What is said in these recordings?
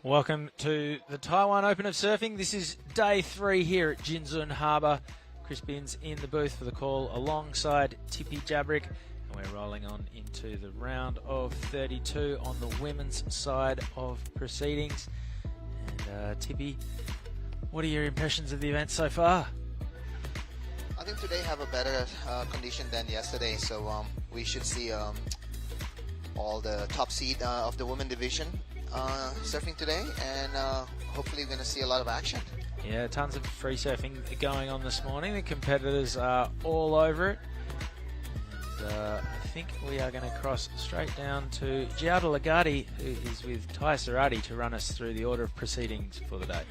Welcome to the Taiwan Open of Surfing. This is day 3 here at Jinzun Harbour. Chris Binns in the booth for the call alongside Tippy Jabrick. And we're rolling on into the round of 32 on the women's side of proceedings. And Tippy, what are your impressions of the event so far? I think today have a better condition than yesterday, so we should see all the top seed of the women division surfing today, and hopefully we're going to see a lot of action. Yeah, tons of free surfing going on this morning. The competitors are all over it. And I think we are going to cross straight down to Giada Lagati, who is with Tai Sarati, to run us through the order of proceedings for the day.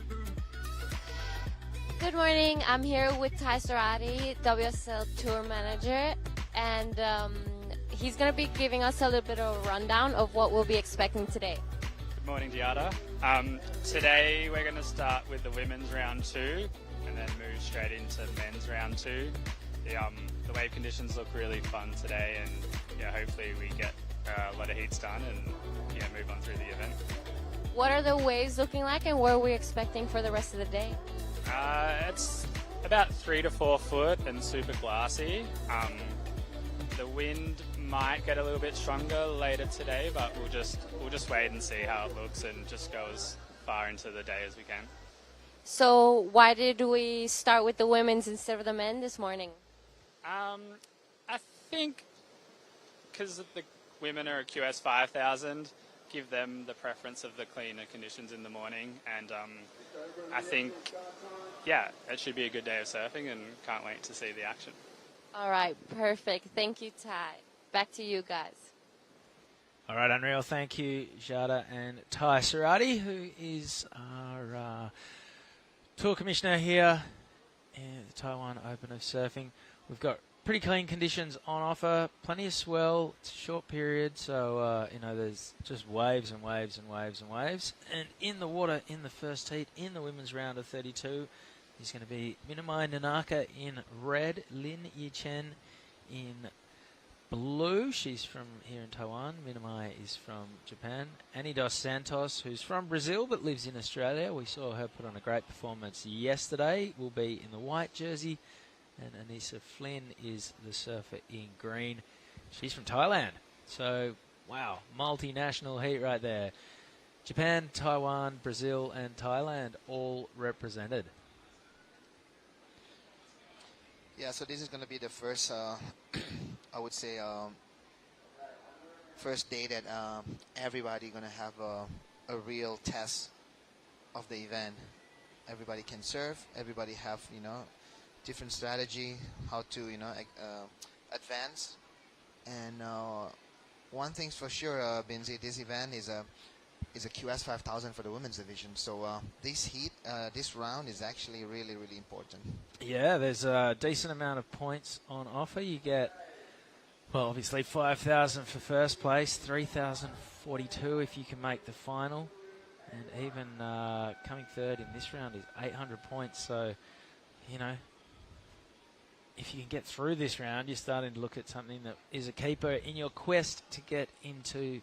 Good morning. I'm here with Tai Sarati, WSL Tour Manager, and he's going to be giving us a little bit of a rundown of what we'll be expecting today. Good morning, Giada. Today we're going to start with the women's round 2 and then move straight into men's round 2. The wave conditions look really fun today, and hopefully we get a lot of heats done and move on through the event. What are the waves looking like, and what are we expecting for the rest of the day? It's about 3 to 4 foot and super glassy. The wind might get a little bit stronger later today, but we'll just wait and see how it looks and just go as far into the day as we can. So why did we start with the women's instead of the men this morning? I think because the women are a QS 5000, give them the preference of the cleaner conditions in the morning, and I think, it should be a good day of surfing and can't wait to see the action. All right, perfect. Thank you, Ty. Back to you guys. All right, unreal. Thank you, Giada and Tai Sarati, who is our tour commissioner here in the Taiwan Open of Surfing. We've got pretty clean conditions on offer, plenty of swell. It's a short period, so there's just waves and waves and waves and waves. And in the water in the first heat, in the women's round of 32, is going to be Minamai Nanaka in red, Lin Yichen in blue. She's from here in Taiwan. Minamai is from Japan. Annie Dos Santos, who's from Brazil but lives in Australia. We saw her put on a great performance yesterday. Will be in the white jersey. And Anissa Flynn is the surfer in green. She's from Thailand. So, wow, multinational heat right there. Japan, Taiwan, Brazil, and Thailand all represented. Yeah, so this is going to be the first, I would say, first day that everybody going to have a real test of the event. Everybody can surf. Everybody have, different strategy, how to, advance. And one thing's for sure, Binzi, this event is a QS 5000 for the women's division. So this heat, this round is actually really, really important. Yeah, there's a decent amount of points on offer. You get, well, obviously 5,000 for first place, 3,042 if you can make the final. And even coming third in this round is 800 points. So, if you can get through this round, you're starting to look at something that is a keeper in your quest to get into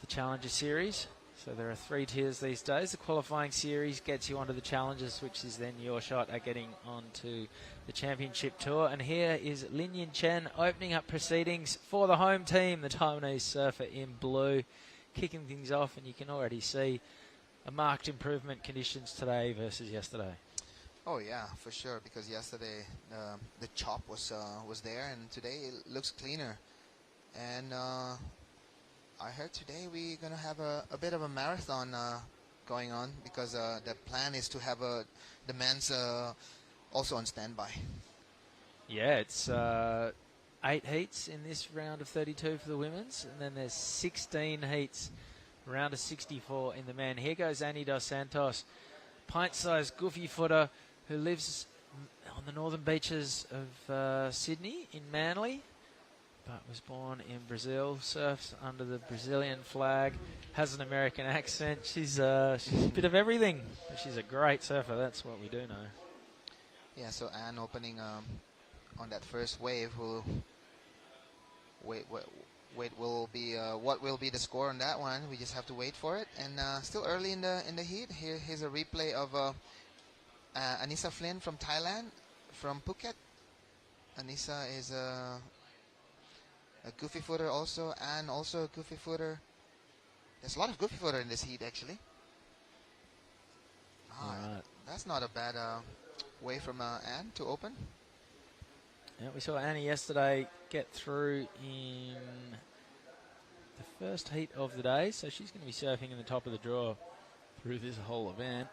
the Challenger Series. So there are 3 tiers these days. The qualifying series gets you onto the Challengers, which is then your shot at getting onto the Championship Tour. And here is Lin Yin Chen opening up proceedings for the home team, the Taiwanese surfer in blue, kicking things off, and you can already see a marked improvement conditions today versus yesterday. Oh yeah, for sure. Because yesterday the chop was there, and today it looks cleaner. And I heard today we're gonna have a bit of a marathon going on, because the plan is to have the men's also on standby. Yeah, it's 8 heats in this round of 32 for the women's, and then there's 16 heats, round of 64 in the men. Here goes Annie Dos Santos, pint-sized goofy footer, who lives on the northern beaches of Sydney in Manly, but was born in Brazil, surfs under the Brazilian flag, has an American accent. She's a bit of everything. She's a great surfer, that's what we do know. Yeah, so Anne opening on that first wave will what will be the score on that one. We just have to wait for it. And still early in the heat. Here's a replay of Anissa Flynn from Thailand, from Phuket. Anissa is a goofy footer also, and also a goofy footer. There's a lot of goofy footer in this heat, actually. Right. That's not a bad way from Anne to open. Yeah, we saw Annie yesterday get through in the first heat of the day, so she's going to be surfing in the top of the draw through this whole event.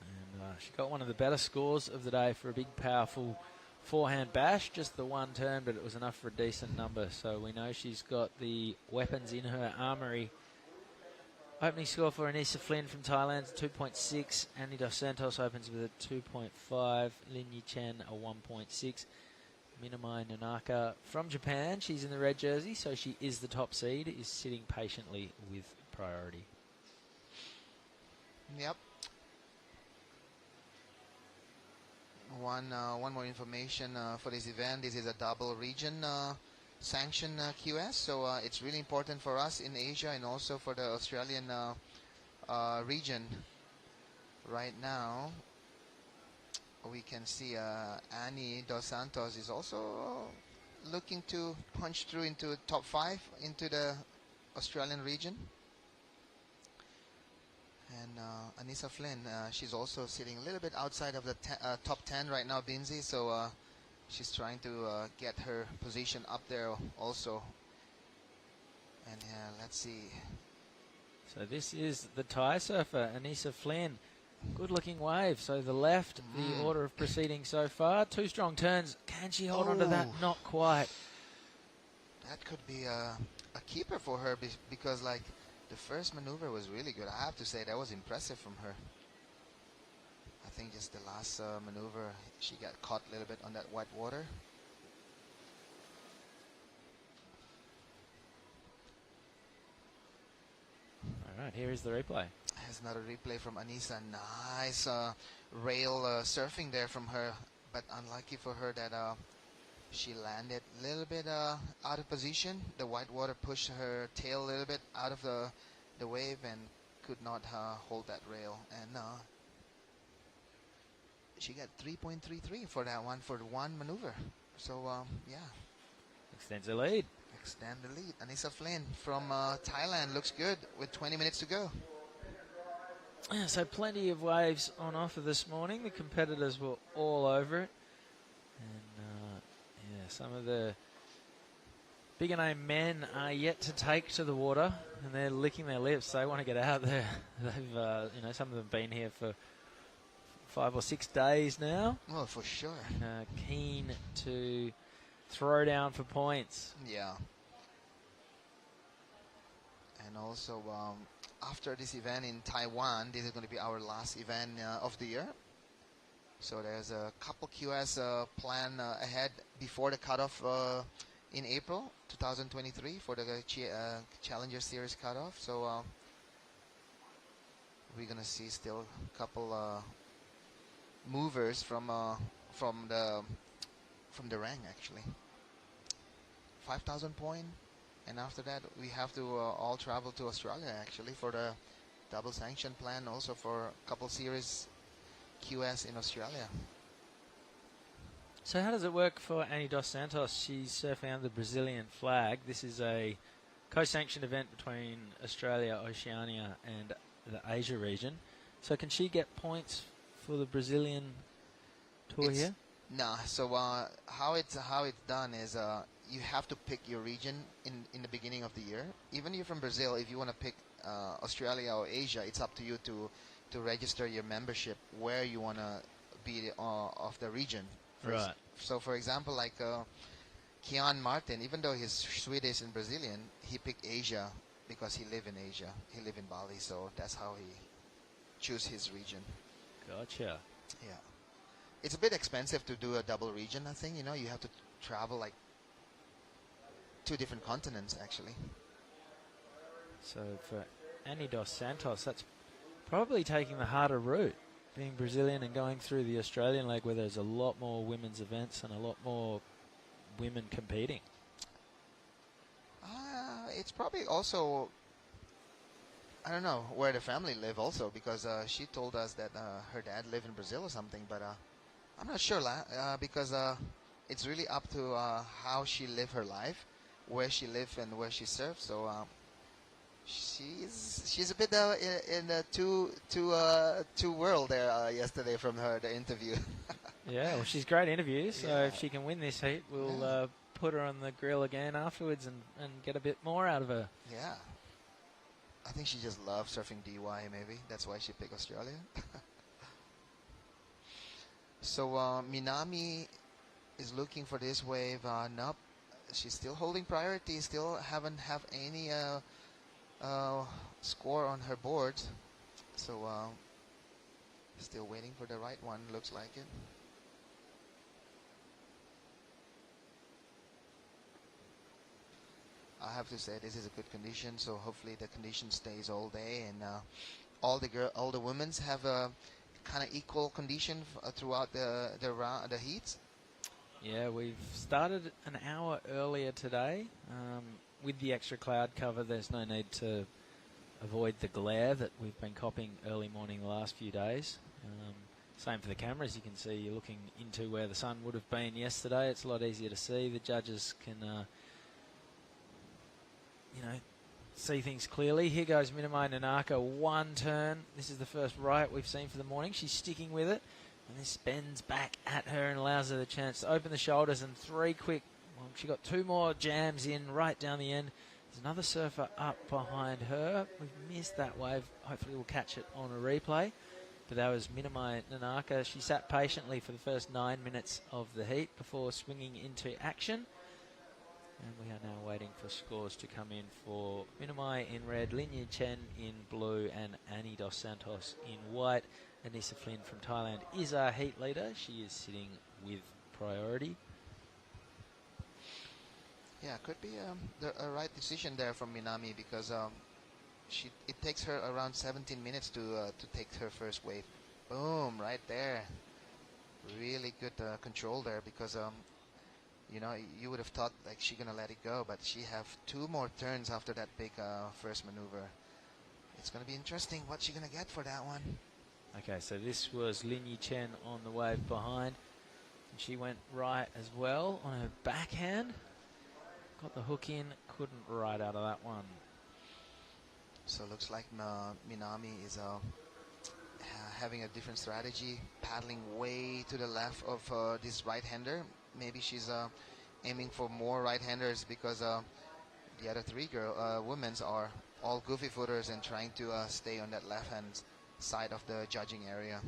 And she got one of the better scores of the day for a big, powerful forehand bash. Just the one turn, but it was enough for a decent number. So we know she's got the weapons in her armoury. Opening score for Anissa Flynn from Thailand, 2.6. Annie Dos Santos opens with a 2.5. Lin Yi-chen, a 1.6. Minamai Nanaka from Japan. She's in the red jersey, so she is the top seed, is sitting patiently with priority. Yep. One more information for this event. This is a double region sanction QS, so it's really important for us in Asia and also for the Australian region. Right now, we can see Annie Dos Santos is also looking to punch through into top 5 into the Australian region. And Anissa Flynn, she's also sitting a little bit outside of the top 10 right now, Binzi, so she's trying to get her position up there also. And let's see. So this is the Thai surfer, Anissa Flynn. Good looking wave. So the left, the order of proceeding so far. 2 strong turns. Can she hold on to that? Not quite. That could be a keeper for her because, like, the first maneuver was really good. I have to say that was impressive from her. I think just the last maneuver, she got caught a little bit on that white water. All right, here is the replay. Here's another replay from Anissa. Nice rail surfing there from her, but unlucky for her that she landed a little bit out of position. The white water pushed her tail a little bit out of the wave and could not hold that rail. And she got 3.33 for that one, for one maneuver. So, yeah. Extends the lead. Extend the lead. Anissa Flynn from Thailand looks good with 20 minutes to go. Yeah, so plenty of waves on offer this morning. The competitors were all over it. And, yeah, some of the bigger name men are yet to take to the water, and they're licking their lips. They want to get out there. They've, you know, some of them have been here for 5 or 6 days now. Well, for sure. Keen to throw down for points. Yeah. And also, after this event in Taiwan, this is going to be our last event of the year. So there's a couple QS plan ahead before the cutoff in April 2023 for the Challenger Series cutoff. So we're going to see still a couple movers from the rank, actually. 5,000 point. And after that, we have to all travel to Australia, actually, for the double sanction plan, also for a couple series QS in Australia. So how does it work for Annie Dos Santos? She's surfing under the Brazilian flag. This is a co-sanctioned event between Australia, Oceania, and the Asia region. So can she get points for the Brazilian tour here? No. So how it's done is you have to pick your region in the beginning of the year. Even if you're from Brazil, if you want to pick Australia or Asia, it's up to you to register your membership where you want to be of the region. Right. So, for example, like Kian Martin, even though he's Swedish and Brazilian, he picked Asia because he live in Asia. He live in Bali, so that's how he choose his region. Gotcha. Yeah. It's a bit expensive to do a double region, I think. You know, you have to travel like 2 different continents, actually. So for Annie Dos Santos, that's probably taking the harder route, being Brazilian and going through the Australian leg where there's a lot more women's events and a lot more women competing. it's probably also, I don't know where the family live also, because she told us that her dad lived in Brazil or something, but I'm not sure because it's really up to how she live her life, where she live and where she serves. So she's a bit in the two world there yesterday from the interview. Yeah, well, she's great interview, so if she can win this heat, we'll put her on the grill again afterwards and get a bit more out of her. Yeah. I think she just loves surfing DY, maybe. That's why she picked Australia. So Minami is looking for this wave. Nope. She's still holding priority, still haven't have any score on her board. So still waiting for the right one, looks like it. I have to say this is a good condition, so hopefully the condition stays all day, and all the women's have a kind of equal condition throughout the heats. Yeah, we've started an hour earlier today. With the extra cloud cover, there's no need to avoid the glare that we've been copping early morning the last few days. Same for the cameras. You can see you're looking into where the sun would have been yesterday. It's a lot easier to see. The judges can see things clearly. Here goes Minami Nanaka, one turn. This is the first right we've seen for the morning. She's sticking with it, and this bends back at her and allows her the chance to open the shoulders, and she got two more jams in right down the end. There's another surfer up behind her. We've missed that wave. Hopefully we'll catch it on a replay. But that was Minami Nanaka. She sat patiently for the first 9 minutes of the heat before swinging into action. And we are now waiting for scores to come in for Minami in red, Lin Yin Chen in blue, and Annie Dos Santos in white. Anissa Flynn from Thailand is our heat leader. She is sitting with priority. Yeah, could be a right decision there from Minami, because it takes her around 17 minutes to take her first wave. Boom, right there. Really good control there, because you would have thought like she's gonna let it go, but she have two more turns after that big first maneuver. It's gonna be interesting what she's gonna get for that one. Okay, so this was Lin Yi Chen on the wave behind, and she went right as well on her backhand. Got the hook in, couldn't ride out of that one. So it looks like Minami is having a different strategy, paddling way to the left of this right-hander. Maybe she's aiming for more right-handers, because the other three women are all goofy footers and trying to stay on that left-hand side of the judging area.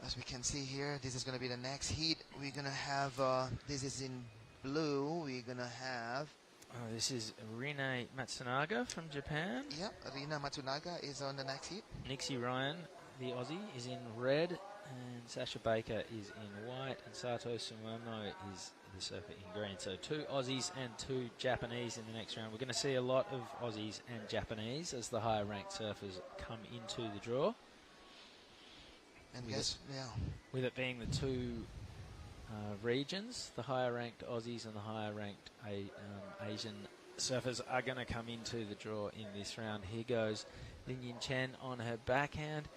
As we can see here, this is going to be the next heat. We're going to have, this is in blue, we're going to have... this is Rine Matsunaga from Japan. Yep, Rina Matsunaga is on the next heat. Nixie Ryan, the Aussie, is in red, and Sasha Baker is in white, and Sato Suwano is the surfer in green. So two Aussies and two Japanese in the next round. We're going to see a lot of Aussies and Japanese as the higher ranked surfers come into the draw. And with it being the two regions, the higher ranked Aussies and the higher ranked Asian surfers are going to come into the draw in this round. Here goes Lin Yin Chen on her backhand.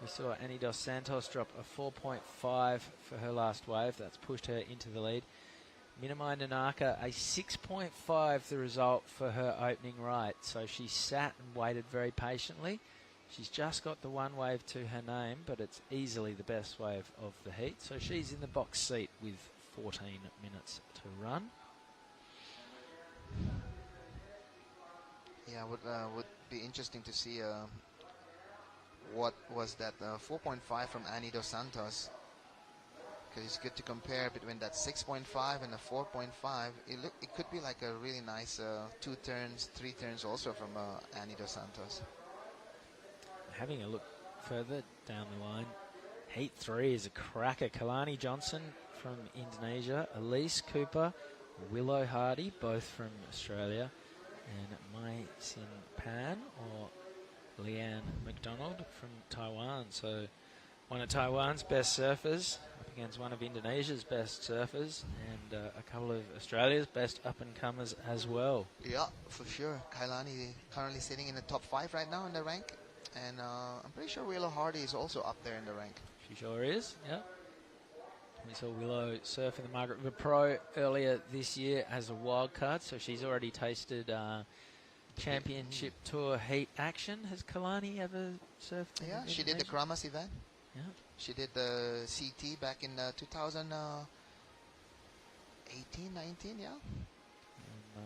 We saw Annie Dos Santos drop a 4.5 for her last wave. That's pushed her into the lead. Minami Nanaka, a 6.5 the result for her opening right. So she sat and waited very patiently. She's just got the one wave to her name, but it's easily the best wave of the heat. So she's in the box seat with 14 minutes to run. Yeah, would be interesting to see what was that 4.5 from Annie Dos Santos. Because it's good to compare between that 6.5 and the 4.5. It could be like a really nice 2 turns, 3 turns also from Annie Dos Santos. Having a look further down the line, Heat 3 is a cracker. Kalani Johnson from Indonesia, Elise Cooper, Willow Hardy, both from Australia, and Mai Sin Pan or Leanne McDonald from Taiwan. So one of Taiwan's best surfers up against one of Indonesia's best surfers and a couple of Australia's best up-and-comers as well. Yeah, for sure. Kailani currently sitting in the top 5 right now in the rank. And I'm pretty sure Willow Hardy is also up there in the rank. She sure is, yeah. We saw Willow surf in the Margaret River Pro earlier this year as a wild card, so she's already tasted championship tour heat action. Has Kalani ever surfed? Yeah, she did the Kramas event. Yeah. She did the CT back in 2018, 19, yeah. I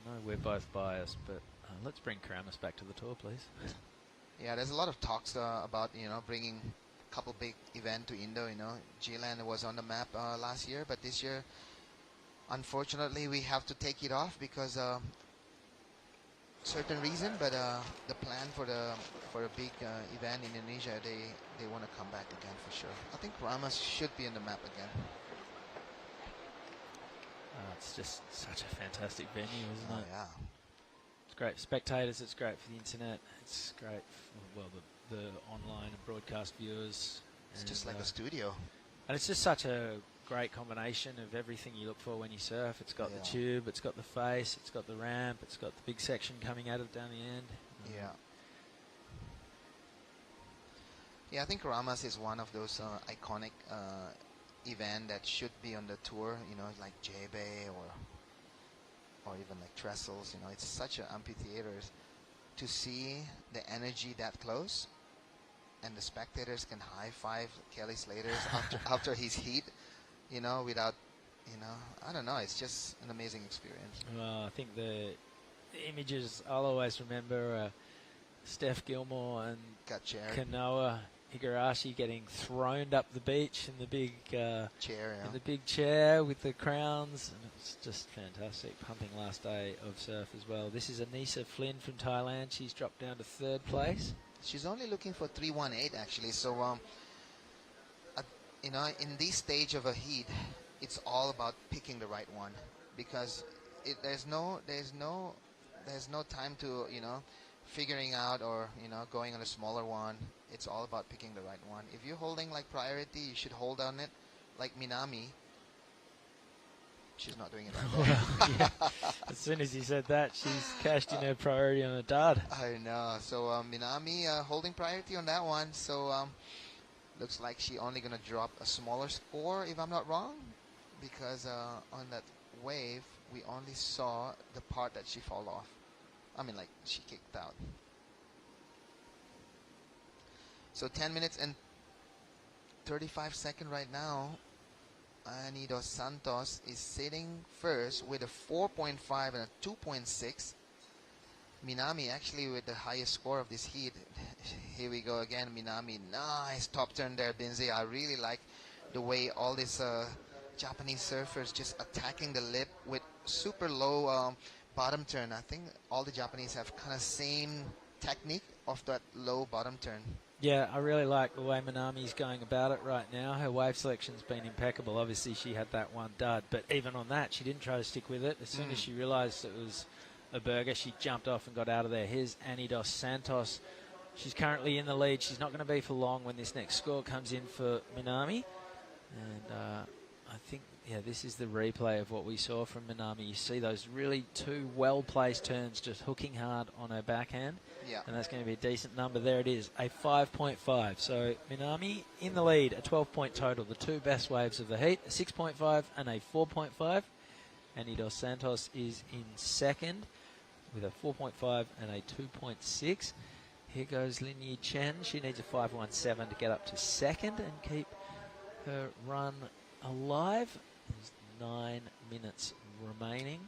know we're both biased, but let's bring Kramas back to the tour, please. Yeah, there's a lot of talks about, bringing a couple big events to Indo, G-Land was on the map last year, but this year, unfortunately, we have to take it off because certain reason, but the plan for a big event in Indonesia, they want to come back again for sure. I think Kramas should be on the map again. It's just such a fantastic venue, isn't it? Yeah. It's great for spectators, it's great for the internet, it's great for, the online and broadcast viewers. It's just like a studio. And it's just such a great combination of everything you look for when you surf. It's got the tube, it's got the face, it's got the ramp, it's got the big section coming out of down the end. Yeah. Yeah, I think Ramas is one of those iconic event that should be on the tour, like J-Bay or even like Trestles, it's such an amphitheater. To see the energy that close and the spectators can high-five Kelly Slater after his heat, without, I don't know, it's just an amazing experience. Well, I think the images I'll always remember are Steph Gilmore and Kanoa Igarashi getting thrown up the beach in the big chair, in the big chair with the crowns, and it's just fantastic. Pumping last day of surf as well. This is Anissa Flynn from Thailand. She's dropped down to 3rd place. She's only looking for 318 actually. So in this stage of a heat, it's all about picking the right one because there's no time to figuring out or going on a smaller one. It's all about picking the right one. If you're holding like priority, you should hold on it like Minami. She's not doing it right there. As soon as you said that, she's cashed in her priority on a dud. I know. So Minami holding priority on that one. So looks like she only going to drop a smaller score if I'm not wrong, because on that wave we only saw the part that she fall off. I mean, like she kicked out. So 10 minutes and 35 seconds right now. Annie Dos Santos is sitting first with a 4.5 and a 2.6. Minami actually with the highest score of this heat. Here we go again, Minami. Nice top turn there, Binzi. I really like the way all these Japanese surfers just attacking the lip with super low bottom turn. I think all the Japanese have kind of same technique of that low bottom turn. Yeah, I really like the way Minami's going about it right now. Her wave selection's been impeccable. Obviously, she had that one dud, but even on that, she didn't try to stick with it. As soon as she realized it was a burger, she jumped off and got out of there. Here's Annie Dos Santos. She's currently in the lead. She's not going to be for long when this next score comes in for Minami. And I think, this is the replay of what we saw from Minami. You see those really two well-placed turns just hooking hard on her backhand. Yeah. And that's going to be a decent number. There it is, a 5.5. So Minami in the lead, a 12-point total. The two best waves of the heat, a 6.5 and a 4.5. Annie Dos Santos is in second with a 4.5 and a 2.6. Here goes Lin Yi Chen. She needs a 5.17 to get up to second and keep her run alive. There's 9 minutes remaining.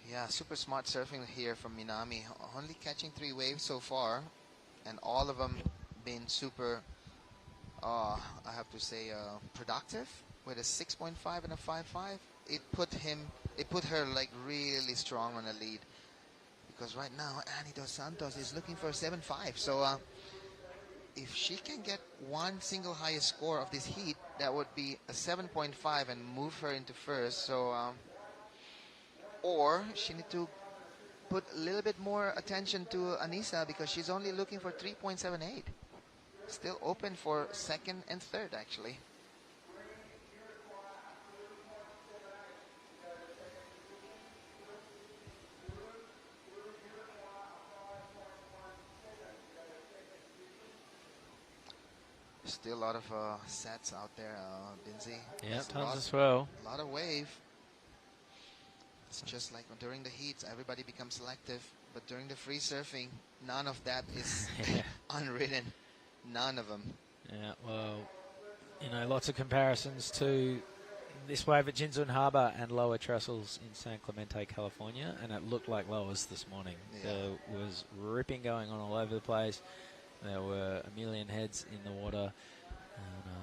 Yeah, super smart surfing here from Minami. Only catching 3 waves so far, and all of them been super, I have to say, productive with a 6.5 and a 5.5. It put her like really strong on the lead, because right now Annie Dos Santos is looking for a 7.5. So if she can get one single highest score of this heat, that would be a 7.5 and move her into first. So or she need to put a little bit more attention to Anissa, because she's only looking for 3.78. Still open for second and third, actually. Still a lot of sets out there, Binzi. Yeah, tons as well. A lot of wave. It's just like during the heats, everybody becomes selective. But during the free surfing, none of that is unwritten. None of them. Yeah, well, you know, lots of comparisons to this wave at Jinzun Harbour and lower trestles in San Clemente, California, and it looked like lowers this morning. Yeah. There was ripping going on all over the place. There were a million heads in the water. And,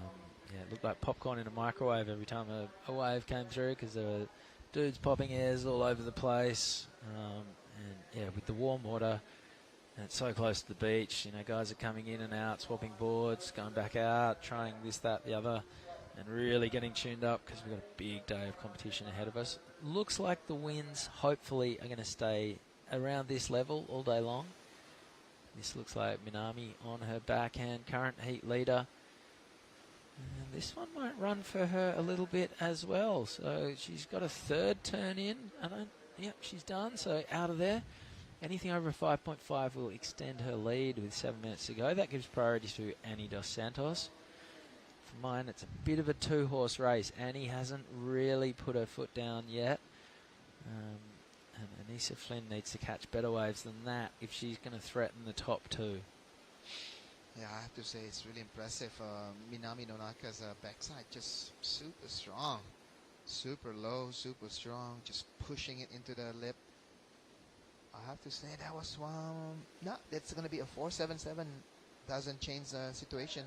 yeah, it looked like popcorn in a microwave every time a wave came through, because there were dudes popping airs all over the place. And, yeah, with the warm water, and it's so close to the beach, you know, guys are coming in and out, swapping boards, going back out, trying this, that, the other, and really getting tuned up, because we've got a big day of competition ahead of us. Looks like the winds, hopefully, are going to stay around this level all day long. This looks like Minami on her backhand, current heat leader. And this one might run for her a little bit as well. So she's got a third turn in. Yep, she's done. So out of there. Anything over a 5.5 will extend her lead with 7 minutes to go. That gives priority to Annie Dos Santos. For mine, it's a bit of a two-horse race. Annie hasn't really put her foot down yet. And Anissa Flynn needs to catch better waves than that if she's going to threaten the top two. Yeah, I have to say it's really impressive. Minami Nonaka's backside just super strong. Super low, super strong, just pushing it into the lip. I have to say that was one. No, that's going to be a 4.77. Doesn't change the situation.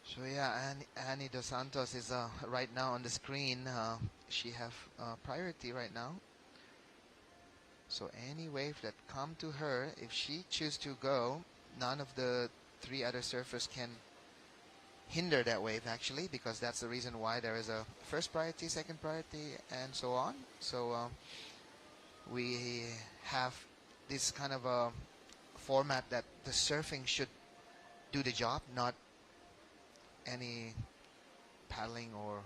So yeah, Annie Dos Santos is right now on the screen. She have priority right now. So any wave that come to her, if she choose to go, none of the three other surfers can hinder that wave actually, because that's the reason why there is a first priority, second priority, and so on. So we have this kind of a format that the surfing should do the job, not any paddling or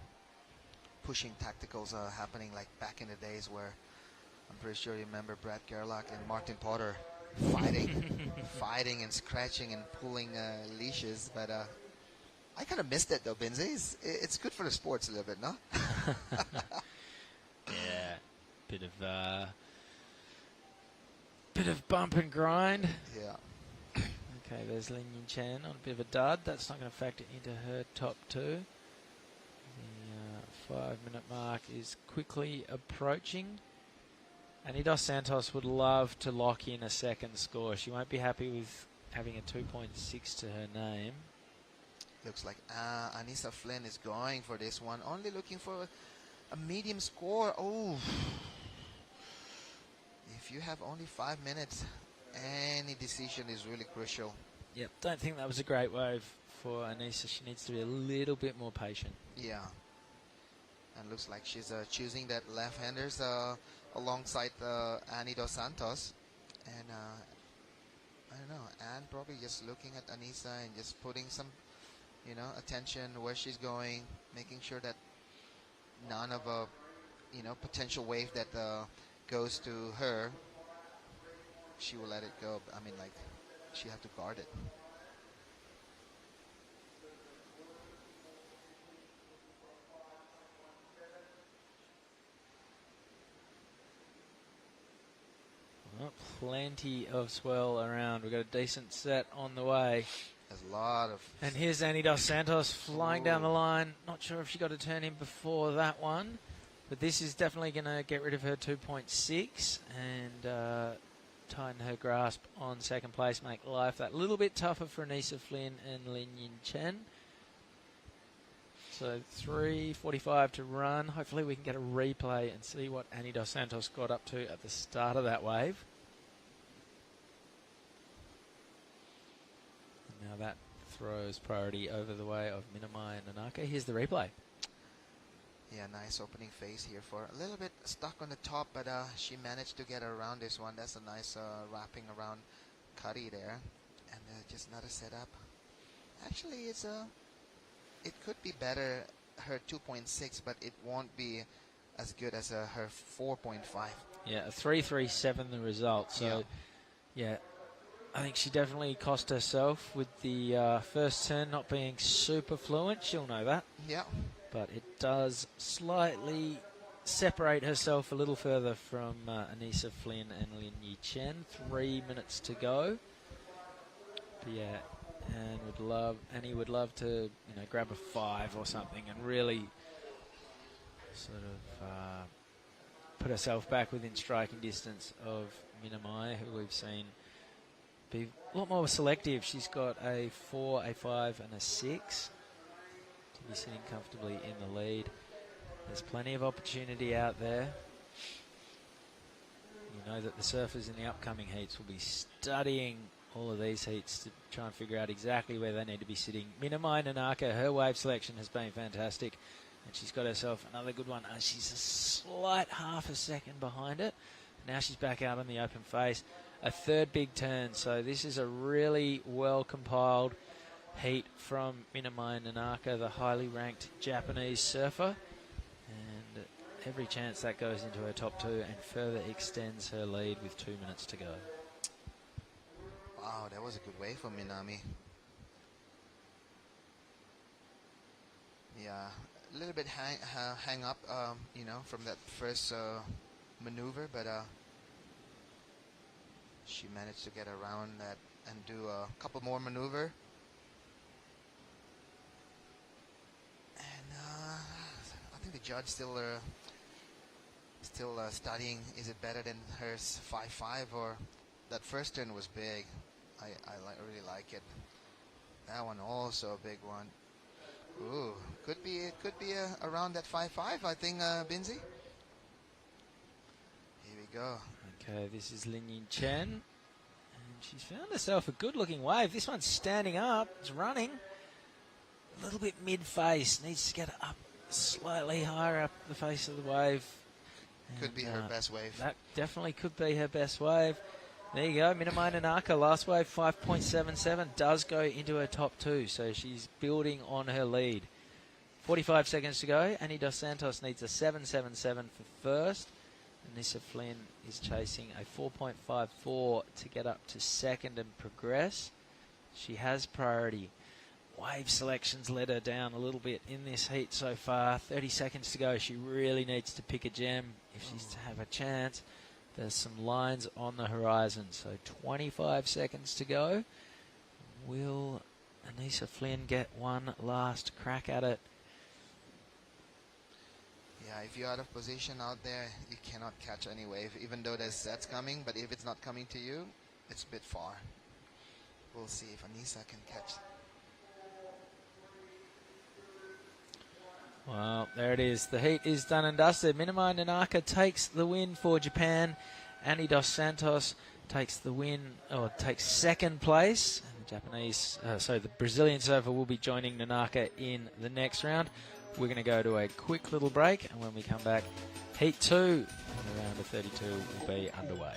pushing tacticals happening like back in the days where I'm pretty sure you remember Brad Gerlach and Martin Potter fighting and scratching and pulling leashes. But I kind of missed it though, Binzi. It's good for the sports a little bit, no? Yeah, bit of bump and grind. Yeah. Okay, there's Lin Yin Chen on a bit of a dud. That's not going to factor into her top two. The 5-minute mark is quickly approaching. Annie Dos Santos would love to lock in a second score. She won't be happy with having a 2.6 to her name. Looks like Anissa Flynn is going for this one. Only looking for a medium score. Oh. If you have only 5 minutes, any decision is really crucial. Yep, don't think that was a great wave for Anissa. She needs to be a little bit more patient. Yeah. And looks like she's choosing that left-handers alongside Annie Dos Santos. And I don't know, Anne probably just looking at Anissa and just putting some, you know, attention where she's going, making sure that none of a, you know, potential wave that goes to her, she will let it go. I mean, like, she have to guard it. Well, plenty of swell around. We've got a decent set on the way. There's a lot of... And here's Annie Dos Santos flying down the line. Not sure if she got a turn in before that one. But this is definitely going to get rid of her 2.6 and tighten her grasp on second place, make life that little bit tougher for Anissa Flynn and Lin Yin Chen. So 3:45 to run. Hopefully we can get a replay and see what Annie Dos Santos got up to at the start of that wave. Now that throws priority over the way of Minamai and Nanaka. Here's the replay. Yeah, nice opening phase here for a little bit stuck on the top, but she managed to get around this one. That's a nice wrapping around Cuddy there. And just another setup. Actually, it could be better, her 2.6, but it won't be as good as her 4.5. Yeah, a 3.37 the result. So, yeah, I think she definitely cost herself with the first turn not being super fluent. She'll know that. Yeah. But it does slightly separate herself a little further from Anissa Flynn and Lin Yi Chen. 3 minutes to go. But yeah, Annie would love to, grab a 5 or something and really sort of put herself back within striking distance of Minamai, who we've seen be a lot more selective. She's got a 4, a 5, and a 6 to be sitting comfortably in the lead. There's plenty of opportunity out there. You know that the surfers in the upcoming heats will be studying all of these heats to try and figure out exactly where they need to be sitting. Minamai Nanaka, her wave selection has been fantastic, and she's got herself another good one. She's a slight half a second behind it. Now she's back out on the open face. A third big turn, so this is a really well compiled heat from Minamai Nanaka, the highly ranked Japanese surfer, and every chance that goes into her top 2 and further extends her lead with 2 minutes to go. Wow, that was a good wave from Minami. Yeah, a little bit hang up, from that first maneuver, but she managed to get around that and do a couple more maneuver. And I think the judge still studying. Is it better than her 5.5 or that first turn was big? I really like it. That one also a big one. Ooh, could be around that 5.5. I think, Binzi. Here we go. Okay, this is Lin Yin Chen, and she's found herself a good-looking wave. This one's standing up. It's running a little bit mid-face. Needs to get up slightly higher up the face of the wave. Could be her best wave. That definitely could be her best wave. There you go, Minamai Nanaka, last wave 5.77, does go into her top 2, so she's building on her lead. 45 seconds to go. Annie Dos Santos needs a 7.77 for first. Anissa Flynn is chasing a 4.54 to get up to second and progress. She has priority. Wave selections let her down a little bit in this heat so far. 30 seconds to go. She really needs to pick a gem if she's to have a chance. There's some lines on the horizon, so 25 seconds to go. Will Anissa Flynn get one last crack at it? Yeah, if you're out of position out there, you cannot catch any wave, even though there's sets coming. But if it's not coming to you, it's a bit far. We'll see if Anissa can catch. Well, there it is. The heat is done and dusted. Minamai Nanaka takes the win for Japan. Annie Dos Santos takes the win, or takes second place. And the Brazilian surfer will be joining Nanaka in the next round. We're going to go to a quick little break, and when we come back, Heat 2 in the round of 32 will be underway.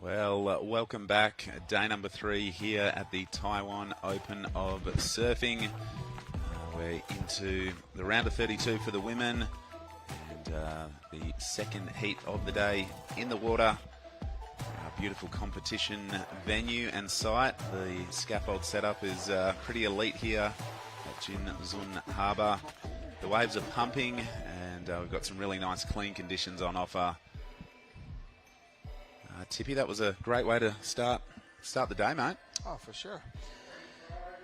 Well, welcome back. Day number 3 here at the Taiwan Open of Surfing. We're into the round of 32 for the women and the second heat of the day in the water. Beautiful competition venue and site. The scaffold setup is pretty elite here at Jinzun Harbour. The waves are pumping and we've got some really nice clean conditions on offer. Tippy, that was a great way to start the day, mate. Oh, for sure.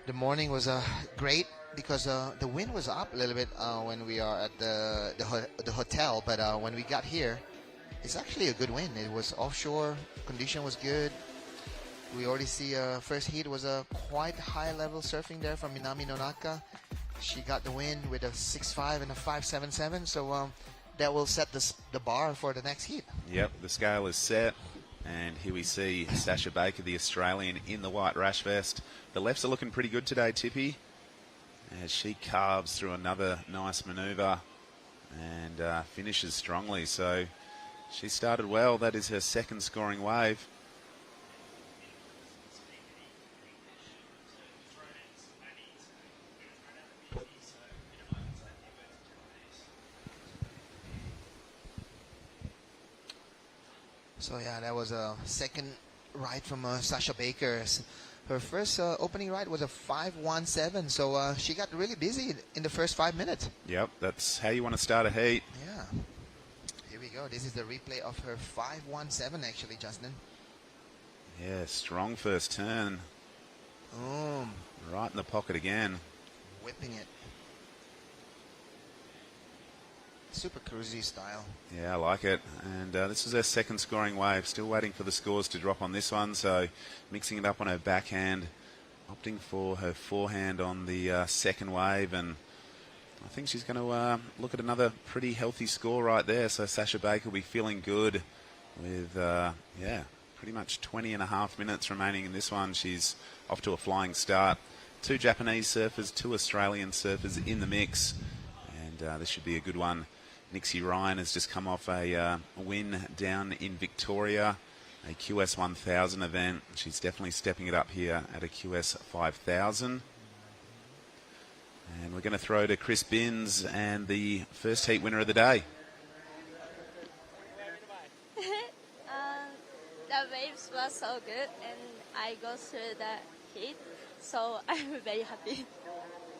The morning was great because the wind was up a little bit when we are at the hotel, but when we got here, it's actually a good wind. It was offshore, condition was good. We already see first heat was a quite high level surfing there from Minami Nonaka. She got the win with a 6.5 and a 5.77, so that will set the bar for the next heat. Yep, the scale is set. And here we see Sasha Baker, the Australian, in the white rash vest. The lefts are looking pretty good today, Tippy, as she carves through another nice manoeuvre and finishes strongly. So she started well. That is her second scoring wave. So yeah, that was a second ride from Sasha Baker. Her first opening ride was a 5.17, so she got really busy in the first 5 minutes. Yep, that's how you want to start a heat. Yeah. Here we go. This is the replay of her 5.17 actually, Justin. Yeah, strong first turn. Right in the pocket again. Whipping it. Super cruisy style. Yeah, I like it. And this is her second scoring wave. Still waiting for the scores to drop on this one. So mixing it up on her backhand, opting for her forehand on the second wave. And I think she's going to look at another pretty healthy score right there. So Sasha Baker will be feeling good with, pretty much 20 and a half minutes remaining in this one. She's off to a flying start. 2 Japanese surfers, 2 Australian surfers in the mix. And this should be a good one. Nixie Ryan has just come off a win down in Victoria, a QS 1000 event. She's definitely stepping it up here at a QS 5000. And we're going to throw to Chris Binns and the first heat winner of the day. The waves were so good and I go through the heat, so I'm very happy.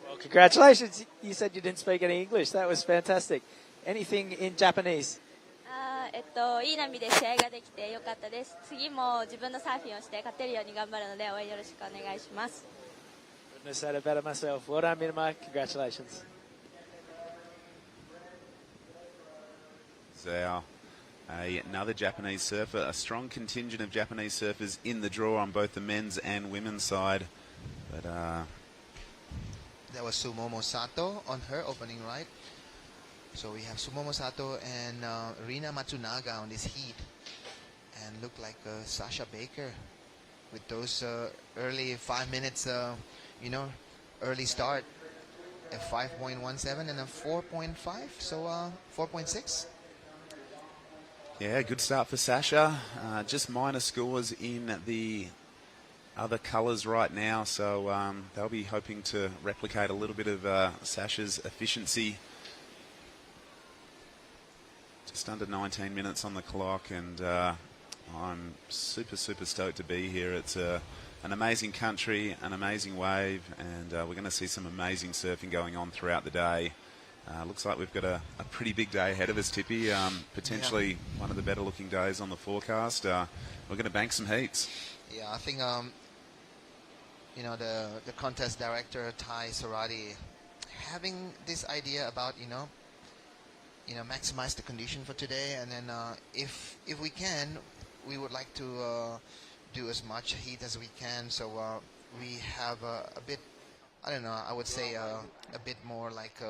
Well, congratulations. You said you didn't speak any English. That was fantastic. Anything in Japanese? いい波で試合ができてよかったです。次も自分のサーフィンをして勝てるように頑張るので応援よろしくお願いします。Couldn't have said it better myself. Well done, Minamai. Congratulations. Zhao, another Japanese surfer. A strong contingent of Japanese surfers in the draw on both the men's and women's side. But that was Sumomo Sato on her opening ride. So we have Sumomo Sato and Rina Matsunaga on this heat. And look like Sasha Baker with those early 5 minutes, early start. A 5.17 and a 4.5, so 4.6. yeah, good start for Sasha. Just minor scores in the other colours right now, so they'll be hoping to replicate a little bit of Sasha's efficiency. Just under 19 minutes on the clock, and I'm super stoked to be here. It's an amazing country, an amazing wave, and we're going to see some amazing surfing going on throughout the day. Looks like we've got a pretty big day ahead of us, Tippy. Potentially one of the better looking days on the forecast. We're going to bank some heats. Yeah, I think the contest director Tai Sarati having this idea about maximize the condition for today, and then if we can, we would like to do as much heat as we can, so we have a bit, I would say a bit more like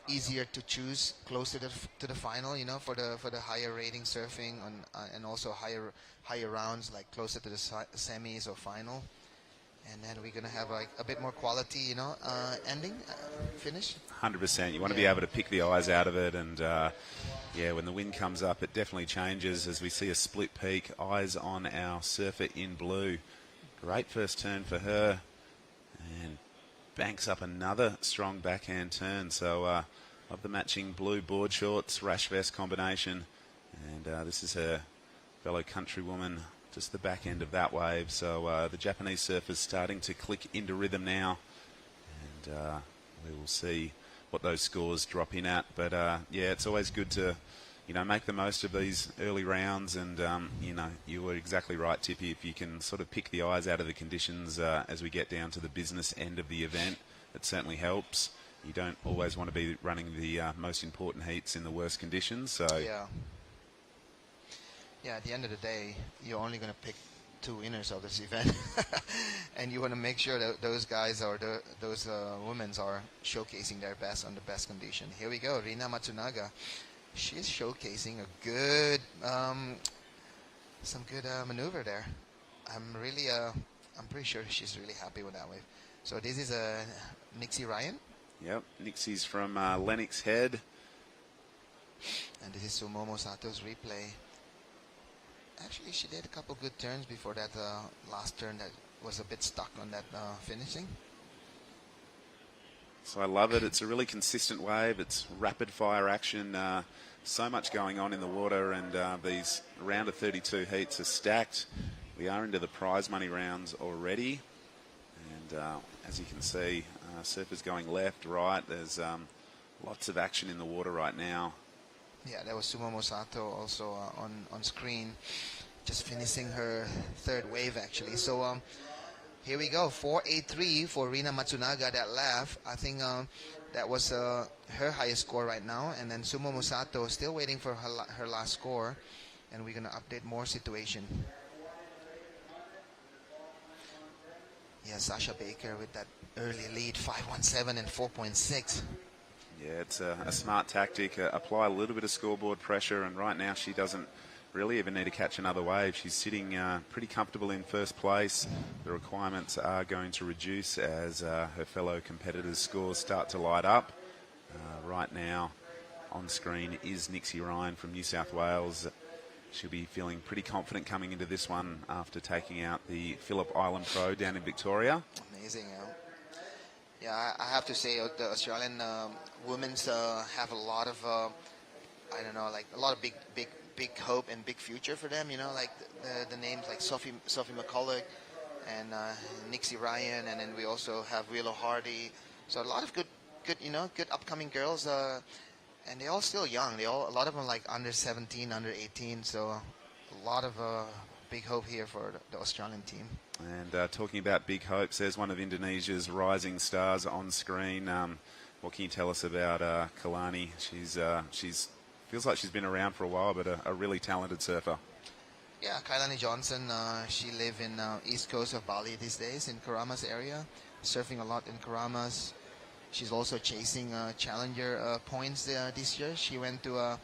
easier to choose closer to the final, for the higher rating surfing and also higher rounds, like closer to the semis or final. And then we're going to have like a bit more quality, finish. 100%. You want to be able to pick the eyes out of it, and when the wind comes up, it definitely changes as we see a split peak. Eyes on our surfer in blue. Great first turn for her, and banks up another strong backhand turn. So of the matching blue board shorts, rash vest combination, and this is her fellow countrywoman, just the back end of that wave. So the Japanese surfer's starting to click into rhythm now, and we will see what those scores drop in at. But it's always good to make the most of these early rounds, and you were exactly right, Tippy. If you can sort of pick the eyes out of the conditions as we get down to the business end of the event, it certainly helps. You don't always want to be running the most important heats in the worst conditions. So at the end of the day, you're only going to pick 2 winners of this event, and you want to make sure that those guys or those women are showcasing their best on the best condition. Here we go, Rina Matsunaga. She's showcasing a good, some good maneuver there. I'm pretty sure she's really happy with that wave. So this is Nixie Ryan. Yep, Nixie's from Lennox Head. And this is Sumomo Sato's replay. Actually, she did a couple good turns before that last turn that was a bit stuck on that finishing. So I love it. It's a really consistent wave. It's rapid fire action. So much going on in the water, and these round of 32 heats are stacked. We are into the prize money rounds already, and as you can see, surfers going left, right. There's lots of action in the water right now. Yeah, that was Sumomo Sato also on screen, just finishing her 3rd wave actually. So here we go, 4.83 for Rina Matsunaga that left. I think that was her highest score right now. And then Sumomo Sato still waiting for her last score. And we're going to update more situation. Yeah, Sasha Baker with that early lead, 5.17 and 4.6. Yeah, it's a smart tactic. Apply a little bit of scoreboard pressure, and right now she doesn't really even need to catch another wave. She's sitting pretty comfortable in first place. The requirements are going to reduce as her fellow competitors' scores start to light up. Right now on screen is Nixie Ryan from New South Wales. She'll be feeling pretty confident coming into this one after taking out the Phillip Island Pro down in Victoria. Amazing. Yeah, I have to say the Australian women's have a lot of, a lot of big hope and big future for them. Like the names like Sophie McCulloch and Nixie Ryan, and then we also have Willow Hardy. So a lot of good upcoming girls, and they're all still young. A lot of them like under 17, under 18. So a lot of big hope here for the Australian team. And talking about big hopes, there's one of Indonesia's rising stars on screen. What can you tell us about Kalani? She's feels like she's been around for a while, but a really talented surfer. Yeah, Kailani Johnson, she lives in east coast of Bali these days, in Keramas area, surfing a lot in Keramas. She's also chasing challenger points this year. She went to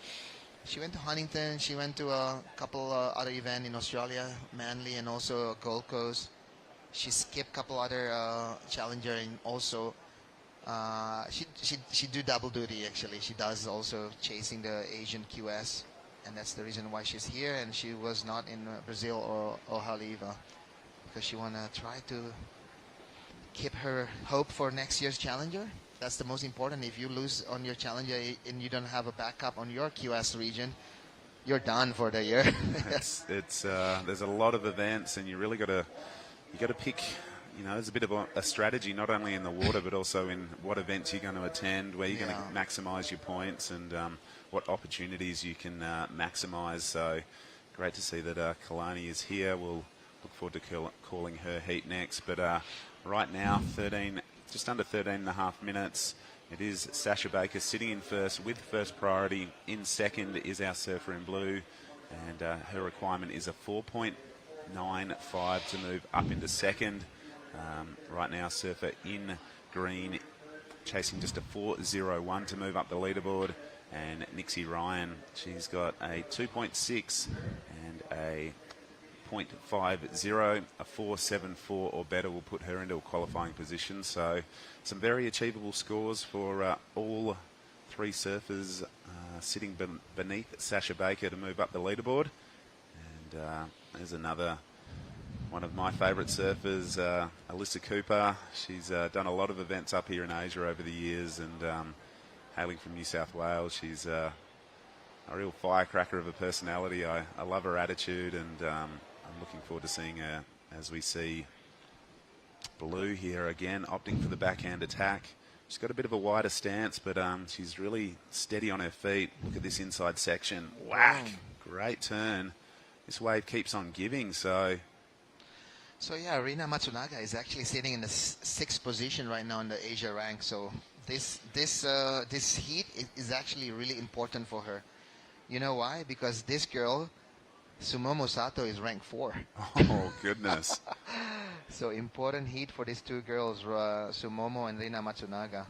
Huntington. She went to a couple other events in Australia, Manly, and also Gold Coast. She skipped a couple other challenger, and also she do double duty actually. She does also chasing the Asian QS, and that's the reason why she's here. And she was not in Brazil or Haliva because she wanna try to keep her hope for next year's challenger. That's the most important. If you lose on your challenger and you don't have a backup on your QS region, you're done for the year. It's there's a lot of events, and you really got to pick. There's a bit of a strategy, not only in the water, but also in what events you're going to attend, where you're going to maximise your points, and what opportunities you can maximise. So great to see that Kalani is here. We'll look forward to calling her heat next. But right now, just under 13 and a half minutes. It is Sasha Baker sitting in first with first priority. In second is our surfer in blue, and her requirement is a 4.95 to move up into second. Right now, surfer in green chasing just a 4.01 to move up the leaderboard. And Nixie Ryan, she's got a 2.6 and a 4.50. A 4.74 or better will put her into a qualifying position. So some very achievable scores for all three surfers sitting beneath Sasha Baker to move up the leaderboard. And there's another one of my favourite surfers, Alyssa Cooper. She's done a lot of events up here in Asia over the years, and hailing from New South Wales, she's a real firecracker of a personality. I love her attitude, and I'm looking forward to seeing her as we see Blue here again, opting for the backhand attack. She's got a bit of a wider stance, but she's really steady on her feet. Look at this inside section. Whack! Great turn. This wave keeps on giving, so yeah, Rina Matsunaga is actually sitting in the sixth position right now in the Asia rank. So this heat is actually really important for her. You know why? Because this girl, Sumomo Sato, is ranked 4. Oh, goodness. So important heat for these two girls, Sumomo and Rina Matsunaga.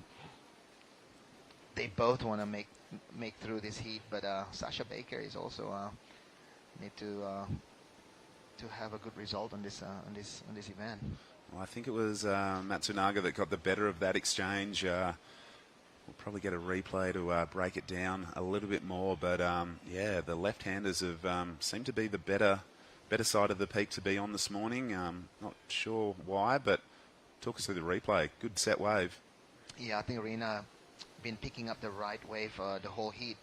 They both want to make through this heat, but Sasha Baker is also need to have a good result on this event. Well, I think it was Matsunaga that got the better of that exchange. We'll probably get a replay to break it down a little bit more, but yeah, the left-handers have seemed to be the better side of the peak to be on this morning. Not sure why, but talk us through the replay. Good set wave. Yeah, I think Rina been picking up the right wave the whole heat.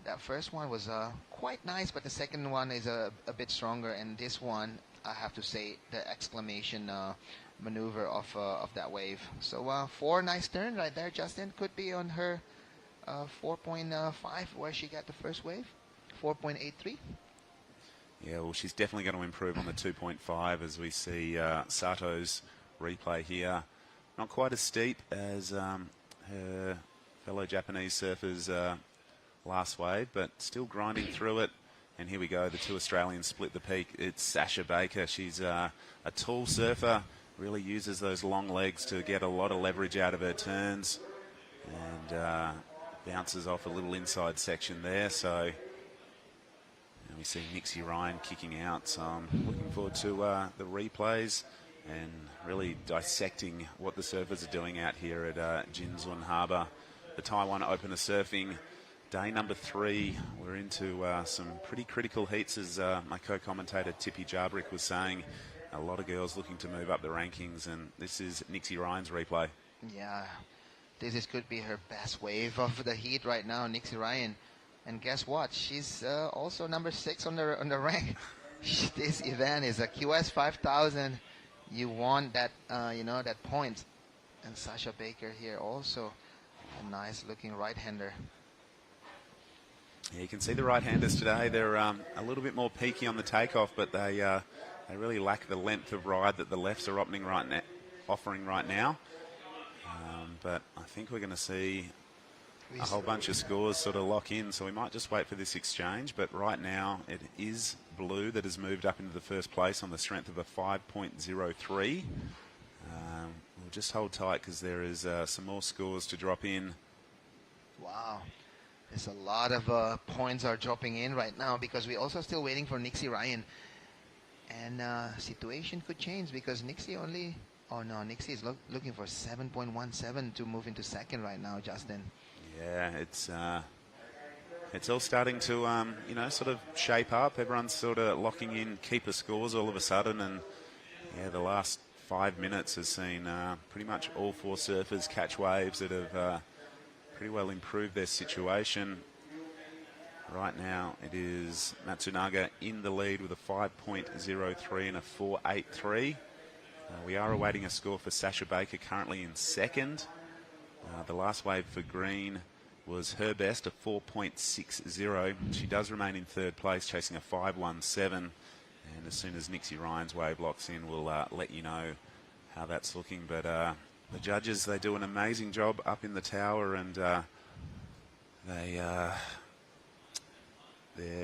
That first one was quite nice, but the second one is a bit stronger, and this one, I have to say, the exclamation maneuver of that wave. So 4 nice turn right there, Justin. Could be on her 4.5 where she got the first wave, 4.83. Yeah, well, she's definitely going to improve on the 2.5 as we see Sato's replay here. Not quite as steep as her fellow Japanese surfers last wave, but still grinding through it. And here we go, the two Australians split the peak. It's Sasha Baker. She's a tall surfer, really uses those long legs to get a lot of leverage out of her turns, and bounces off a little inside section there. So and we see Nixie Ryan kicking out. So I'm looking forward to the replays and really dissecting what the surfers are doing out here at Jinzun Harbour. The Taiwan Open of surfing. Day number 3, we're into some pretty critical heats, as my co-commentator Tippy Jarbrick was saying. A lot of girls looking to move up the rankings, and this is Nixie Ryan's replay. Yeah, this could be her best wave of the heat right now, Nixie Ryan. And guess what? She's also number 6 on the rank. This event is a QS 5000. You want that, that point. And Sasha Baker here also a nice looking right-hander. Yeah, you can see the right-handers today. They're a little bit more peaky on the takeoff, but they really lack the length of ride that the lefts are offering right now. But I think we're going to see a whole bunch of scores sort of lock in, so we might just wait for this exchange. But right now, it is Blue that has moved up into the first place on the strength of a 5.03. We'll just hold tight because there is some more scores to drop in. Wow. There's a lot of points are dropping in right now because we're also still waiting for Nixie Ryan. And situation could change because Nixie only... Oh, no, Nixie is looking for 7.17 to move into second right now, Justin. Yeah, it's all starting to, sort of shape up. Everyone's sort of locking in keeper scores all of a sudden. And, yeah, the last 5 minutes has seen pretty much all 4 surfers catch waves that have... pretty well improved their situation. Right now it is Matsunaga in the lead with a 5.03 and a 4.83. We are awaiting a score for Sasha Baker, currently in second. The last wave for green was her best, a 4.60. She does remain in third place, chasing a 5.17. And as soon as Nixie Ryan's wave locks in, we'll let you know how that's looking. But the judges, they do an amazing job up in the tower, and they're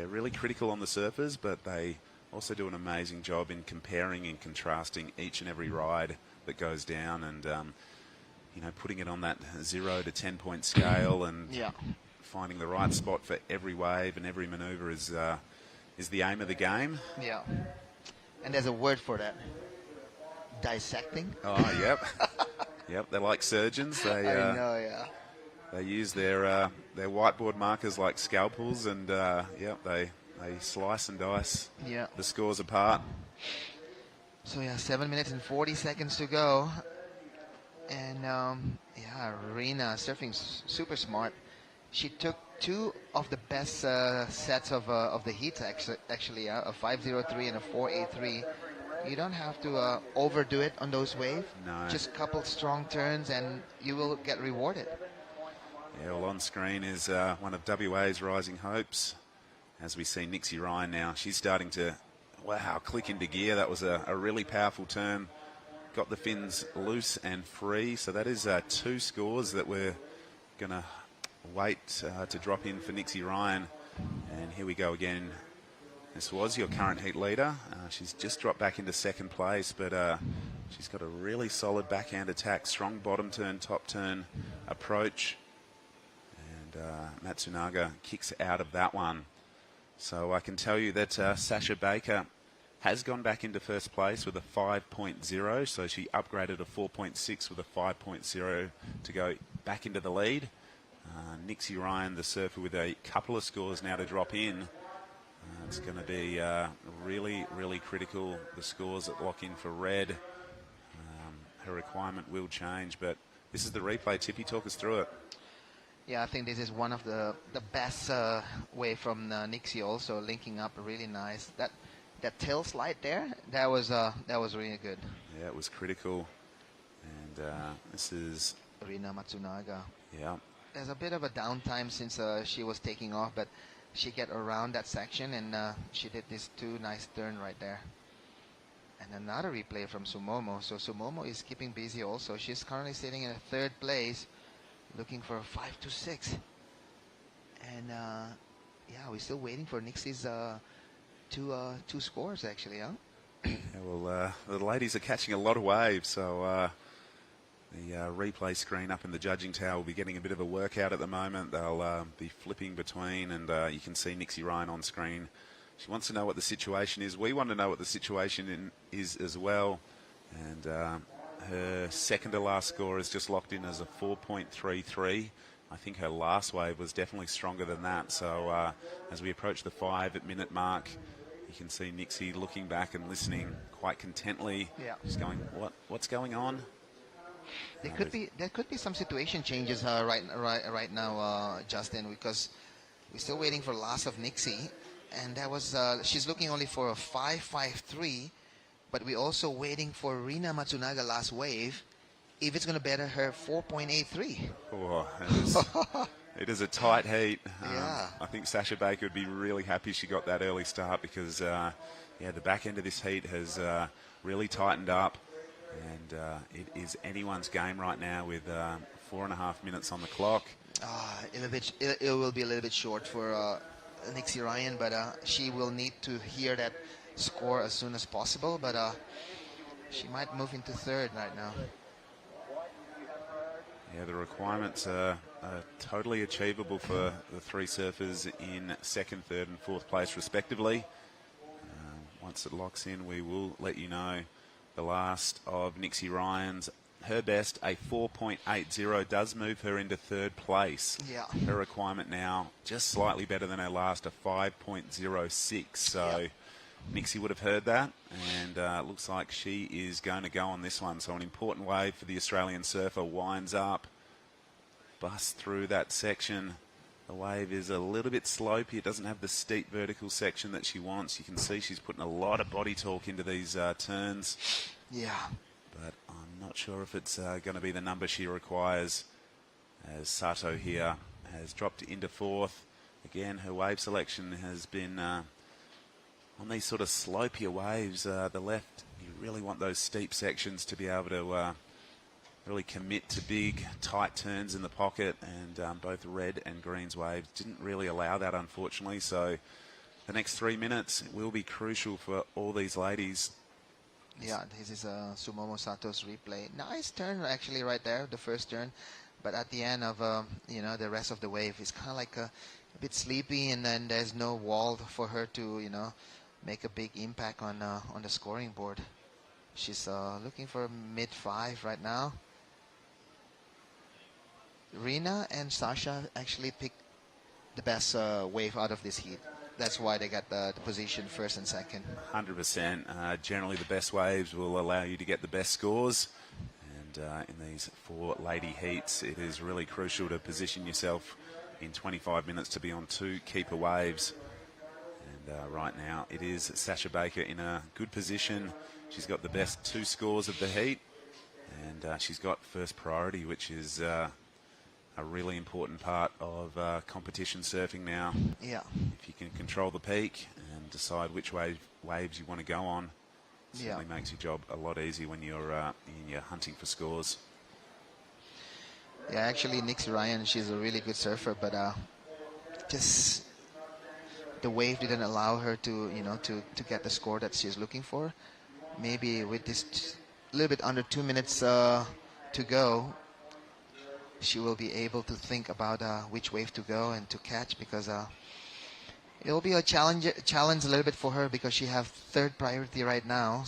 really critical on the surfers, but they also do an amazing job in comparing and contrasting each and every ride that goes down, and putting it on that 0 to 10 point scale, and finding the right spot for every wave and every maneuver is the aim of the game. Yeah. And there's a word for that. Dissecting. Oh, yep. Yep, they're like surgeons. They I know, yeah. They use their whiteboard markers like scalpels, and they slice and dice the scores apart. So 7 minutes and 40 seconds to go, and Rena surfing super smart. She took two of the best sets of the heats actually, a 5.03 and a 4.83. You don't have to overdo it on those waves. No. Just a couple strong turns and you will get rewarded. Yeah, well, on screen is one of WA's rising hopes. As we see Nixie Ryan now, she's starting to, click into gear. That was a really powerful turn. Got the fins loose and free. So that is 2 scores that we're going to wait to drop in for Nixie Ryan. And here we go again. This was your current heat leader. She's just dropped back into second place, but she's got a really solid backhand attack, strong bottom turn, top turn approach. And Matsunaga kicks out of that one. So I can tell you that Sasha Baker has gone back into first place with a 5.0. So she upgraded a 4.6 with a 5.0 to go back into the lead. Nixie Ryan, the surfer, with a couple of scores now to drop in. It's going to be really, really critical, the scores that lock in for red. Her requirement will change, but this is the replay. Tippy, talk us through it. Yeah, I think this is one of the best way from Nixie, also linking up really nice. That tail slide there, that was really good. Yeah, it was critical. And this is Rina Matsunaga. Yeah. There's a bit of a downtime since she was taking off, but she get around that section and she did this 2 nice turn right there. And another replay from Sumomo. So Sumomo is keeping busy also. She's currently sitting in 3rd place, looking for a 5-6. And we're still waiting for Nixie's two scores actually, huh? Yeah, well, the ladies are catching a lot of waves, so the replay screen up in the judging tower will be getting a bit of a workout at the moment. They'll be flipping between, and you can see Nixie Ryan on screen. She wants to know what the situation is. We want to know what the situation is as well. And her second to last score is just locked in as a 4.33. I think her last wave was definitely stronger than that. So as we approach the 5-minute mark, you can see Nixie looking back and listening quite contently. Yeah. Just going, what's going on? There could be some situation changes right now, Justin, because we're still waiting for last of Nixie, and that was she's looking only for a 5.53, but we're also waiting for Rina Matsunaga last wave, if it's going to better her 4.83. Oh, it is a tight heat. Yeah. I think Sasha Baker would be really happy she got that early start because the back end of this heat has really tightened up. And it is anyone's game right now with 4.5 minutes on the clock. It will be a little bit short for Nixie Ryan, but she will need to hear that score as soon as possible. But she might move into 3rd right now. Yeah, the requirements are totally achievable for the 3 surfers in 2nd, 3rd and 4th place respectively. Once it locks in, we will let you know. The last of Nixie Ryan's, her best, a 4.80, does move her into 3rd place. Yeah. Her requirement now just slightly better than her last, a 5.06. So Nixie would have heard that, and looks like she is going to go on this one. So an important wave for the Australian surfer. Winds up, busts through that section. The wave is a little bit slopey. It doesn't have the steep vertical section that she wants. You can see she's putting a lot of body torque into these turns. Yeah. But I'm not sure if it's going to be the number she requires, as Sato here has dropped into 4th. Again, her wave selection has been on these sort of slopier waves. The left, you really want those steep sections to be able to really commit to big, tight turns in the pocket, and both red and green's waves didn't really allow that, unfortunately. So the next 3 minutes will be crucial for all these ladies. Yeah, this is Sumomo Sato's replay. Nice turn, actually, right there, the first turn. But at the end of, the rest of the wave, it's kind of like a bit sleepy, and then there's no wall for her to, make a big impact on the scoring board. She's looking for mid-5 right now. Rina and Sasha actually picked the best wave out of this heat. That's why they got the position first and second. 100%. Generally, the best waves will allow you to get the best scores. And in these 4 lady heats, it is really crucial to position yourself in 25 minutes to be on 2 keeper waves. And right now, it is Sasha Baker in a good position. She's got the best 2 scores of the heat. And she's got first priority, which is a really important part of competition surfing now. Yeah. If you can control the peak and decide which waves you want to go on, it certainly makes your job a lot easier when you're hunting for scores. Yeah, actually, Nixie Ryan, she's a really good surfer, but just the wave didn't allow her to get the score that she's looking for. Maybe with this little bit under 2 minutes to go, she will be able to think about which wave to go and to catch, because it will be a challenge a little bit for her, because she have third priority right now.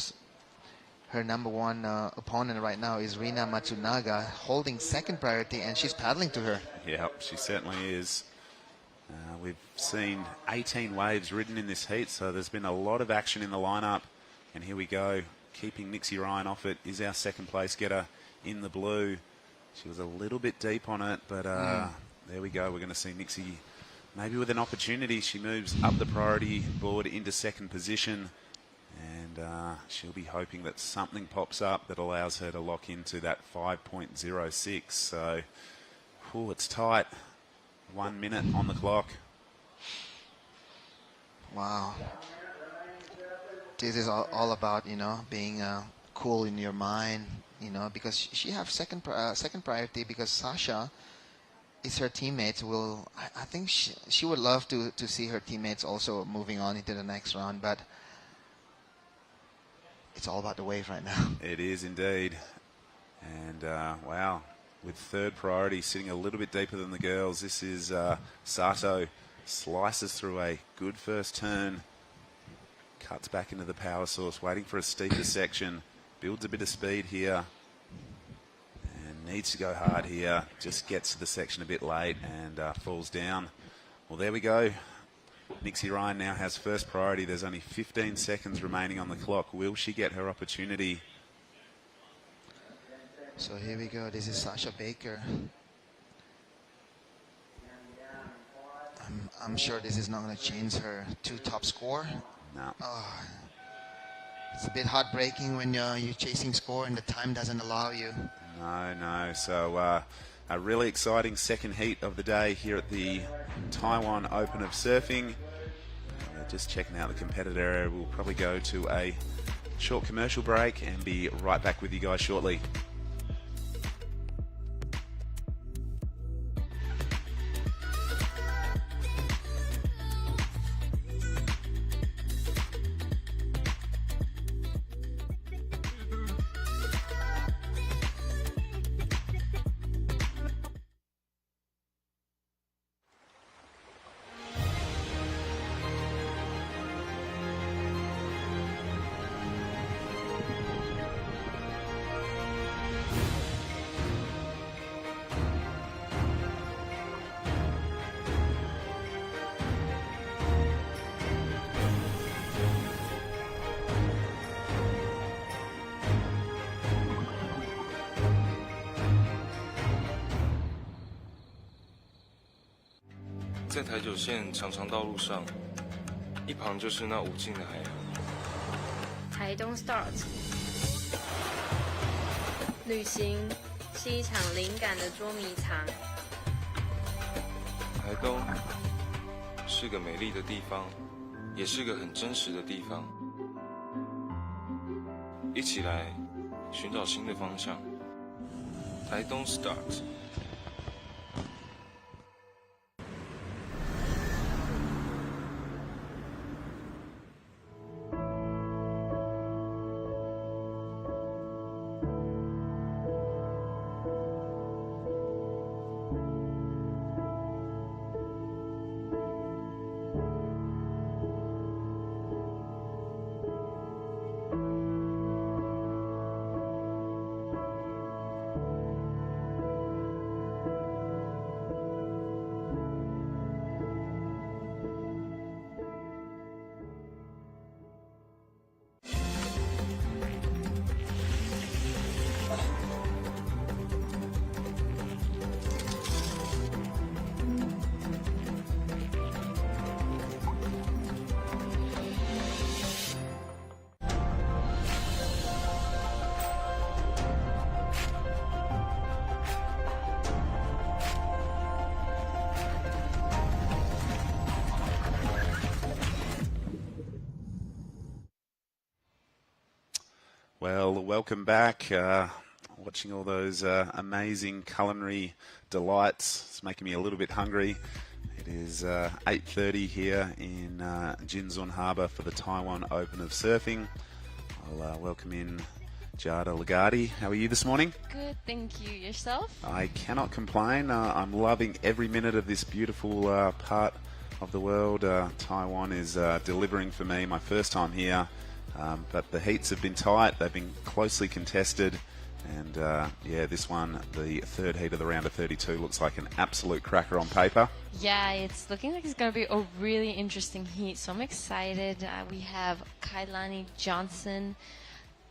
Her number 1 opponent right now is Rina Matsunaga, holding second priority, and she's paddling to her. Yeah, she certainly is. We've seen 18 waves ridden in this heat, so there's been a lot of action in the lineup. And here we go, keeping Nixie Ryan off it is our second place getter in the blue. She was a little bit deep on it, but there we go. We're going to see Nixie maybe with an opportunity. She moves up the priority board into second position, and she'll be hoping that something pops up that allows her to lock into that 5.06. So, it's tight. 1 minute on the clock. Wow. This is all about, being cool in your mind, because she has second priority, because Sasha is her teammates. I think she would love to see her teammates also moving on into the next round, but it's all about the wave right now. It is indeed. And wow, with third priority sitting a little bit deeper than the girls, this is Sato. Slices through a good first turn, cuts back into the power source, waiting for a steeper section, builds a bit of speed here, and needs to go hard here, just gets to the section a bit late and falls down. Well, there we go. Nixie Ryan now has first priority. There's only 15 seconds remaining on the clock. Will she get her opportunity? So here we go. This is Sasha Baker. I'm sure this is not going to change her 2 top score. No. It's a bit heartbreaking when you're chasing score and the time doesn't allow you. No. So a really exciting second heat of the day here at the Taiwan Open of Surfing. Just checking out the competitor area. We'll probably go to a short commercial break and be right back with you guys shortly.在台九线长长道路上，一旁就是那无尽的海洋。台东 Start 旅行是一场灵感的捉迷藏。台东是个美丽的地方，也是个很真实的地方。一起来寻找新的方向。台东 Start。Well, welcome back. Watching all those amazing culinary delights. It's making me a little bit hungry. It is 8:30 here in Jinzun Harbour for the Taiwan Open of Surfing. I'll welcome in Jada Lagarde. How are you this morning? Good, thank you. Yourself? I cannot complain. I'm loving every minute of this beautiful part of the world. Taiwan is delivering for me. My first time here, but the heats have been tight. They've been closely contested. And this one, the third heat of the round of 32, looks like an absolute cracker on paper. Yeah, it's looking like it's going to be a really interesting heat, so I'm excited. We have Kailani Johnson,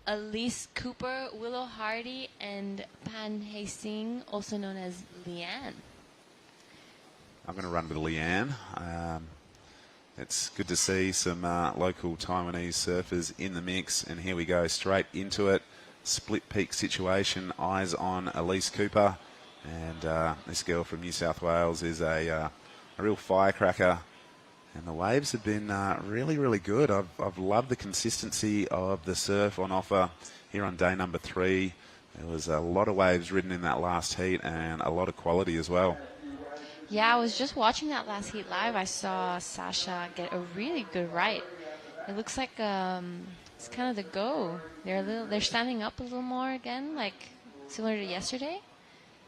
Elise Cooper, Willow Hardy, and Pan Hastings, also known as Leanne. I'm going to run with Leanne. It's good to see some local Taiwanese surfers in the mix, and here we go, straight into it. Split peak situation, eyes on Elise Cooper, and this girl from New South Wales is a real firecracker, and the waves have been really, really good. I've loved the consistency of the surf on offer here on day number 3. There was a lot of waves ridden in that last heat and a lot of quality as well. Yeah, I was just watching that last heat live. I saw Sasha get a really good right. It looks like it's kind of the go. They're standing up a little more again, like similar to yesterday.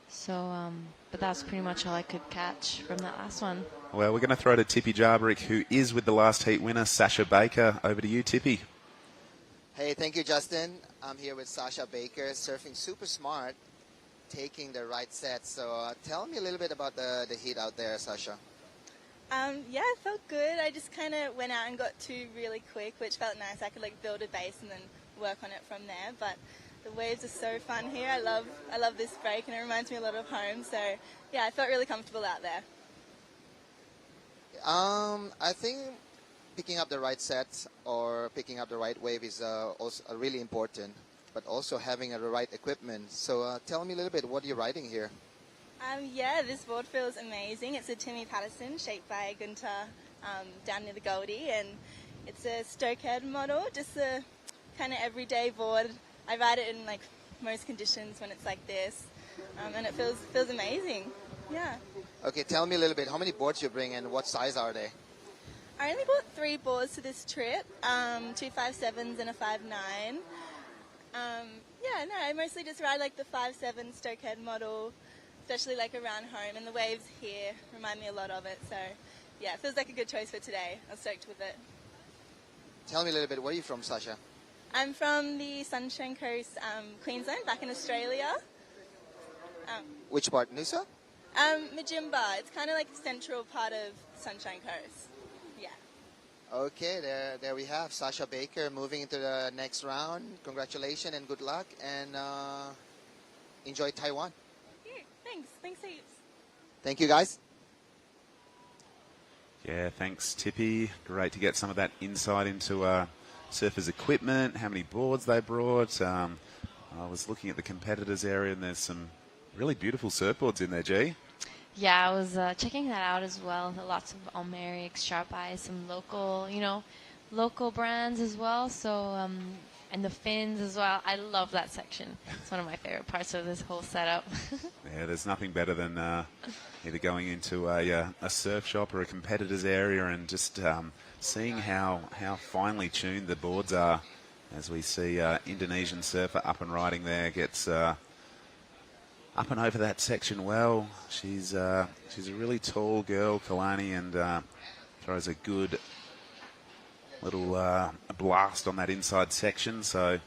So, but that's pretty much all I could catch from that last one. Well, we're going to throw to Tippy Jarbrick, who is with the last heat winner, Sasha Baker. Over to you, Tippy. Hey, thank you, Justin. I'm here with Sasha Baker, surfing super smart, taking the right set. So tell me a little bit about the heat out there, Sasha. Yeah, it felt good. I just kind of went out and got 2 really quick, which felt nice. I could like build a base and then work on it from there. But the waves are so fun here. I love this break, and it reminds me a lot of home. So yeah, I felt really comfortable out there. I think picking up the right set or picking up the right wave is also really important, but also having the right equipment. So tell me a little bit, what are you riding here? Yeah, this board feels amazing. It's a Timmy Patterson shaped by Gunter down near the Goldie, and it's a Stokehead model, just a kind of everyday board. I ride it in like most conditions when it's like this, and it feels amazing. Yeah. Okay, tell me a little bit, how many boards you bring and what size are they? I only bought 3 boards to this trip, 2 5.7s and a 5.9. I mostly just ride like the 5.7 Stokehead model, especially like around home, and the waves here remind me a lot of it. So yeah, it feels like a good choice for today. I'm stoked with it. Tell me a little bit, where are you from, Sasha? I'm from the Sunshine Coast, Queensland, back in Australia. Which part, Noosa? Majimba. It's kind of like the central part of Sunshine Coast. Yeah. Okay, there we have Sasha Baker moving into the next round. Congratulations and good luck, and enjoy Taiwan. Thanks heaps. Thank you, guys. Yeah, thanks, Tippy. Great to get some of that insight into surfers' equipment, how many boards they brought. I was looking at the competitors area, and there's some really beautiful surfboards in there, G. Yeah, I was checking that out as well. Lots of Almeric, Sharp Eyes, some local brands as well. So, and the fins as well. I love that section. It's one of my favorite parts of this whole setup. Yeah, there's nothing better than either going into a surf shop or a competitor's area and just seeing how finely tuned the boards are. As we see Indonesian surfer up and riding there, gets up and over that section well. She's a really tall girl, Kalani, and throws a good little blast on that inside section. So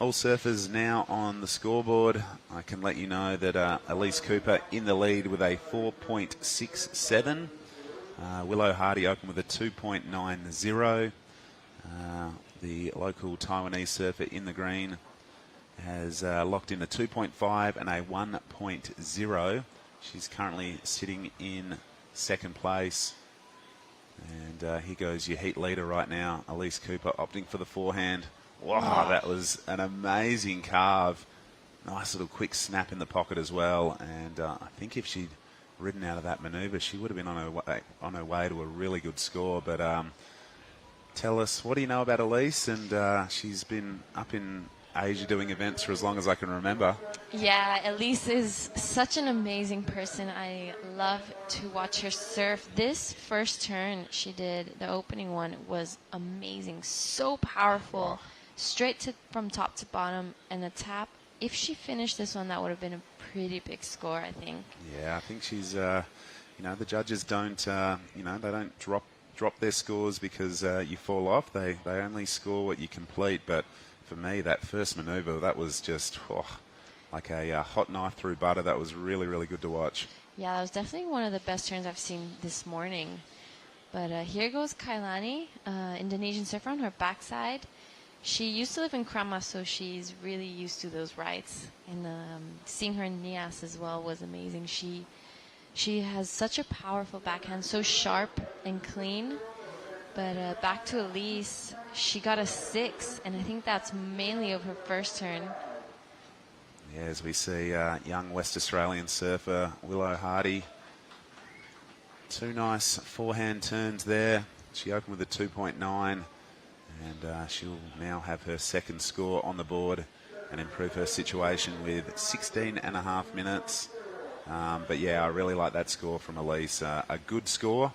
all surfers now on the scoreboard. I can let you know that Elise Cooper in the lead with a 4.67. Willow Hardy open with a 2.90. The local Taiwanese surfer in the green has locked in a 2.5 and a 1.0. She's currently sitting in second place. And here goes your heat leader right now, Elise Cooper, opting for the forehand. Wow, that was an amazing carve. Nice little quick snap in the pocket as well. And I think if she'd ridden out of that manoeuvre, she would have been on her way to a really good score. But tell us, what do you know about Elise? And she's been up in Asia doing events for as long as I can remember. Yeah, Elise is such an amazing person. I love to watch her surf. This first turn she did, the opening one, was amazing. So powerful. Straight from top to bottom, and a tap. If she finished this one, that would have been a pretty big score, I think. Yeah, I think she's, the judges don't, they don't drop their scores because you fall off. They only score what you complete. But for me, that first manoeuvre, that was just like a hot knife through butter. That was really, really good to watch. Yeah, that was definitely one of the best turns I've seen this morning. But here goes Kailani, Indonesian surfer on her backside. She used to live in Kramas, so she's really used to those rides. And seeing her in Nias as well was amazing. She has such a powerful backhand, so sharp and clean. But back to Elise, she got a 6, and I think that's mainly of her first turn. Yeah, as we see young West Australian surfer Willow Hardy. 2 nice forehand turns there. She opened with a 2.9, and she'll now have her second score on the board and improve her situation with 16.5 minutes. But yeah, I really like that score from Elise. A good score,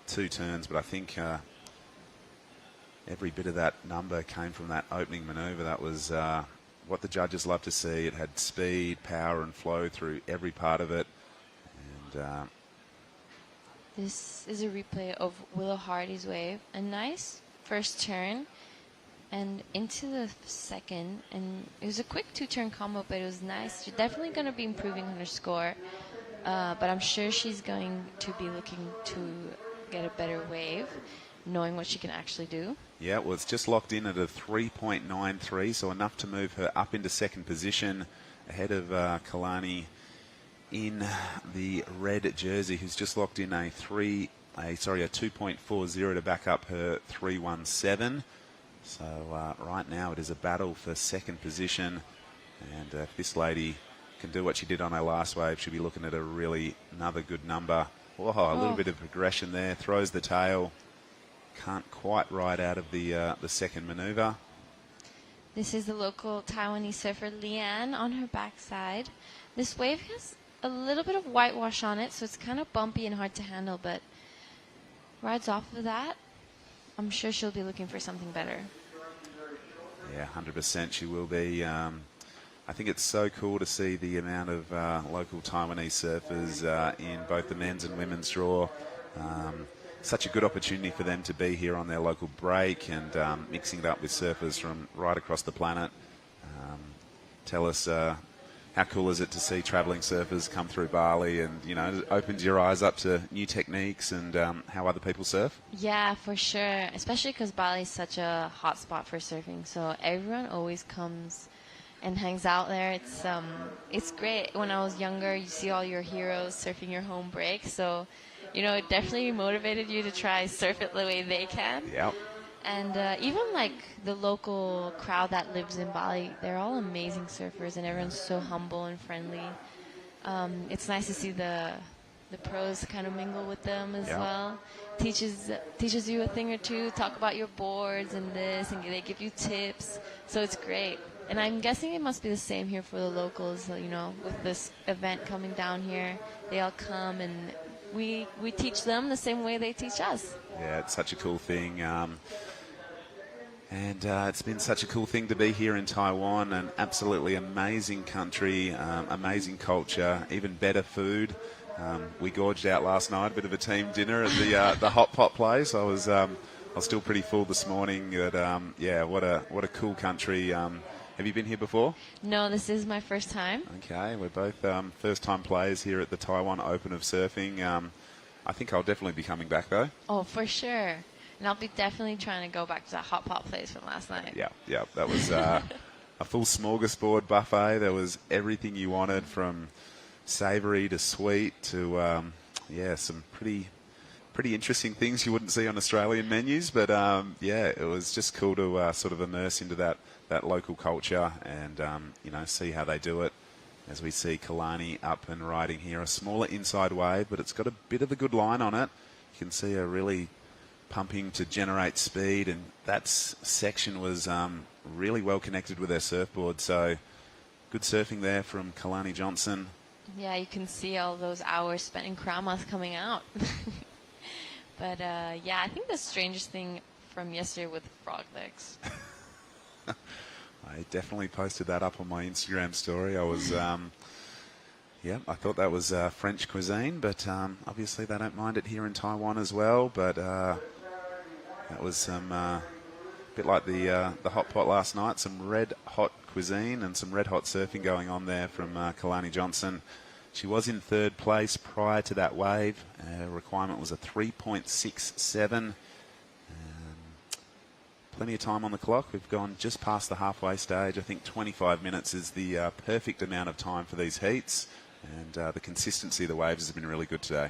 2 turns, but I think every bit of that number came from that opening manoeuvre. That was what the judges love to see. It had speed, power and flow through every part of it. And this is a replay of Willow Hardy's wave. A nice first turn and into the second, and it was a quick 2-turn combo, but it was nice. She's definitely going to be improving on her score, but I'm sure she's going to be looking to get a better wave, knowing what she can actually do. Yeah, well, it's just locked in at a 3.93, so enough to move her up into second position ahead of Kalani in the red jersey, who's just locked in a 2.40 to back up her 3.17. So right now it is a battle for second position, and if this lady can do what she did on her last wave, she'll be looking at another good number. A little bit of progression there, throws the tail, can't quite ride out of the second manoeuvre. This is the local Taiwanese surfer Leanne on her backside. This wave has a little bit of whitewash on it, so it's kind of bumpy and hard to handle, but rides off of that, I'm sure she'll be looking for something better. Yeah, 100% she will be. I think it's so cool to see the amount of local Taiwanese surfers in both the men's and women's draw. Such a good opportunity for them to be here on their local break and mixing it up with surfers from right across the planet. Tell us, how cool is it to see travelling surfers come through Bali, and it opens your eyes up to new techniques and how other people surf? Yeah, for sure, especially because Bali is such a hot spot for surfing, so everyone always comes and hangs out there. It's great. When I was younger, you see all your heroes surfing your home break, so it definitely motivated you to try surf it the way they can. Yep. And even like the local crowd that lives in Bali, they're all amazing surfers, and everyone's so humble and friendly. It's nice to see the pros kind of mingle with them as well. Teaches you a thing or two, talk about your boards and this, and they give you tips. So it's great. And I'm guessing it must be the same here for the locals. With this event coming down here, they all come and we teach them the same way they teach us. Yeah, it's such a cool thing. And it's been such a cool thing to be here in Taiwan, an absolutely amazing country, amazing culture, even better food. We gorged out last night, a bit of a team dinner at the hot pot place. I was still pretty full this morning. But what a cool country. Have you been here before? No, this is my first time. Okay, we're both first-time players here at the Taiwan Open of surfing. I think I'll definitely be coming back, though. Oh, for sure. And I'll be definitely trying to go back to that hot pot place from last night. Yeah. That was a full smorgasbord buffet. There was everything you wanted, from savoury to sweet to, some pretty interesting things you wouldn't see on Australian menus. But, it was just cool to sort of immerse into that local culture and, see how they do it. As we see Kalani up and riding here, a smaller inside wave, but it's got a bit of a good line on it. You can see a really pumping to generate speed, and that section was really well connected with her surfboard. So good surfing there from Kalani Johnson. Yeah, you can see all those hours spent in Kramath coming out. But yeah, I think the strangest thing from yesterday with frog legs. I definitely posted that up on my Instagram story. I was, yeah, I thought that was French cuisine, but obviously they don't mind it here in Taiwan as well. But that was some, bit like the hot pot last night, some red hot cuisine and some red hot surfing going on there from Kalani Johnson. She was in third place prior to that wave. Her requirement was a 3.67. Plenty of time on the clock. We've gone just past the halfway stage. I think 25 minutes is the perfect amount of time for these heats. And the consistency of the waves has been really good today.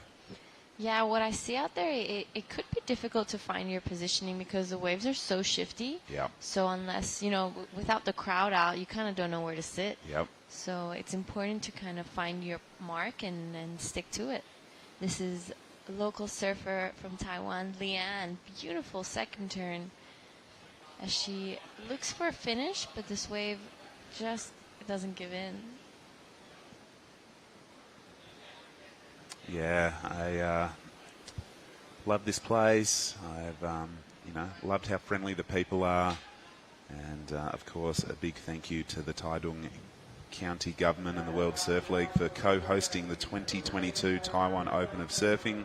Yeah, what I see out there, it could be difficult to find your positioning because the waves are so shifty. Yeah. So unless, you know, without the crowd out, you kind of don't know where to sit. Yep. So it's important to kind of find your mark and stick to it. This is a local surfer from Taiwan, Leanne. Beautiful second turn as she looks for a finish, but this wave just doesn't give in. Yeah, I love this place. I've, you know, loved how friendly the people are. And, of course, a big thank you to the Taitung County Government and the World Surf League for co-hosting the 2022 Taiwan Open of Surfing.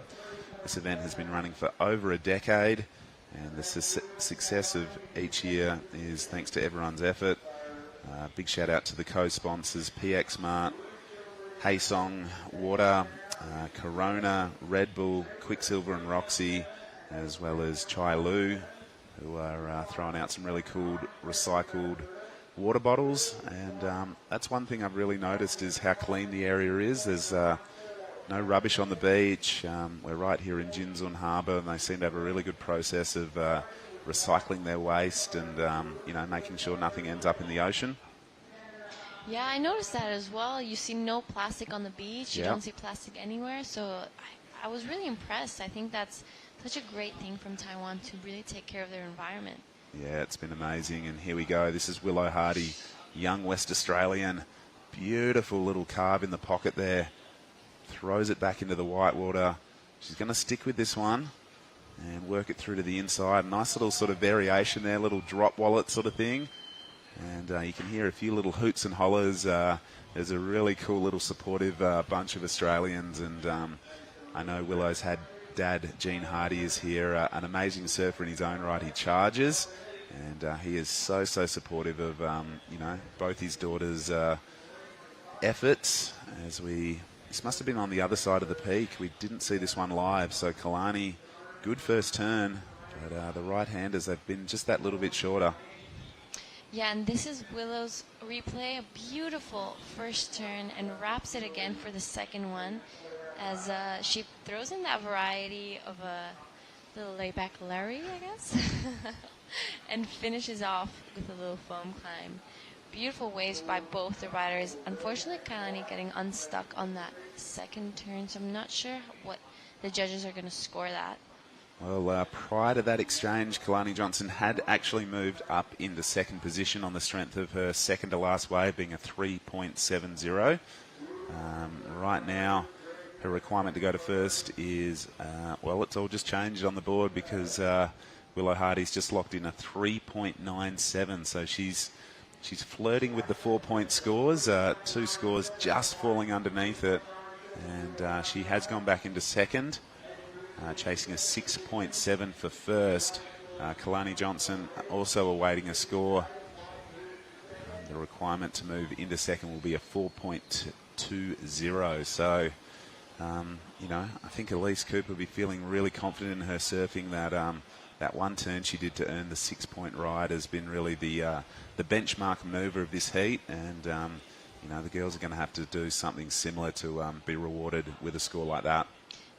This event has been running for over a decade, and the success of each year is thanks to everyone's effort. Big shout out to the co-sponsors, PX Mart, Haesong Water, Corona, Red Bull, Quicksilver and Roxy, as well as Chai Lu, who are throwing out some really cool recycled water bottles. And that's one thing I've really noticed is how clean the area is. There's no rubbish on the beach. We're right here in Jinzun Harbour, and they seem to have a really good process of recycling their waste and, you know, making sure nothing ends up in the ocean. Yeah, I noticed that as well. You see no plastic on the beach. You don't see plastic anywhere. So I was really impressed. I think that's such a great thing from Taiwan to really take care of their environment. Yeah, it's been amazing. And here we go. This is Willow Hardy, young West Australian. Beautiful little carve in the pocket there. Throws it back into the whitewater. She's going to stick with this one and work it through to the inside. Nice little sort of variation there, little drop wallet sort of thing. And you can hear a few little hoots and hollers. There's a really cool little supportive bunch of Australians. And I know Willow's dad, Gene Hardy, is here, an amazing surfer in his own right. He charges. And he is so supportive of, you know, both his daughters' efforts. This must have been on the other side of the peak. We didn't see this one live. So Kalani, good first turn. But the right-handers, they've been just that little bit shorter. Yeah, and this is Willow's replay. A beautiful first turn and wraps it again for the second one as she throws in that variety of a little layback Larry, I guess, and finishes off with a little foam climb. Beautiful waves by both the riders. Unfortunately, Kalani getting unstuck on that second turn, so I'm not sure what the judges are going to score that. Well, prior to that exchange, Kalani Johnson had actually moved up into second position on the strength of her second to last wave being a 3.70. Right now, her requirement to go to first is, well, it's all just changed on the board because Willow Hardy's just locked in a 3.97. So she's flirting with the 4-point scores, 2 scores just falling underneath it. And she has gone back into second. Chasing a 6.7 for first. Kalani Johnson also awaiting a score. The requirement to move into second will be a 4.20. So, you know, I think Elise Cooper will be feeling really confident in her surfing. That one turn she did to earn the 6-point ride has been really the benchmark mover of this heat. And, you know, the girls are going to have to do something similar to be rewarded with a score like that.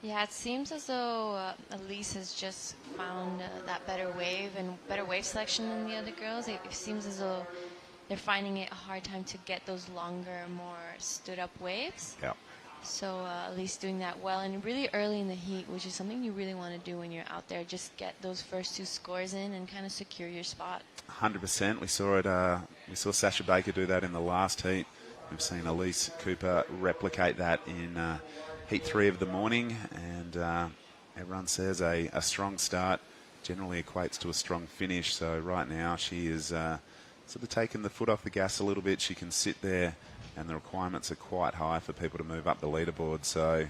Yeah, it seems as though Elise has just found that better wave and better wave selection than the other girls. It seems as though they're finding it a hard time to get those longer, more stood-up waves. Yeah. So at least doing that well and really early in the heat, which is something you really want to do when you're out there. Just get those first 2 scores in and kind of secure your spot. 100%. We saw it. We saw Sasha Baker do that in the last heat. We've seen Elise Cooper replicate that in heat 3 of the morning, and everyone says a strong start generally equates to a strong finish. So right now she is sort of taken the foot off the gas a little bit. She can sit there, and the requirements are quite high for people to move up the leaderboard. So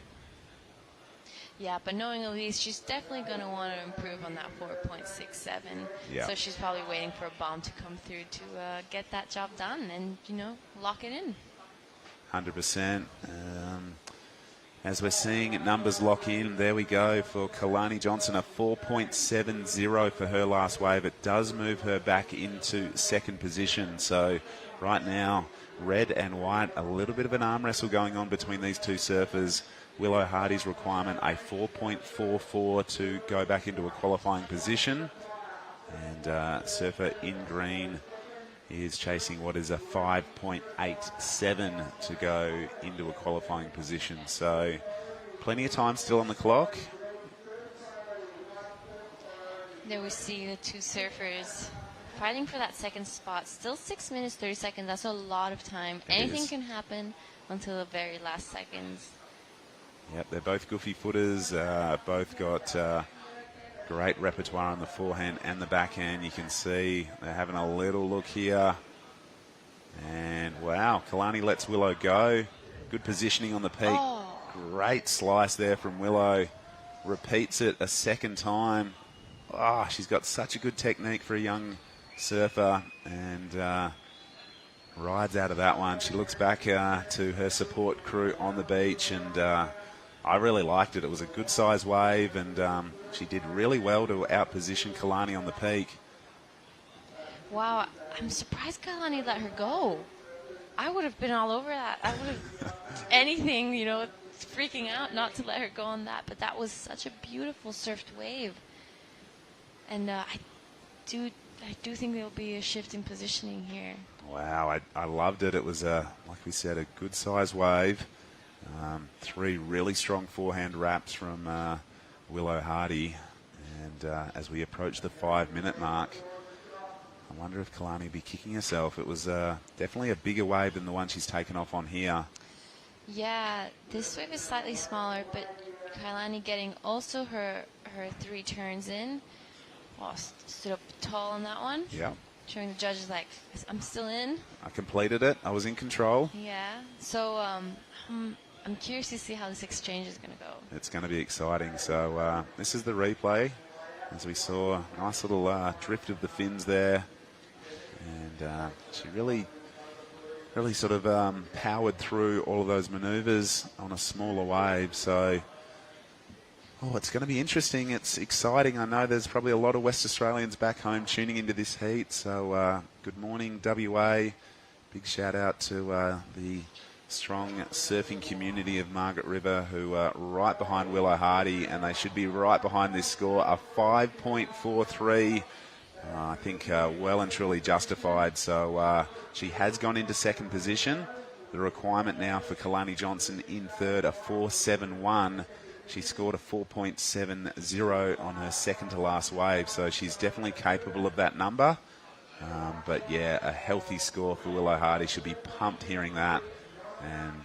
yeah, but knowing Elise, she's definitely going to want to improve on that 4.67. Yeah. So she's probably waiting for a bomb to come through to get that job done and, lock it in. 100%. As we're seeing numbers lock in, there we go for Kalani Johnson, a 4.70 for her last wave. It does move her back into second position. So right now, red and white, a little bit of an arm wrestle going on between these two surfers. Willow Hardy's requirement, a 4.44 to go back into a qualifying position. And surfer in green is chasing what is a 5.87 to go into a qualifying position. So plenty of time still on the clock. There we see the 2 surfers fighting for that second spot. Still 6 minutes, 30 seconds. That's a lot of time. Anything can happen until the very last seconds. Yep, they're both goofy footers, both got great repertoire on the forehand and the backhand. You can see they're having a little look here. And wow, Kalani lets Willow go. Good positioning on the peak. Oh. Great slice there from Willow. Repeats it a second time. Oh, she's got such a good technique for a young surfer, and rides out of that one. She looks back to her support crew on the beach, and I really liked it. It was a good size wave, and she did really well to outposition Kalani on the peak. Wow, I'm surprised Kalani let her go. I would have been all over that. I would have anything, freaking out not to let her go on that. But that was such a beautiful surfed wave. And I do think there will be a shift in positioning here. Wow, I loved it. It was, like we said, a good size wave. 3 really strong forehand wraps from Willow Hardy. And as we approach the 5-minute mark, I wonder if Kalani will be kicking herself. It was definitely a bigger wave than the one she's taken off on here. Yeah, this wave is slightly smaller, but Kalani getting also her 3 turns in. Oh, stood up tall on that one. Yeah. Showing the judges like, I'm still in. I completed it. I was in control. Yeah. So I'm curious to see how this exchange is going to go. It's going to be exciting. So this is the replay. As we saw, a nice little drift of the fins there. And she really sort of powered through all of those maneuvers on a smaller wave. So, it's going to be interesting. It's exciting. I know there's probably a lot of West Australians back home tuning into this heat. So good morning, WA. Big shout out to the strong surfing community of Margaret River, who are right behind Willow Hardy, and they should be right behind this score, a 5.43. I think well and truly justified. So she has gone into second position. The requirement now for Kalani Johnson in third, a 4.71. She scored a 4.70 on her second to last wave, so she's definitely capable of that number. But yeah, a healthy score for Willow Hardy. She'll be pumped hearing that. And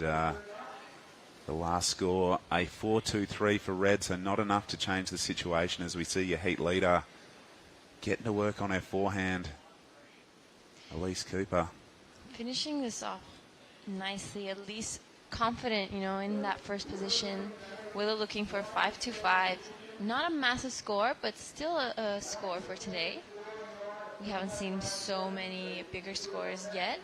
the last score, a 4.23 for red, so not enough to change the situation as we see your heat leader getting to work on her forehand, Elise Cooper. Finishing this off nicely, at least confident, in that first position. Willow looking for 5.25. Not a massive score, but still a score for today. We haven't seen so many bigger scores yet.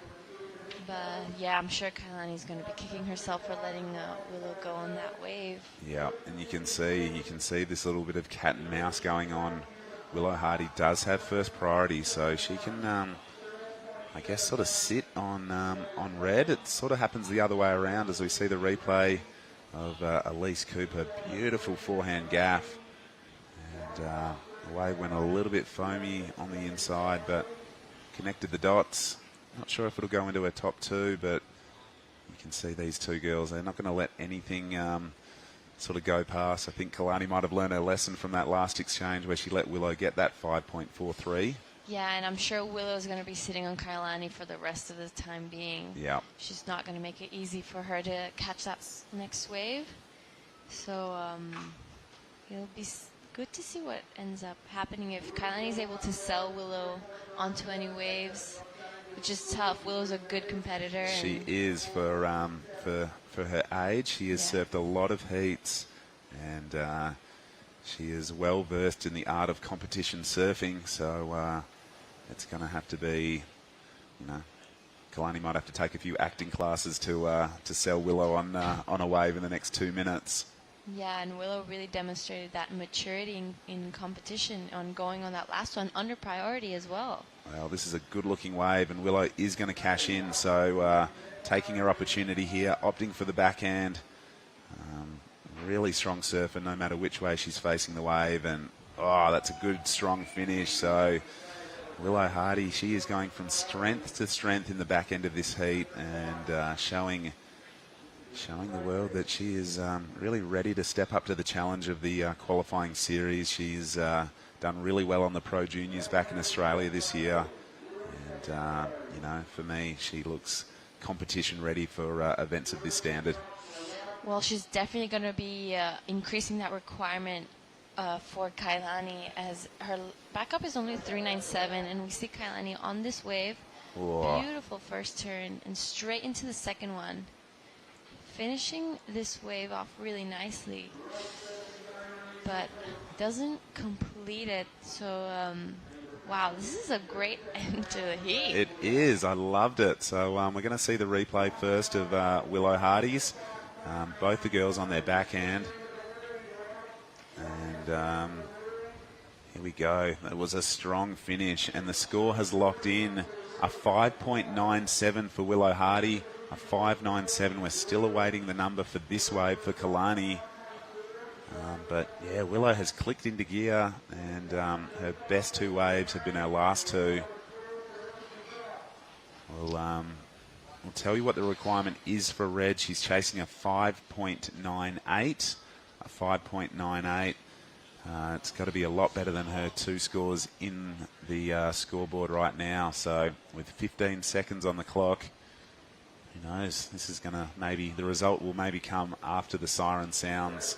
But yeah, I'm sure Kalani's going to be kicking herself for letting Willow go on that wave. Yeah, and you can see this little bit of cat and mouse going on. Willow Hardy does have first priority, so she can, I guess, sort of sit on red. It sort of happens the other way around as we see the replay of Elise Cooper. Beautiful forehand gaff. And the wave went a little bit foamy on the inside, but connected the dots. Not sure if it'll go into her top 2, but You can see these two girls, they're not going to let anything sort of go past. I think Kalani might have learned her lesson from that last exchange where she let Willow get that 5.43. Yeah, and I'm sure Willow's going to be sitting on Kailani for the rest of the time being. Yeah. She's not going to make it easy for her to catch that next wave. So it'll be good to see what ends up happening if Kailani is able to sell Willow onto any waves, which is tough. Willow's a good competitor. She is for her age. She has surfed a lot of heats, and she is well versed in the art of competition surfing. So it's going to have to be, Kalani might have to take a few acting classes to sell Willow on a wave in the next 2 minutes. Yeah, and Willow really demonstrated that maturity in competition on going on that last one under priority as well. Well, this is a good-looking wave, and Willow is going to cash in, so taking her opportunity here, opting for the backhand. Really strong surfer, no matter which way she's facing the wave, and that's a good, strong finish. So Willow Hardy, she is going from strength to strength in the back end of this heat, and showing the world that she is really ready to step up to the challenge of the qualifying series. She's done really well on the Pro Juniors back in Australia this year. And, for me, she looks competition ready for events of this standard. Well, she's definitely going to be increasing that requirement for Kailani, as her backup is only 397, and we see Kailani on this wave. Whoa. Beautiful first turn and straight into the second one. Finishing this wave off really nicely, but doesn't complete it. So, wow, this is a great end to the heat. It is. I loved it. So we're going to see the replay first of Willow Hardy's. Both the girls on their backhand. And here we go. It was a strong finish, and the score has locked in a 5.97 for Willow Hardy. A 5.97. We're still awaiting the number for this wave for Kalani. But, yeah, Willow has clicked into gear, and her best two waves have been our last two. We'll tell you what the requirement is for Red. She's chasing a 5.98. A 5.98. It's got to be a lot better than her two scores in the scoreboard right now. So, with 15 seconds on the clock, who knows? This is going to the result will maybe come after the siren sounds,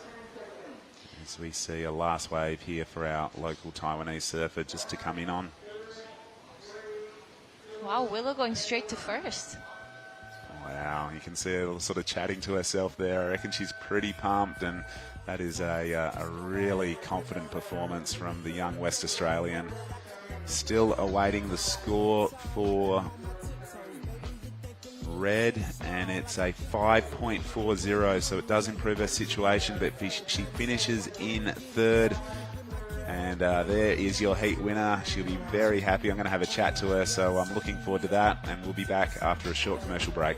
as we see a last wave here for our local Taiwanese surfer just to come in on. Wow, Willow going straight to first. Wow, you can see her sort of chatting to herself there. I reckon she's pretty pumped, and that is a really confident performance from the young West Australian. Still awaiting the score for Red, and it's a 5.40, so it does improve her situation, but she finishes in third. And there is your heat winner. She'll be very happy. I'm going to have a chat to her, so I'm looking forward to that, and we'll be back after a short commercial break.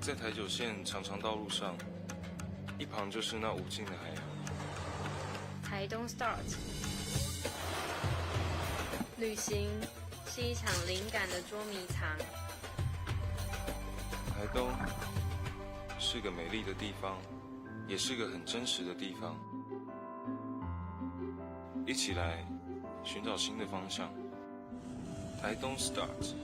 在台九线长长道路上，一旁就是那无尽的海洋。台东 Start， 旅行是一场灵感的捉迷藏。台东是个美丽的地方，也是个很真实的地方。一起来寻找新的方向。台东 Start。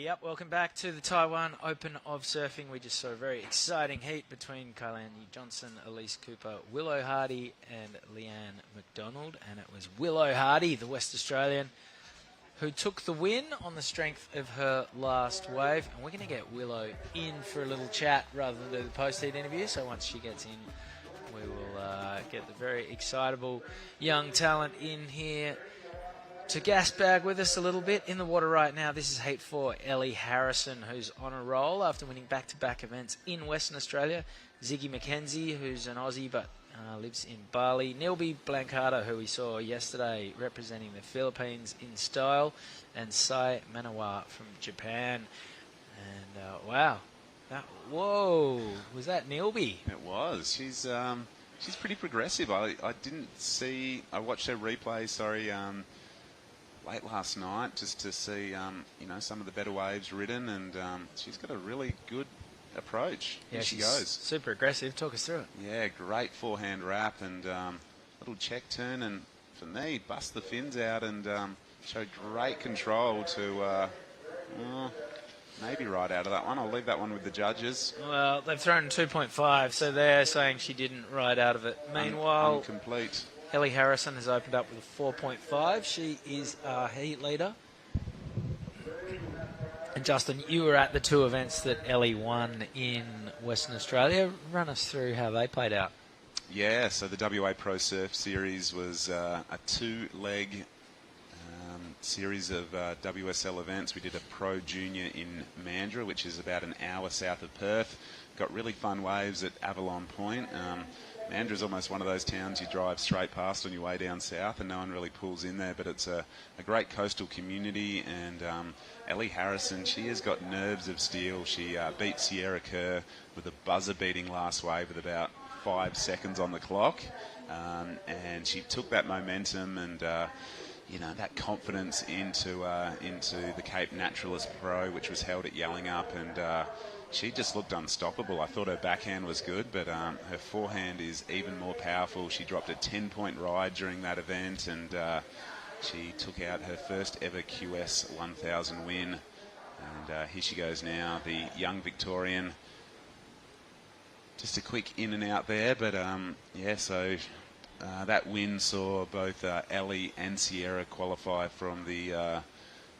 Giddy up. Welcome back to the Taiwan Open of Surfing. We just saw a very exciting heat between Kailani Johnson, Elise Cooper, Willow Hardy and Leanne McDonald. And it was Willow Hardy, the West Australian, who took the win on the strength of her last wave. And we're going to get Willow in for a little chat rather than do the post-heat interview. So once she gets in, we will get the very excitable young talent in here to gas bag with us a little bit. In the water right now, this is Heat 4, Ellie Harrison, who's on a roll after winning back-to-back events in Western Australia. Ziggy McKenzie, who's an Aussie but lives in Bali. Nilby Blancata, who we saw yesterday representing the Philippines in style. And Sai Manawa from Japan. And wow. Whoa, was that Nilby? It was. She's pretty progressive. I watched her replay, late last night just to see, some of the better waves ridden, and she's got a really good approach. Yeah, Here she she's goes. Super aggressive. Talk us through it. Yeah, great forehand wrap and little check turn, and for me, bust the fins out and showed great control to maybe right out of that one. I'll leave that one with the judges. Well, they've thrown 2.5, so they're saying she didn't ride out of it. Meanwhile, incomplete. Ellie Harrison has opened up with a 4.5. She is our heat leader. And Justin, you were at the two events that Ellie won in Western Australia. Run us through how they played out. Yeah, so the WA Pro Surf Series was a two-leg series of WSL events. We did a Pro Junior in Mandurah, which is about an hour south of Perth. Got really fun waves at Avalon Point. Mandurah is almost one of those towns you drive straight past on your way down south and no one really pulls in there, but it's a great coastal community. And Ellie Harrison, she has got nerves of steel. She beat Sierra Kerr with a buzzer-beating last wave with about 5 seconds on the clock, and she took that momentum and that confidence into the Cape Naturalist Pro, which was held at Yallingup, and she just looked unstoppable. I thought her backhand was good, but her forehand is even more powerful. She dropped a 10-point ride during that event, and she took out her first ever QS 1000 win. And here she goes now, the young Victorian. Just a quick in and out there, but that win saw both Ellie and Sierra qualify from the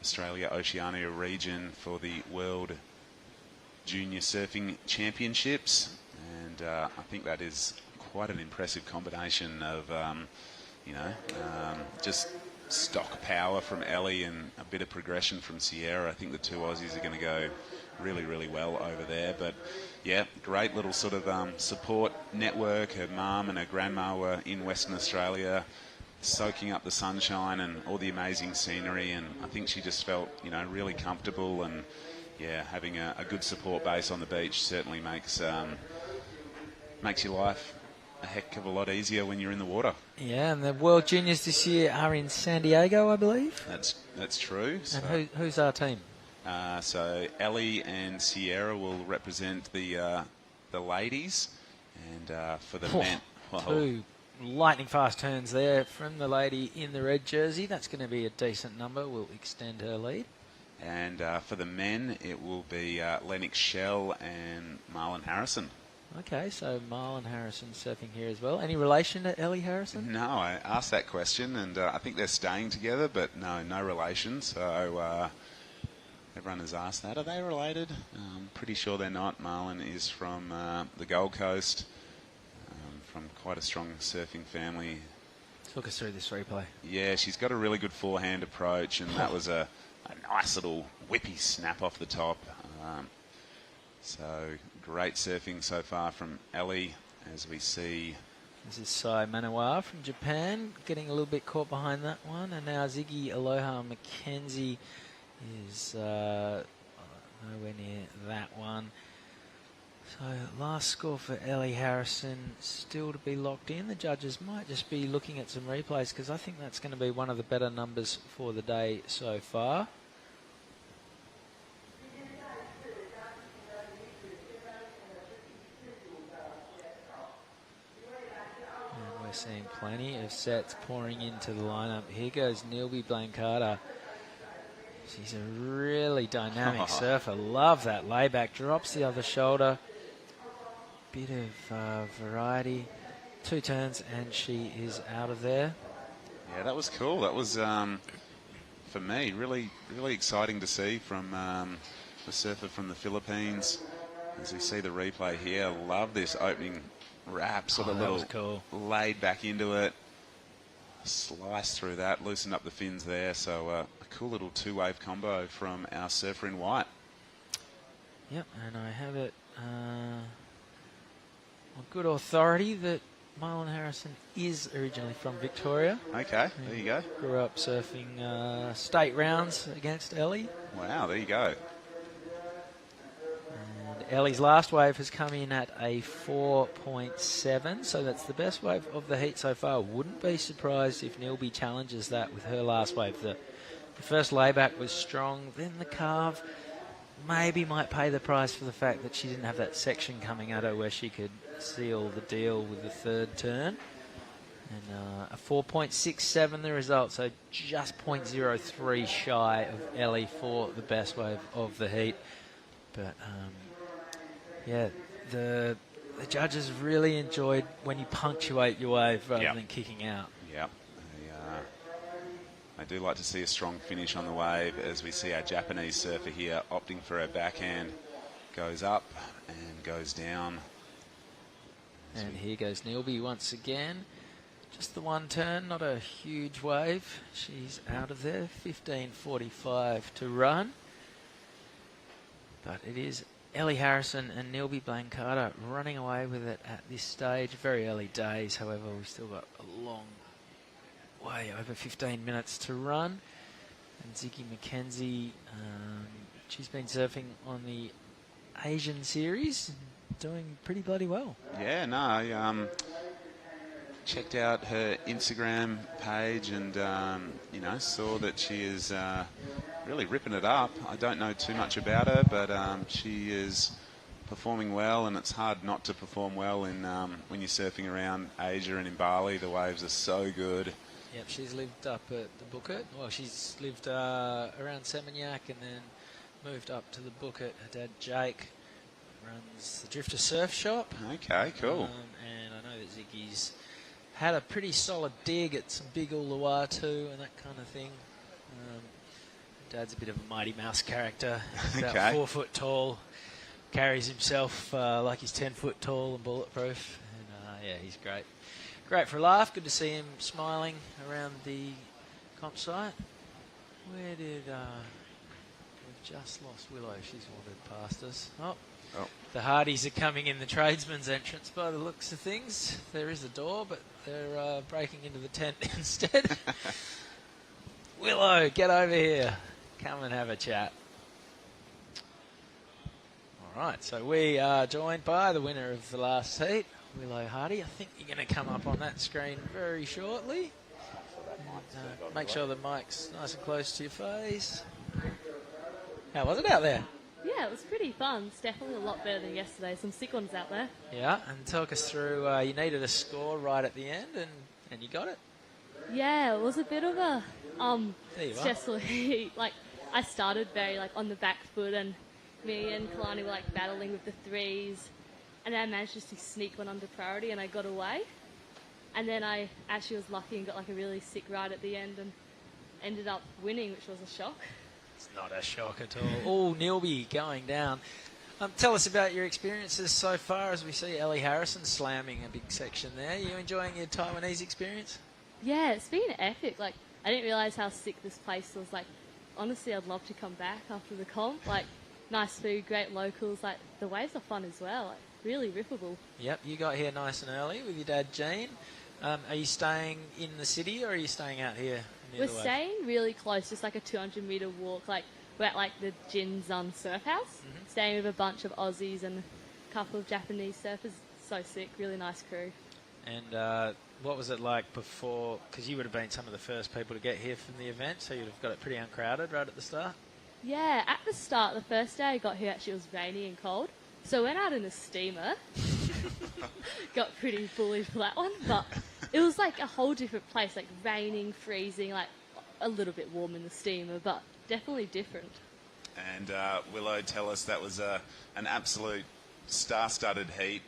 Australia-Oceania region for the World Junior Surfing Championships, and I think that is quite an impressive combination of just stock power from Ellie and a bit of progression from Sierra. I think the two Aussies are going to go really, really well over there. But yeah, great little sort of support network. Her mum and her grandma were in Western Australia soaking up the sunshine and all the amazing scenery, and I think she just felt really comfortable. And yeah, having a good support base on the beach certainly makes your life a heck of a lot easier when you're in the water. Yeah, and the World Juniors this year are in San Diego, I believe. That's true. So, and who's our team? So Ellie and Sierra will represent the ladies, and for the men, two lightning fast turns there from the lady in the red jersey. That's going to be a decent number. We'll extend her lead. And for the men, it will be Lennox Shell and Marlon Harrison. Okay, so Marlon Harrison surfing here as well. Any relation to Ellie Harrison? No, I asked that question, and I think they're staying together, but no relation. So everyone has asked that. Are they related? Pretty sure they're not. Marlon is from the Gold Coast, from quite a strong surfing family. Talk us through this replay. Yeah, she's got a really good forehand approach, and that was a nice little whippy snap off the top. So great surfing so far from Ellie, as we see. This is Sai Manawa from Japan, getting a little bit caught behind that one. And now Ziggy Aloha McKenzie is nowhere near that one. So last score for Ellie Harrison still to be locked in. The judges might just be looking at some replays, because I think that's going to be one of the better numbers for the day so far. And we're seeing plenty of sets pouring into the lineup. Here goes Nilby Blancata. She's a really dynamic surfer. Love that layback. Drops the other shoulder. Bit of variety. 2 turns and she is out of there. Yeah, that was cool. That was, for me, really exciting to see from the surfer from the Philippines. As we see the replay here, love this opening wrap, sort of little cool. Laid back into it. Sliced through that, loosened up the fins there. So a cool little 2-wave combo from our surfer in white. Yep, and I have it on good authority that Marlon Harrison is originally from Victoria. Okay, there you go. Grew up surfing state rounds against Ellie. Wow, there you go. And Ellie's last wave has come in at a 4.7, so that's the best wave of the heat so far. Wouldn't be surprised if Nilby challenges that with her last wave. The first layback was strong, then the carve maybe might pay the price for the fact that she didn't have that section coming at her where she could seal the deal with the third turn. And a 4.67 the result, so just 0.03 shy of Ellie for the best wave of the heat. But yeah, the judges really enjoyed when you punctuate your wave rather than kicking out. Yep. I do like to see a strong finish on the wave, as we see our Japanese surfer here opting for a backhand. Goes up and goes down. And here goes Nilby once again. Just the one turn, not a huge wave. She's out of there. 15.45 to run. But it is Ellie Harrison and Nilby Blancada running away with it at this stage. Very early days, however, we've still got a long way, over 15 minutes to run. And Ziggy McKenzie, she's been surfing on the Asian series, doing pretty bloody well. Yeah, no, I checked out her Instagram page and, saw that she is really ripping it up. I don't know too much about her, but she is performing well, and it's hard not to perform well in when you're surfing around Asia and in Bali. The waves are so good. Yep, she's lived up at the Bukit. Well, she's lived around Seminyak and then moved up to the Bukit. Her dad, Jake, runs the Drifter Surf Shop. Okay, cool. And I know that Ziggy's had a pretty solid dig at some big Uluwatu and that kind of thing. Dad's a bit of a Mighty Mouse character. He's about 4 foot tall, carries himself like he's 10 foot tall and bulletproof. And yeah, he's great. Great for a laugh. Good to see him smiling around the comp site. Where did... we've just lost Willow. She's wandered past us. Oh. The Hardys are coming in the tradesman's entrance by the looks of things. There is a door, but they're breaking into the tent instead. Willow, get over here. Come and have a chat. All right, so we are joined by the winner of the last heat, Willow Hardy. I think you're going to come up on that screen very shortly. And, make sure the mic's nice and close to your face. How was it out there? Yeah, it was pretty fun. It's definitely a lot better than yesterday. Some sick ones out there. Yeah, and talk us through, you needed a score right at the end, and you got it. Yeah, it was a bit of a stressful heat. Like, I started very on the back foot, and me and Kalani were battling with the threes, and then I managed to sneak one under priority, and I got away. And then I actually was lucky and got a really sick ride at the end, and ended up winning, which was a shock. It's not a shock at all. Oh, Nilby going down. Tell us about your experiences so far as we see Ellie Harrison slamming a big section there. Are you enjoying your Taiwanese experience? Yeah, it's been epic. I didn't realise how sick this place was. Honestly, I'd love to come back after the comp. Nice food, great locals. The waves are fun as well. Really rippable. Yep, you got here nice and early with your dad, Gene. Are you staying in the city or are you staying out here? We're staying really close, just a 200-metre walk. We're at the Jinzan surf house, staying with a bunch of Aussies and a couple of Japanese surfers. So sick, really nice crew. And what was it like before? Because you would have been some of the first people to get here from the event, so you'd have got it pretty uncrowded right at the start. Yeah, at the start, the first day I got here, actually it was rainy and cold. So I went out in a steamer. Got pretty bullied for that one, but it was a whole different place, raining, freezing, a little bit warm in the steamer, but definitely different. And Willow, tell us, that was an absolute star-studded heat.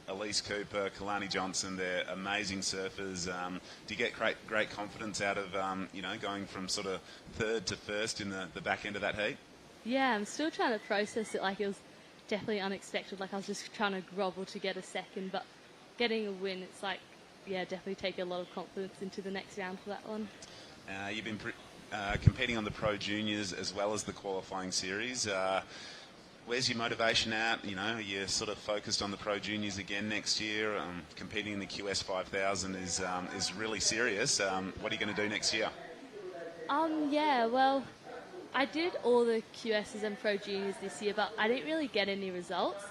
Elise Cooper, Kalani Johnson, they're amazing surfers. Do you get great confidence out of, going from sort of third to first in the back end of that heat? Yeah, I'm still trying to process it. Like, it was definitely unexpected. Like, I was just trying to grovel to get a second, but getting a win, it's like, yeah, definitely take a lot of confidence into the next round for that one. You've been competing on the Pro Juniors as well as the qualifying series. Where's your motivation at? Are you sort of focused on the Pro Juniors again next year? Competing in the QS 5000 is really serious. What are you going to do next year? Yeah, well, I did all the QSs and Pro Juniors this year, but I didn't really get any results.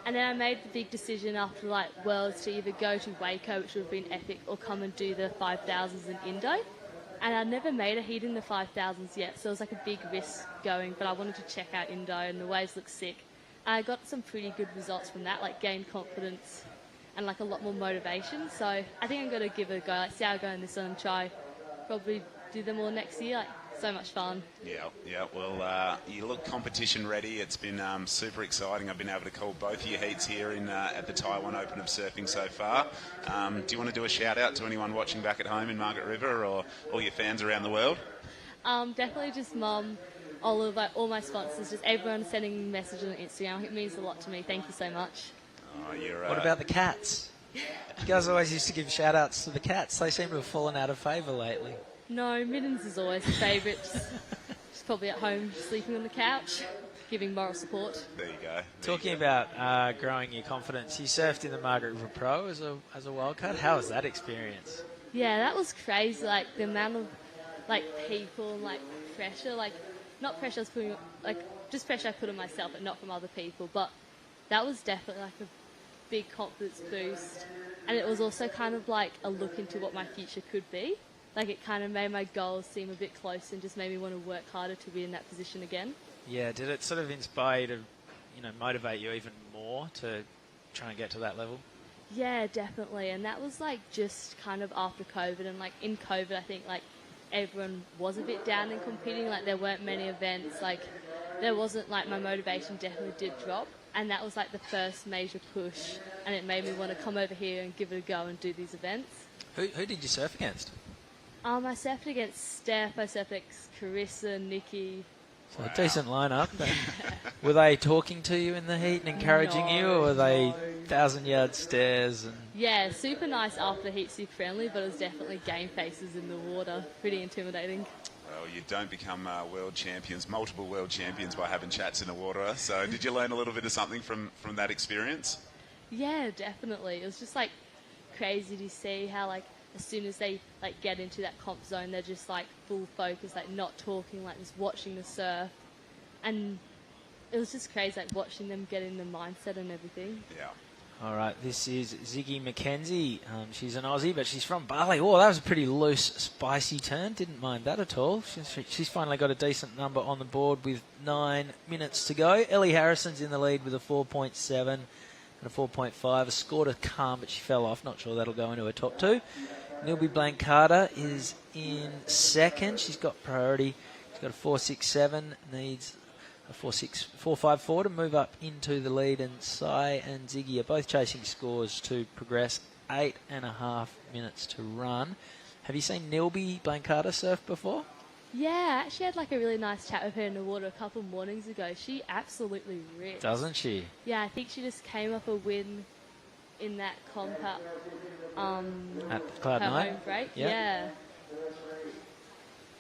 And then I made the big decision after Worlds to either go to Waco, which would have been epic, or come and do the 5000s in Indo. And I never made a heat in the 5000s yet, so it was like a big risk going, but I wanted to check out Indo and the waves look sick. I got some pretty good results from that, gained confidence and a lot more motivation. So I think I'm going to give it a go, see how I go in this one and try probably do them all next year. So much fun. Yeah. Well, you look competition ready. It's been super exciting. I've been able to call both of your heats here at the Taiwan Open of surfing so far. Do you want to do a shout out to anyone watching back at home in Margaret River or all your fans around the world? Definitely just Mum, all my sponsors, just everyone sending messages on Instagram. It means a lot to me. Thank you so much. What about the cats? You guys always used to give shout outs to the cats. They seem to have fallen out of favour lately. No, Mittens is always a favourite. She's probably at home sleeping on the couch, giving moral support. There you go. Talking about growing your confidence, you surfed in the Margaret River Pro as a wildcard. How was that experience? Yeah, that was crazy. The amount of people and pressure. Not pressure I was putting, just pressure I put on myself, but not from other people. But that was definitely a big confidence boost, and it was also kind of a look into what my future could be. It kind of made my goals seem a bit closer and just made me want to work harder to be in that position again. Yeah, did it sort of inspire you to, motivate you even more to try and get to that level? Yeah, definitely. And that was just kind of after COVID. And in COVID, I think everyone was a bit down in competing. There weren't many events. There wasn't my motivation definitely did drop. And that was the first major push. And it made me want to come over here and give it a go and do these events. Who did you surf against? I surfed against Steph, I surfed against Carissa, Nikki. So a decent lineup. Were they talking to you in the heat and encouraging you, or were they 1,000-yard stares? Yeah, super nice after the heat, super friendly, but it was definitely game faces in the water. Pretty intimidating. Well, you don't become world champions, multiple world champions, by having chats in the water. So did you learn a little bit of something from that experience? Yeah, definitely. It was just crazy to see how as soon as they get into that comp zone, they're just full focus, not talking, just watching the surf. And it was just crazy watching them get in the mindset and everything. Yeah. All right, this is Ziggy McKenzie. She's an Aussie, but she's from Bali. Oh, that was a pretty loose, spicy turn. Didn't mind that at all. She's finally got a decent number on the board with 9 minutes to go. Ellie Harrison's in the lead with a 4.7 and a 4.5. Scored a calm, but she fell off. Not sure that'll go into her top 2. Nilby Blancada is in second. She's got priority. She's got a 4.67, needs a 4.54 to move up into the lead. And Sai and Ziggy are both chasing scores to progress. 8.5 minutes to run. Have you seen Nilby Blancada surf before? Yeah, I actually had a really nice chat with her in the water a couple mornings ago. She absolutely rips. Doesn't she? Yeah, I think she just came off a win in that comp at Cloud her 9? home break. Yep. Yeah.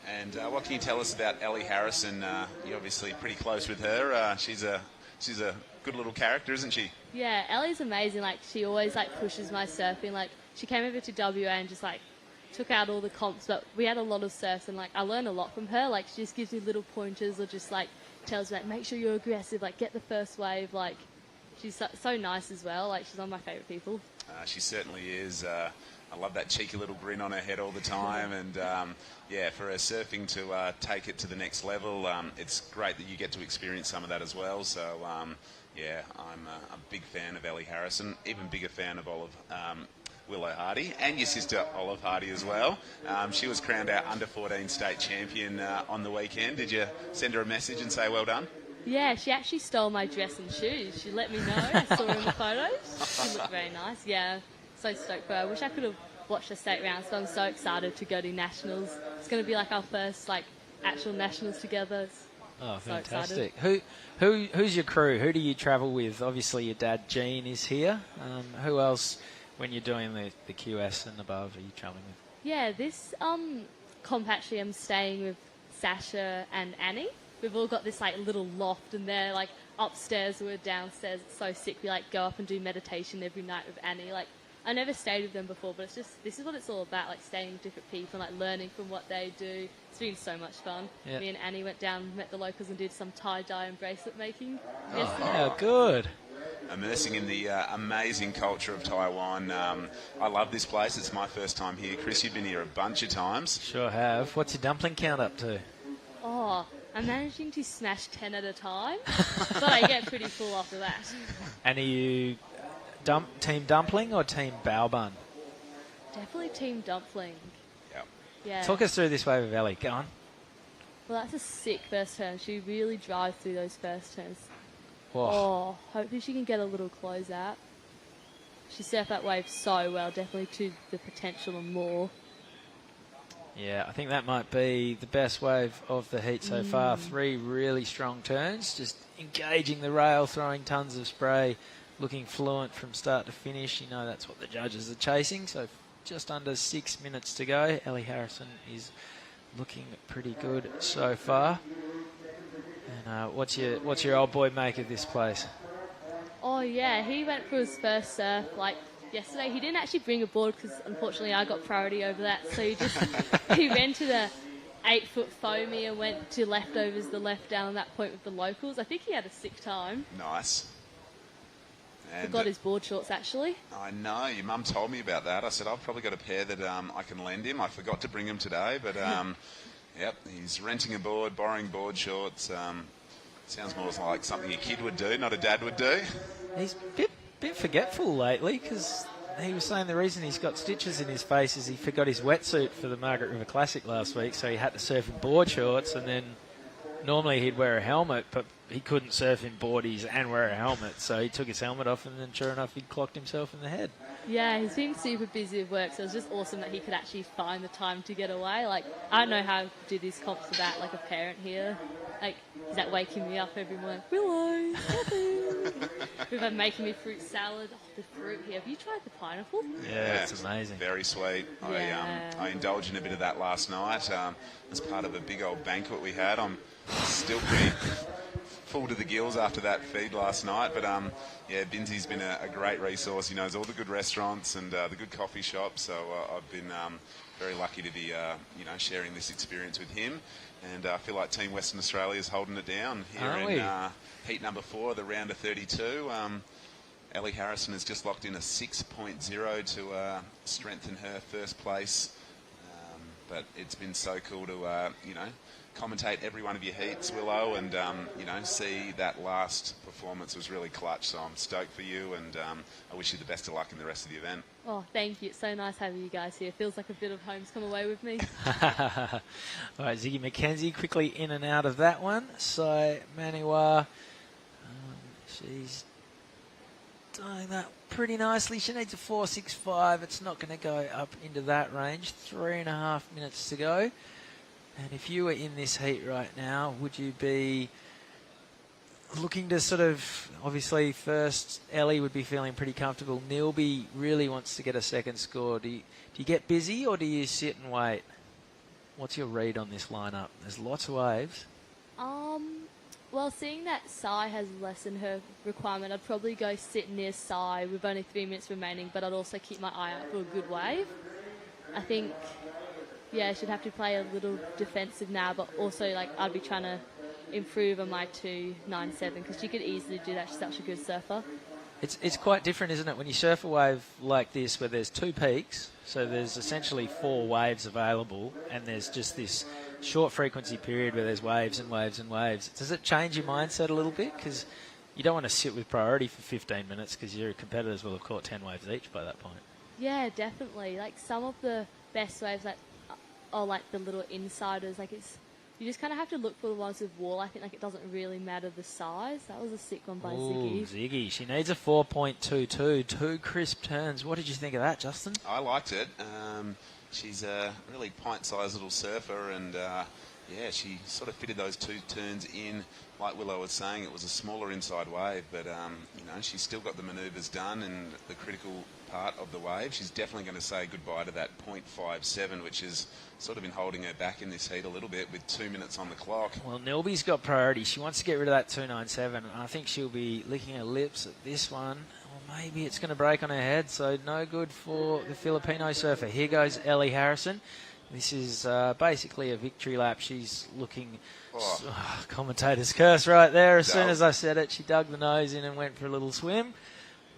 And what can you tell us about Ellie Harrison? You're obviously pretty close with her. She's a good little character, isn't she? Yeah, Ellie's amazing. She always pushes my surfing. She came over to WA and just took out all the comps, but we had a lot of surfs and I learned a lot from her. She just gives me little pointers or just tells me make sure you're aggressive, get the first wave. She's so nice as well. She's one of my favourite people. She certainly is. I love that cheeky little grin on her head all the time. And, for her surfing to take it to the next level, it's great that you get to experience some of that as well. So, I'm a big fan of Ellie Harrison, even bigger fan of all of Willow Hardy, and your sister Olive Hardy as well. She was crowned our under-14 state champion on the weekend. Did you send her a message and say well done? Yeah, she actually stole my dress and shoes. She let me know. I saw her in the photos. She looked very nice. Yeah, so stoked for her. I wish I could have watched the state rounds, but I'm so excited to go to nationals. It's going to be like our first actual nationals together. Oh, so fantastic! Excited. Who's your crew? Who do you travel with? Obviously, your dad Gene is here. Who else, when you're doing the QS and above, are you traveling with? Yeah, this comp actually I'm staying with Sasha and Annie. We've all got this little loft, and they're upstairs, we're downstairs. It's so sick. We go up and do meditation every night with Annie. I never stayed with them before, but it's just, this is what it's all about, staying with different people and learning from what they do. It's been so much fun. Yep. Me and Annie went down, met the locals, and did some tie-dye and bracelet making yesterday. Oh, good. Immersing in the amazing culture of Taiwan. I love this place. It's my first time here. Chris, you've been here a bunch of times. Sure have. What's your dumpling count up to? Oh, I'm managing to smash 10 at a time, but I get pretty full after that. And are you team dumpling or team bao bun? Definitely team dumpling. Yep. Yeah. Talk us through this wave of Ellie. Go on. Well, that's a sick first turn. She really drives through those first turns. Whoa. Oh, hopefully she can get a little close out. She surfed that wave so well, definitely to the potential and more. Yeah, I think that might be the best wave of the heat so far. 3 really strong turns, just engaging the rail, throwing tons of spray, looking fluent from start to finish. You know that's what the judges are chasing. So just under 6 minutes to go. Ellie Harrison is looking pretty good so far. And what's your old boy make of this place? Oh yeah, he went for his first surf yesterday. He didn't actually bring a board because unfortunately I got priority over that. So he rented a 8-foot foamy and went to leftovers the left down on that point with the locals. I think he had a sick time. Nice. And forgot his board shorts actually. I know, your mum told me about that. I said I've probably got a pair that I can lend him. I forgot to bring them today, but yep, he's renting a board, borrowing board shorts. Sounds more like something a kid would do, not a dad would do. He's a bit forgetful lately because he was saying the reason he's got stitches in his face is he forgot his wetsuit for the Margaret River Classic last week, so he had to surf in board shorts, and then normally he'd wear a helmet, but he couldn't surf in boardies and wear a helmet, so he took his helmet off, and then sure enough he'd clocked himself in the head. Yeah, he's been super busy with work, so it was just awesome that he could actually find the time to get away. I don't know how to do these comps without a parent here. Is that waking me up every morning? Willow, we've been making me fruit salad. Oh, the fruit here. Have you tried the pineapple? Yeah, it's amazing. Very sweet. Yeah. I indulged in a bit of that last night as part of a big old banquet we had. I'm still pretty full to the gills after that feed last night. But, yeah, Binsy's been a great resource. He knows all the good restaurants and the good coffee shops. So I've been very lucky to be, sharing this experience with him. And I feel like Team Western Australia is holding it down here in heat number 4 of the round of 32. Ellie Harrison has just locked in a 6.0 to strengthen her first place. But it's been so cool to, commentate every one of your heats, Willow, and, see that last performance was really clutch. So I'm stoked for you, and I wish you the best of luck in the rest of the event. Oh, thank you. It's so nice having you guys here. It feels like a bit of home's come away with me. All right, Ziggy McKenzie quickly in and out of that one. So Maniwa, she's doing that pretty nicely. She needs a 4.65. It's not going to go up into that range. 3.5 minutes to go. And if you were in this heat right now, would you be looking to sort of, obviously first Ellie would be feeling pretty comfortable. Nilby really wants to get a second score. Do you get busy or do you sit and wait? What's your read on this lineup? There's lots of waves. Well, seeing that Sai has lessened her requirement, I'd probably go sit near Sai with only 3 minutes remaining, but I'd also keep my eye out for a good wave. I think, yeah, she'd have to play a little defensive now, but also I'd be trying to improve on my 2.97 because she could easily do that. She's such a good surfer. It's quite different, isn't it, when you surf a wave like this where there's 2 peaks, so there's essentially 4 waves available, and there's just this short frequency period where there's waves and waves and waves. Does it change your mindset a little bit? Because you don't want to sit with priority for 15 minutes because your competitors will have caught 10 waves each by that point. Yeah, definitely. Like some of the best waves, like are like the little insiders. Like you just kind of have to look for the ones with wall. I think like it doesn't really matter the size. That was a sick one by Ziggy. Ziggy. She needs a 4.22. 2 crisp turns. What did you think of that, Justin? I liked it. She's a really pint-sized little surfer, and she sort of fitted those 2 turns in. Like Willow was saying, it was a smaller inside wave, but she's still got the manoeuvres done and the critical part of the wave. She's definitely going to say goodbye to that 0.57, which has sort of been holding her back in this heat a little bit with 2 minutes on the clock. Well, Nilby's got priority. She wants to get rid of that 2.97, and I think she'll be licking her lips at this one. Or maybe it's going to break on her head, so no good for the Filipino surfer. Here goes Ellie Harrison. This is basically a victory lap. She's looking... commentator's curse right there. As soon as I said it, she dug the nose in and went for a little swim.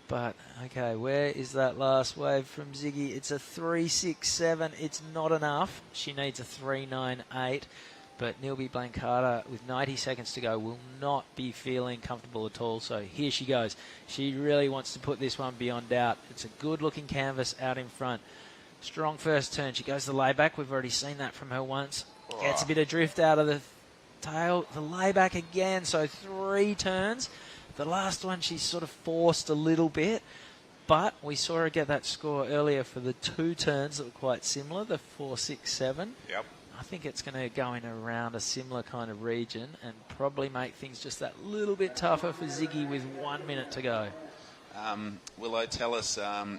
But, okay, where is that last wave from Ziggy? It's a 3.67. It's not enough. She needs a 3.98. But Nilby Blancata, with 90 seconds to go, will not be feeling comfortable at all. So here she goes. She really wants to put this one beyond doubt. It's a good-looking canvas out in front. Strong first turn. She goes the layback. We've already seen that from her once. Gets a bit of drift out of the tail. The layback again. So 3 turns. The last one she's sort of forced a little bit. But we saw her get that score earlier for the 2 turns that were quite similar. The 4.67. Yep. I think it's going to go in around a similar kind of region and probably make things just that little bit tougher for Ziggy with 1 minute to go. Willow, tell us,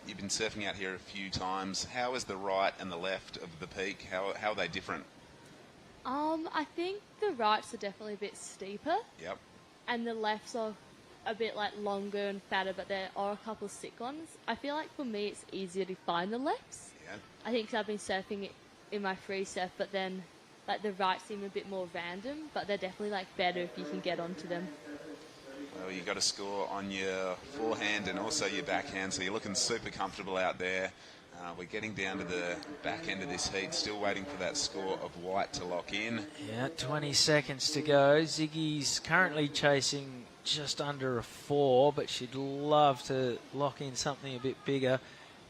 you've been surfing out here a few times. How is the right and the left of the peak? How are they different? I think the rights are definitely a bit steeper. Yep. And the lefts are a bit like longer and fatter, but there are a couple of sick ones. I feel like for me it's easier to find the lefts. Yeah. I think 'cause I've been surfing it in my free surf, but then like the rights seem a bit more random, but they're definitely like better if you can get onto them. Well, you got a score on your forehand and also your backhand, so you're looking super comfortable out there. We're getting down to the back end of this heat, still waiting for that score of white to lock in. Yeah, 20 seconds to go. Ziggy's currently chasing just under a 4, but she'd love to lock in something a bit bigger.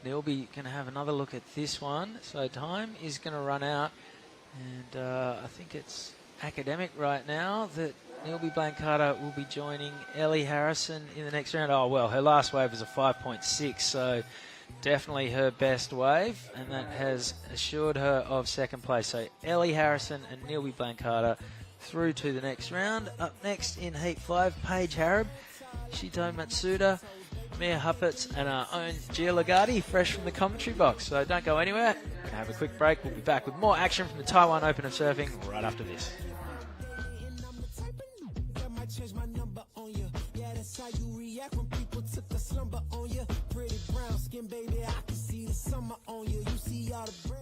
Nilby going to have another look at this one. So time is going to run out, and I think it's academic right now that Nilby Blancata will be joining Ellie Harrison in the next round. Oh, well, her last wave was a 5.6, so definitely her best wave, and that has assured her of second place. So Ellie Harrison and Nilby Blancata through to the next round. Up next in Heat 5, Paige Harab, Shito Matsuda, Mia Huppets, and our own Gia Lagarde, fresh from the commentary box. So don't go anywhere. We're going to have a quick break. We'll be back with more action from the Taiwan Open of Surfing right after this. Change my number on you. Yeah, that's how you react when people took a slumber on you. Pretty brown skin, baby, I can see the summer on you. You see all the bread.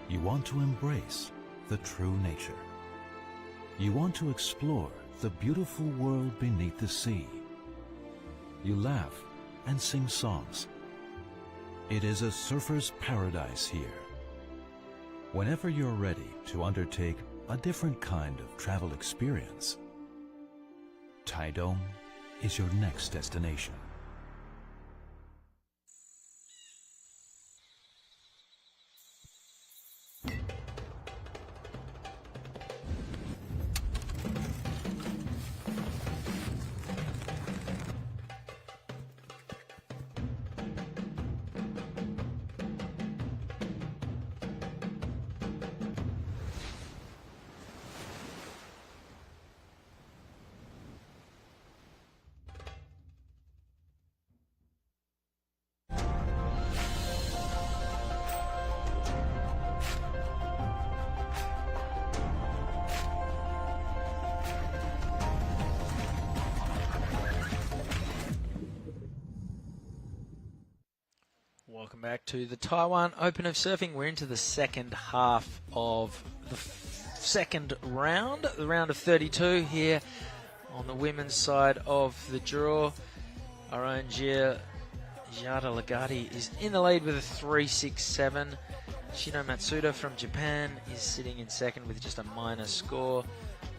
You want to embrace the true nature. You want to explore the beautiful world beneath the sea. You laugh and sing songs. It is a surfer's paradise here. Whenever you're ready to undertake a different kind of travel experience, Taitung is your next destination. Welcome back to the Taiwan Open of Surfing. We're into the second half of the second round, the round of 32 here on the women's side of the draw. Our own Giada Legati is in the lead with a 3.67. Shino Matsuda from Japan is sitting in second with just a minor score.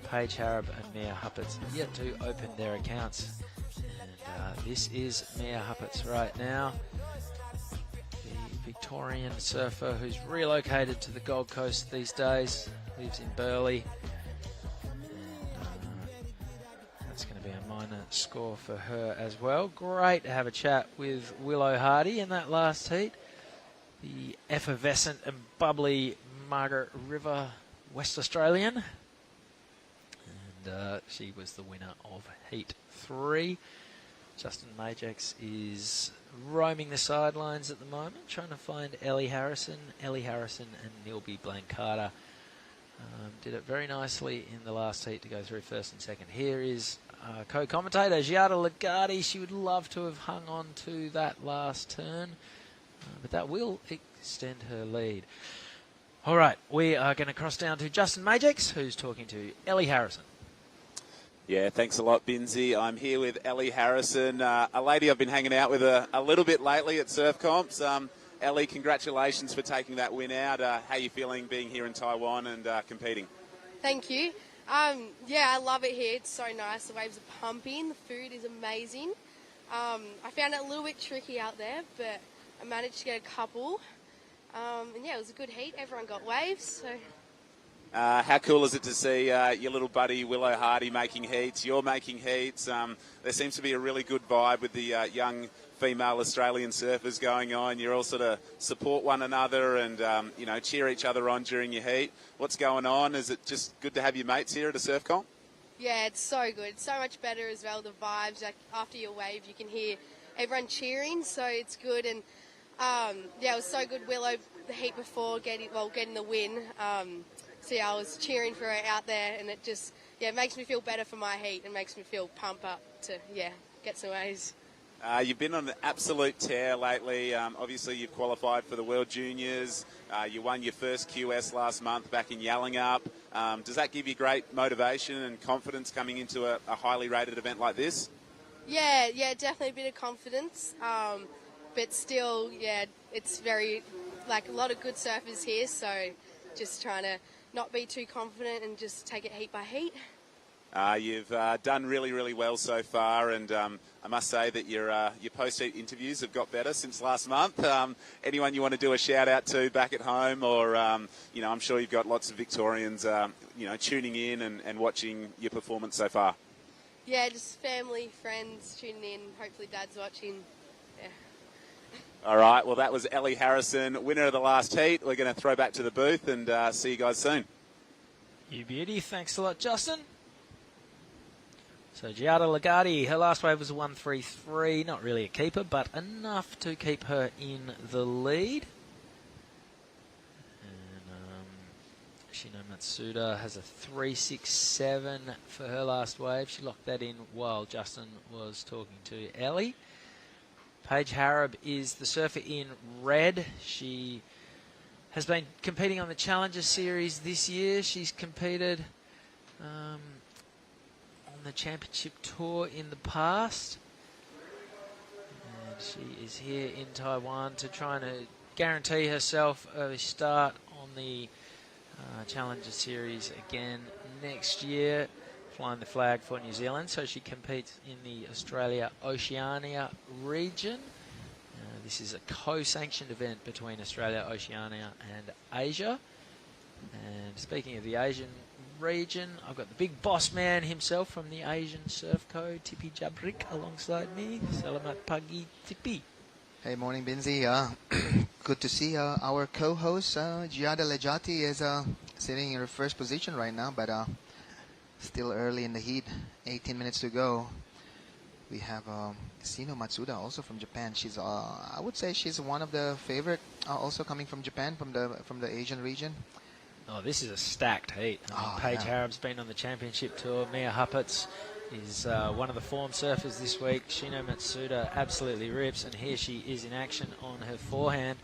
Paige Harab and Mia Huppets yet to open their accounts. And this is Mia Huppets right now. Victorian surfer who's relocated to the Gold Coast these days, lives in Burleigh, and that's going to be a minor score for her as well. Great to have a chat with Willow Hardy in that last heat, the effervescent and bubbly Margaret River West Australian, and she was the winner of Heat 3. Justin Majax is roaming the sidelines at the moment, trying to find Ellie Harrison. Ellie Harrison and Nilby Blancada did it very nicely in the last heat to go through first and second. Here is co-commentator Giada Legati. She would love to have hung on to that last turn, but that will extend her lead. All right, we are going to cross down to Justin Majax, who's talking to Ellie Harrison. Yeah, thanks a lot, Binzi. I'm here with Ellie Harrison, a lady I've been hanging out with a little bit lately at surf comps. Ellie, congratulations for taking that win out. How are you feeling being here in Taiwan and competing? Thank you. Yeah, I love it here. It's so nice. The waves are pumping. The food is amazing. I found it a little bit tricky out there, but I managed to get a couple. And yeah, it was a good heat. Everyone got waves, so... How cool is it to see your little buddy Willow Hardy making heats? You're making heats. There seems to be a really good vibe with the young female Australian surfers going on. You're all sort of support one another and cheer each other on during your heat. What's going on? Is it just good to have your mates here at a surf comp? Yeah, it's so good. It's so much better as well. The vibes, like after your wave, you can hear everyone cheering, so it's good. And yeah, it was so good. Willow, the heat before getting the win. So yeah, I was cheering for her out there, and it just, yeah, it makes me feel better for my heat and makes me feel pumped up to, yeah, get some waves. You've been on an absolute tear lately. Obviously, you've qualified for the World Juniors. You won your first QS last month back in Yallingup. Does that give you great motivation and confidence coming into a highly rated event like this? Yeah, definitely a bit of confidence. But still, yeah, it's very, like, a lot of good surfers here, so just trying to not be too confident and just take it heat by heat. You've done really, really well so far, and I must say that your post-heat interviews have got better since last month. Anyone you want to do a shout-out to back at home, or, I'm sure you've got lots of Victorians, tuning in and watching your performance so far? Yeah, just family, friends tuning in. Hopefully Dad's watching. Yeah. All right, well, that was Ellie Harrison, winner of the last heat. We're going to throw back to the booth and see you guys soon. You beauty. Thanks a lot, Justin. So Giada Legati, her last wave was a 1.33. Not really a keeper, but enough to keep her in the lead. And Shino Matsuda has a 3.67 for her last wave. She locked that in while Justin was talking to Ellie. Paige Harab is the surfer in red. She has been competing on the Challenger Series this year. She's competed on the Championship Tour in the past. And she is here in Taiwan to try and guarantee herself a start on the Challenger Series again next year, flying the flag for New Zealand. So she competes in the Australia-Oceania region. This is a co-sanctioned event between Australia, Oceania and Asia. And speaking of the Asian region, I've got the big boss man himself from the Asian Surf Co, Tipi Jabrik, alongside me. Selamat pagi, Tipi. Hey, morning, Binzi. Good to see our co-host, Giada Legati, is sitting in her first position right now, but still early in the heat, 18 minutes to go. We have Sino Matsuda, also from Japan. She's, I would say, she's one of the favorite, also coming from Japan, from the Asian region. Oh, this is a stacked heat. Paige Harab's been on the Championship Tour. Mia Huppets is one of the form surfers this week. Shino Matsuda absolutely rips, and here she is in action on her forehand.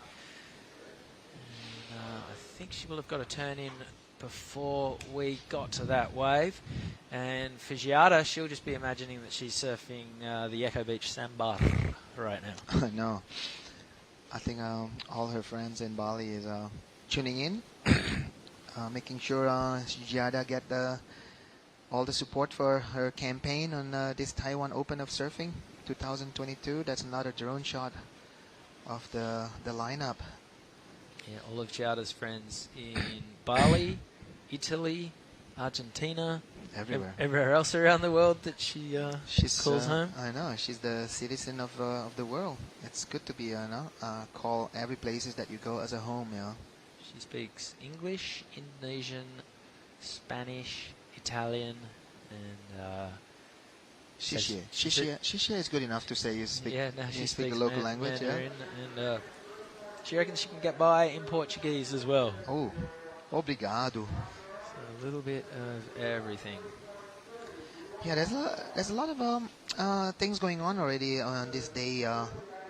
And, I think she will have got a turn in before we got to that wave. And for Giada, she'll just be imagining that she's surfing the Echo Beach Sandbar right now. I know. I think all her friends in Bali is tuning in, making sure Giada get all the support for her campaign on this Taiwan Open of Surfing 2022. That's another drone shot of the lineup. Yeah, all of Giada's friends in Bali, Italy, Argentina, everywhere else around the world that she calls home. I know, she's the citizen of the world. It's good to be call every places that you go as a home. Yeah. She speaks English, Indonesian, Spanish, Italian, and Shishie is good enough to say you speak. Yeah, no, she speak a local language. Mandarin, yeah, and she reckons she can get by in Portuguese as well. Oh, obrigado. So a little bit of everything. Yeah, there's a lot of things going on already on this day.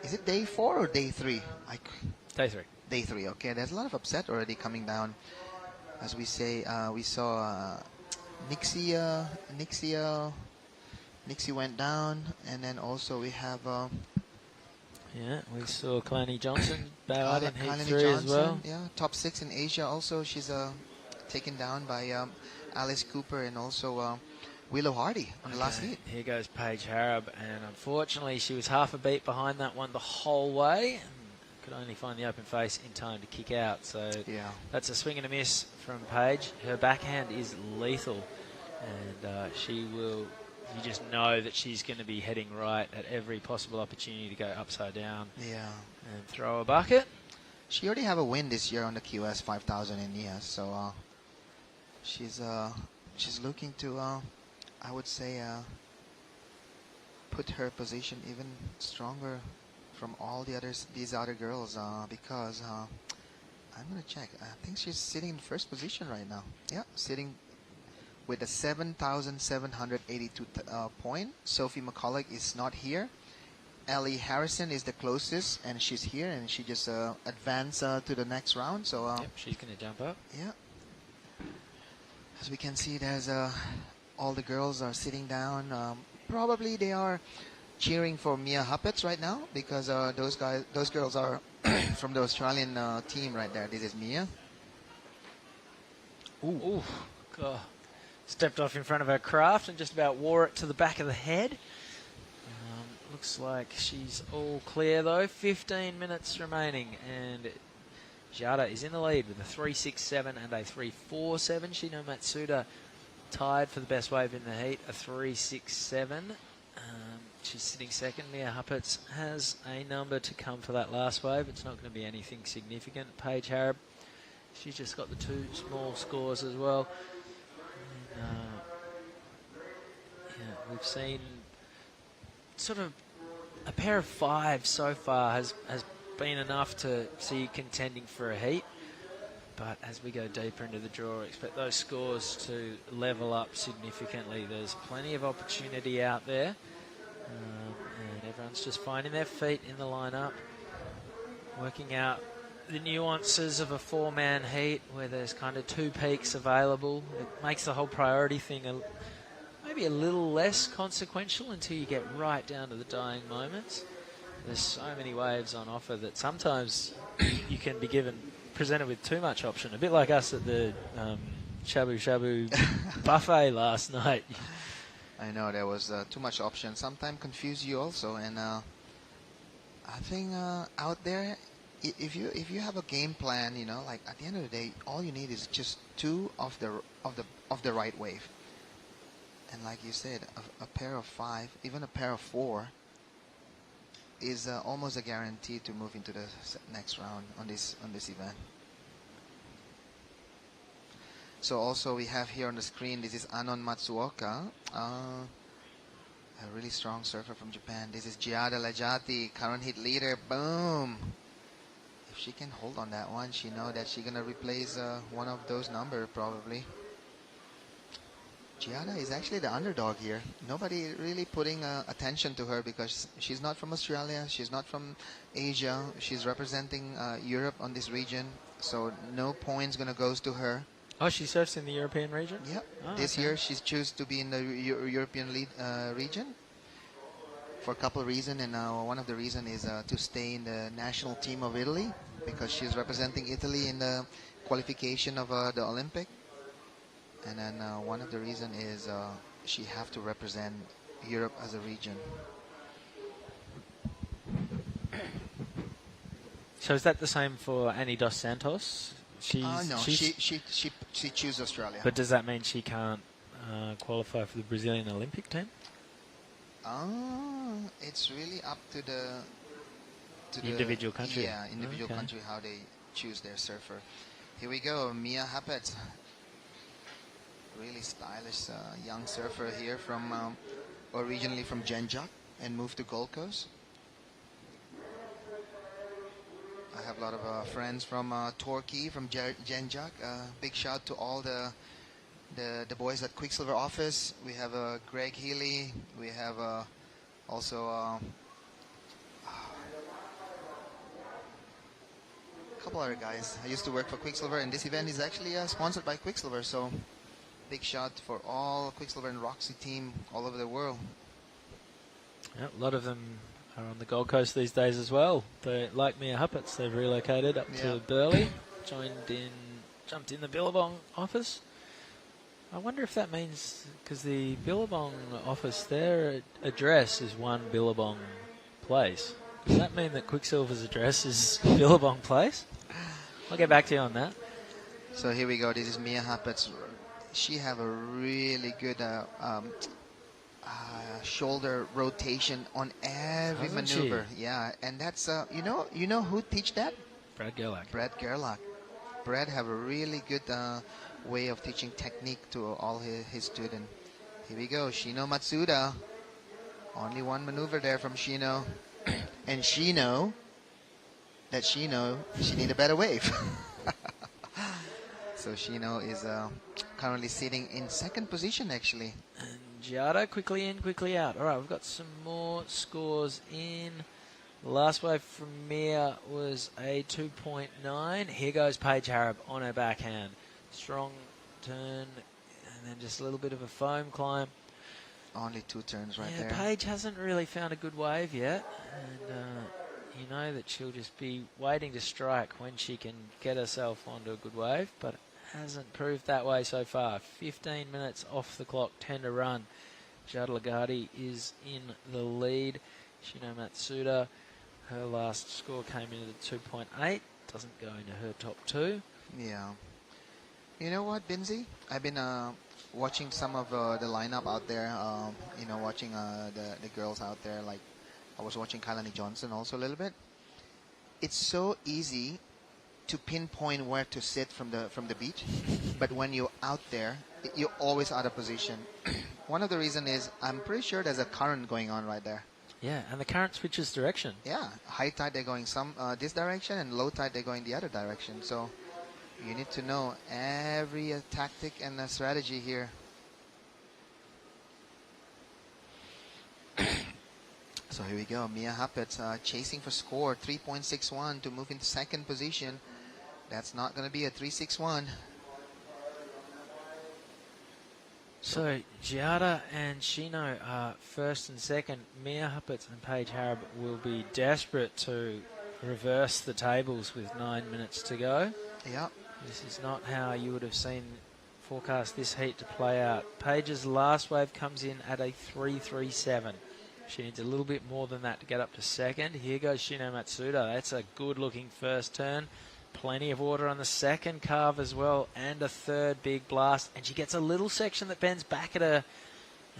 Is it day 4 or day 3? Day 3. Day 3. Okay, there's a lot of upset already coming down. As we say, we saw Nixie went down, and then also we have. Yeah, we saw Kalani Johnson bow out in Heat 3 Johnson, as well. Yeah, top 6 in Asia also. She's taken down by Alice Cooper and also Willow Hardy on the last heat. Here goes Paige Harab, and unfortunately she was half a beat behind that one the whole way. And could only find the open face in time to kick out. So yeah, that's a swing and a miss from Paige. Her backhand is lethal, and she will. You just know that she's going to be heading right at every possible opportunity to go upside down. Yeah, and throw a bucket. She already have a win this year on the QS 5000 in Nia, so she's looking to, I would say, put her position even stronger from all these other girls, because I'm gonna check. I think she's sitting in first position right now. Yeah, sitting with a 7,782 point. Sophie McCulloch is not here. Ellie Harrison is the closest, and she's here, and she just advanced to the next round. So yep, she's going to jump up. Yeah. As we can see, there's all the girls are sitting down. Probably they are cheering for Mia Huppets right now, because those girls are from the Australian team right there. This is Mia. Ooh. God. Stepped off in front of her craft and just about wore it to the back of the head. Looks like she's all clear though. 15 minutes remaining, and Giada is in the lead with a 3.67 and a 3.47. Shino Matsuda tied for the best wave in the heat, a 3.67. She's sitting second. Mia Huppets has a number to come for that last wave. It's not going to be anything significant. Paige Harab, she's just got the 2 small scores as well. Yeah, we've seen sort of a pair of 5 so far has been enough to see contending for a heat. But as we go deeper into the draw, expect those scores to level up significantly. There's plenty of opportunity out there. And everyone's just finding their feet in the lineup, working out the nuances of a 4-man heat where there's kind of 2 peaks available. It makes the whole priority thing maybe a little less consequential until you get right down to the dying moments. There's so many waves on offer that sometimes you can be presented with too much option. A bit like us at the Shabu Shabu buffet last night. I know there was too much option. Sometimes confuse you also, and I think out there, if you have a game plan, you know, like at the end of the day, all you need is just 2 of the right wave. And like you said, a pair of 5, even a pair of 4, is almost a guarantee to move into the next round on this event. So also we have here on the screen, this is Anon Matsuoka, a really strong surfer from Japan. This is Giada Lajati, current heat leader. Boom! If she can hold on that one, she know that she's gonna replace one of those numbers probably. Giada is actually the underdog here. Nobody really putting attention to her because she's not from Australia. She's not from Asia. She's representing Europe on this region. So no points going to goes to her. Oh, she surfs in the European region? Yep. Oh, This year she's choose to be in the European region for a couple of reasons. And one of the reasons is to stay in the national team of Italy because she's representing Italy in the qualification of the Olympic. And then one of the reasons is she have to represent Europe as a region. So is that the same for Annie Dos Santos? No, she chooses Australia. But does that mean she can't qualify for the Brazilian Olympic team? It's really up to the individual country. Yeah, individual country how they choose their surfer. Here we go, Mia Happett. Really stylish young surfer here from originally from Genjak and moved to Gold Coast. I have a lot of friends from Torquay, from Genjak. Big shout to all the boys at Quicksilver office. We have Greg Healy. We have also a couple other guys. I used to work for Quicksilver, and this event is actually sponsored by Quicksilver. So big shout for all Quicksilver and Roxy team all over the world. Yeah, a lot of them are on the Gold Coast these days as well. They, like Mia Huppets, they've relocated up to Burleigh, jumped in the Billabong office. I wonder if that means, because the Billabong office, their address is one Billabong place. Does that mean that Quicksilver's address is Billabong Place? I'll get back to you on that. So here we go. This is Mia Huppets. She have a really good shoulder rotation on every maneuver. Yeah, and that's you know who teach that? Brad Gerlach. Brad Gerlach. Brad have a really good way of teaching technique to all his students. Here we go, Shino Matsuda. Only one maneuver there from Shino, and she need a better wave. So Shino is currently sitting in second position, actually. And Giada quickly in, quickly out. All right, we've got some more scores in. The last wave from Mia was a 2.9. Here goes Paige Harrop on her backhand. Strong turn, and then just a little bit of a foam climb. Only 2 turns right there. Paige hasn't really found a good wave yet. And you know that she'll just be waiting to strike when she can get herself onto a good wave, but hasn't proved that way so far. 15 minutes off the clock, 10 to run. Giada Lagarde is in the lead. Shino Matsuda, her last score came in at 2.8. Doesn't go into her top 2. Yeah. You know what, Binzi? I've been watching some of the lineup out there. Watching the girls out there. Like I was watching Kailani Johnson also a little bit. It's so easy to pinpoint where to sit from the beach, but when you're out there, you're always out of position. One of the reasons is I'm pretty sure there's a current going on right there. Yeah, and the current switches direction. Yeah, high tide they're going this direction, and low tide they're going the other direction. So you need to know every tactic and strategy here. So here we go. Mia Huppets chasing for score 3.61 to move into second position. That's not going to be a 3.61. So Giada and Shino are first and second. Mia Huppets and Paige Harrop will be desperate to reverse the tables with 9 minutes to go. Yep. This is not how you would have forecast this heat to play out. Paige's last wave comes in at a 3.37. She needs a little bit more than that to get up to second. Here goes Shino Matsuda. That's a good-looking first turn. Plenty of water on the second carve as well, and a third big blast. And she gets a little section that bends back at her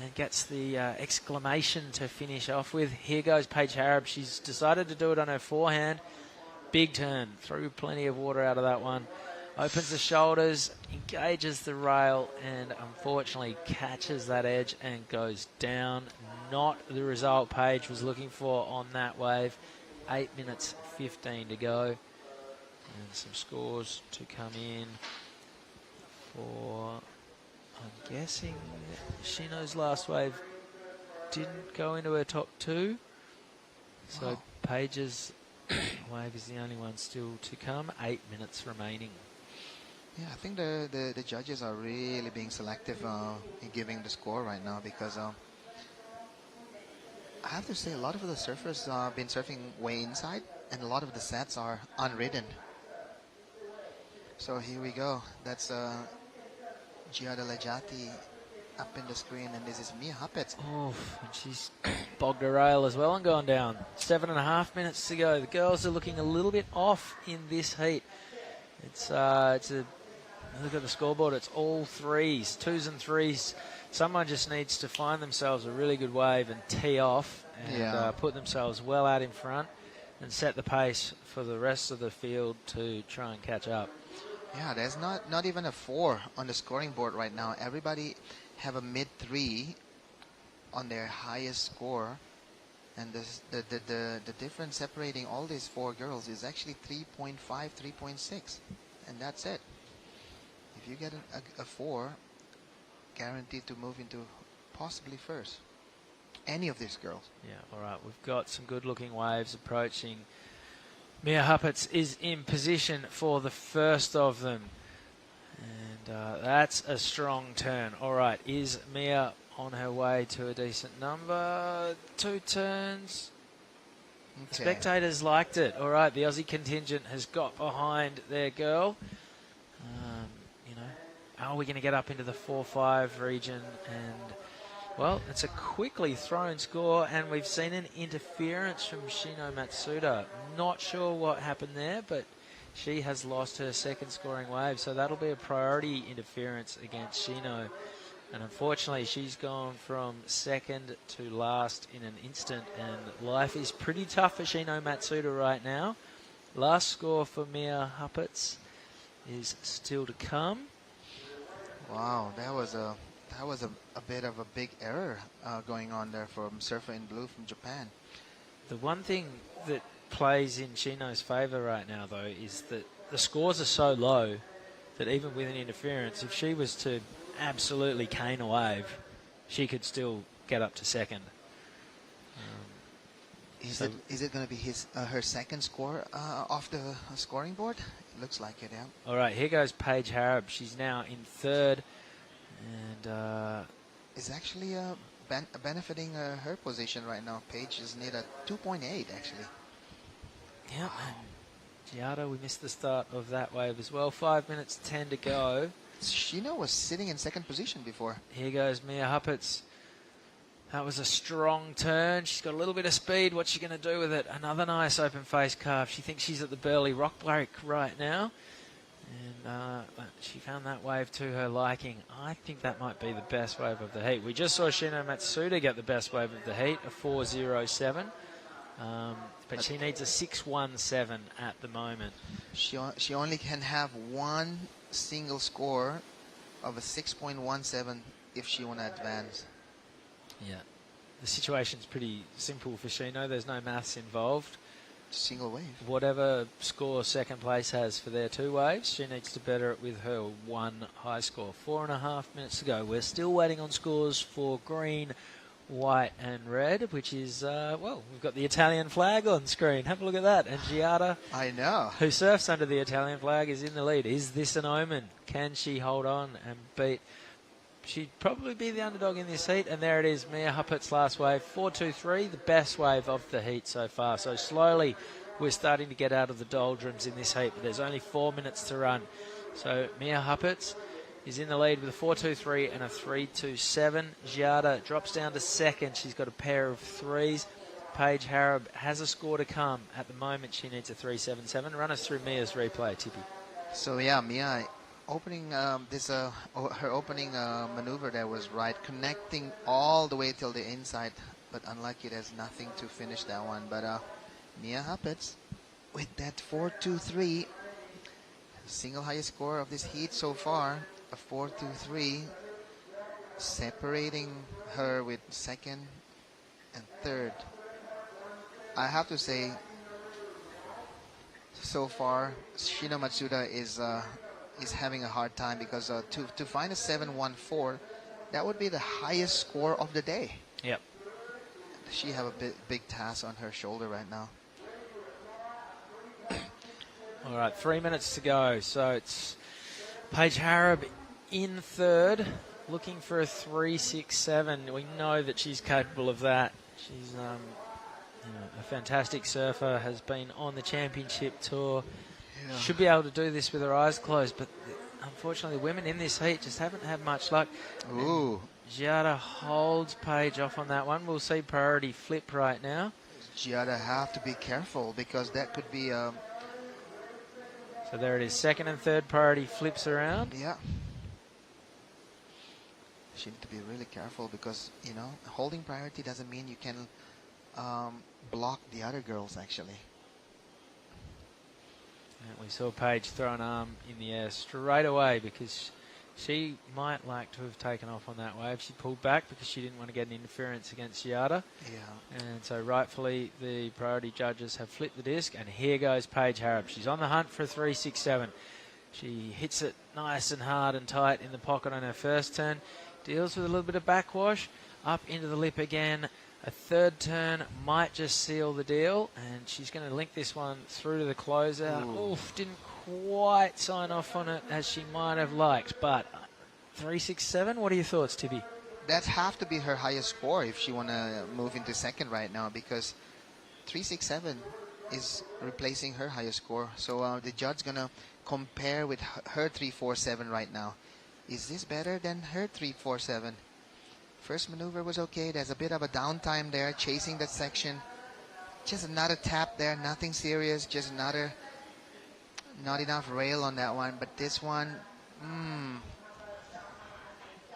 and gets the exclamation to finish off with. Here goes Paige Harrop. She's decided to do it on her forehand. Big turn. Threw plenty of water out of that one. Opens the shoulders, engages the rail, and unfortunately catches that edge and goes down. Not the result Paige was looking for on that wave. 8 minutes 15 to go. And some scores to come in for, I'm guessing Shino's last wave didn't go into her top two. So Wow. Paige's wave is the only one still to come. 8 minutes remaining. Yeah, I think the judges are really being selective in giving the score right now because I have to say a lot of the surfers have been surfing way inside and a lot of the sets are unridden. So here we go. That's Giada Lejati up in the screen, and this is Mia Huppets. Oh, and she's bogged her rail as well and gone down. 7.5 minutes to go. The girls are looking a little bit off in this heat. It's a look at the scoreboard. It's all threes, 2s and 3s. Someone just needs to find themselves a really good wave and tee off and put themselves well out in front and set the pace for the rest of the field to try and catch up. Yeah, there's not even a 4 on the scoring board right now. Everybody have a mid-3 on their highest score, and the difference separating all these 4 girls is actually 3.5, 3.6, and that's it. If you get a 4, guaranteed to move into possibly first. Any of these girls. Yeah, all right. We've got some good-looking waves approaching. Mia Huppets is in position for the first of them. And that's a strong turn. All right, is Mia on her way to a decent number? 2 turns. Okay. Spectators liked it. All right, the Aussie contingent has got behind their girl. Are we going to get up into the 4-5 region? And, well, it's a quickly thrown score, and we've seen an interference from Shino Matsuda. Not sure what happened there, but she has lost her second scoring wave, so that'll be a priority interference against Shino. And unfortunately, she's gone from second to last in an instant, and life is pretty tough for Shino Matsuda right now. Last score for Mia Huppets is still to come. Wow, that was a bit of a big error going on there from Surfer in Blue from Japan. The one thing that plays in Shino's favour right now, though, is that the scores are so low that even with an interference, if she was to absolutely cane a wave, she could still get up to second. Is it going to be her second score off the scoring board? It looks like it, yeah. All right, here goes Paige Harab. She's now in third, and it's actually benefiting her position right now. Paige is near a 2.8 actually. Yeah, and Giada, we missed the start of that wave as well. 5 minutes 10 to go. Shino was sitting in second position before. Here goes Mia Huppets. That was a strong turn. She's got a little bit of speed. What's she going to do with it? Another nice open face carve. She thinks she's at the Burley Rock Break right now. And she found that wave to her liking. I think that might be the best wave of the heat. We just saw Shino Matsuda get the best wave of the heat, a 4.07. But she needs a 6.17 at the moment. She only can have one single score of a 6.17 if she want to advance. Yeah, the situation's pretty simple for Shino. There's no maths involved. Single wave. Whatever score second place has for their 2 waves, she needs to better it with her 1 high score. 4.5 minutes to go. We're still waiting on scores for green, white and red, which is, we've got the Italian flag on screen. Have a look at that. And Giada, I know, who surfs under the Italian flag, is in the lead. Is this an omen? Can she hold on and beat? She'd probably be the underdog in this heat, and there it is, Mia Huppets' last wave, 4.23, the best wave of the heat so far. So slowly we're starting to get out of the doldrums in this heat, but there's only 4 minutes to run. So Mia Huppets is in the lead with a 4.23 and a 3.27. Giada drops down to second. She's got a pair of 3s. Paige Harab has a score to come. At the moment, she needs a 3.77. Run us through Mia's replay, Tippy. So yeah, Mia opening her opening maneuver there was right, connecting all the way till the inside, but unlucky there's nothing to finish that one. But Mia Huppets with that 4.23, single highest score of this heat so far, a 4.23, separating her with second and third. I have to say, so far Shino Matsuda is having a hard time because to find a 7.14 that would be the highest score of the day. Yep. She have a big task on her shoulder right now. All right, 3 minutes to go. So it's Paige Harab in third, looking for a 3.67. We know that she's capable of that. She's a fantastic surfer, has been on the championship tour. Yeah. Should be able to do this with her eyes closed, but unfortunately the women in this heat just haven't had much luck. Ooh. Giada holds Paige off on that one. We'll see priority flip right now. Giada have to be careful because that could be... So there it is. Second and third priority flips around. Yeah. She need to be really careful because, holding priority doesn't mean you can block the other girls, actually. And we saw Paige throw an arm in the air straight away because she might like to have taken off on that wave. She pulled back because she didn't want to get an interference against Giada. Yeah. And so rightfully the priority judges have flipped the disc, and here goes Paige Harab. She's on the hunt for a 3.67. She hits it nice and hard and tight in the pocket on her first turn. Deals with a little bit of backwash. Up into the lip again. A third turn might just seal the deal, and she's going to link this one through to the closeout. Oof, didn't quite sign off on it as she might have liked, but 3.67, what are your thoughts, Tibby? That have to be her highest score if she want to move into second right now, because 3.67 is replacing her highest score. So the judge going to compare with her 3.47 right now. Is this better than her 3.47? First maneuver was okay. There's a bit of a downtime there, chasing that section. Just another tap there, nothing serious. Just not enough rail on that one. But this one,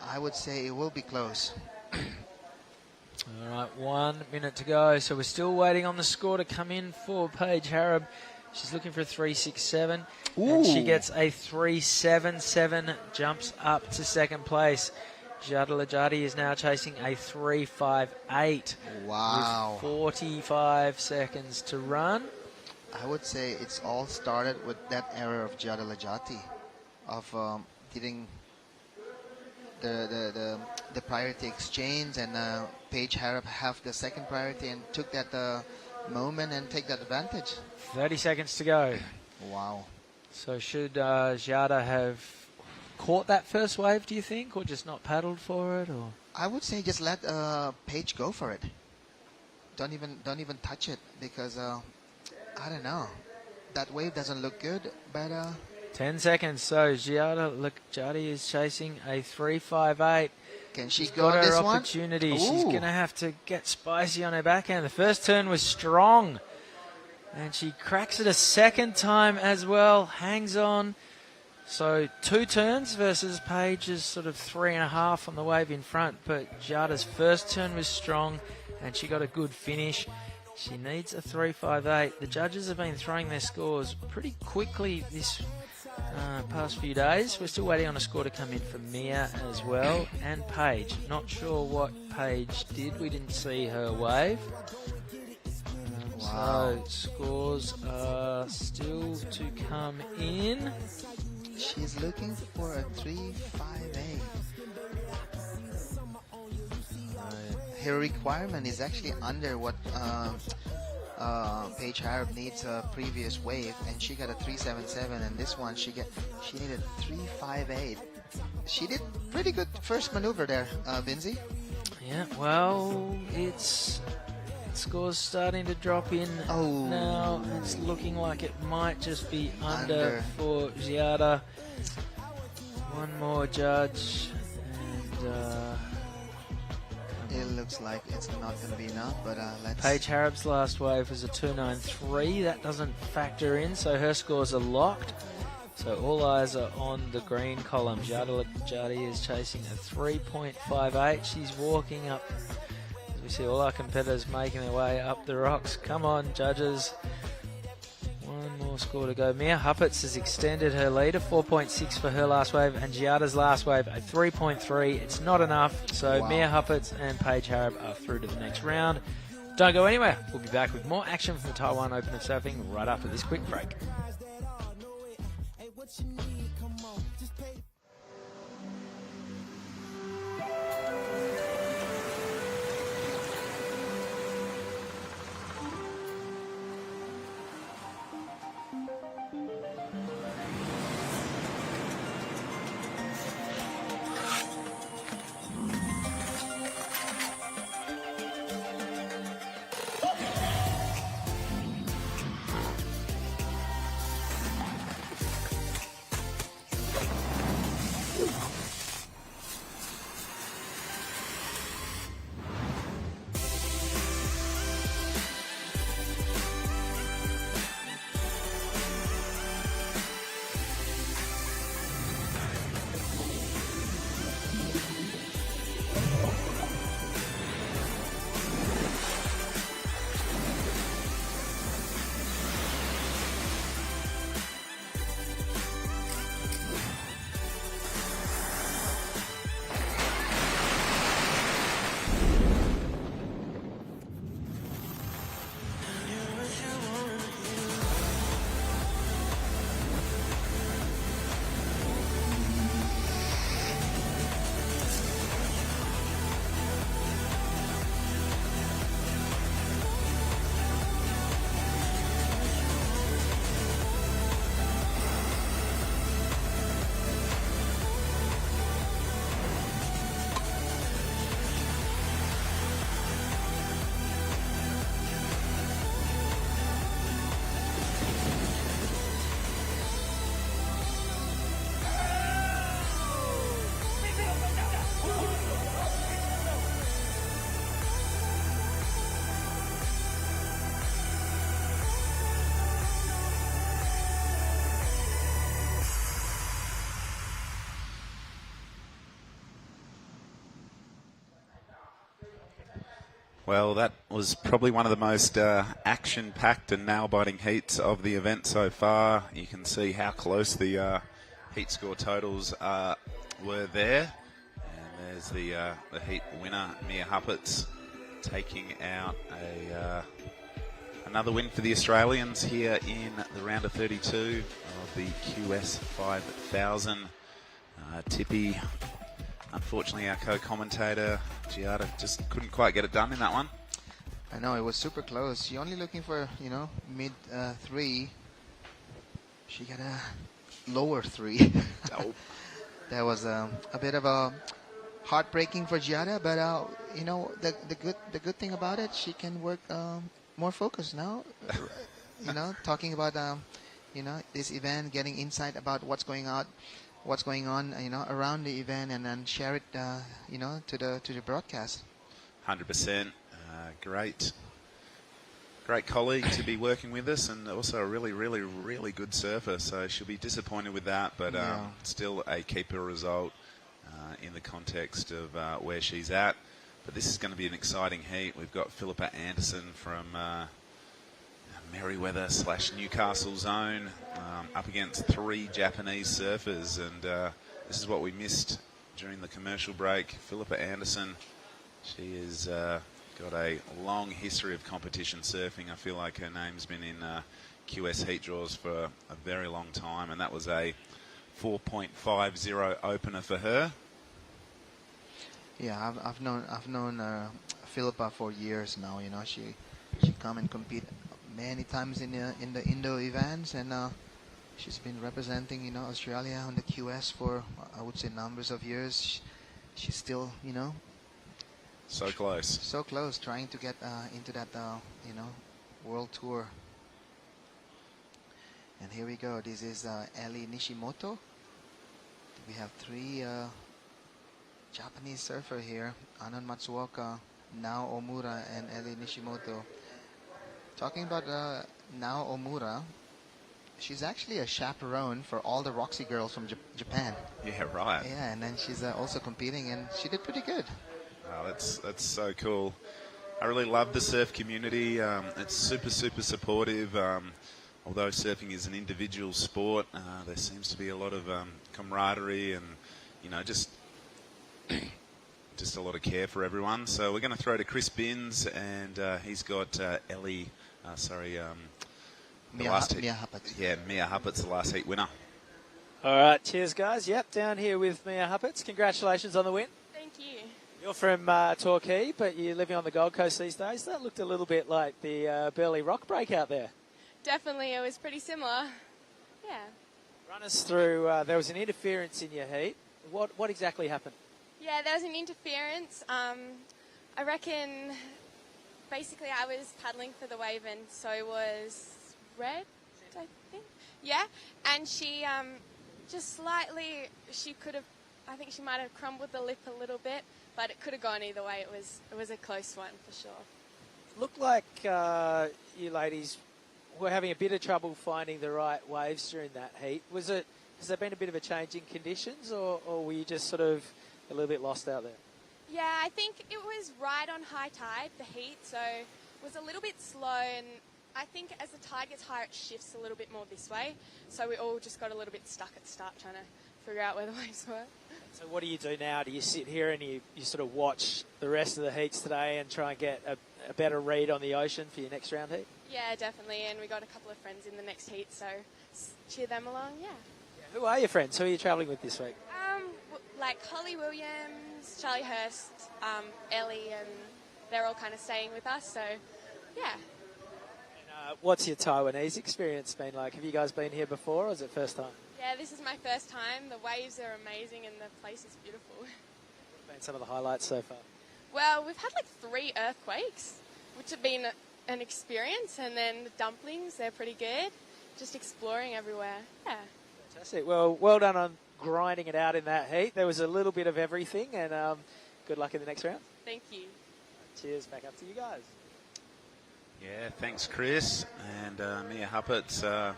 I would say it will be close. All right, 1 minute to go. So we're still waiting on the score to come in for Paige Harab. She's looking for a 3.67. And she gets a 3.77, jumps up to second place. Giada Lajati is now chasing a 3.58. Wow. With 45 seconds to run. I would say it's all started with that error of Giada Lajati of getting the priority exchange, and Paige Harab have the second priority and took that moment and take that advantage. 30 seconds to go. Wow. So should Giada have caught that first wave, do you think, or just not paddled for it? Or I would say just let Paige go for it. Don't even touch it, because I don't know. That wave doesn't look good, but 10 seconds. So Giada Lajati is chasing a 3.58. Can she She's go got this her one? opportunity. Ooh. She's going to have to get spicy on her backhand. The first turn was strong, and she cracks it a second time as well. Hangs on. So 2 turns versus Paige's sort of 3.5 on the wave in front. But Giada's first turn was strong, and she got a good finish. She needs a 3.58. The judges have been throwing their scores pretty quickly this past few days. We're still waiting on a score to come in from Mia as well, and Paige. Not sure what Paige did. We didn't see her wave. Wow. So scores are still to come in. She's looking for a 3.58. Her requirement is actually under what Paige Harab needs a previous wave, and she got a 3.77, and this one she needed 3.58. She did pretty good first maneuver there, Vinzi. Yeah, well, it's score's starting to drop in now. It's looking like it might just be under for Giada. One more judge, and it looks like it's not going to be enough, but let's... Paige Harab's last wave was a 2.93. That doesn't factor in, so her scores are locked. So all eyes are on the green column. Giada Lajati is chasing a 3.58. She's walking up. As we see all our competitors making their way up the rocks. Come on, judges. One more score to go. Mia Huppets has extended her lead, a 4.6 for her last wave, and Giada's last wave, a 3.3. It's not enough, so Mia Huppets and Paige Harab are through to the next round. Don't go anywhere. We'll be back with more action from the Taiwan Open of Surfing right after this quick break. Well, that was probably one of the most action-packed and nail-biting heats of the event so far. You can see how close the heat score totals were there. And there's the heat winner, Mia Huppets, taking out another win for the Australians here in the round of 32 of the QS 5000. Tippy, unfortunately, our co-commentator, Giada, just couldn't quite get it done in that one. I know, it was super close. She only looking for, mid 3. She got a lower 3. Oh. That was a bit of a heartbreaking for Giada, but the good thing about it, she can work more focused now. Talking about this event, getting insight about what's going on, around the event, and then share it, to the broadcast. 100%. Great colleague to be working with us, and also a really, really, really good surfer. So she'll be disappointed with that, but still a keeper result in the context of where she's at. But this is going to be an exciting heat. We've got Philippa Anderson from Merriweather / Newcastle zone up against 3 Japanese surfers, and this is what we missed during the commercial break. Philippa Anderson, she has got a long history of competition surfing. I feel like her name's been in QS heat draws for a very long time, and that was a 4.50 opener for her. Yeah, I've known Philippa for years now. She come and compete many times in the Indo events, and she's been representing Australia on the QS for, I would say, numbers of years. She's still so close, trying to get into that world tour. And here we go. This is Ellie Nishimoto. We have 3 Japanese surfer here: Anon Matsuoka, Nao Omura, and Ellie Nishimoto. Talking about Nao Omura, she's actually a chaperone for all the Roxy girls from Japan. Yeah, right. Yeah, and then she's also competing, and she did pretty good. Oh, that's so cool. I really love the surf community. It's super, super supportive. Although surfing is an individual sport, there seems to be a lot of camaraderie and, just a lot of care for everyone. So we're going to throw to Chris Binns, and he's got Mia Huppets. Yeah, Mia Huppets, the last heat winner. All right, cheers, guys. Yep, down here with Mia Huppets. Congratulations on the win. Thank you. You're from Torquay, but you're living on the Gold Coast these days. That looked a little bit like the Burley Rock break out there. Definitely, it was pretty similar. Yeah. Run us through, there was an interference in your heat. What exactly happened? Yeah, there was an interference. I reckon, basically I was paddling for the wave, and so was Red, I think. Yeah, and she just slightly, I think she might have crumbled the lip a little bit, but it could have gone either way. It was a close one for sure. Looked like you ladies were having a bit of trouble finding the right waves during that heat. Has there been a bit of a change in conditions, or were you just sort of a little bit lost out there? Yeah, I think it was right on high tide, the heat, so it was a little bit slow, and I think as the tide gets higher, it shifts a little bit more this way, so we all just got a little bit stuck at the start trying to figure out where the waves were. So what do you do now? Do you sit here and you sort of watch the rest of the heats today and try and get a better read on the ocean for your next round heat? Yeah, definitely, and we got a couple of friends in the next heat, so cheer them along, yeah. Who are your friends? Who are you travelling with this week? Like Holly Williams, Charlie Hurst, Ellie, and they're all kind of staying with us, so yeah. And, what's your Taiwanese experience been like? Have you guys been here before, or is it first time? Yeah, this is my first time. The waves are amazing and the place is beautiful. What have been some of the highlights so far? Well, we've had like 3 earthquakes, which have been an experience, and then the dumplings, they're pretty good. Just exploring everywhere, yeah. Fantastic. Well done on grinding it out in that heat. There was a little bit of everything, and good luck in the next round. Thank you. Cheers, back up to you guys. Yeah, thanks, Chris. And Mia Huppets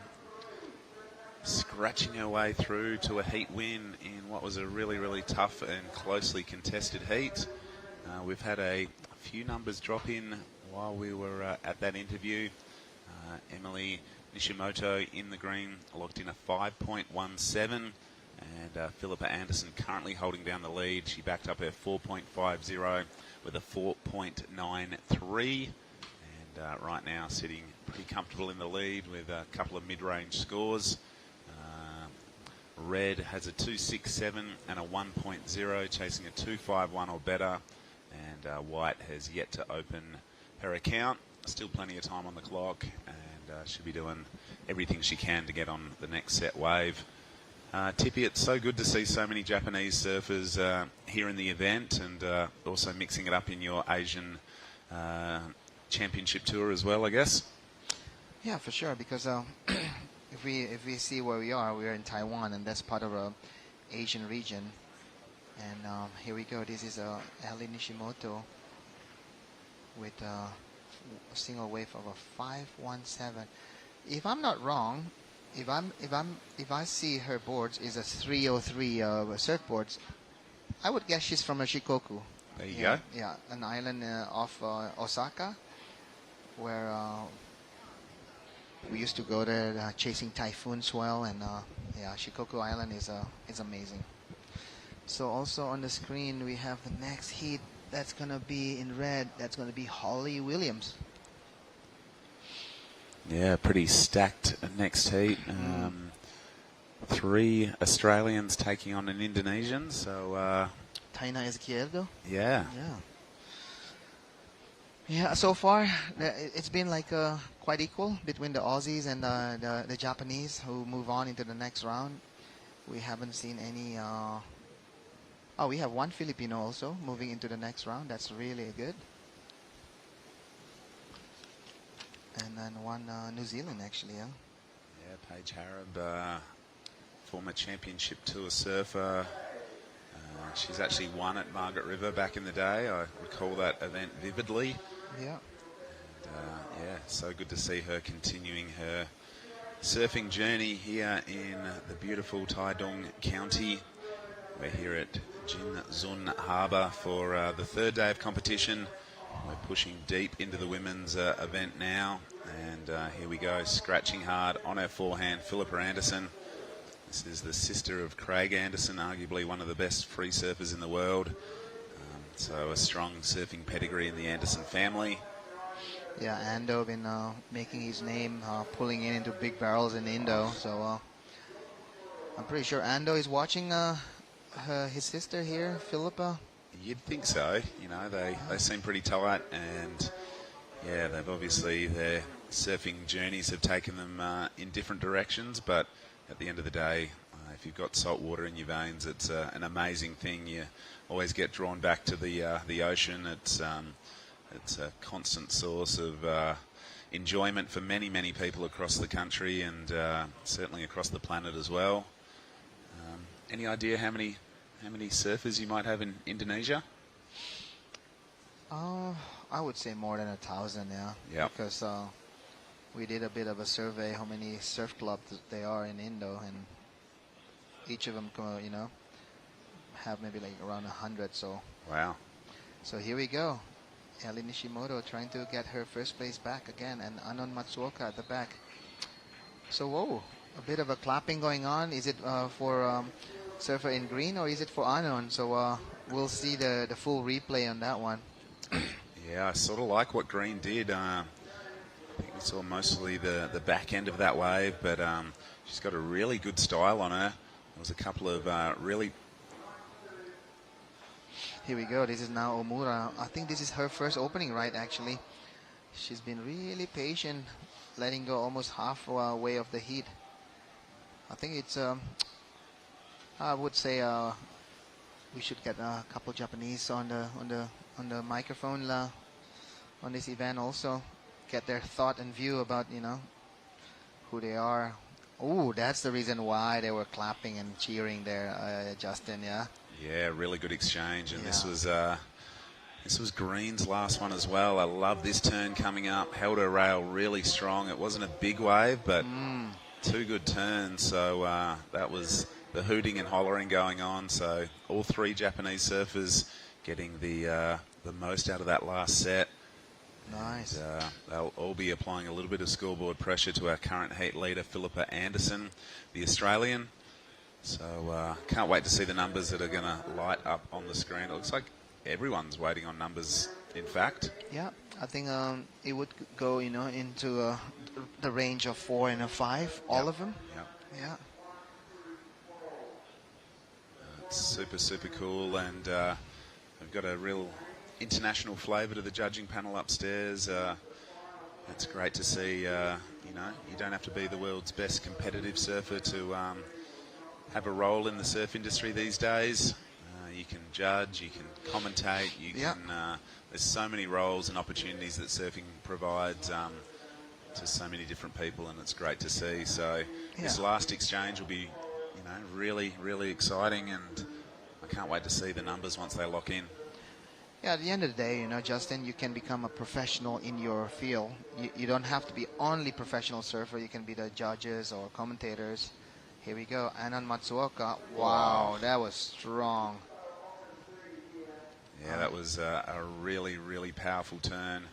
scratching her way through to a heat win in what was a really, really tough and closely contested heat. We've had a few numbers drop in while we were at that interview. Emily Nishimoto in the green locked in a 5.17, and Philippa Anderson currently holding down the lead. She backed up her 4.50 with a 4.93, and right now sitting pretty comfortable in the lead with a couple of mid-range scores. Red has a 2.67 and a 1.0, chasing a 2.51 or better, and White has yet to open her account. Still plenty of time on the clock, and should be doing everything she can to get on the next set wave. Tippy, it's so good to see so many Japanese surfers here in the event, and also mixing it up in your Asian championship tour as well, I guess. Yeah, for sure, because if we see where we are in Taiwan, and that's part of a Asian region. And here we go. This is Ellie Nishimoto with a single wave of a 5.17. If I'm not wrong, if I see her boards is a 303 surfboards, I would guess she's from Shikoku. There you go. Yeah, an island off Osaka, where we used to go there chasing typhoon swell, and yeah, Shikoku Island is amazing. So also on the screen we have the next heat. That's gonna be in red. That's gonna be Holly Williams. Yeah, pretty stacked next heat. 3 Australians taking on an Indonesian. So Taina Izquierdo. Yeah. Yeah, so far it's been like quite equal between the Aussies and the Japanese who move on into the next round. We haven't seen any... oh, we have one Filipino also moving into the next round. That's really good. And then one New Zealand, actually, yeah. Yeah, Paige Harab, former championship tour surfer. She's actually won at Margaret River back in the day. I recall that event vividly. Yeah. And, yeah, so good to see her continuing her surfing journey here in the beautiful Taitung County. We're here at Jinzun Harbour for the third day of competition. We're pushing deep into the women's event now. And here we go, scratching hard on her forehand, Philippa Anderson. This is the sister of Craig Anderson, arguably one of the best free surfers in the world. So a strong surfing pedigree in the Anderson family. Yeah, Ando been making his name, pulling in into big barrels in Indo. So I'm pretty sure Ando is watching his sister here, Philippa. You'd think so. You know, they seem pretty tight, and yeah, they've obviously, their surfing journeys have taken them in different directions, but at the end of the day, if you've got salt water in your veins, it's an amazing thing. You always get drawn back to the ocean. It's a constant source of enjoyment for many, many people across the country, and certainly across the planet as well. Any idea how many surfers you might have in Indonesia? I would say more than 1,000, yeah. Yeah. Because we did a bit of a survey how many surf clubs there are in Indo, and each of them, you know, have maybe like around 100. So wow. So here we go. Ellie Nishimoto trying to get her first place back again, and Anon Matsuoka at the back. So whoa, a bit of a clapping going on. Is it for surfer in green, or is it for Anon? So we'll see the full replay on that one. Yeah, I sort of like what Green did. I think we saw mostly the back end of that wave, but she's got a really good style on her. There was a couple of really... Here we go. This is now Omura. I think this is her first opening right, actually. She's been really patient, letting go almost halfway of the heat. I think it's... I would say we should get a couple Japanese on the microphone on this event also. Get their thought and view about, you know, who they are. Oh, that's the reason why they were clapping and cheering there, Justin, yeah? Yeah, really good exchange, and this was Green's last one as well. I love this turn coming up. Held her rail really strong. It wasn't a big wave, but 2 good turns. So that was the hooting and hollering going on. So all 3 Japanese surfers getting the the most out of that last set. Nice. And, they'll all be applying a little bit of scoreboard pressure to our current heat leader, Philippa Anderson, the Australian. So can't wait to see the numbers that are going to light up on the screen. It looks like everyone's waiting on numbers, in fact. Yeah, I think it would go, into the range of 4 and a 5, all of them. Yeah. It's super, super cool, and we've got a real international flavour to the judging panel upstairs. It's great to see, you don't have to be the world's best competitive surfer to have a role in the surf industry these days. You can judge, you can commentate, you can. There's so many roles and opportunities that surfing provides to so many different people, and it's great to see. So this last exchange will be, really, really exciting, and I can't wait to see the numbers once they lock in. Yeah, at the end of the day, Justin, you can become a professional in your field. You don't have to be only professional surfer. You can be the judges or commentators. Here we go, Anand Matsuoka. Wow, that was strong. Yeah, that was a really, really powerful turn.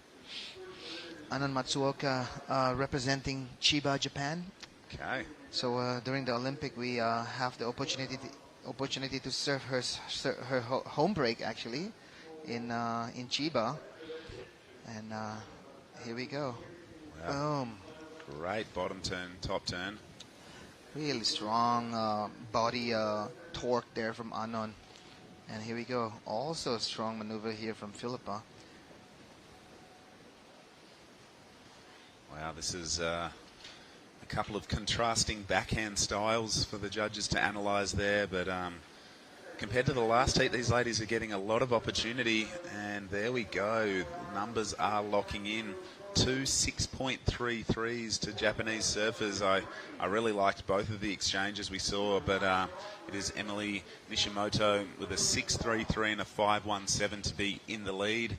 Anand Matsuoka representing Chiba, Japan. Okay. So during the Olympic, we have the opportunity to surf her home break actually in Chiba, and here we go. Wow. Boom. Great bottom turn, top turn. Really strong body torque there from Anand. And here we go. Also a strong maneuver here from Philippa. Wow, this is a couple of contrasting backhand styles for the judges to analyse there, but compared to the last heat, these ladies are getting a lot of opportunity, and there we go. Numbers are locking in. 2 6.33s to Japanese surfers. I really liked both of the exchanges we saw, but it is Emily Nishimoto with a 6.33 and a 5.17 to be in the lead.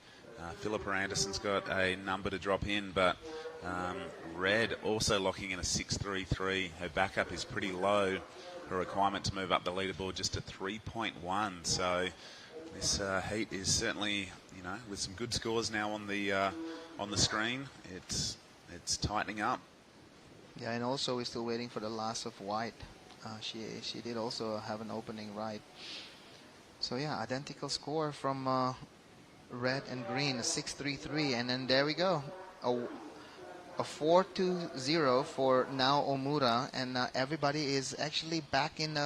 Philippa Anderson's got a number to drop in, but Red also locking in a 6.33. Her backup is pretty low. Her requirement to move up the leaderboard just to 3.1. So this heat is certainly, with some good scores now on the screen, it's tightening up. Yeah, and also we're still waiting for the last of white. She did also have an opening right. So yeah, identical score from red and green, a 6.33, and then there we go, a 4.20 for now Omura, and everybody is actually back in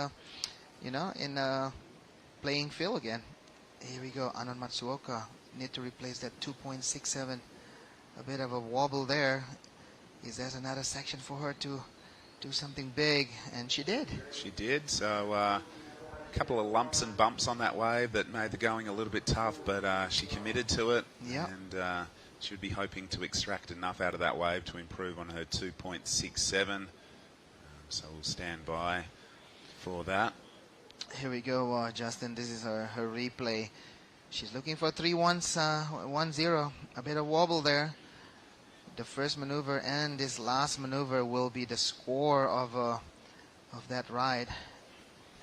playing field again. Here we go, Anand Matsuoka need to replace that 2.67. A bit of a wobble there. Is there's another section for her to do something big, and she did. She did. So a couple of lumps and bumps on that wave that made the going a little bit tough, but she committed to it. Yeah. And she would be hoping to extract enough out of that wave to improve on her 2.67. So we'll stand by for that. Here we go, Justin. This is her replay. She's looking for 3-1-0. A bit of wobble there. The first maneuver and this last maneuver will be the score of that ride,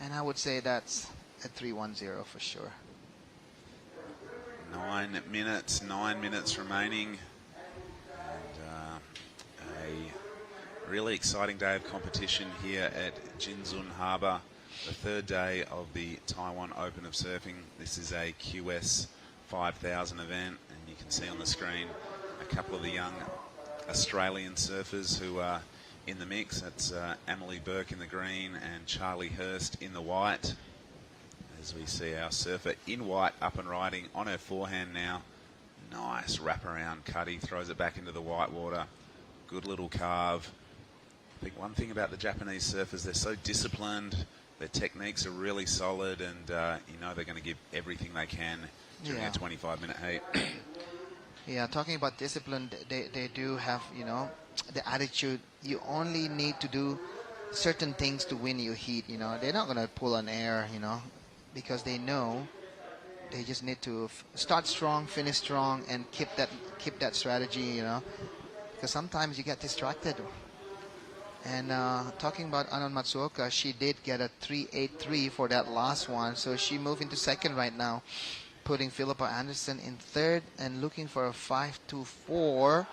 and I would say that's a 3-1-0 for sure. 9 minutes remaining, and a really exciting day of competition here at Jinzun Harbour, the third day of the Taiwan Open of Surfing. This is a QS 5000 event, and you can see on the screen a couple of the young Australian surfers who are in the mix. That's Emily Burke in the green and Charlie Hurst in the white. As we see our surfer in white up and riding on her forehand now. Nice wraparound cutty, throws it back into the white water. Good little carve. I think one thing about the Japanese surfers, they're so disciplined. Their techniques are really solid, and they're going to give everything they can during a 25-minute heat. Yeah, talking about discipline, they do have, the attitude. You only need to do certain things to win your heat, They're not going to pull on air, because they know they just need to start strong, finish strong, and keep that strategy, Because sometimes you get distracted. And talking about Anand Matsuoka, she did get a 3.83 for that last one, so she moved into second right now. putting Philippa Anderson in third and looking for a 5-2-4.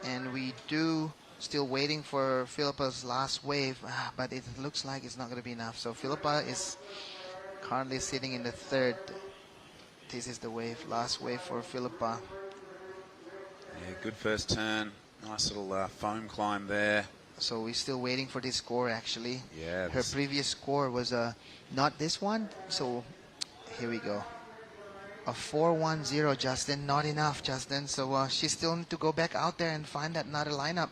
And we do still waiting for Philippa's last wave, but it looks like it's not going to be enough. So Philippa is currently sitting in the third. This is the wave, last wave for Philippa. Yeah, good first turn. Nice little foam climb there. So we're still waiting for this score, actually. Yeah. Her previous score was not this one. So here we go. A 4-1-0, Justin. Not enough, Justin. So she still need to go back out there and find that another lineup,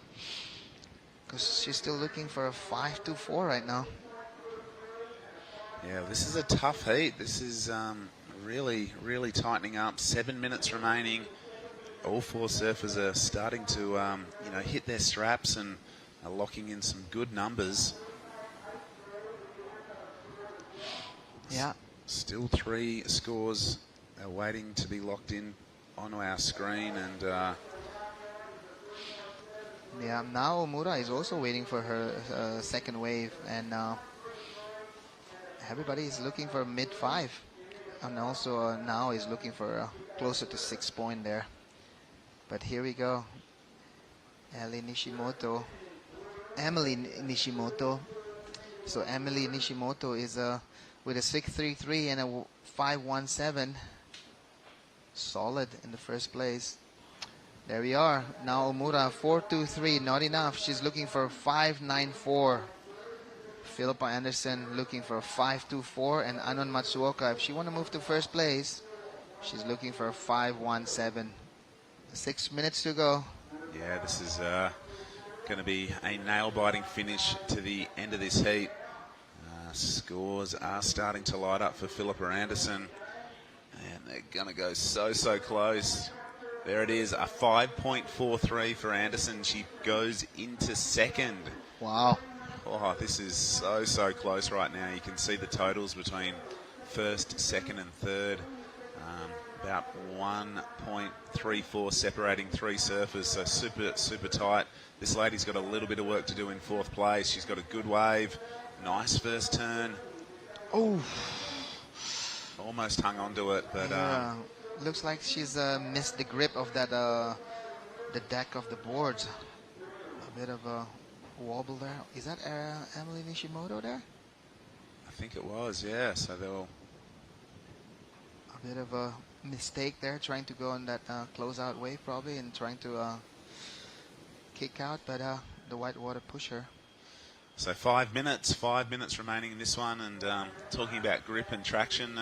because she's still looking for a 5-2-4 right now. Yeah, this is a tough heat. This is really, really tightening up. 7 minutes remaining. All four surfers are starting to, hit their straps and are locking in some good numbers. Yeah. Still 3 scores are waiting to be locked in onto our screen, and yeah, now Omura is also waiting for her second wave, and everybody is looking for mid-5, and also now is looking for closer to 6 point there. But here we go. Emily Nishimoto. So Emily Nishimoto is with a 6.33 and a 5.17. Solid in the first place. There we are. Now Omura 4.23, not enough. She's looking for 5.94. Philippa Anderson looking for a 5.24, and Anon Matsuoka, if she want to move to first place, she's looking for a 5.17. 6 minutes to go. Yeah, this is going to be a nail-biting finish to the end of this heat. Scores are starting to light up for Philippa Anderson, and they're going to go so close. There it is, a 5.43 for Anderson. She goes into second. Wow. Oh, this is so close right now. You can see the totals between first, second and third. About 1.34 separating 3 surfers, so super tight. This lady's got a little bit of work to do in 4th place. She's got a good wave. Nice first turn. Oh. Almost hung on to it, but yeah. Looks like she's missed the grip of that the deck of the boards. A bit of a wobble there. Is that Emily Nishimoto there? I think it was, yeah. So they'll... A bit of a mistake there, trying to go on that closeout wave probably, and trying to kick out, but the whitewater pushed her. So 5 minutes remaining in this one, and talking about grip and traction,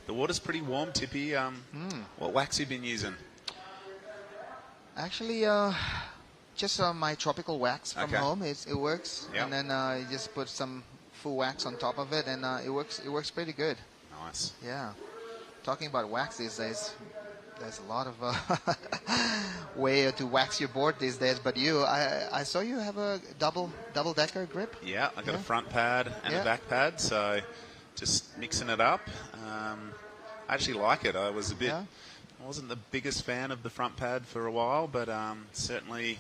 the water's pretty warm, Tippy. What wax have you been using? Actually, just my tropical wax from home. It works, yep. And then you just put some full wax on top of it, and it works pretty good. Nice. Yeah. Talking about wax these days, there's a lot of way to wax your board these days. But I saw you have a double-decker grip. Yeah, I got a front pad and a back pad, so just mixing it up. I actually like it. I wasn't the biggest fan of the front pad for a while, but certainly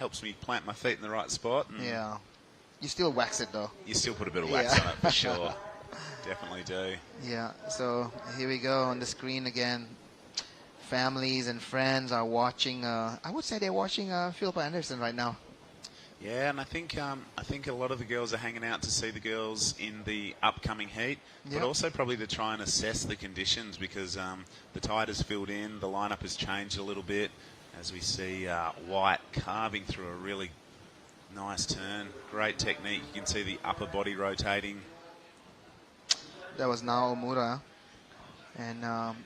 helps me plant my feet in the right spot. And yeah, you still wax it though. You still put a bit of wax on it for sure. Definitely do. Yeah, so here we go on the screen again. Families and friends are watching. I would say they're watching Philippa Anderson right now. Yeah, and I think a lot of the girls are hanging out to see the girls in the upcoming heat, but also probably to try and assess the conditions, because the tide has filled in, the lineup has changed a little bit, as we see White carving through a really nice turn. Great technique. You can see the upper body rotating. That was now Omura, and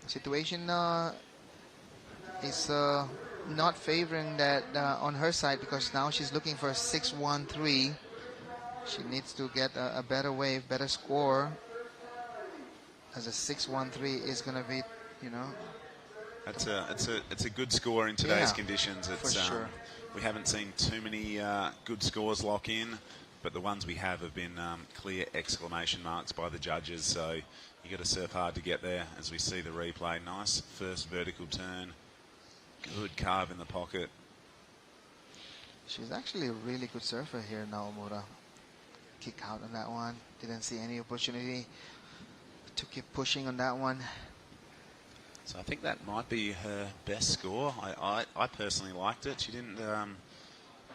situation is not favoring that on her side, because now she's looking for a 6.13. She needs to get a better wave, better score, as a 6.13 is going to be, It's a good score in today's conditions. It's, for sure. We haven't seen too many good scores lock in, but the ones we have been clear exclamation marks by the judges. So you got to surf hard to get there. As we see the replay, nice first vertical turn, good carve in the pocket. She's actually a really good surfer here, Naomura. Kick out on that one. Didn't see any opportunity to keep pushing on that one. So I think that might be her best score. I personally liked it. She didn't. There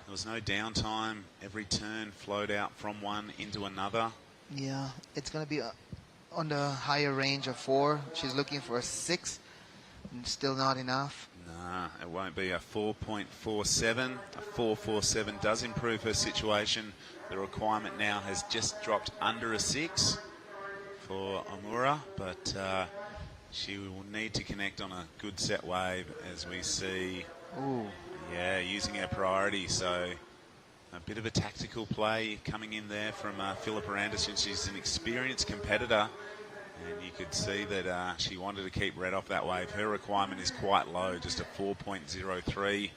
was no downtime. Every turn flowed out from one into another. Yeah, it's going to be on the higher range of 4. She's looking for a 6. And still not enough. Nah, it won't be a 4.47. A 4.47 does improve her situation. The requirement now has just dropped under a 6 for Omura, but she will need to connect on a good set wave, as we see. Ooh. Yeah, using her priority. So a bit of a tactical play coming in there from Philippa Anderson. She's an experienced competitor, and you could see that she wanted to keep Red off that wave. Her requirement is quite low, just a 4.03.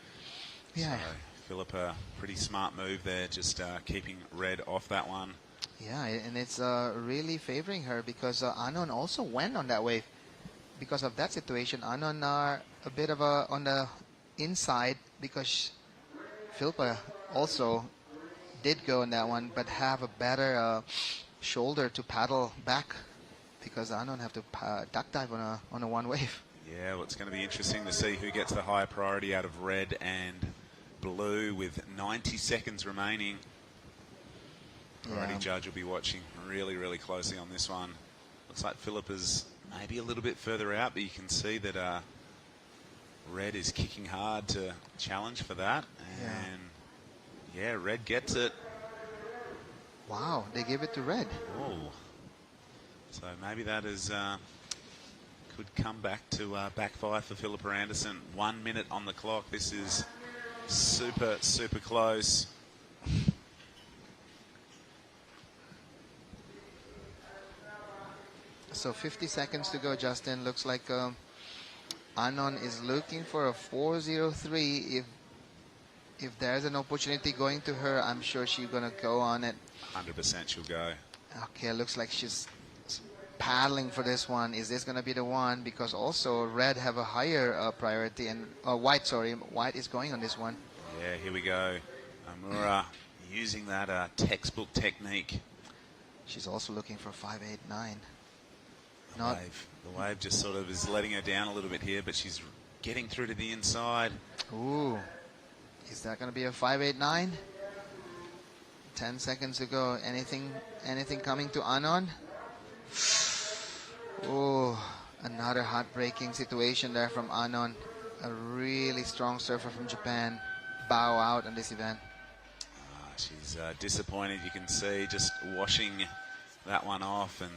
Yeah. So Philippa, pretty smart move there, just keeping Red off that one. Yeah, and it's really favoring her because Anon also went on that wave. Because of that situation, Anon are a bit of on the inside because Philippa also did go on that one, but have a better shoulder to paddle back because Anon have to duck dive on a one wave. Yeah, well, it's going to be interesting to see who gets the higher priority out of Red and Blue with 90 seconds remaining. Priority judge will be watching really, really closely on this one. Looks like Philippa's maybe a little bit further out, but you can see that Red is kicking hard to challenge for that. And yeah, Red gets it. Wow, they give it to Red. Oh, so maybe that is could come back to backfire for Philippa Anderson. 1 minute on the clock. This is super, super close. So 50 seconds to go, Justin. Looks like Anon is looking for a 4.03. If there's an opportunity going to her, I'm sure she's going to go on it. 100% she'll go. Okay, looks like she's paddling for this one. Is this going to be the one? Because also Red have a higher priority, and White is going on this one. Yeah, here we go. Omura using that textbook technique. She's also looking for 5.89. The wave just sort of is letting her down a little bit here, but she's getting through to the inside. Ooh. Is that going to be a 5.89? 10 seconds to go. Anything coming to Anon? Oh, another heartbreaking situation there from Anon. A really strong surfer from Japan. Bow out on this event. She's disappointed, you can see, just washing that one off and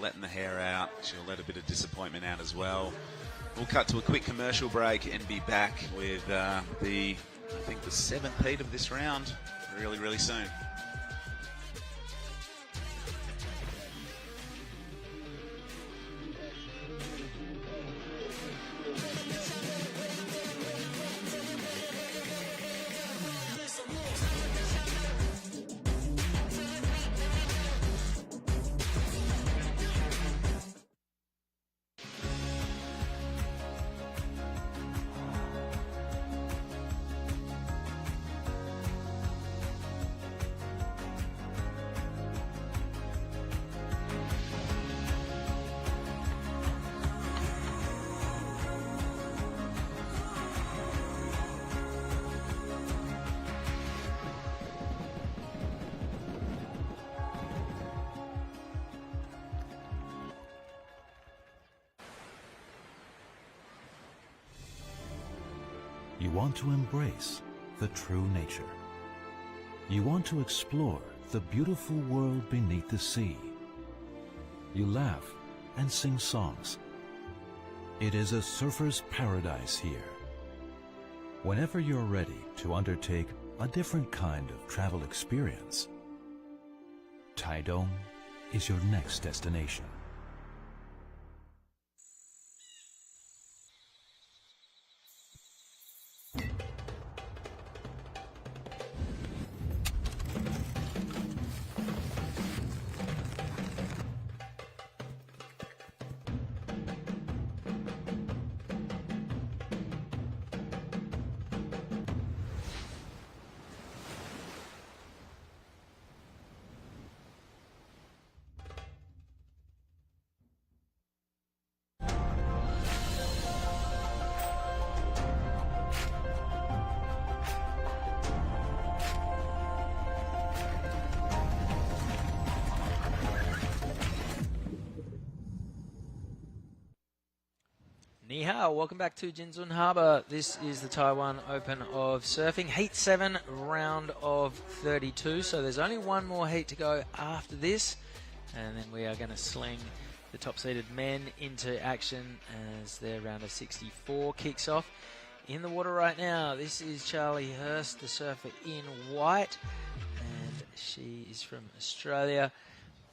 letting the hair out. She'll let a bit of disappointment out as well. We'll cut to a quick commercial break and be back with I think the 7th heat of this round really, really soon. You want to embrace the true nature. You want to explore the beautiful world beneath the sea. You laugh and sing songs. It is a surfer's paradise here. Whenever you're ready to undertake a different kind of travel experience, Taitung is your next destination. Ni hao, welcome back to Jinzun Harbour. This is the Taiwan Open of Surfing, Heat 7, round of 32. So there's only one more heat to go after this, and then we are going to sling the top-seeded men into action as their round of 64 kicks off. In the water right now, this is Charlie Hurst, the surfer in white, and she is from Australia.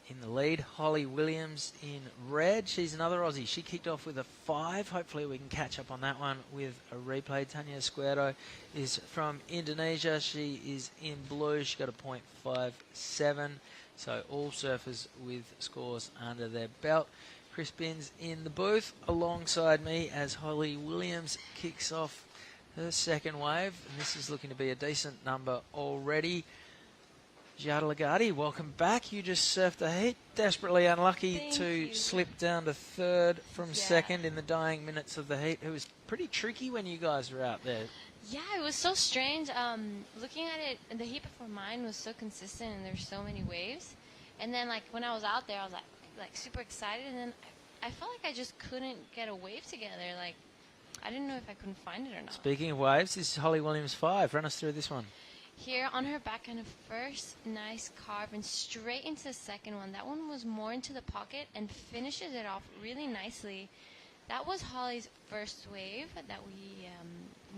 In the lead, Holly Williams in red. She's another Aussie. She kicked off with a 5. Hopefully we can catch up on that one with a replay. Tanya Escuero is from Indonesia. She is in blue. She got a .57. So all surfers with scores under their belt. Chris Binns in the booth alongside me as Holly Williams kicks off her second wave. And this is looking to be a decent number already. Giada Lagarde, welcome back. You just surfed a heat. Desperately unlucky to slip down to third from second in the dying minutes of the heat. It was pretty tricky when you guys were out there. Yeah, it was so strange. Looking at it, the heat before mine was so consistent and there were so many waves. And then, like, when I was out there, I was, like super excited. And then I felt like I just couldn't get a wave together. Like, I didn't know if I couldn't find it or not. Speaking of waves, this is Holly Williams 5. Run us through this one. Here on her backhand, a first nice carve and straight into the second one. That one was more into the pocket and finishes it off really nicely. That was Holly's first wave that we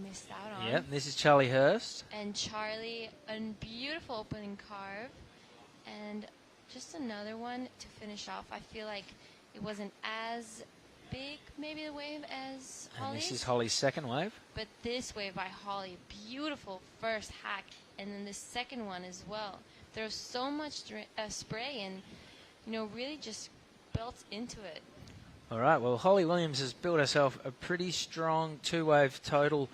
missed out on. Yep, this is Charlie Hurst. And Charlie, a beautiful opening carve. And just another one to finish off. I feel like it wasn't as big, maybe, the wave as Holly's. And this is Holly's second wave. But this wave by Holly, beautiful first hack. And then the second one as well. There was so much spray and, you know, really just built into it. All right, well, Holly Williams has built herself a pretty strong two-wave total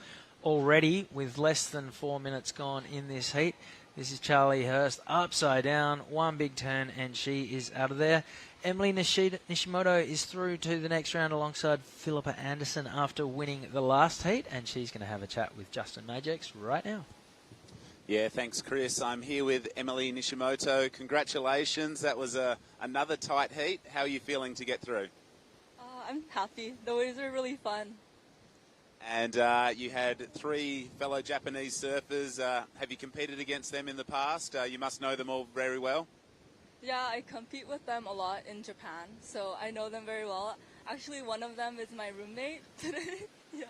already with less than 4 minutes gone in this heat. This is Charlie Hurst, upside down, one big turn, and she is out of there. Emily Nishimoto is through to the next round alongside Philippa Anderson after winning the last heat, and she's going to have a chat with Justin Majex right now. Yeah, thanks, Chris. I'm here with Emily Nishimoto. Congratulations. That was another tight heat. How are you feeling to get through? I'm happy. The waves were really fun. And you had 3 fellow Japanese surfers. Have you competed against them in the past? You must know them all very well. Yeah, I compete with them a lot in Japan, so I know them very well. Actually, one of them is my roommate today. Yeah.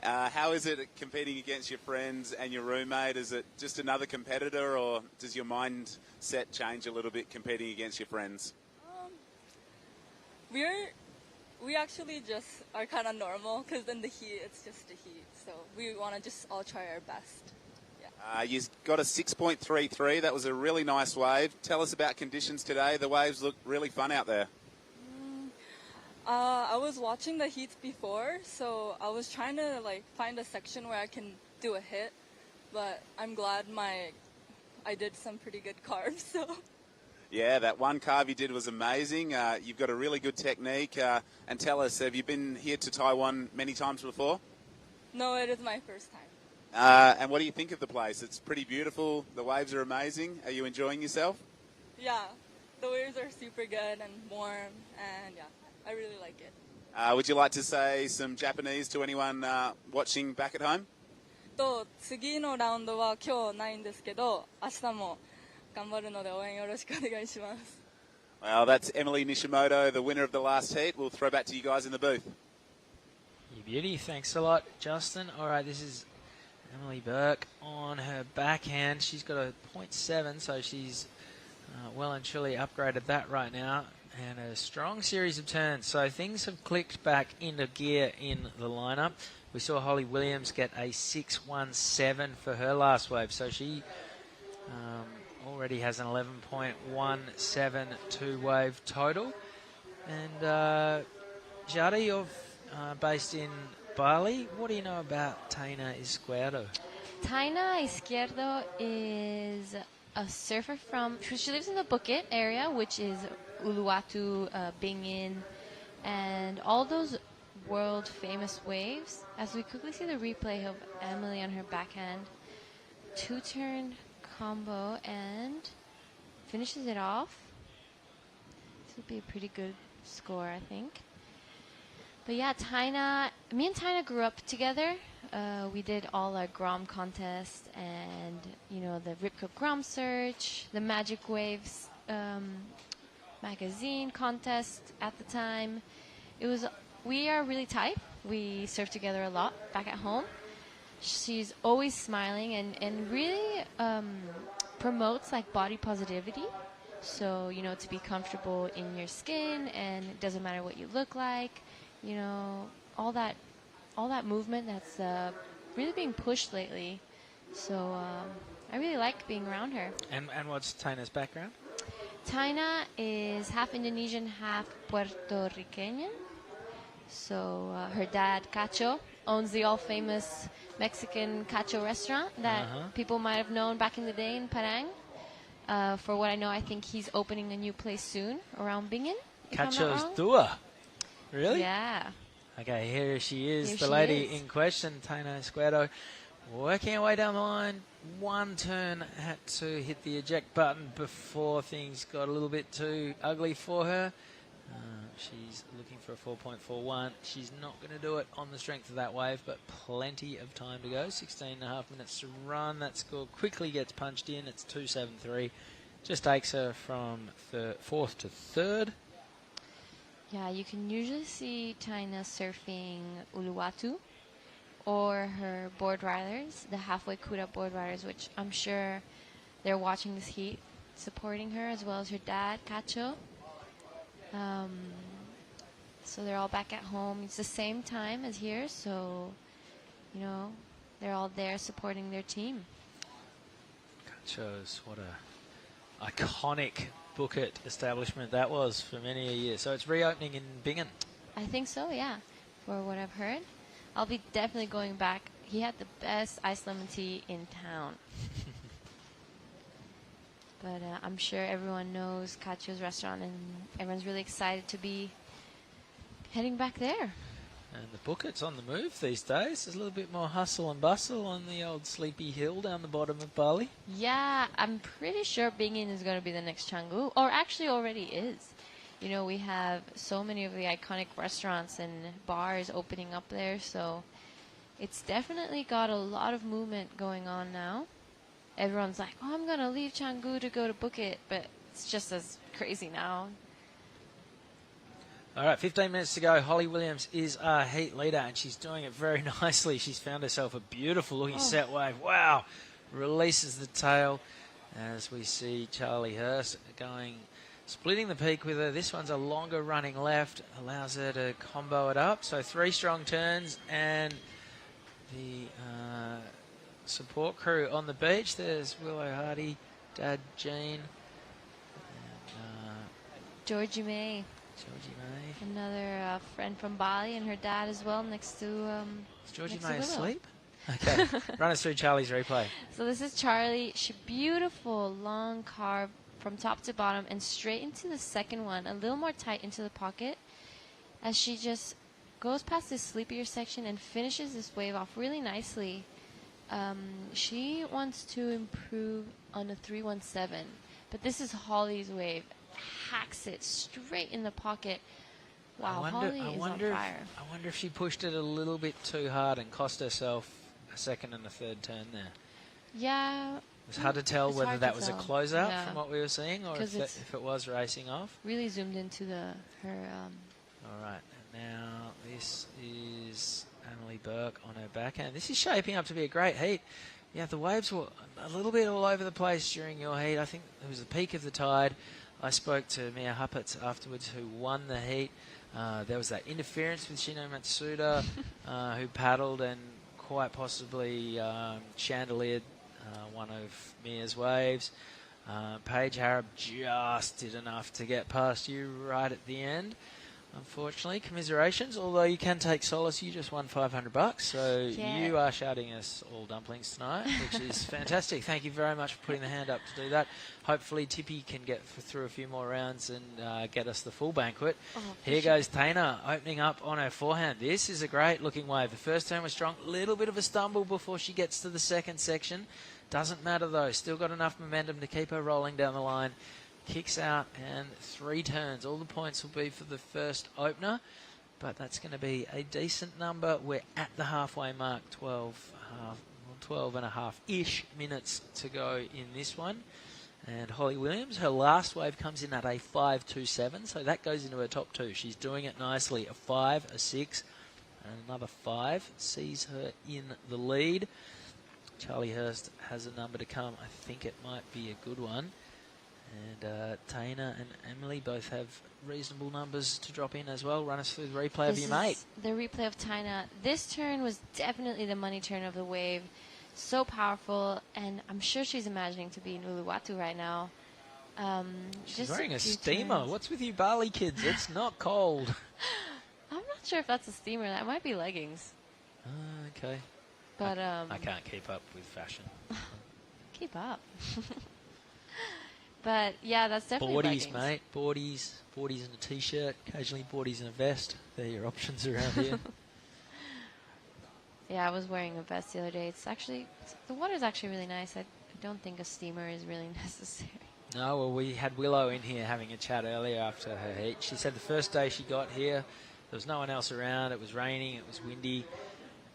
How is it competing against your friends and your roommate? Is it just another competitor, or does your mindset change a little bit competing against your friends? We actually just are kind of normal because in the heat, it's just the heat. So we want to just all try our best. Yeah. You got a 6.33. That was a really nice wave. Tell us about conditions today. The waves look really fun out there. I was watching the heats before, so I was trying to find a section where I can do a hit, but I'm glad I did some pretty good carves. So. Yeah, that one carve you did was amazing. You've got a really good technique. And tell us, have you been here to Taiwan many times before? No, it is my first time. And what do you think of the place? It's pretty beautiful. The waves are amazing. Are you enjoying yourself? Yeah, the waves are super good and warm, and yeah. I really like it. Would you like to say some Japanese to anyone watching back at home? 次のラウンドは今日ないんですけど、明日も頑張るので応援よろしくお願いします。Well, that's Emily Nishimoto, the winner of the last heat. We'll throw back to you guys in the booth. You beauty. Thanks a lot, Justin. All right, this is Emily Burke on her backhand. She's got a .7, so she's well and truly upgraded that right now. And a strong series of turns. So things have clicked back into gear in the lineup. We saw Holly Williams get a 6.17 for her last wave. So she already has an 11.17 two-wave total. And Giada, you're based in Bali. What do you know about Taina Izquierdo? Taina Izquierdo is a surfer she lives in the Bukit area, which is Uluwatu, Bingin, and all those world famous waves. As we quickly see the replay of Emily on her backhand, 2-turn combo and finishes it off. This would be a pretty good score, I think. But yeah, me and Taina grew up together. We did all our Grom contests and, the Ripco Grom Search, the Magic Waves magazine contest at the time. We are really tight. We surf together a lot back at home. She's always smiling and really promotes like body positivity. So, to be comfortable in your skin, and it doesn't matter what you look like, all that movement that's really being pushed lately. So I really like being around her. And what's Taina's background? Taina is half Indonesian, half Puerto Rican. So her dad, Cacho, owns the all-famous Mexican Cacho restaurant that people might have known back in the day in Parang. For what I know, I think he's opening a new place soon around Bingen. Cacho's Dua. Really? Yeah. Okay, here she is, Here the she lady is. in question, Taina Escuero, working her way down the line. One turn, had to hit the eject button before things got a little bit too ugly for her. She's looking for a 4.41. She's not going to do it on the strength of that wave, but plenty of time to go. 16 and a half minutes to run. That score quickly gets punched in. It's 2.73. Just takes her from fourth to third. Yeah, you can usually see Taina surfing Uluwatu or her board riders, the halfway Kuda board riders, which I'm sure they're watching this heat, supporting her, as well as her dad, Cacho. So they're all back at home. It's the same time as here, so, they're all there supporting their team. Cacho's, what a iconic bucket establishment that was for many a year. So it's reopening in Bingen. I think so, yeah, for what I've heard. I'll be definitely going back. He had the best iced lemon tea in town. But I'm sure everyone knows Cacho's restaurant, and everyone's really excited to be heading back there. And the bucket's on the move these days. There's a little bit more hustle and bustle on the old Sleepy Hill down the bottom of Bali. Yeah, I'm pretty sure Bingen is going to be the next Canggu, or actually already is. We have so many of the iconic restaurants and bars opening up there, so it's definitely got a lot of movement going on now. Everyone's like, oh, I'm going to leave Canggu to go to Phuket, but it's just as crazy now. All right, 15 minutes to go. Holly Williams is our heat leader, and she's doing it very nicely. She's found herself a beautiful-looking set wave. Wow. Releases the tail as we see Charlie Hurst splitting the peak with her. This one's a longer running left, allows her to combo it up. So 3 strong turns, and the support crew on the beach. There's Willow Hardy, Dad Jean, and Georgie May. Another friend from Bali, and her dad as well next to Is Georgie May asleep? Okay. Run us through Charlie's replay. So this is Charlie. Beautiful long carve from top to bottom and straight into the second one, a little more tight into the pocket, as she just goes past this sleepier section and finishes this wave off really nicely. She wants to improve on a 317, but this is Holly's wave. Hacks it straight in the pocket. Wow, Holly is on fire. I wonder if she pushed it a little bit too hard and cost herself a second and a third turn there. Yeah. It's hard to tell whether that was a closeout from what we were seeing, or if it was racing off. Really zoomed into her. All right, now this is Emily Burke on her backhand. This is shaping up to be a great heat. Yeah, the waves were a little bit all over the place during your heat. I think it was the peak of the tide. I spoke to Mia Huppert afterwards, who won the heat. There was that interference with Shino Matsuda, who paddled and quite possibly chandeliered one of Mia's waves. Paige Harrop just did enough to get past you right at the end. Unfortunately, commiserations, although you can take solace, you just won $500, so you are shouting us all dumplings tonight, which is fantastic. Thank you very much for putting the hand up to do that. Hopefully Tippy can get through a few more rounds and get us the full banquet. Here goes Taina opening up on her forehand. This is a great looking wave. The first turn was strong, little bit of a stumble before she gets to the second section. Doesn't matter though, still got enough momentum to keep her rolling down the line. Kicks out and 3 turns. All the points will be for the first opener. but that's going to be a decent number. We're at the halfway mark, 12 and a half-ish minutes to go in this one. And Holly Williams, her last wave comes in at a 5.27, so that goes into her top two. She's doing it nicely. A 5, a 6, and another 5 sees her in the lead. Charlie Hurst has a number to come. I think it might be a good one. And Taina and Emily both have reasonable numbers to drop in as well. Run us through the replay of your mate. The replay of Taina. This turn was definitely the money turn of the wave. So powerful, and I'm sure she's imagining to be in Uluwatu right now. She's wearing a steamer. Turns. What's with you Bali kids? It's not cold. I'm not sure if that's a steamer. That might be leggings. Okay. But I can't keep up with fashion. Keep up. But yeah, that's definitely boardies, leggings. Mate. Boardies in a t-shirt. Occasionally boardies in a vest. They're your options around here. Yeah, I was wearing a vest the other day. The water's actually really nice. I don't think a steamer is really necessary. No, well, we had Willow in here having a chat earlier after her heat. She said the first day she got here, there was no one else around. It was raining, it was windy,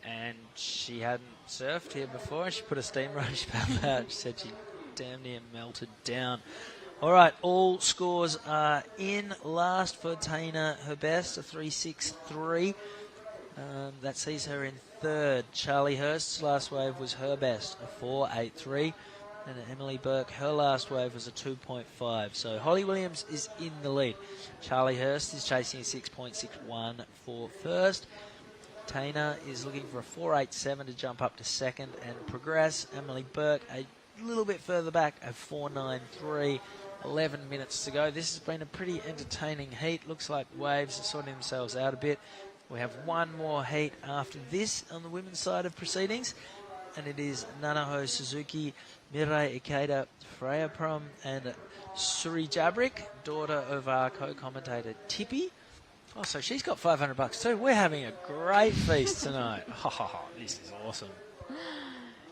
and she hadn't surfed here before. And she put a steamer on, she paddled out. She said she damn near melted down. All right, all scores are in. Last for Taina, her best, a 3.63. That sees her in third. Charlie Hurst's last wave was her best, a 4.83. And Emily Burke, her last wave was a 2.5. So Holly Williams is in the lead. Charlie Hurst is chasing a 6.61 for first. Taina is looking for a 4.87 to jump up to second and progress. Emily Burke a little bit further back, a 4.93. 11 minutes to go. This has been a pretty entertaining heat. Looks like waves are sorting themselves out a bit. We have one more heat after this on the women's side of proceedings, and it is Nanaho Suzuki, Mirai Ikeda, Freya Prom, and Suri Jabrik, daughter of our co-commentator Tippy. Oh, so she's got $500 too. We're having a great feast tonight. This is awesome.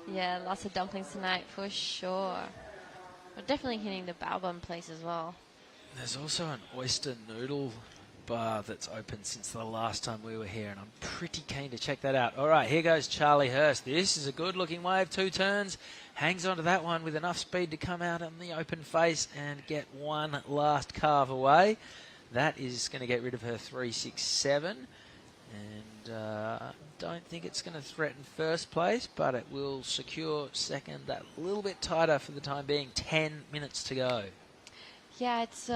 Yeah, lots of dumplings tonight for sure. We're definitely hitting the Baobab place as well. There's also an oyster noodle bar that's open since the last time we were here, and I'm pretty keen to check that out. All right, here goes Charlie Hurst. This is a good-looking wave, 2 turns. Hangs onto that one with enough speed to come out on the open face and get one last carve away. That is going to get rid of her 3.67, and don't think it's going to threaten first place, but it will secure second. That little bit tighter for the time being. 10 minutes to go. Yeah, it's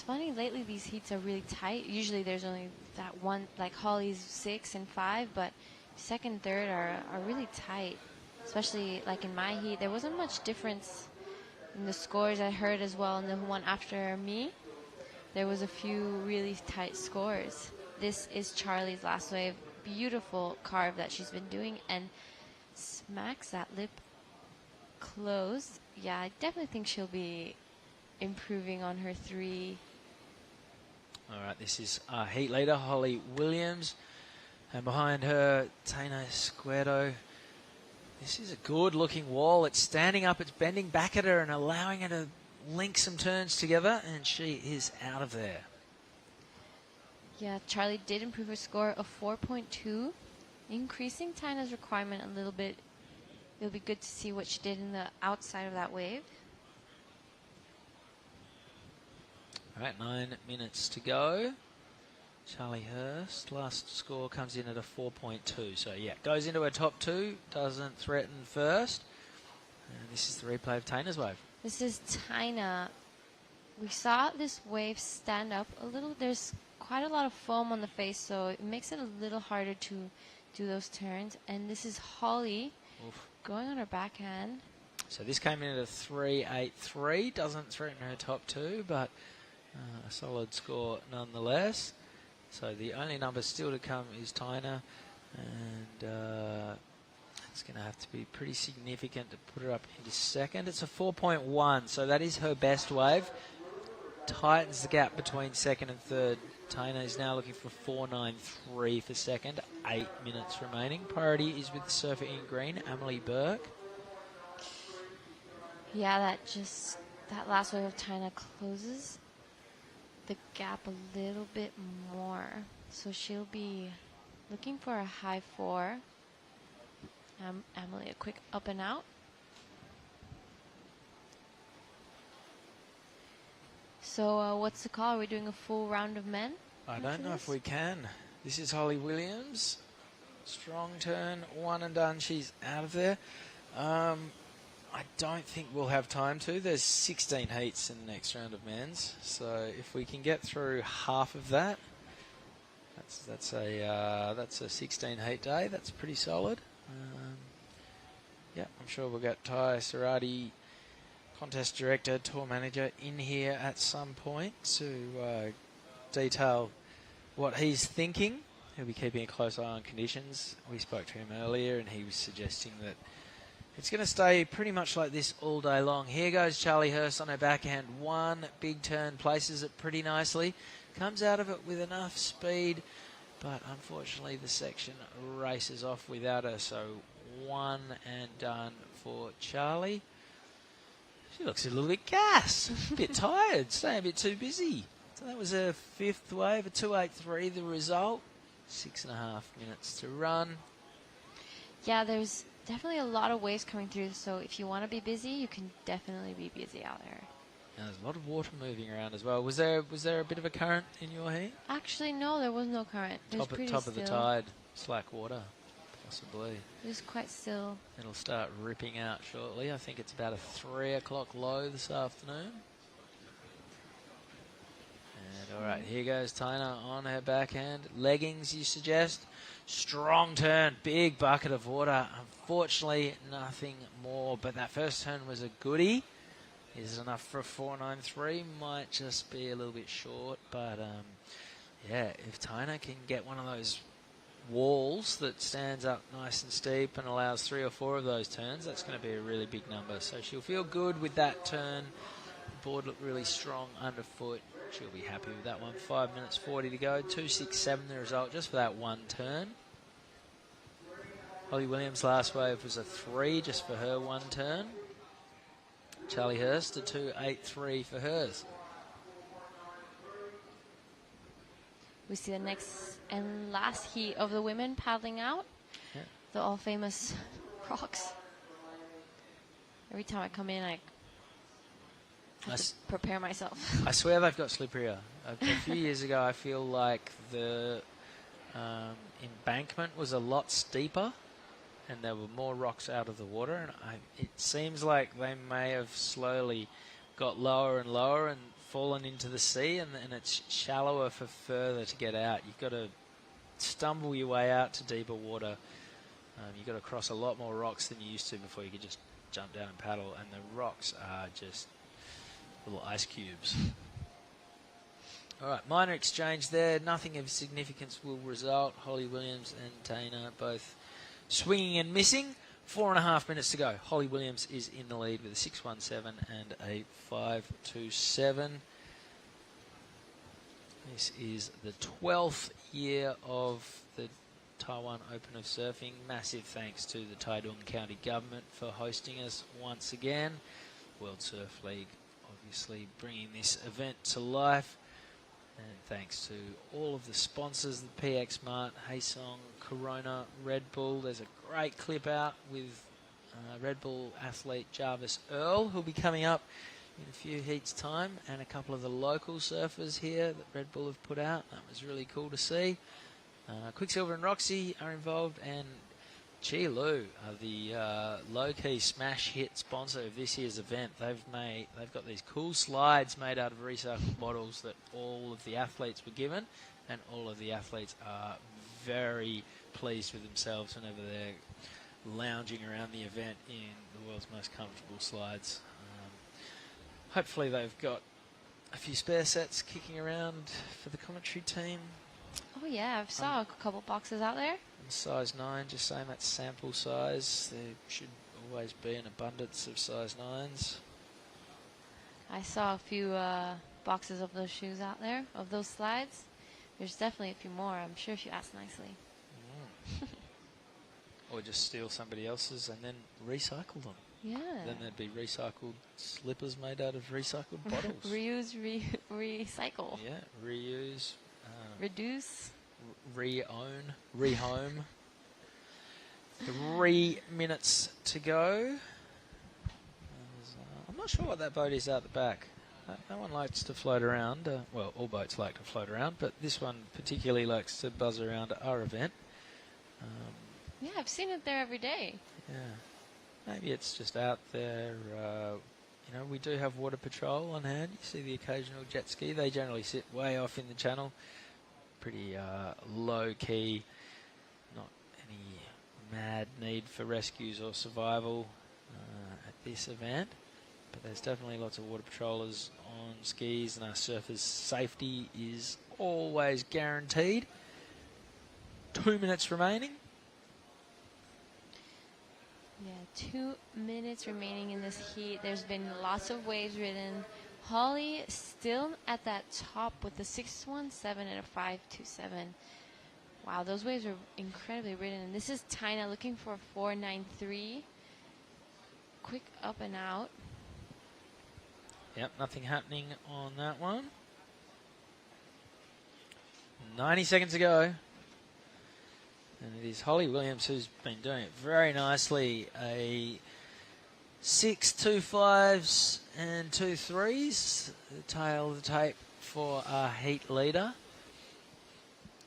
funny, lately these heats are really tight. Usually there's only that one, like Holly's 6 and 5, but second and third are really tight. Especially like in my heat, there wasn't much difference in the scores. I heard as well in the one after me, there was a few really tight scores. This is Charlie's last wave. Beautiful carve that she's been doing, and smacks that lip closed. Yeah, I definitely think she'll be improving on her 3. All right, this is our heat leader, Holly Williams, and behind her, Taina Escuero. This is a good-looking wall. It's standing up, it's bending back at her and allowing her to link some turns together, and she is out of there. Yeah, Charlie did improve her score of 4.2, increasing Taina's requirement a little bit. It'll be good to see what she did in the outside of that wave. All right, 9 minutes to go. Charlie Hurst, last score comes in at a 4.2. So, yeah, goes into her top 2, doesn't threaten first. And this is the replay of Taina's wave. This is Taina. We saw this wave stand up a little. There's quite a lot of foam on the face, so it makes it a little harder to do those turns. And this is Holly going on her backhand. So this came in at a 3.83. Doesn't threaten her top 2, but a solid score nonetheless. So the only number still to come is Taina, and it's going to have to be pretty significant to put her up into second. It's a 4.1, so that is her best wave. Tightens the gap between second and third. Taina is now looking for 4.93 for second. 8 minutes remaining. Priority is with the surfer in green, Emily Burke. Yeah, that last wave of Taina closes the gap a little bit more. So she'll be looking for a high 4. Emily, a quick up and out. So what's the call? Are we doing a full round of men? I don't know if we can. This is Holly Williams. Strong turn, one and done. She's out of there. I don't think we'll have time to. There's 16 heats in the next round of men's. So if we can get through half of that, that's a 16 heat day. That's pretty solid. Yeah, I'm sure we'll get Ty Sarati, contest director, tour manager, in here at some point to detail what he's thinking. He'll be keeping a close eye on conditions. We spoke to him earlier and he was suggesting that it's going to stay pretty much like this all day long. Here goes Charlie Hurst on her backhand. One big turn, places it pretty nicely. Comes out of it with enough speed, but unfortunately the section races off without her. So one and done for Charlie. She looks a little bit gassed, a bit tired, staying a bit too busy. So that was her 5th wave, a 2.83 the result. 6.5 minutes to run. Yeah, there's definitely a lot of waves coming through, so if you want to be busy, you can definitely be busy out there. Now, there's a lot of water moving around as well. Was there a bit of a current in your heat? Actually, no, there was no current. It was pretty top still. of the tide, slack water, possibly. It was quite still. It'll start ripping out shortly. I think it's about a 3 o'clock low this afternoon. And all right, here goes Tina on her backhand. Leggings, you suggest. Strong turn, big bucket of water. Unfortunately, nothing more. But that first turn was a goodie. Is it enough for a 4.93? Might just be a little bit short. But, yeah, if Tina can get one of those walls that stands up nice and steep and allows 3 or 4 of those turns, that's going to be a really big number. So she'll feel good with that turn. The board looked really strong underfoot. She'll be happy with that one. 5 minutes 40 to go. 2.67 the result just for that one turn. Holly Williams' last wave was a 3 just for her one turn. Charlie Hurst a 2.83 for hers. We see the next and last heat of the women paddling out. Yeah. The all famous rocks. Every time I come in, I have to prepare myself. I swear they've got slipperier. A few years ago, I feel like the embankment was a lot steeper and there were more rocks out of the water. And it seems like they may have slowly got lower and lower and fallen into the sea, and it's shallower for further to get out. You've got to stumble your way out to deeper water. You've got to cross a lot more rocks than you used to before you could just jump down and paddle. And the rocks are just little ice cubes. All right, minor exchange there. Nothing of significance will result. Holly Williams and Tina both swinging and missing. 4.5 minutes to go. Holly Williams is in the lead with a 6.17 and a 5.27. This is the 12th year of the Taiwan Open of Surfing. Massive thanks to the Taitung County Government for hosting us once again. World Surf League obviously bringing this event to life. And thanks to all of the sponsors, the PX Mart, Haesong, Corona, Red Bull. There's a great clip out with Red Bull athlete Jarvis Earl, who'll be coming up in a few heats' time, and a couple of the local surfers here that Red Bull have put out. That was really cool to see. Quicksilver and Roxy are involved, and Chi Lu are the low-key smash hit sponsor of this year's event. They've got these cool slides made out of recycled bottles that all of the athletes were given, and all of the athletes are very pleased with themselves whenever they're lounging around the event in the world's most comfortable slides. Hopefully they've got a few spare sets kicking around for the commentary team. Oh yeah, I saw a couple boxes out there. Size 9, just saying that's sample size. There should always be an abundance of size 9s. I saw a few boxes of those shoes out there, of those slides. There's definitely a few more, I'm sure, if you ask nicely. Or just steal somebody else's and then recycle them. Yeah. Then there'd be recycled slippers made out of recycled bottles. Reuse, recycle. Yeah, reuse. Reduce. Re-own. Rehome. 3 minutes to go. I'm not sure what that boat is out the back. That one likes to float around. Well, all boats like to float around, but this one particularly likes to buzz around our event. Yeah, I've seen it there every day. Yeah. Maybe it's just out there. We do have water patrol on hand. You see the occasional jet ski. They generally sit way off in the channel. Pretty low-key. Not any mad need for rescues or survival at this event. But there's definitely lots of water patrollers on skis, and our surfers' safety is always guaranteed. 2 minutes remaining. Yeah, 2 minutes remaining in this heat. There's been lots of waves ridden. Holly still at that top with a 617 and a 527. Wow, those waves are incredibly ridden. And this is Tina looking for a 493. Quick up and out. Yep, nothing happening on that one. 90 seconds to go. And it is Holly Williams who's been doing it very nicely. A 6 2.5s and 2 3s. The tail of the tape for our heat leader.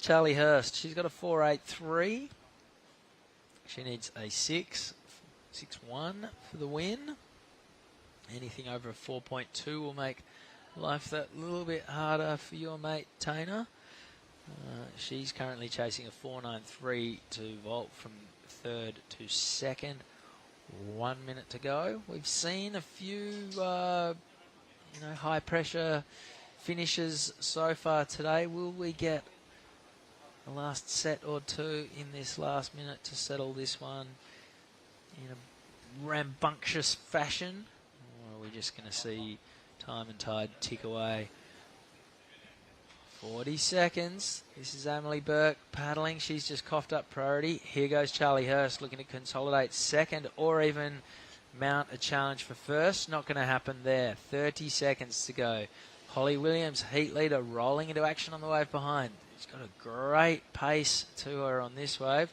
Charlie Hurst, she's got a 4.83. She needs a 6.1 for the win. Anything over a 4.2 will make life that little bit harder for your mate Taina. She's currently chasing a 4.93 to vault from third to second. 1 minute to go. We've seen a few, high pressure finishes so far today. Will we get a last set or two in this last minute to settle this one in a rambunctious fashion? Or are we just going to see time and tide tick away? 40 seconds. This is Emily Burke paddling. She's just coughed up priority. Here goes Charlie Hurst looking to consolidate second or even mount a challenge for first. Not going to happen there. 30 seconds to go. Holly Williams, heat leader, rolling into action on the wave behind. She's got a great pace to her on this wave.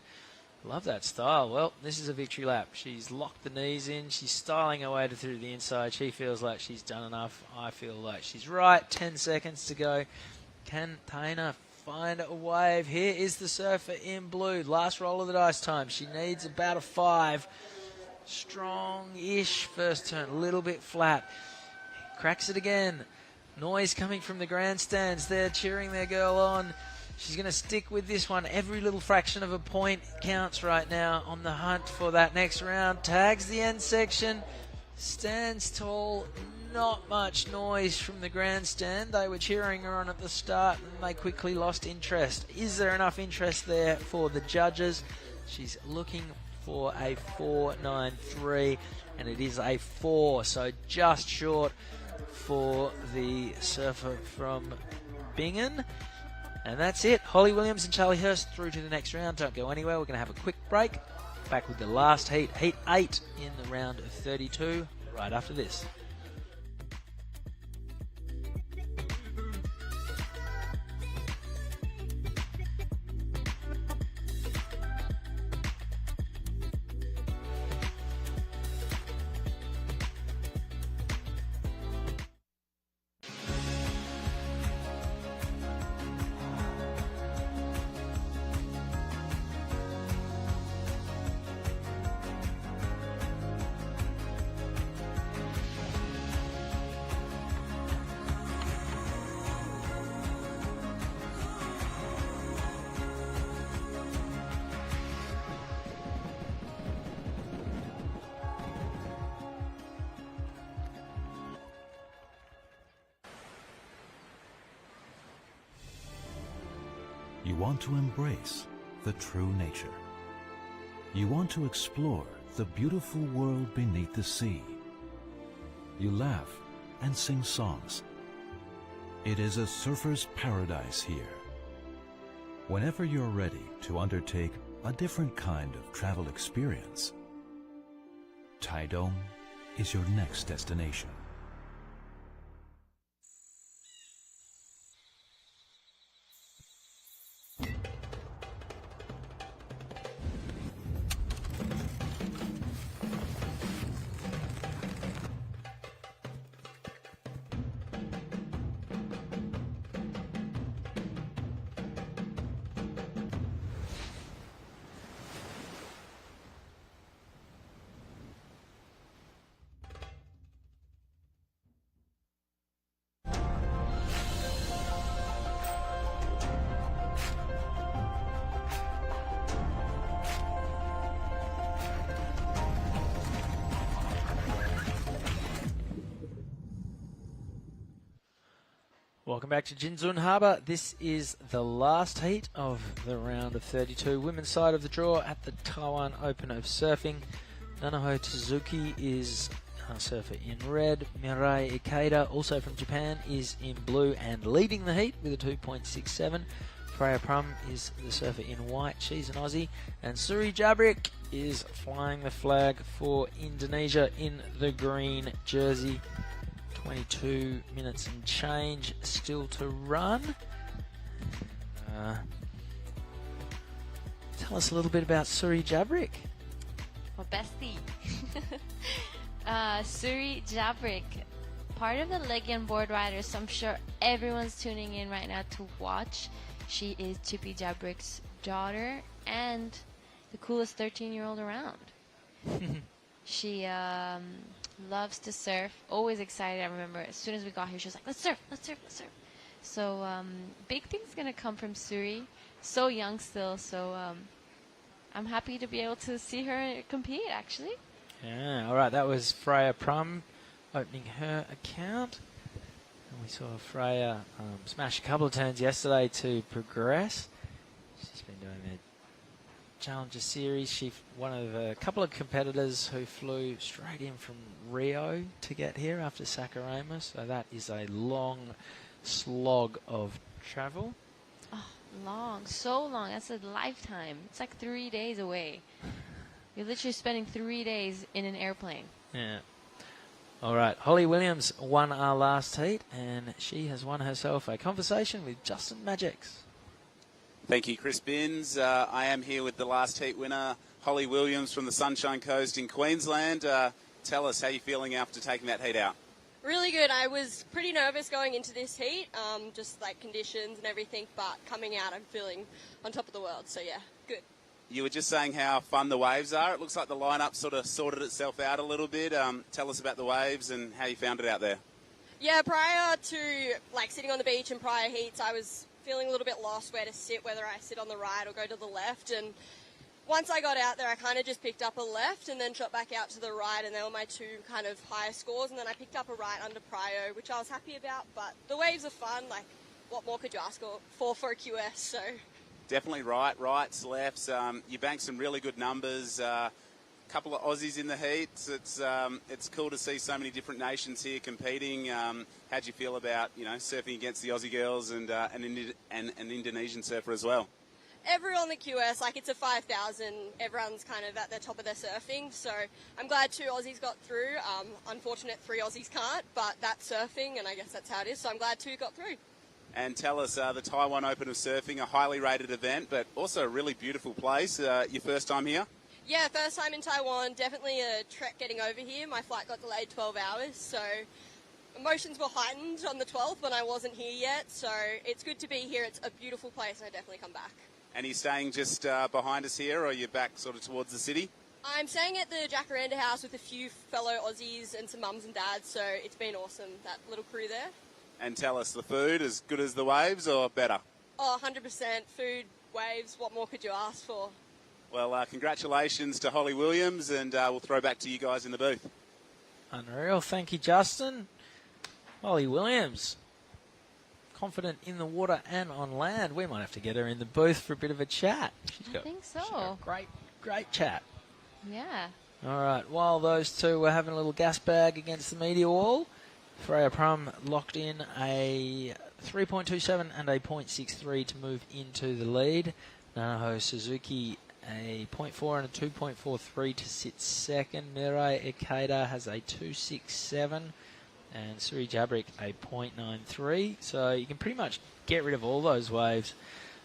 Love that style. Well, this is a victory lap. She's locked the knees in. She's styling her way through the inside. She feels like she's done enough. I feel like she's right. 10 seconds to go. Can Taina find a wave? Here is the surfer in blue. Last roll of the dice time. She needs about a 5. Strong-ish first turn. A little bit flat. Cracks it again. Noise coming from the grandstands. They're cheering their girl on. She's going to stick with this one. Every little fraction of a point counts right now on the hunt for that next round. Tags the end section. Stands tall. Not much noise from the grandstand. They were cheering her on at the start and they quickly lost interest. Is there enough interest there for the judges? She's looking for a 4.93 and it is a 4, so just short for the surfer from Bingen. And that's it. Holly Williams and Charlie Hurst through to the next round. Don't go anywhere. We're going to have a quick break. Back with the last heat, Heat 8 in the round of 32, right after this. You want to embrace the true nature. You want to explore the beautiful world beneath the sea. You laugh and sing songs. It is a surfer's paradise here. Whenever you're ready to undertake a different kind of travel experience, Taitung is your next destination. Welcome back to Jinzun Harbour. This is the last heat of the round of 32. Women's side of the draw at the Taiwan Open of Surfing. Nanaho Tsuzuki is a surfer in red. Mirai Ikeda, also from Japan, is in blue and leading the heat with a 2.67. Freya Prum is the surfer in white. She's an Aussie. And Suri Jabrik is flying the flag for Indonesia in the green jersey. 22 minutes and change still to run. Tell us a little bit about Suri Jabrik. Well, bestie. Suri Jabrik, part of the Legion board riders, so I'm sure everyone's tuning in right now to watch. She is Chippy Jabrik's daughter and the coolest 13-year-old around. She loves to surf, always excited. I remember as soon as we got here, she was like, let's surf, let's surf, let's surf. So big things going to come from Suri. So young still, so I'm happy to be able to see her compete, actually. Yeah, all right, that was Freya Prum opening her account. And we saw Freya smash a couple of turns yesterday to progress. She's been doing the Challenger Series. She's one of a couple of competitors who flew straight in from Rio to get here after Sakurama, so that is a long slog of travel. Oh, long, so long. That's a lifetime. It's like 3 days away. You're literally spending 3 days in an airplane. Yeah. All right, Holly Williams won our last heat, and she has won herself a conversation with Justin Magix. Thank you, Chris Binns. I am here with the last heat winner, Holly Williams from the Sunshine Coast in Queensland. Tell us how you're feeling after taking that heat out. Really good. I was pretty nervous going into this heat, just like conditions and everything, but coming out I'm feeling on top of the world, so yeah, good. You were just saying how fun the waves are. It looks like the lineup sort of sorted itself out a little bit. Tell us about the waves and how you found it out there. Yeah, prior to like sitting on the beach in prior heats, I was feeling a little bit lost where to sit, whether I sit on the right or go to the left. And once I got out there, I kind of just picked up a left and then shot back out to the right, and they were my two kind of higher scores. And then I picked up a right under prio, which I was happy about. But the waves are fun. Like, what more could you ask for a QS? So definitely rights, lefts. You banked some really good numbers. Couple of Aussies in the heats. It's cool to see so many different nations here competing. How'd you feel about surfing against the Aussie girls and an Indonesian surfer as well? Everyone on the QS, like it's a 5,000. Everyone's kind of at the top of their surfing. So I'm glad 2 Aussies got through. Unfortunate 3 Aussies can't, but that's surfing, and I guess that's how it is. So I'm glad 2 got through. And tell us, the Taiwan Open of Surfing, a highly rated event, but also a really beautiful place. Your first time here? Yeah, first time in Taiwan. Definitely a trek getting over here. My flight got delayed 12 hours, so emotions were heightened on the 12th when I wasn't here yet. So it's good to be here. It's a beautiful place, and I definitely come back. And are you staying just behind us here, or are you back sort of towards the city? I'm staying at the Jacaranda House with a few fellow Aussies and some mums and dads, so it's been awesome, that little crew there. And tell us, the food as good as the waves or better? Oh, 100%. Food, waves, what more could you ask for? Well, congratulations to Holly Williams, and we'll throw back to you guys in the booth. Unreal. Thank you, Justin. Holly Williams, confident in the water and on land. We might have to get her in the booth for a bit of a chat. I think so. Great chat. Yeah. All right. While those two were having a little gas bag against the media wall, Freya Prum locked in a 3.27 and a 0.63 to move into the lead. Nanaho Suzuki a 0.4 and a 2.43 to sit second. Mirai Ikeda has a 2.67 and Suri Jabrik a 0.93. So you can pretty much get rid of all those waves.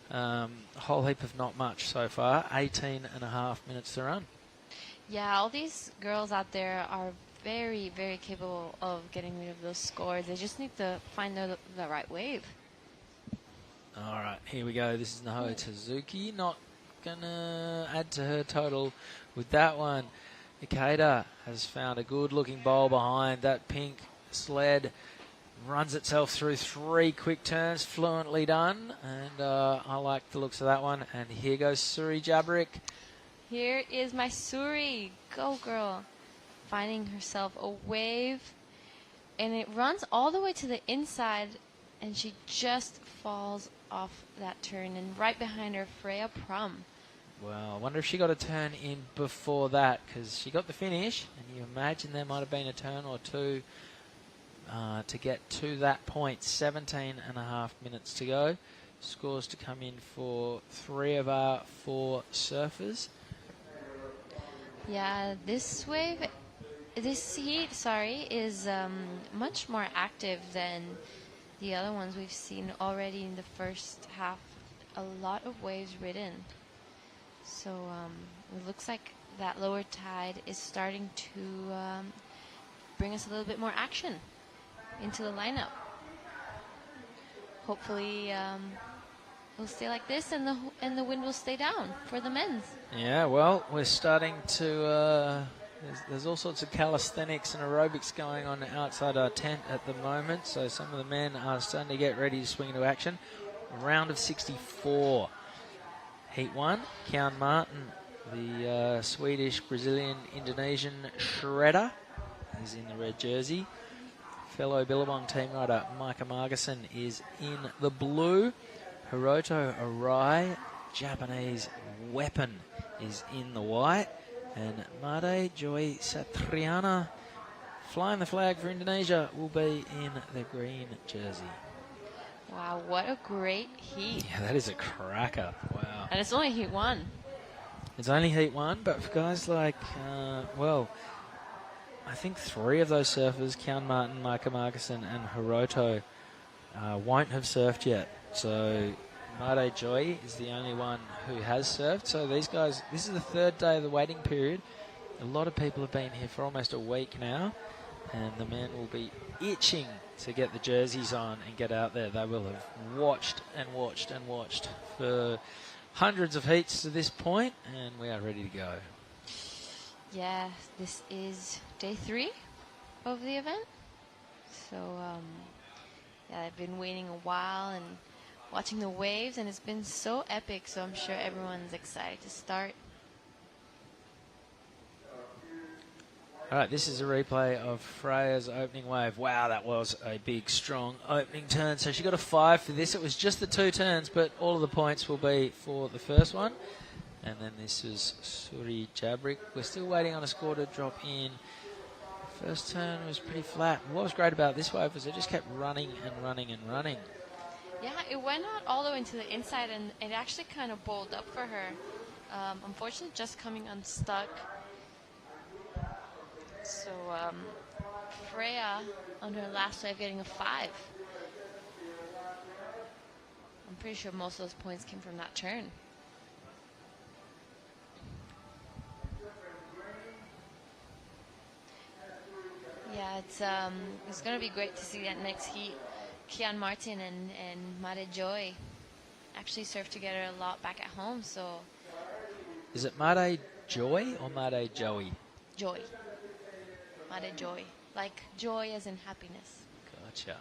A whole heap of not much so far. 18.5 minutes to run. Yeah, all these girls out there are very, very capable of getting rid of those scores. They just need to find the right wave. All right, here we go. This is Naho Tazuki. Not going to add to her total with that one. Ikeda has found a good-looking bowl behind that pink sled. Runs itself through 3 quick turns, fluently done. And I like the looks of that one. And here goes Suri Jabrik. Here is my Suri. Go, girl. Finding herself a wave. And it runs all the way to the inside. And she just falls off that turn. And right behind her, Freya Prum. Well, I wonder if she got a turn in before that, because she got the finish. And you imagine there might have been a turn or two to get to that point. 17.5 minutes to go. Scores to come in for 3 of our 4 surfers. Yeah, this heat, is much more active than the other ones we've seen already in the first half. A lot of waves ridden. So it looks like that lower tide is starting to bring us a little bit more action into the lineup. Hopefully it'll stay like this and the wind will stay down for the men's. Yeah, well, we're starting to there's all sorts of calisthenics and aerobics going on outside our tent at the moment, so some of the men are starting to get ready to swing into action. Round of 64. Heat 1, Kian Martin, the Swedish, Brazilian, Indonesian shredder, is in the red jersey. Fellow Billabong team rider Micah Margerson is in the blue. Hiroto Arai, Japanese weapon, is in the white. And Made Joy Satriana, flying the flag for Indonesia, will be in the green jersey. Wow, what a great heat. Yeah, that is a cracker. Wow. And it's only heat 1. It's only heat 1, but for guys like, I think 3 of those surfers, Kian Martin, Micah Margerson, and Hiroto, won't have surfed yet. So Made Joy is the only one who has surfed. So these guys, this is the 3rd day of the waiting period. A lot of people have been here for almost a week now, and the men will be itching to get the jerseys on and get out there. They will have watched and watched and watched for hundreds of heats to this point, and we are ready to go. Yeah, this is day 3 of the event. So, yeah, I've been waiting a while and watching the waves, and it's been so epic, so I'm sure everyone's excited to start. All right, this is a replay of Freya's opening wave. Wow, that was a big, strong opening turn. So she got a 5 for this. It was just the 2 turns, but all of the points will be for the first one. And then this is Suri Jabrik. We're still waiting on a score to drop in. First turn was pretty flat. What was great about this wave was it just kept running and running and running. Yeah, it went out all the way to the inside, and it actually kind of bowled up for her. Unfortunately, just coming unstuck. So Freya on her last wave getting a 5. I'm pretty sure most of those points came from that turn. Yeah, it's going to be great to see that next heat. Kian Martin and Made Joy actually surf together a lot back at home, so... Is it Made Joy or Made Joey? Joy. Made Joy. Like joy as in happiness. Gotcha.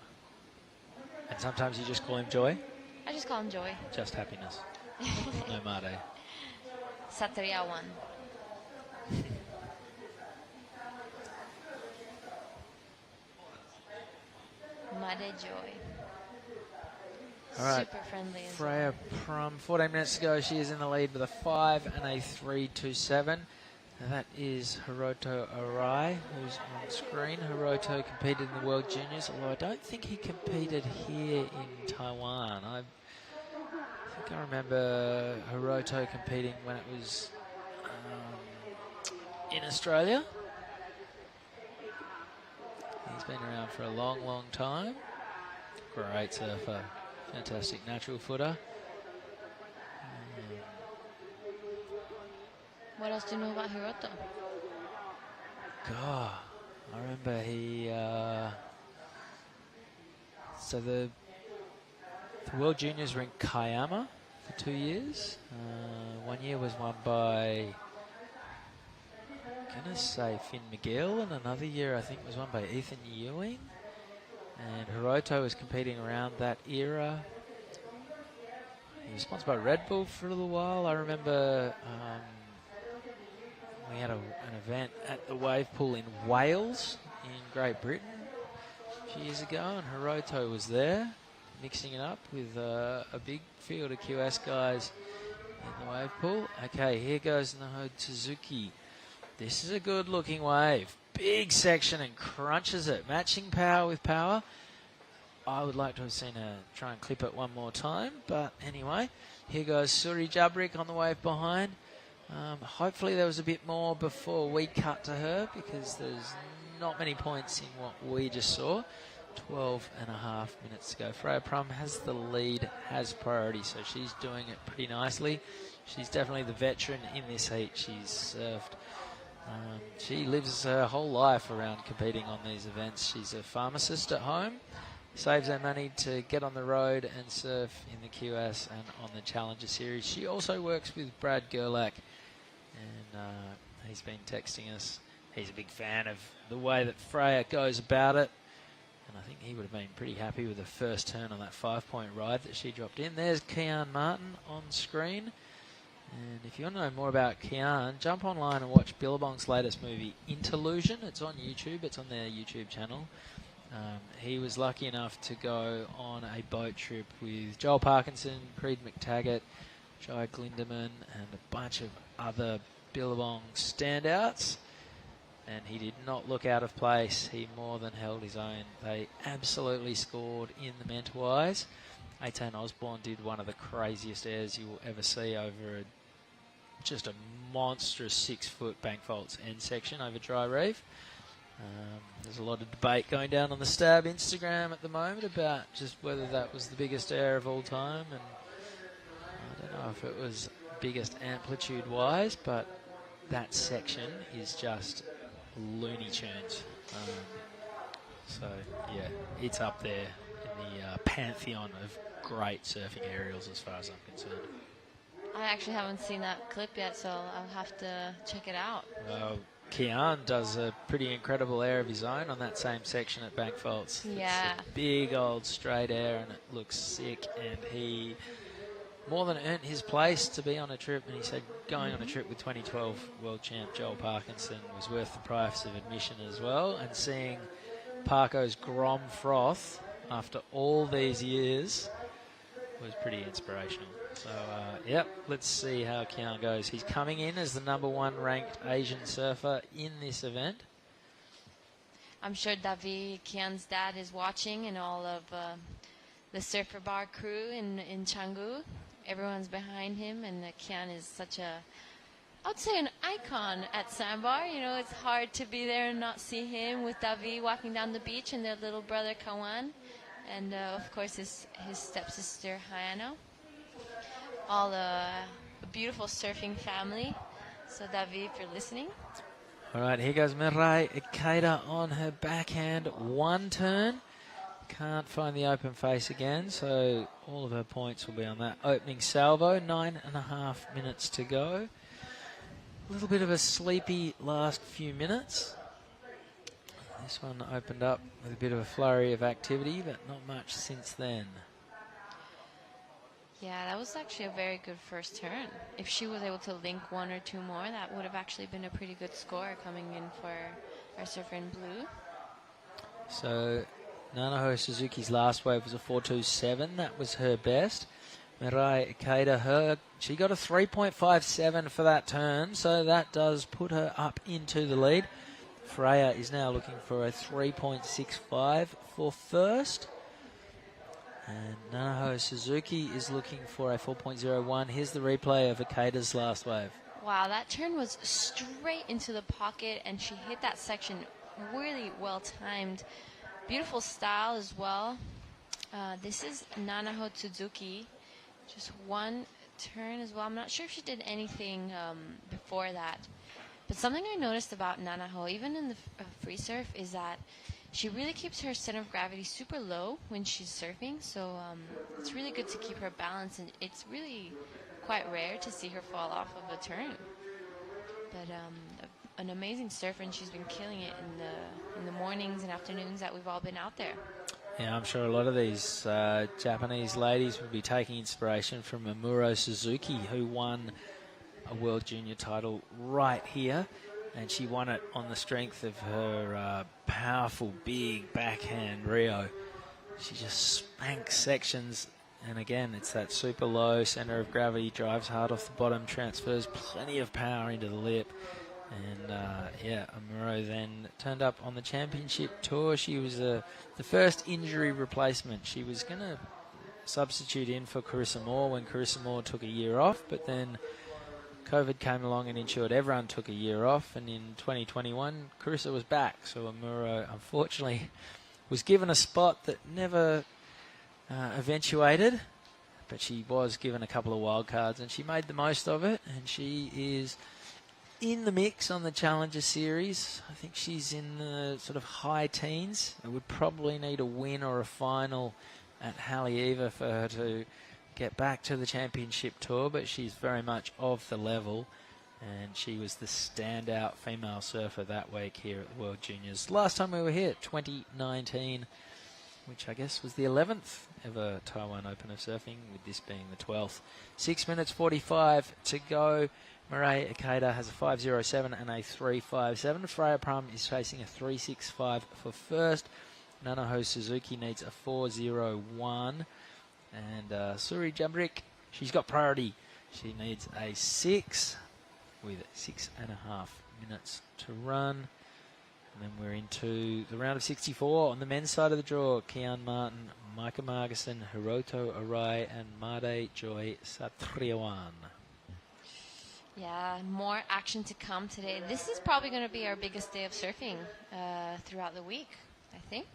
And sometimes you just call him Joy? I just call him Joy. Just happiness. No Made. Satriawan. Made Joy. All right. Super friendly as Freya Prum, 14 minutes to go. She is in the lead with a 5 and a 3.27. Now that is Hiroto Arai, who's on screen. Hiroto competed in the World Juniors, although I don't think he competed here in Taiwan. I I think I remember Hiroto competing when it was in Australia. He's been around for a long, long time. Great surfer. Fantastic natural footer. What else do you know about Hiroto? God, I remember he... so the World Juniors were in Kayama for 2 years. 1 year was won by... I'm going to say Finn McGill, and another year I think was won by Ethan Ewing. And Hiroto was competing around that era. He was sponsored by Red Bull for a little while. I remember we had an event at the wave pool in Wales in Great Britain a few years ago, and Hiroto was there mixing it up with a big field of QS guys in the wave pool. Okay, here goes Naho Tsuzuki. This is a good looking wave. Big section and crunches it. Matching power with power. I would like to have seen her try and clip it one more time. But anyway, here goes Suri Jabrik on the wave behind. Hopefully there was a bit more before we cut to her, because there's not many points in what we just saw. 12 and a half minutes to go. Freya Prum has the lead, has priority, so she's doing it pretty nicely. She's definitely the veteran in this heat. She's surfed. She lives her whole life around competing on these events. She's a pharmacist at home, saves her money to get on the road and surf in the QS and on the Challenger Series. She also works with Brad Gerlach, and he's been texting us. He's a big fan of the way that Freya goes about it, and I think he would have been pretty happy with the first turn on that 5-point ride that she dropped in. There's Kian Martin on screen. And if you want to know more about Kian, jump online and watch Billabong's latest movie, Interlusion. It's on YouTube. It's on their YouTube channel. He was lucky enough to go on a boat trip with Joel Parkinson, Creed McTaggart, Jai Glinderman, and a bunch of other Billabong standouts. And he did not look out of place. He more than held his own. They absolutely scored in the mentawais. 18 Osborne did one of the craziest airs you will ever see over just a monstrous 6-foot bank vaults end section over dry reef. There's a lot of debate going down on the Stab Instagram at the moment about just whether that was the biggest air of all time, and I don't know if it was biggest amplitude wise, but that section is just Looney Tunes. So yeah, it's up there in the pantheon of great surfing aerials as far as I'm concerned. I actually haven't seen that clip yet, so I'll have to check it out. Well, Kian does a pretty incredible air of his own on that same section at Bank Faults. Yeah. It's a big old straight air, and it looks sick, and he more than earned his place to be on a trip, and he said going on a trip with 2012 world champ Joel Parkinson was worth the price of admission as well, and seeing Parko's Grom Froth after all these years was pretty inspirational. So, yep, let's see how Kian goes. He's coming in as the #1 ranked Asian surfer in this event. I'm sure Davi, Kian's dad, is watching, and all of the surfer bar crew in Canggu. Everyone's behind him, and Kian is such a, I would say, an icon at Sandbar. You know, it's hard to be there and not see him with Davi walking down the beach and their little brother Kawan, and of course his stepsister Hayano. All a beautiful surfing family. So Davi, if you're listening. All right, here goes Mirai Ikeda on her backhand. One turn. Can't find the open face again, so all of her points will be on that opening salvo. 9.5 minutes to go. A little bit of a sleepy last few minutes. This one opened up with a bit of a flurry of activity, but not much since then. Yeah, that was actually a very good first turn. If she was able to link one or two more, that would have actually been a pretty good score coming in for our surfer in blue. So Nanaho Suzuki's last wave was a 4.27. That was her best. Mirai Ikeda, she got a 3.57 for that turn, so that does put her up into the lead. Freya is now looking for a 3.65 for first. And Nanaho Suzuki is looking for a 4.01. Here's the replay of Ikeda's last wave. Wow, that turn was straight into the pocket, and she hit that section really well timed. Beautiful style as well. This is Nanaho Suzuki. Just one turn as well. I'm not sure if she did anything before that. But something I noticed about Nanaho, even in the free surf, is that she really keeps her center of gravity super low when she's surfing. So it's really good to keep her balance, and it's really quite rare to see her fall off of a turn. But an amazing surfer, and she's been killing it in the mornings and afternoons that we've all been out there. Yeah, I'm sure a lot of these Japanese ladies will be taking inspiration from Amuro Suzuki, who won a World Junior title right here, and she won it on the strength of her powerful, big backhand Rio. She just spanks sections, and again, it's that super low center of gravity, drives hard off the bottom, transfers plenty of power into the lip. And yeah, Amuro then turned up on the championship tour. She was the first injury replacement. She was going to substitute in for Carissa Moore when Carissa Moore took a year off, but then COVID came along and ensured everyone took a year off, and in 2021, Carissa was back. So Amuro, unfortunately, was given a spot that never eventuated, but she was given a couple of wild cards, and she made the most of it, and she is in the mix on the Challenger Series. I think she's in the sort of high teens. It would probably need a win or a final at Haleiwa for her to get back to the championship tour, but she's very much of the level, and she was the standout female surfer that week here at the World Juniors. Last time we were here, 2019, which I guess was the 11th ever Taiwan Open of surfing, with this being the 12th. 6 minutes 45 to go. Mireille Ikeda has a 5.07 and a 3.57. Freya Prum is chasing a 3.65 for first. Nanaho Suzuki needs a 4.01. And Suri Jambrik, she's got priority. She needs a 6 with 6.5 minutes to run. And then we're into the round of 64 on the men's side of the draw. Kian Martin, Micah Margison, Hiroto Arai, and Made Joy Satriawan. Yeah, more action to come today. This is probably going to be our biggest day of surfing throughout the week, I think.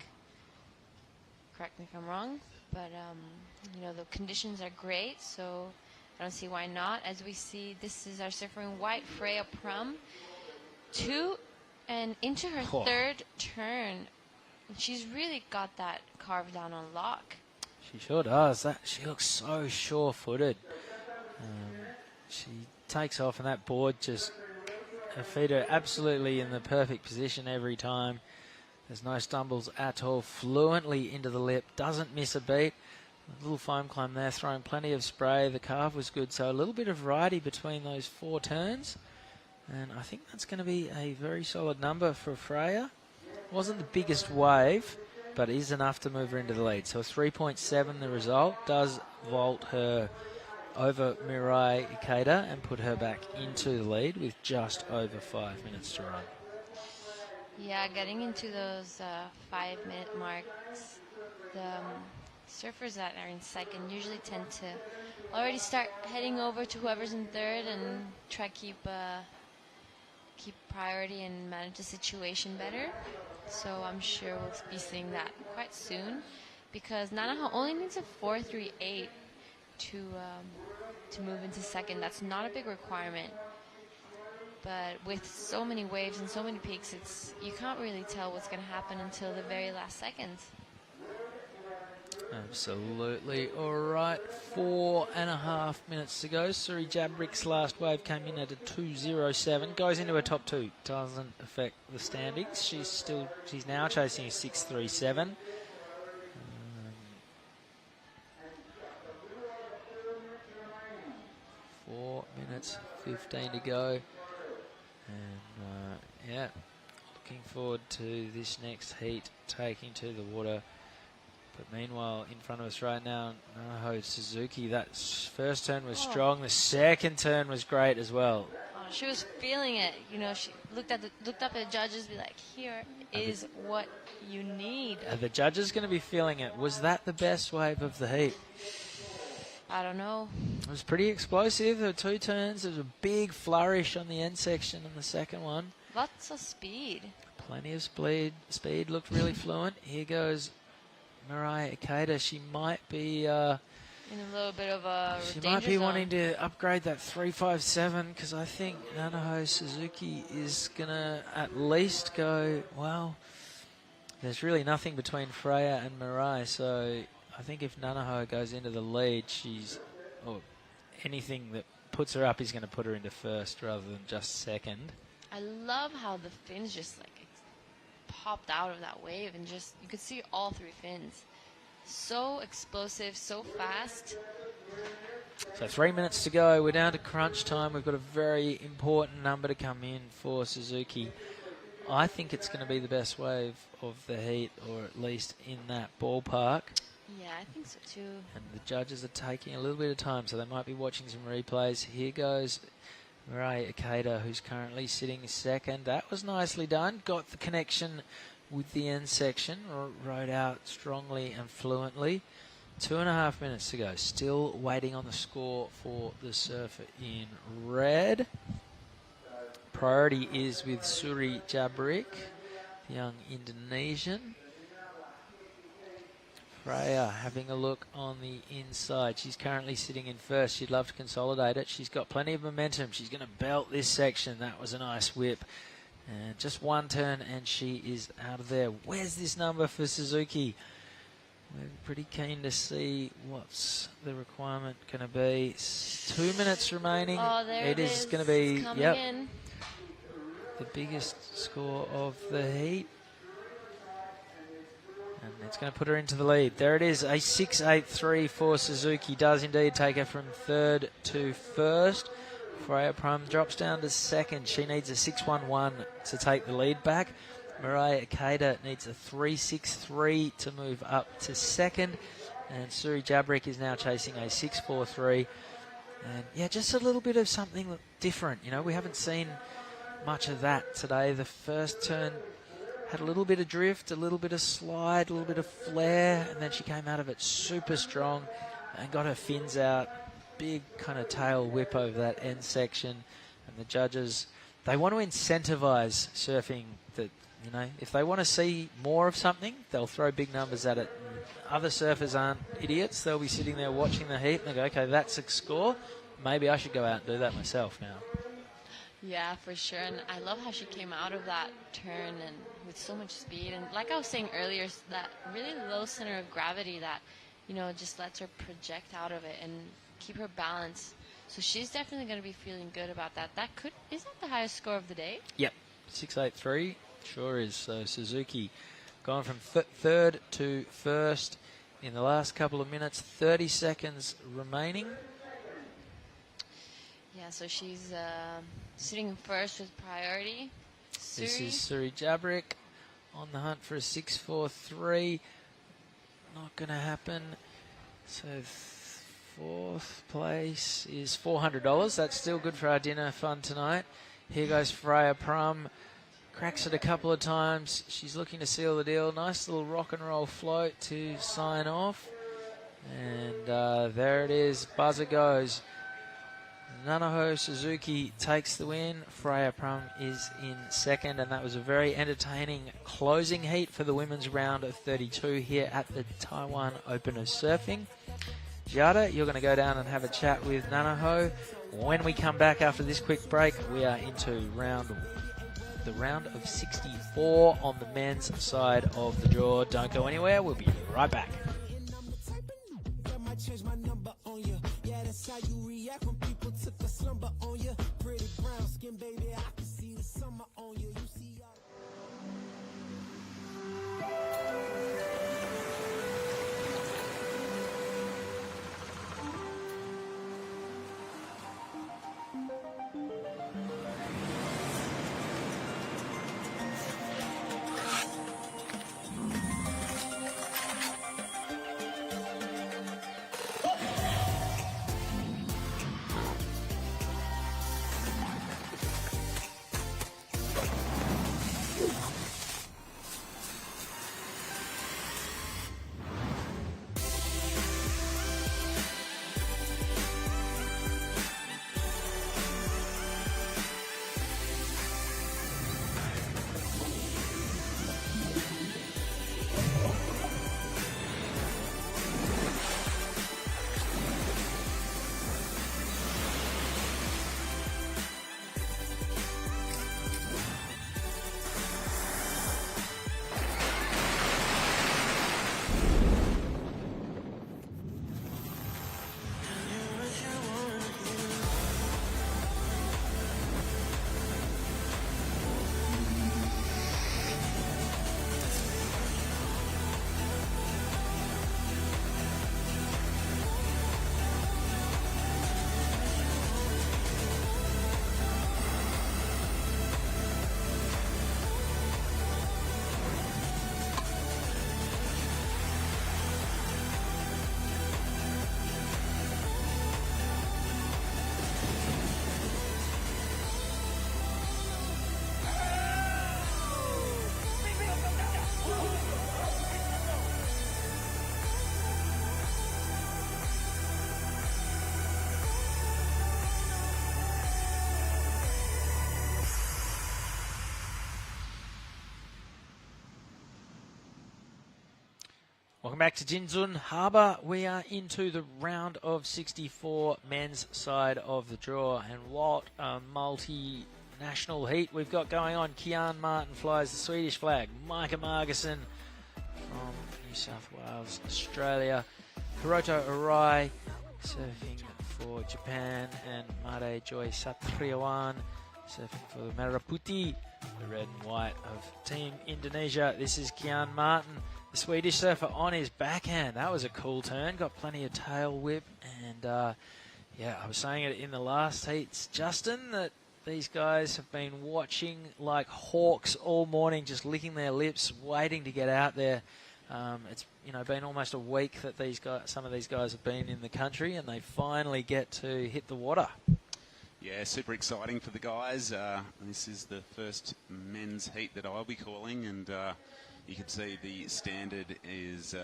Correct me if I'm wrong. But, you know, the conditions are great, so I don't see why not. As we see, this is our surfer in white, Freya Prum. And into her third turn. She's really got that carved down on lock. She sure does. She looks so sure-footed. She takes off, and that board just, her feet are absolutely in the perfect position every time. There's no stumbles at all. Fluently into the lip, doesn't miss a beat. A little foam climb there, throwing plenty of spray. The carve was good, so a little bit of variety between those 4 turns. And I think that's going to be a very solid number for Freya. Wasn't the biggest wave, but is enough to move her into the lead. So a 3.7 the result does vault her over Mireille Ikeda and put her back into the lead with just over 5 minutes to run. Yeah, getting into those 5-minute marks, the surfers that are in second usually tend to already start heading over to whoever's in third and try to keep priority and manage the situation better. So I'm sure we'll be seeing that quite soon, because Nanaho only needs a 4.38 to move into second. That's not a big requirement. But with so many waves and so many peaks, you can't really tell what's going to happen until the very last seconds. Absolutely. All right, 4.5 minutes to go. Suri Jabrik's last wave came in at a 2.07. Goes into a top 2. Doesn't affect the standings. She's now chasing a 6.37. 4 minutes 15 to go. And yeah, looking forward to this next heat, taking to the water. But meanwhile, in front of us right now, Nanaho Suzuki. That first turn was strong. The second turn was great as well. Oh, she was feeling it. You know, she looked up at the judges, be like, "Here is what you need." Are the judges going to be feeling it? Was that the best wave of the heat? I don't know. It was pretty explosive. There were 2 turns. There was a big flourish on the end section on the second one. Lots of speed. Plenty of speed. Speed looked really fluent. Here goes Mariah Ikeda. She might be in a little bit of a she danger might be zone. wanting to upgrade that 357 because I think Nanaho Suzuki is going to at least go, well, there's really nothing between Freya and Mariah, so I think if Nanaho goes into the lead, anything that puts her up is going to put her into first rather than just second. I love how the fins just like popped out of that wave and just you could see all 3 fins. So explosive, so fast. So 3 minutes to go. We're down to crunch time. We've got a very important number to come in for Suzuki. I think it's going to be the best wave of the heat, or at least in that ballpark. Yeah, I think so too. And the judges are taking a little bit of time, so they might be watching some replays. Here goes Mariah Ikeda, who's currently sitting second. That was nicely done. Got the connection with the end section. Rode out strongly and fluently. 2.5 minutes to go. Still waiting on the score for the surfer in red. Priority is with Suri Jabrik, the young Indonesian. Freya having a look on the inside. She's currently sitting in first. She'd love to consolidate it. She's got plenty of momentum. She's going to belt this section. That was a nice whip. And just 1 turn and she is out of there. Where's this number for Suzuki? We're pretty keen to see what's the requirement going to be. 2 minutes remaining. Oh, there it is. Going to be in. The biggest score of the heat. And it's going to put her into the lead. There it is, a 6.83 for Suzuki. Does indeed take her from third to first. Freya Prum drops down to second. She needs a 6.11 to take the lead back. Mariah Ikeda needs a 3.63 to move up to second. And Suri Jabrik is now chasing a 6.43. And yeah, just a little bit of something different. You know, we haven't seen much of that today. The first turn had a little bit of drift, a little bit of slide, a little bit of flare, and then she came out of it super strong and got her fins out. Big kind of tail whip over that end section. And the judges, they want to incentivize surfing that, you know, if they want to see more of something, they'll throw big numbers at it. And other surfers aren't idiots. They'll be sitting there watching the heat and they go, okay, that's a score. Maybe I should go out and do that myself now. Yeah, for sure. And I love how she came out of that turn and with so much speed. And like I was saying earlier, that really low center of gravity that, you know, just lets her project out of it and keep her balance. So she's definitely going to be feeling good about that. Is that the highest score of the day? Yep, 6.83. Sure is. So Suzuki gone from third to first in the last couple of minutes. 30 seconds remaining. Yeah, so she's sitting first with priority. This is Suri Jabrik on the hunt for a 6.43. Not going to happen. So fourth place is $400. That's still good for our dinner fun tonight. Here goes Freya Prum. Cracks it a couple of times. She's looking to seal the deal. Nice little rock and roll float to sign off. And there it is. Buzzer goes. Nanaho Suzuki takes the win. Freya Prum is in second, and that was a very entertaining closing heat for the women's round of 32 here at the Taiwan Open of Surfing. Giada, you're going to go down and have a chat with Nanaho. When we come back after this quick break, we are into the round of 64 on the men's side of the draw. Don't go anywhere. We'll be right back. That's how you react when people took a slumber on you. Pretty brown skin, baby, I can see the summer on you. You see all Welcome back to Jinzun Harbour. We are into the round of 64 men's side of the draw. And what a multinational heat we've got going on. Kian Martin flies the Swedish flag. Micah Margison from New South Wales, Australia. Hiroto Arai surfing for Japan. And Made Joy Satriawan surfing for the Maraputi, the red and white of Team Indonesia. This is Kian Martin, the Swedish surfer, on his backhand. That was a cool turn. Got plenty of tail whip. And, yeah, I was saying it in the last heats, Justin, that these guys have been watching like hawks all morning, just licking their lips, waiting to get out there. It's been almost a week that some of these guys have been in the country, and they finally get to hit the water. Yeah, super exciting for the guys. This is the first men's heat that I'll be calling, and you can see the standard is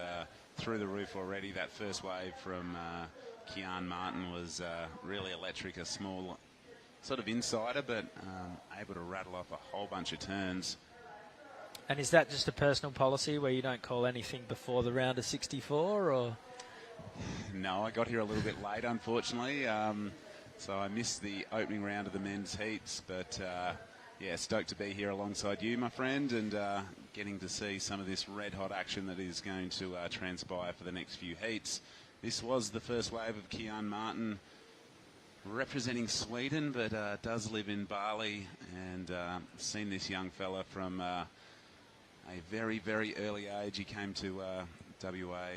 through the roof already. That first wave from Kian Martin was really electric, a small sort of insider, but able to rattle off a whole bunch of turns. And is that just a personal policy where you don't call anything before the round of 64, or? No, I got here a little bit late, unfortunately. So I missed the opening round of the men's heats, but yeah, stoked to be here alongside you, my friend, and getting to see some of this red-hot action that is going to transpire for the next few heats. This was the first wave of Kian Martin, representing Sweden, but does live in Bali, and seen this young fella from a very, very early age. He came to WA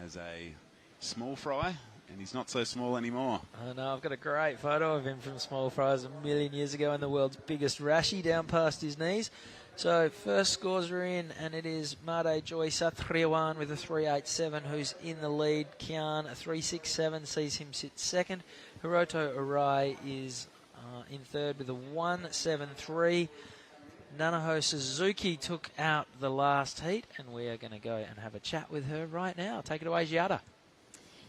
as a small fry, and he's not so small anymore. I know, I've got a great photo of him from small fries a million years ago in the world's biggest rashi down past his knees. So first scores are in, and it is Made Joy Satriawan with a 3.87 who's in the lead. Kian, a 3.67, sees him sit second. Hiroto Arai is in third with a 1.73. Nanaho Suzuki took out the last heat, and we are going to go and have a chat with her right now. Take it away, Giada.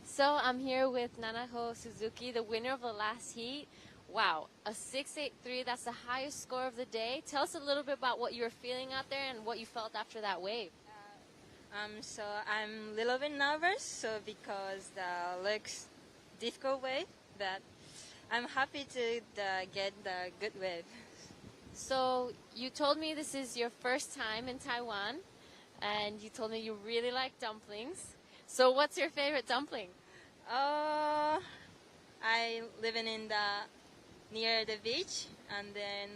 So I'm here with Nanaho Suzuki, the winner of the last heat. Wow, a 6.83, that's the highest score of the day. Tell us a little bit about what you were feeling out there and what you felt after that wave. So I'm a little bit nervous, because the looks difficult wave, but I'm happy to get the good wave. So you told me this is your first time in Taiwan, and you told me you really like dumplings. So what's your favorite dumpling? I living in near the beach, and then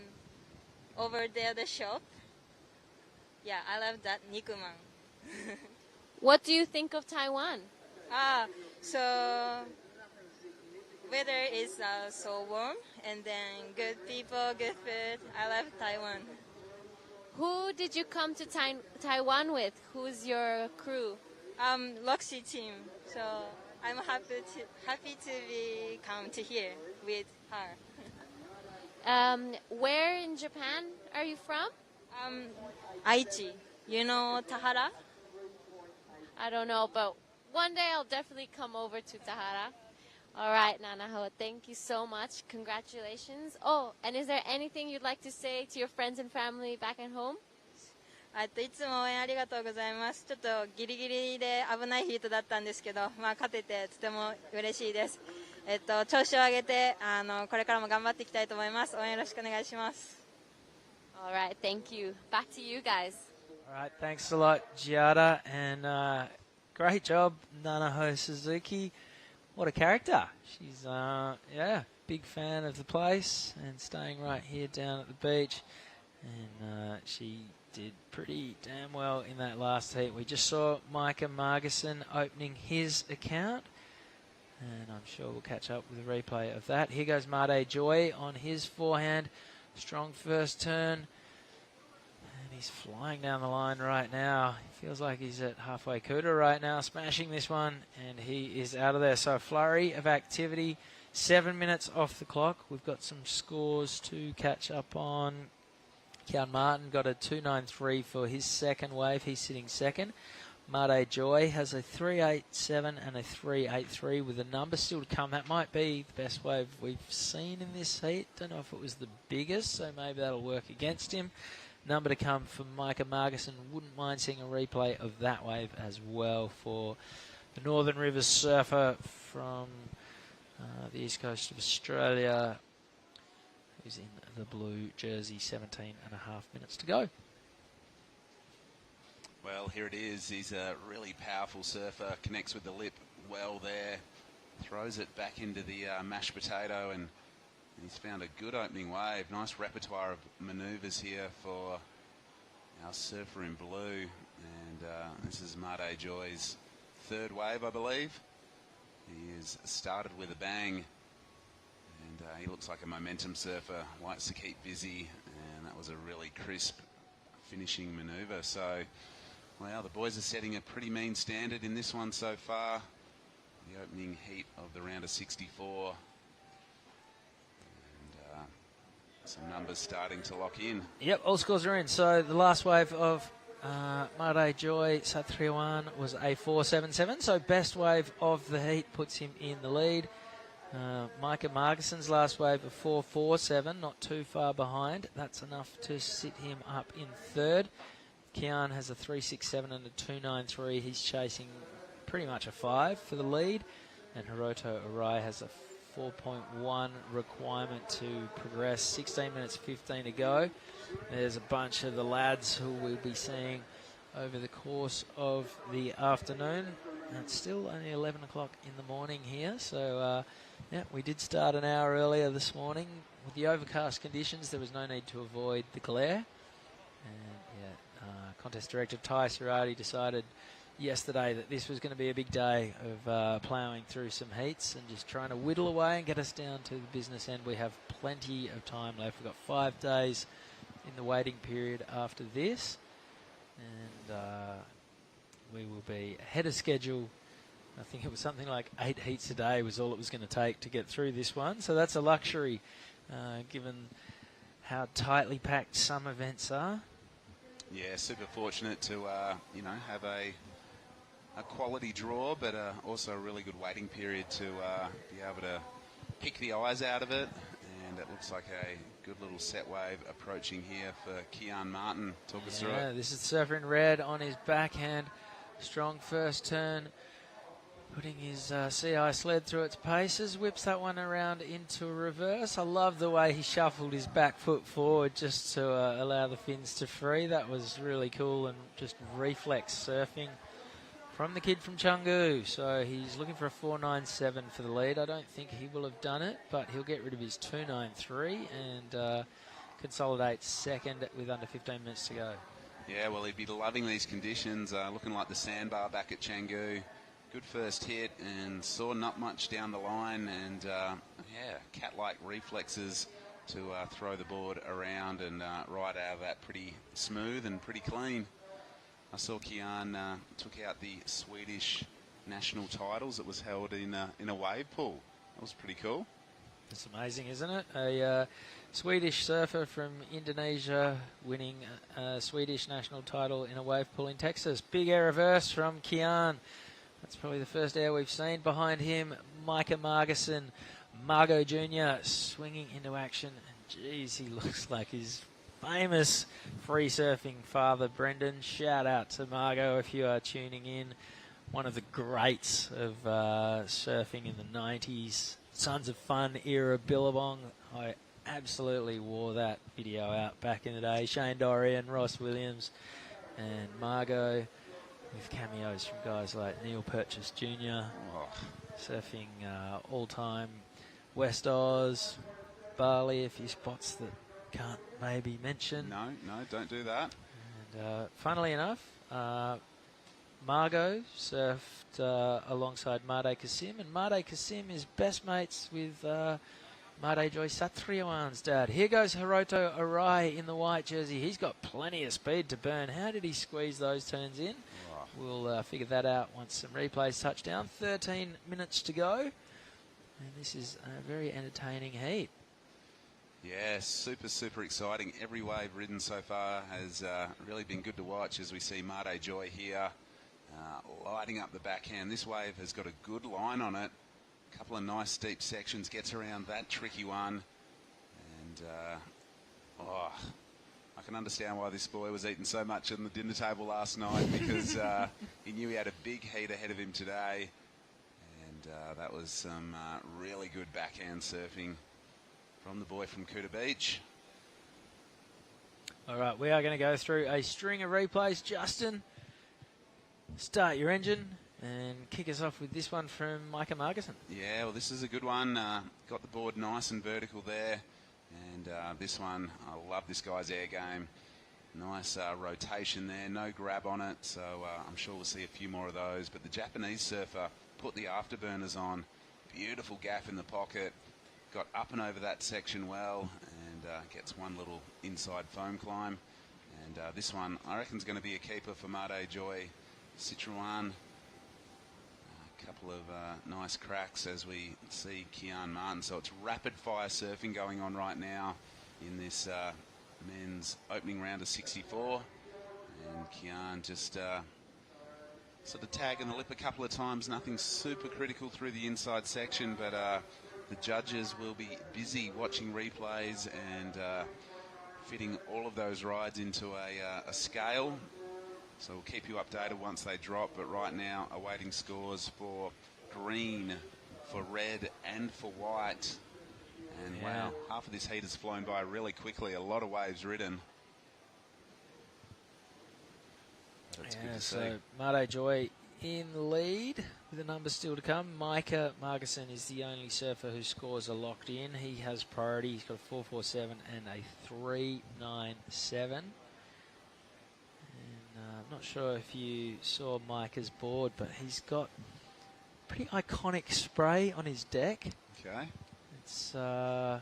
over there the shop. Yeah, I love that nikuman. What do you think of Taiwan? So weather is so warm, and then good people, good food. I love Taiwan. Who did you come to Taiwan with? Who's your crew? Roxy team. So I'm happy to come to here with her. Where in Japan are you from? Aichi. You know Tahara? I don't know, but one day I'll definitely come over to Tahara. All right, Nanaho, thank you so much. Congratulations. Oh, and is there anything you'd like to say to your friends and family back at home? いつも応援ありがとうございます。ちょっとギリギリで危ないヒートだったんですけど、勝ててとても嬉しいです。調子を上げてこれからも頑張っていきたいと思います。応援よろしくお願いします。All right, thank you. Back to you guys. All right, thanks a lot, Giada, and great job, Nanaho Suzuki. What a character. She's, big fan of the place and staying right here down at the beach. And she did pretty damn well in that last heat. We just saw Micah Margison opening his account. And I'm sure we'll catch up with a replay of that. Here goes Made Joy on his forehand. Strong first turn. And he's flying down the line right now. Feels like he's at halfway kuda right now, smashing this one, and he is out of there. So a flurry of activity, 7 minutes off the clock. We've got some scores to catch up on. Kian Martin got a 2.93 for his second wave. He's sitting second. Made Joy has a 3.87 and a 3.83 with a number still to come. That might be the best wave we've seen in this heat. Don't know if it was the biggest, so maybe that'll work against him. number to come for Micah Margison. Wouldn't mind seeing a replay of that wave as well for the Northern Rivers surfer from the east coast of Australia, who's in the blue jersey. 17 and a half minutes to go. Well, here it is. He's a really powerful surfer, connects with the lip well there, throws it back into the mashed potato, and he's found a good opening wave. Nice repertoire of manoeuvres here for our surfer in blue. And this is Made Joy's third wave, I believe. He has started with a bang, and he looks like a momentum surfer, likes to keep busy, and that was a really crisp finishing manoeuvre. So, well, the boys are setting a pretty mean standard in this one so far. The opening heat of the round of 64. And some numbers starting to lock in. Yep, all scores are in. So the last wave of Made Joy Satriwan was a 4.77. So best wave of the heat puts him in the lead. Micah Margison's last wave of 4.47, not too far behind. That's enough to sit him up in third. Kian has a 3.67 and a 2.93. He's chasing pretty much a 5 for the lead. And Hiroto Arai has a 4.1 requirement to progress. 16 minutes 15 to go. There's a bunch of the lads who we'll be seeing over the course of the afternoon. And it's still only 11 o'clock in the morning here. So, yeah, we did start an hour earlier this morning. With the overcast conditions, there was no need to avoid the glare. And, yeah, contest director Ty Serrati decided yesterday that this was going to be a big day of ploughing through some heats and just trying to whittle away and get us down to the business end. We have plenty of time left. We've got 5 days in the waiting period after this, and we will be ahead of schedule. I think it was something like 8 heats a day was all it was going to take to get through this one, so that's a luxury given how tightly packed some events are. Yeah, super fortunate to have a quality draw, but also a really good waiting period to be able to pick the eyes out of it. And it looks like a good little set wave approaching here for Kian Martin. Talk us through it. Yeah, this is the surfer in red on his backhand. Strong first turn, putting his CI sled through its paces, whips that one around into a reverse. I love the way he shuffled his back foot forward just to allow the fins to free. That was really cool and just reflex surfing from the kid from Chengdu. So he's looking for a 4.97 for the lead. I don't think he will have done it, but he'll get rid of his 2.93 and consolidate second with under 15 minutes to go. Yeah, well, he'd be loving these conditions, looking like the sandbar back at Chengdu. Good first hit and saw not much down the line, and yeah, cat-like reflexes to throw the board around and ride out of that pretty smooth and pretty clean. I saw Kian took out the Swedish national titles that was held in a wave pool. That was pretty cool. It's amazing, isn't it? A Swedish surfer from Indonesia winning a Swedish national title in a wave pool in Texas. Big air reverse from Kian. That's probably the first air we've seen. Behind him, Micah Margison, Margot Jr. swinging into action. And geez, he looks like his famous free surfing father, Brendan. Shout out to Margot if you are tuning in. One of the greats of surfing in the 90s. Sons of Fun era Billabong. I absolutely wore that video out back in the day. Shane Dorian, Ross Williams, and Margot, with cameos from guys like Neil Purchase Jr., surfing all-time West Oz, Bali, a few spots that can't maybe mention. No, don't do that. And funnily enough, Margot surfed alongside Made Kasim, and Made Kasim is best mates with Made Joy Satriawan's dad. Here goes Hiroto Arai in the white jersey. He's got plenty of speed to burn. How did he squeeze those turns in? We'll figure that out once some replays touch down. 13 minutes to go. And this is a very entertaining heat. Yeah, super exciting. Every wave ridden so far has really been good to watch as we see Made Joy here lighting up the backhand. This wave has got a good line on it. A couple of nice steep sections, gets around that tricky one. And, I can understand why this boy was eating so much on the dinner table last night, because he knew he had a big heat ahead of him today. And that was some really good backhand surfing from the boy from Kuta Beach. All right, we are going to go through a string of replays. Justin, start your engine and kick us off with this one from Micah Margison. Yeah, well, this is a good one. Got the board nice and vertical there. And this one, I love this guy's air game. Nice rotation there, no grab on it. So I'm sure we'll see a few more of those. But the Japanese surfer put the afterburners on. Beautiful gaff in the pocket. Got up and over that section well, and gets one little inside foam climb. And this one, I reckon, is going to be a keeper for Made Joy Citroën. A couple of nice cracks as we see Kian Martin. So it's rapid fire surfing going on right now in this men's opening round of 64. And Kian just sort of tagging the lip a couple of times. Nothing super critical through the inside section, but the judges will be busy watching replays and fitting all of those rides into a scale. So we'll keep you updated once they drop, but right now awaiting scores for green, for red and for white. And wow, half of this heat has flown by really quickly. A lot of waves ridden. But it's good to see. So Made Joy in the lead with the numbers still to come. Micah Margison is the only surfer whose scores are locked in. He has priority. He's got a 4.47 and a 3.97. And I'm not sure if you saw Micah's board, but he's got pretty iconic spray on his deck. Okay. It's I'm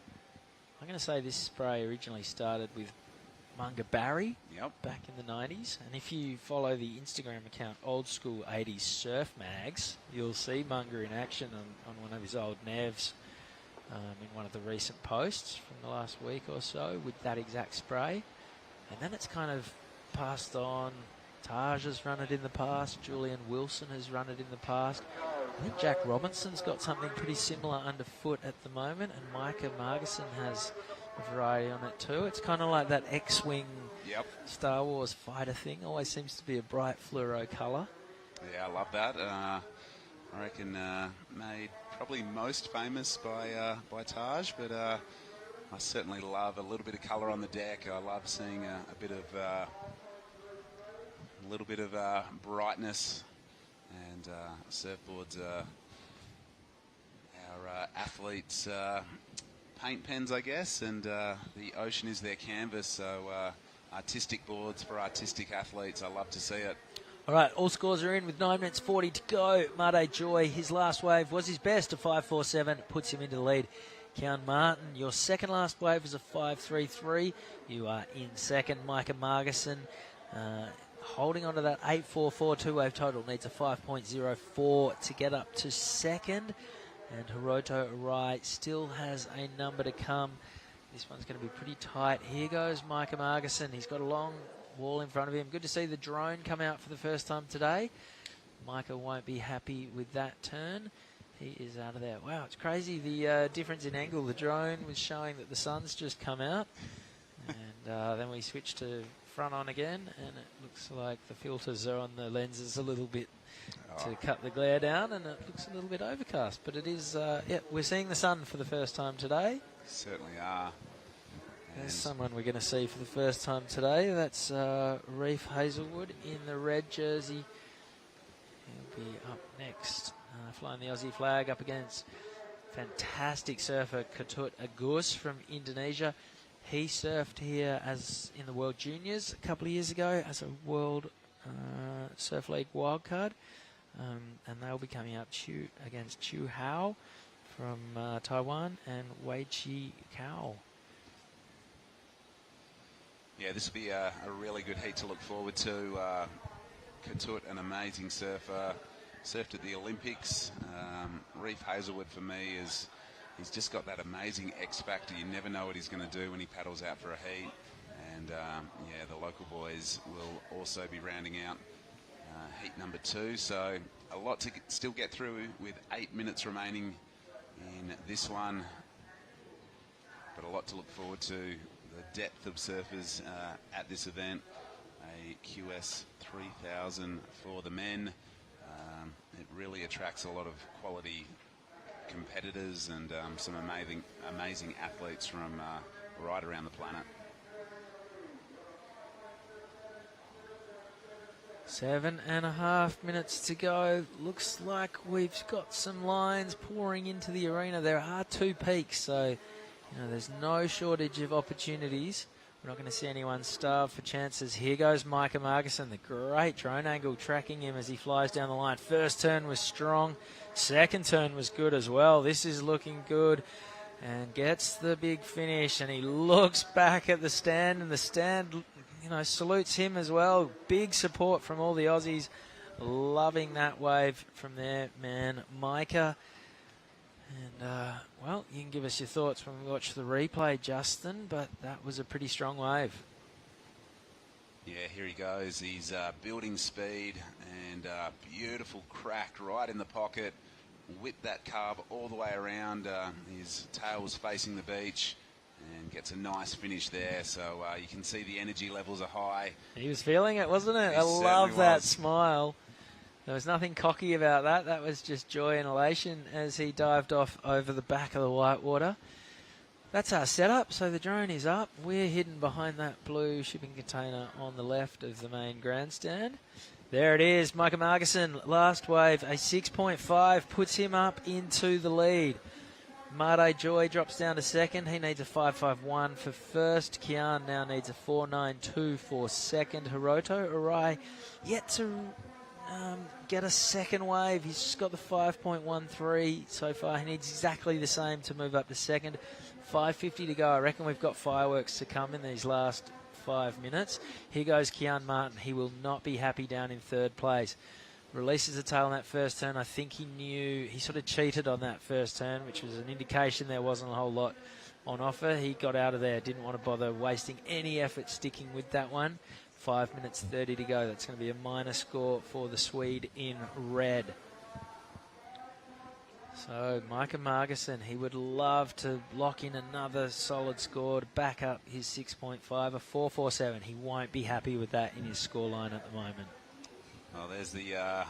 going to say this spray originally started with Munga Barry back in the 90s. And if you follow the Instagram account Old School 80s Surf Mags, you'll see Munga in action on one of his old nevs in one of the recent posts from the last week or so with that exact spray. And then it's kind of passed on. Taj has run it in the past. Julian Wilson has run it in the past. I think Jack Robinson's got something pretty similar underfoot at the moment, and Micah Margison has a variety on it too. It's kind of like that X-Wing Star Wars fighter thing. Always seems to be a bright fluoro colour. Yeah, I love that. I reckon made probably most famous by Taj, but I certainly love a little bit of colour on the deck. I love seeing a little bit of brightness, and surfboards are our athletes' paint pens, I guess, and the ocean is their canvas. So artistic boards for artistic athletes. I love to see it. All right, all scores are in with 9 minutes 40 to go. Made Joy, his last wave was his best, a 5.47, puts him into the lead. Kian Martin, your second last wave was a 5.33. You are in second. Micah Margison, holding on to that 8.44 two-wave total, needs a 5.04 to get up to second. And Hiroto Arai still has a number to come. This one's going to be pretty tight. Here goes Micah Margison. He's got a long wall in front of him. Good to see the drone come out for the first time today. Micah won't be happy with that turn. He is out of there. Wow, it's crazy the difference in angle. The drone was showing that the sun's just come out. And then we switch to front on again, and it looks like the filters are on the lenses a little bit to cut the glare down, and it looks a little bit overcast. But it is, we're seeing the sun for the first time today. Certainly are. There's someone we're going to see for the first time today. That's Reef Hazelwood in the red jersey. He'll be up next, flying the Aussie flag up against fantastic surfer Ketut Agus from Indonesia. He surfed here as in the World Juniors a couple of years ago as a World Surf League wildcard. And they'll be coming up against Chu Hao from Taiwan and Wei Chi Kao. Yeah, this will be a really good heat to look forward to. Ketut, an amazing surfer, surfed at the Olympics. Reef Hazelwood for me he's just got that amazing X factor. You never know what he's going to do when he paddles out for a heat. And yeah, the local boys will also be rounding out heat number 2. So a lot to still get through with 8 minutes remaining in this one. But a lot to look forward to the depth of surfers at this event. A QS 3000 for the men. It really attracts a lot of quality competitors and some amazing athletes from right around the planet. 7.5 minutes to go. Looks like we've got some lines pouring into the arena. There are 2 peaks, so there's no shortage of opportunities. We're not going to see anyone starve for chances. Here goes Micah Margison, the great drone angle tracking him as he flies down the line. First turn was strong. Second turn was good as well. This is looking good. And gets the big finish. And he looks back at the stand. And the stand, salutes him as well. Big support from all the Aussies. Loving that wave from their man, Micah. And, well, you can give us your thoughts when we watch the replay, Justin, but that was a pretty strong wave. Yeah, here he goes. He's building speed and beautiful crack right in the pocket. Whipped that carve all the way around. His tail was facing the beach and gets a nice finish there. So you can see the energy levels are high. He was feeling it, wasn't it? I love that smile. There was nothing cocky about that. That was just joy and elation as he dived off over the back of the whitewater. That's our setup. So the drone is up. We're hidden behind that blue shipping container on the left of the main grandstand. There it is. Micah Margison, last wave, a 6.5, puts him up into the lead. Made Joy drops down to second. He needs a 5.51 for first. Kian now needs a 4.92 for second. Hiroto Arai yet to get a second wave. He's just got the 5.13 so far. He needs exactly the same to move up to second. 5.50 to go. I reckon we've got fireworks to come in these last 5 minutes. Here goes Kian Martin. He will not be happy down in third place. Releases the tail on that first turn. I think he knew he sort of cheated on that first turn, which was an indication there wasn't a whole lot on offer. He got out of there. Didn't want to bother wasting any effort sticking with that one. 5 minutes 30 to go. That's going to be a minor score for the Swede in red. So Micah Margison, he would love to lock in another solid score to back up his 6.5, a 4.47. He won't be happy with that in his scoreline at the moment. Well, there's the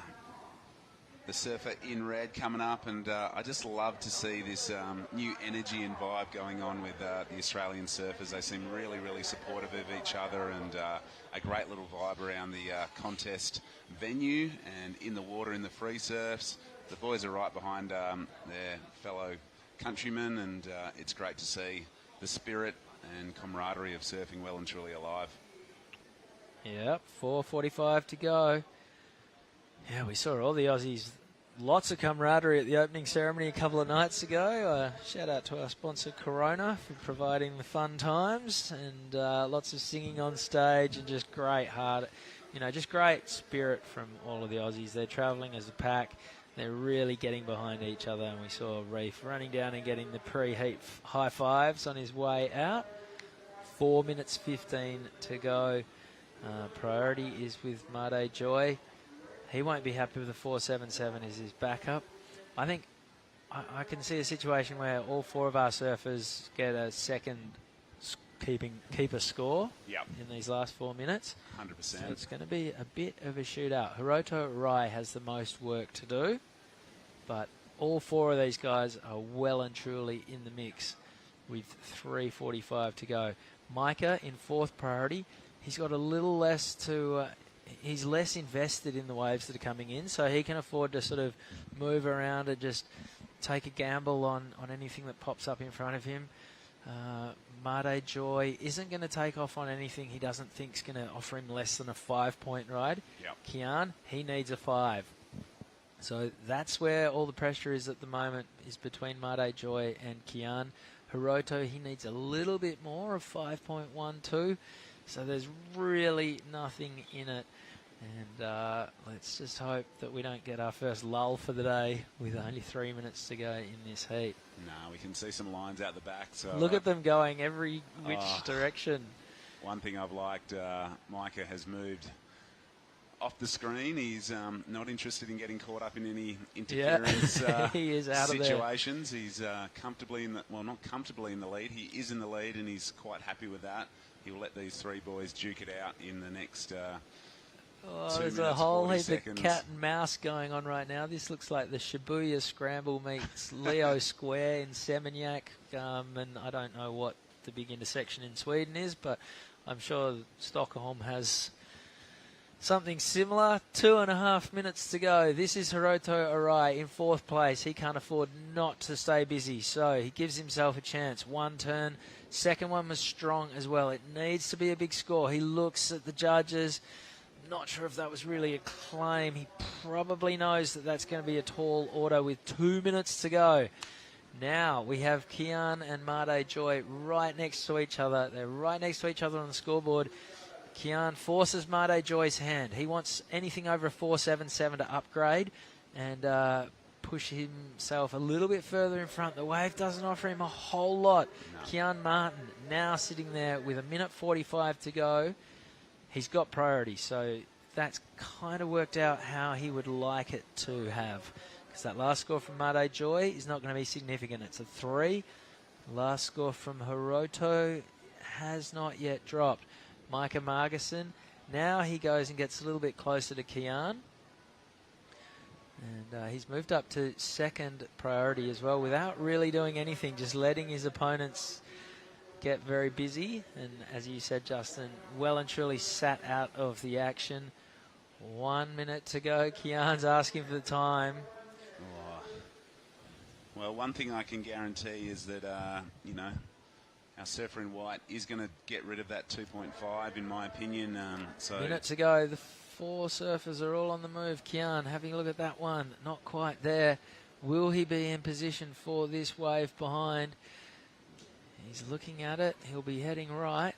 surfer in red coming up, and I just love to see this new energy and vibe going on with the Australian surfers. They seem really, really supportive of each other, and a great little vibe around the contest venue and in the water in the free surfs. The boys are right behind their fellow countrymen, and it's great to see the spirit and camaraderie of surfing well and truly alive. Yep, 4.45 to go. Yeah, we saw all the Aussies. Lots of camaraderie at the opening ceremony a couple of nights ago. Shout out to our sponsor Corona for providing the fun times, and lots of singing on stage and just great heart, just great spirit from all of the Aussies. They're travelling as a pack. They're really getting behind each other, and we saw Reef running down and getting the pre-heat high fives on his way out. 4 minutes 15 to go. Priority is with Made Joy. He won't be happy with the 4.77 as his backup. I think I can see a situation where all 4 of our surfers get a second keeper score in these last 4 minutes. 100%. So it's going to be a bit of a shootout. Hiroto Arai has the most work to do, but all 4 of these guys are well and truly in the mix with 3.45 to go. Micah in 4th priority. He's got a little less to... he's less invested in the waves that are coming in, so he can afford to sort of move around and just take a gamble on anything that pops up in front of him. Made Joy isn't going to take off on anything he doesn't think is going to offer him less than a 5-point ride. Yep. Kian, he needs a 5. So that's where all the pressure is at the moment, is between Made Joy and Kian. Hiroto, he needs a little bit more of 5.12. So there's really nothing in it. And let's just hope that we don't get our first lull for the day with only 3 minutes to go in this heat. No, we can see some lines out the back. So look at them going every which direction. One thing I've liked, Micah has moved off the screen. He's not interested in getting caught up in any interference he is out situations. He's comfortably not comfortably in the lead. He is in the lead, and he's quite happy with that. He'll let these three boys duke it out in the next. There's a whole heap of cat and mouse going on right now. This looks like the Shibuya Scramble meets Leo Square in Seminyak, and I don't know what the big intersection in Sweden is, but I'm sure Stockholm has something similar. 2.5 minutes to go. This is Hiroto Arai in 4th place. He can't afford not to stay busy, so he gives himself a chance. One turn. Second one was strong as well. It needs to be a big score. He looks at the judges. Not sure if that was really a claim. He probably knows that that's going to be a tall order with 2 minutes to go. Now we have Kian and Made Joy right next to each other. They're right next to each other on the scoreboard. Kian forces Made Joy's hand. He wants anything over a 4.77 to upgrade and push himself a little bit further in front. The wave doesn't offer him a whole lot. No. Kian Martin now sitting there with 1:45 to go. He's got priority, so that's kind of worked out how he would like it to have. Because that last score from Made Joy is not going to be significant. It's a 3. Last score from Hiroto has not yet dropped. Micah Margerson, now he goes and gets a little bit closer to Kian. And he's moved up to 2nd priority as well without really doing anything, just letting his opponents get very busy. And as you said, Justin, well and truly sat out of the action. 1 minute to go. Kian's asking for the time. Well, one thing I can guarantee is that, our surfer in white is going to get rid of that 2.5, in my opinion. Minute to go. The 4 surfers are all on the move. Kian having a look at that one. Not quite there. Will he be in position for this wave behind? He's looking at it. He'll be heading right.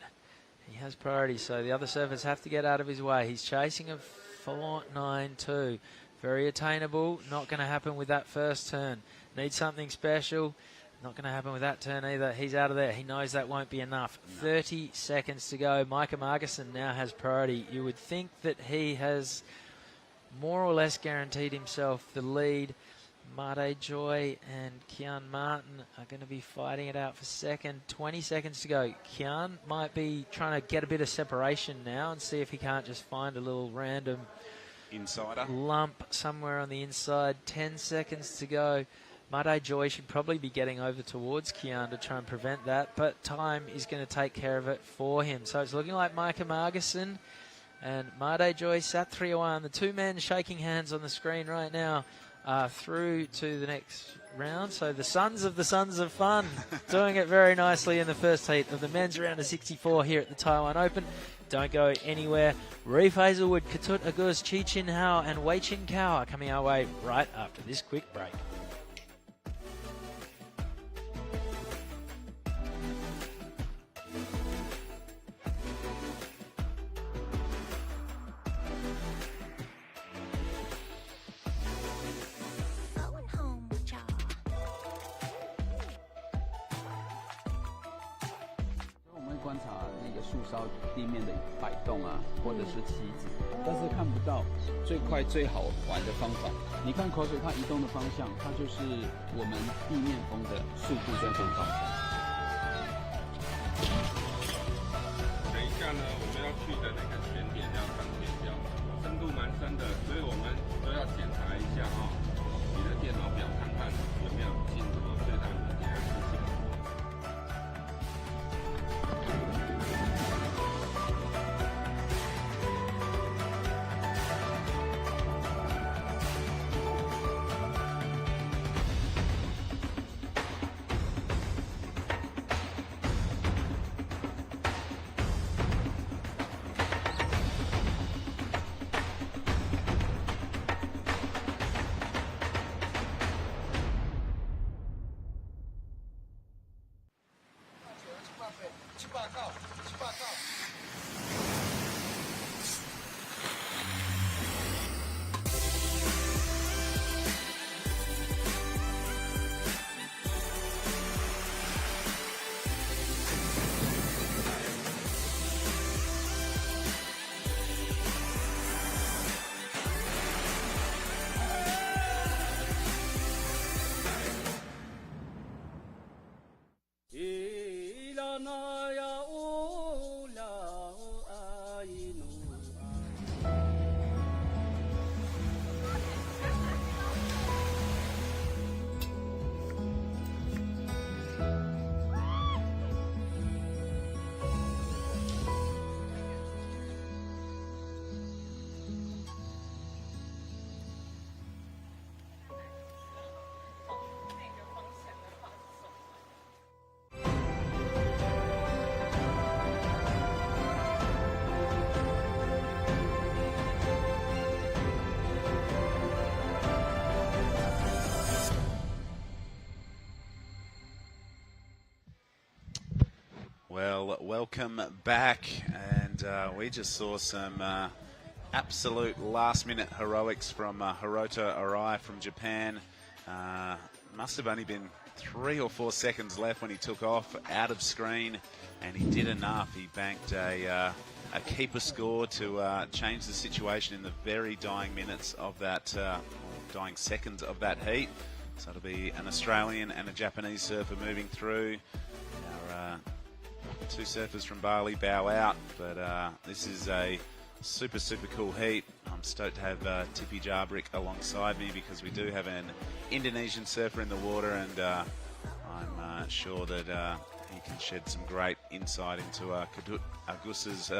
He has priority, so the other surfers have to get out of his way. He's chasing a 4.92. Very attainable. Not going to happen with that first turn. Needs something special. Not going to happen with that turn either. He's out of there. He knows that won't be enough. 30 seconds to go. Micah Margerson now has priority. You would think that he has more or less guaranteed himself the lead. Made Joy and Kian Martin are going to be fighting it out for 2nd. 20 seconds to go. Kian might be trying to get a bit of separation now and see if he can't just find a little random insider lump somewhere on the inside. 10 seconds to go. Made Joy should probably be getting over towards Kian to try and prevent that, but time is going to take care of it for him. So it's looking like Micah Margerson and Made Joy sat 3-1. The 2 men shaking hands on the screen right now through to the next round. So the sons of fun doing it very nicely in the first heat of the men's round of 64 here at the Taiwan Open. Don't go anywhere. Reef Hazelwood, Katut Aguz, Chi Chin Hao and Wei Chin Kao are coming our way right after this quick break.最快最好玩的方法，你看口水它移动的方向，它就是我们地面风的速度跟风方向。等一下呢，我们要去的那个前点要上天标，深度蛮深的，所以我们都要检查一下你的电脑表看看有没有进入最大的这个事情。Well, welcome back, and we just saw some absolute last-minute heroics from Hiroto Arai from Japan. Must have only been 3 or 4 seconds left when he took off out of screen, and he did enough. He banked a keeper score to change the situation in the very dying minutes of that, dying seconds of that heat. So it'll be an Australian and a Japanese surfer moving through. Our 2 surfers from Bali bow out, but this is a super cool heat. I'm stoked to have Tippy Jarbrick alongside me because we do have an Indonesian surfer in the water, and I'm sure that he can shed some great insight into Kadut Agus's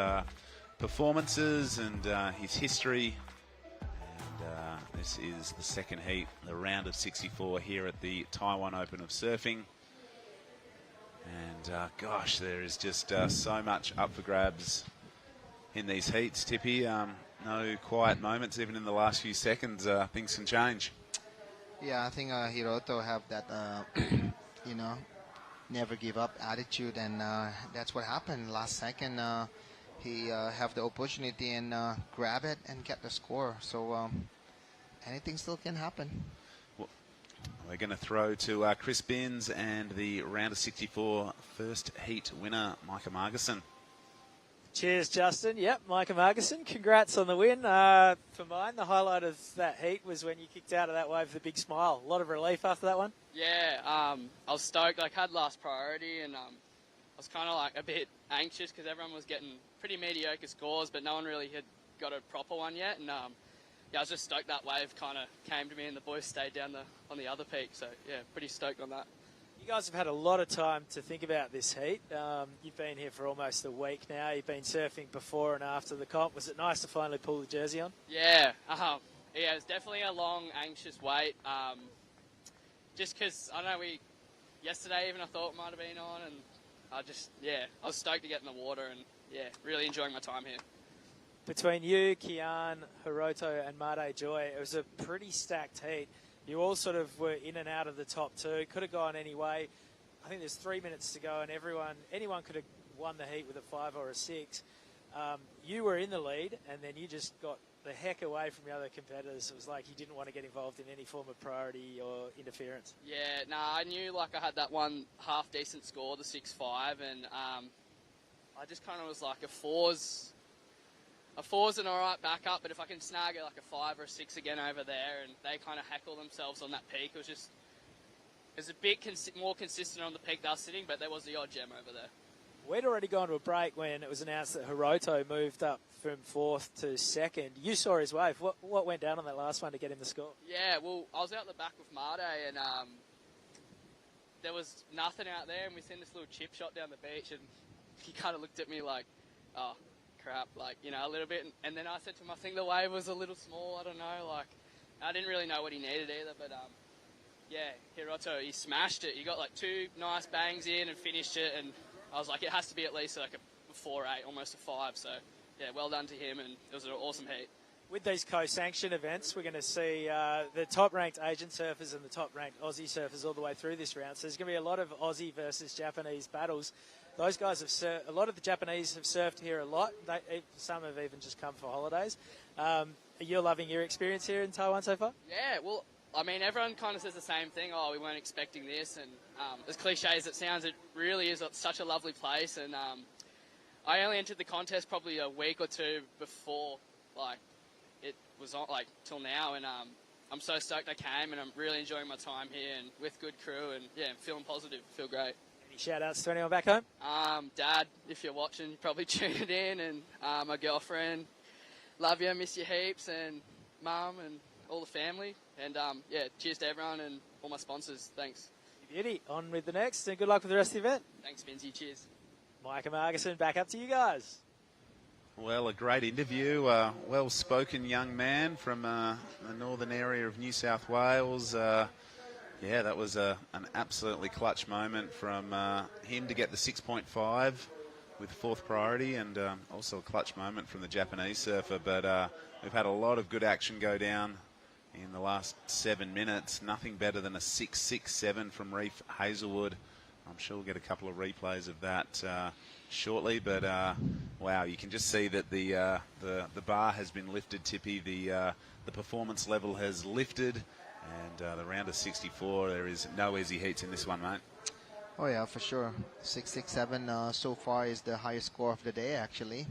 performances and his history. And this is the second heat, the round of 64 here at the Taiwan Open of Surfing. And gosh, there is just so much up for grabs in these heats, Tippy. No quiet moments, even in the last few seconds. Things can change. Yeah, I think Hiroto have that, never give up attitude, and that's what happened. Last second, he have the opportunity and grab it and get the score. So anything still can happen. We're going to throw to Chris Binns and the round of 64 first heat winner, Micah Margison. Cheers, Justin. Yep, Micah Margison. Congrats on the win. For mine, the highlight of that heat was when you kicked out of that wave with a big smile. A lot of relief after that one. Yeah, I was stoked. I had last priority, and I was kind of like a bit anxious because everyone was getting pretty mediocre scores, but no one really had got a proper one yet. And yeah, I was just stoked that wave kind of came to me, and the boys stayed down on the other peak. So yeah, pretty stoked on that. You guys have had a lot of time to think about this heat. You've been here for almost a week now. You've been surfing before and after the comp. Was it nice to finally pull the jersey on? Yeah, yeah, it was definitely a long, anxious wait. Just because, I don't know, yesterday even I thought it might have been on, and I was stoked to get in the water, and yeah, really enjoying my time here. Between you, Kian, Hiroto and Made Joy, it was a pretty stacked heat. You all sort of were in and out of the top 2. Could have gone any way. I think there's 3 minutes to go, and anyone could have won the heat with a 5 or a 6. You were in the lead, and then you just got the heck away from the other competitors. It was like you didn't want to get involved in any form of priority or interference. Yeah, I knew I had that one half decent score, the 6.5, and I just kind of was like a 4's an alright backup, but if I can snag like a 5 or a 6 again over there, and they kind of heckle themselves on that peak, it was a bit more consistent on the peak they were sitting, but there was the odd gem over there. We'd already gone to a break when it was announced that Hiroto moved up from 4th to 2nd. You saw his wave. What went down on that last one to get him the score? Yeah, well, I was out the back with Made, and there was nothing out there, and we seen this little chip shot down the beach, and he kind of looked at me like, oh, crap, a little bit. And then I said to him, I think the wave was a little small, I don't know, I didn't really know what he needed either, but yeah, Hiroto, he smashed it. He got 2 nice bangs in and finished it, and I was like, it has to be at least a 4.8, almost a 5, so yeah, well done to him, and it was an awesome heat. With these co-sanctioned events, we're going to see the top-ranked Asian surfers and the top-ranked Aussie surfers all the way through this round, so there's going to be a lot of Aussie versus Japanese battles. Those guys a lot of the Japanese have surfed here a lot. Some have even just come for holidays. You're loving your experience here in Taiwan so far? Yeah, well, I mean, everyone kind of says the same thing. Oh, we weren't expecting this. And as cliche as it sounds, it really is such a lovely place. And I only entered the contest probably a week or 2 before, it was on, till now. And I'm so stoked I came, and I'm really enjoying my time here and with good crew. And yeah, feeling positive, feel great. Shout outs to anyone back home? Dad, if you're watching, you probably tune it in, and my girlfriend, love you, miss you heaps, and Mum and all the family, and yeah, cheers to everyone and all my sponsors. Thanks. Beauty. On with the next, and good luck with the rest of the event. Thanks, Vinzi. Cheers. Micah Margison, back up to you guys. Well, a great interview. Well-spoken young man from the northern area of New South Wales. Yeah, that was an absolutely clutch moment from him to get the 6.5 with 4th priority, and also a clutch moment from the Japanese surfer. But we've had a lot of good action go down in the last 7 minutes. Nothing better than a 6.67 from Reef Hazelwood. I'm sure we'll get a couple of replays of that shortly. But wow, you can just see that the bar has been lifted, Tippy. The performance level has lifted, and the round of 64. There is no easy heats in this one, mate. Oh yeah, for sure. 667 so far is the highest score of the day. Actually,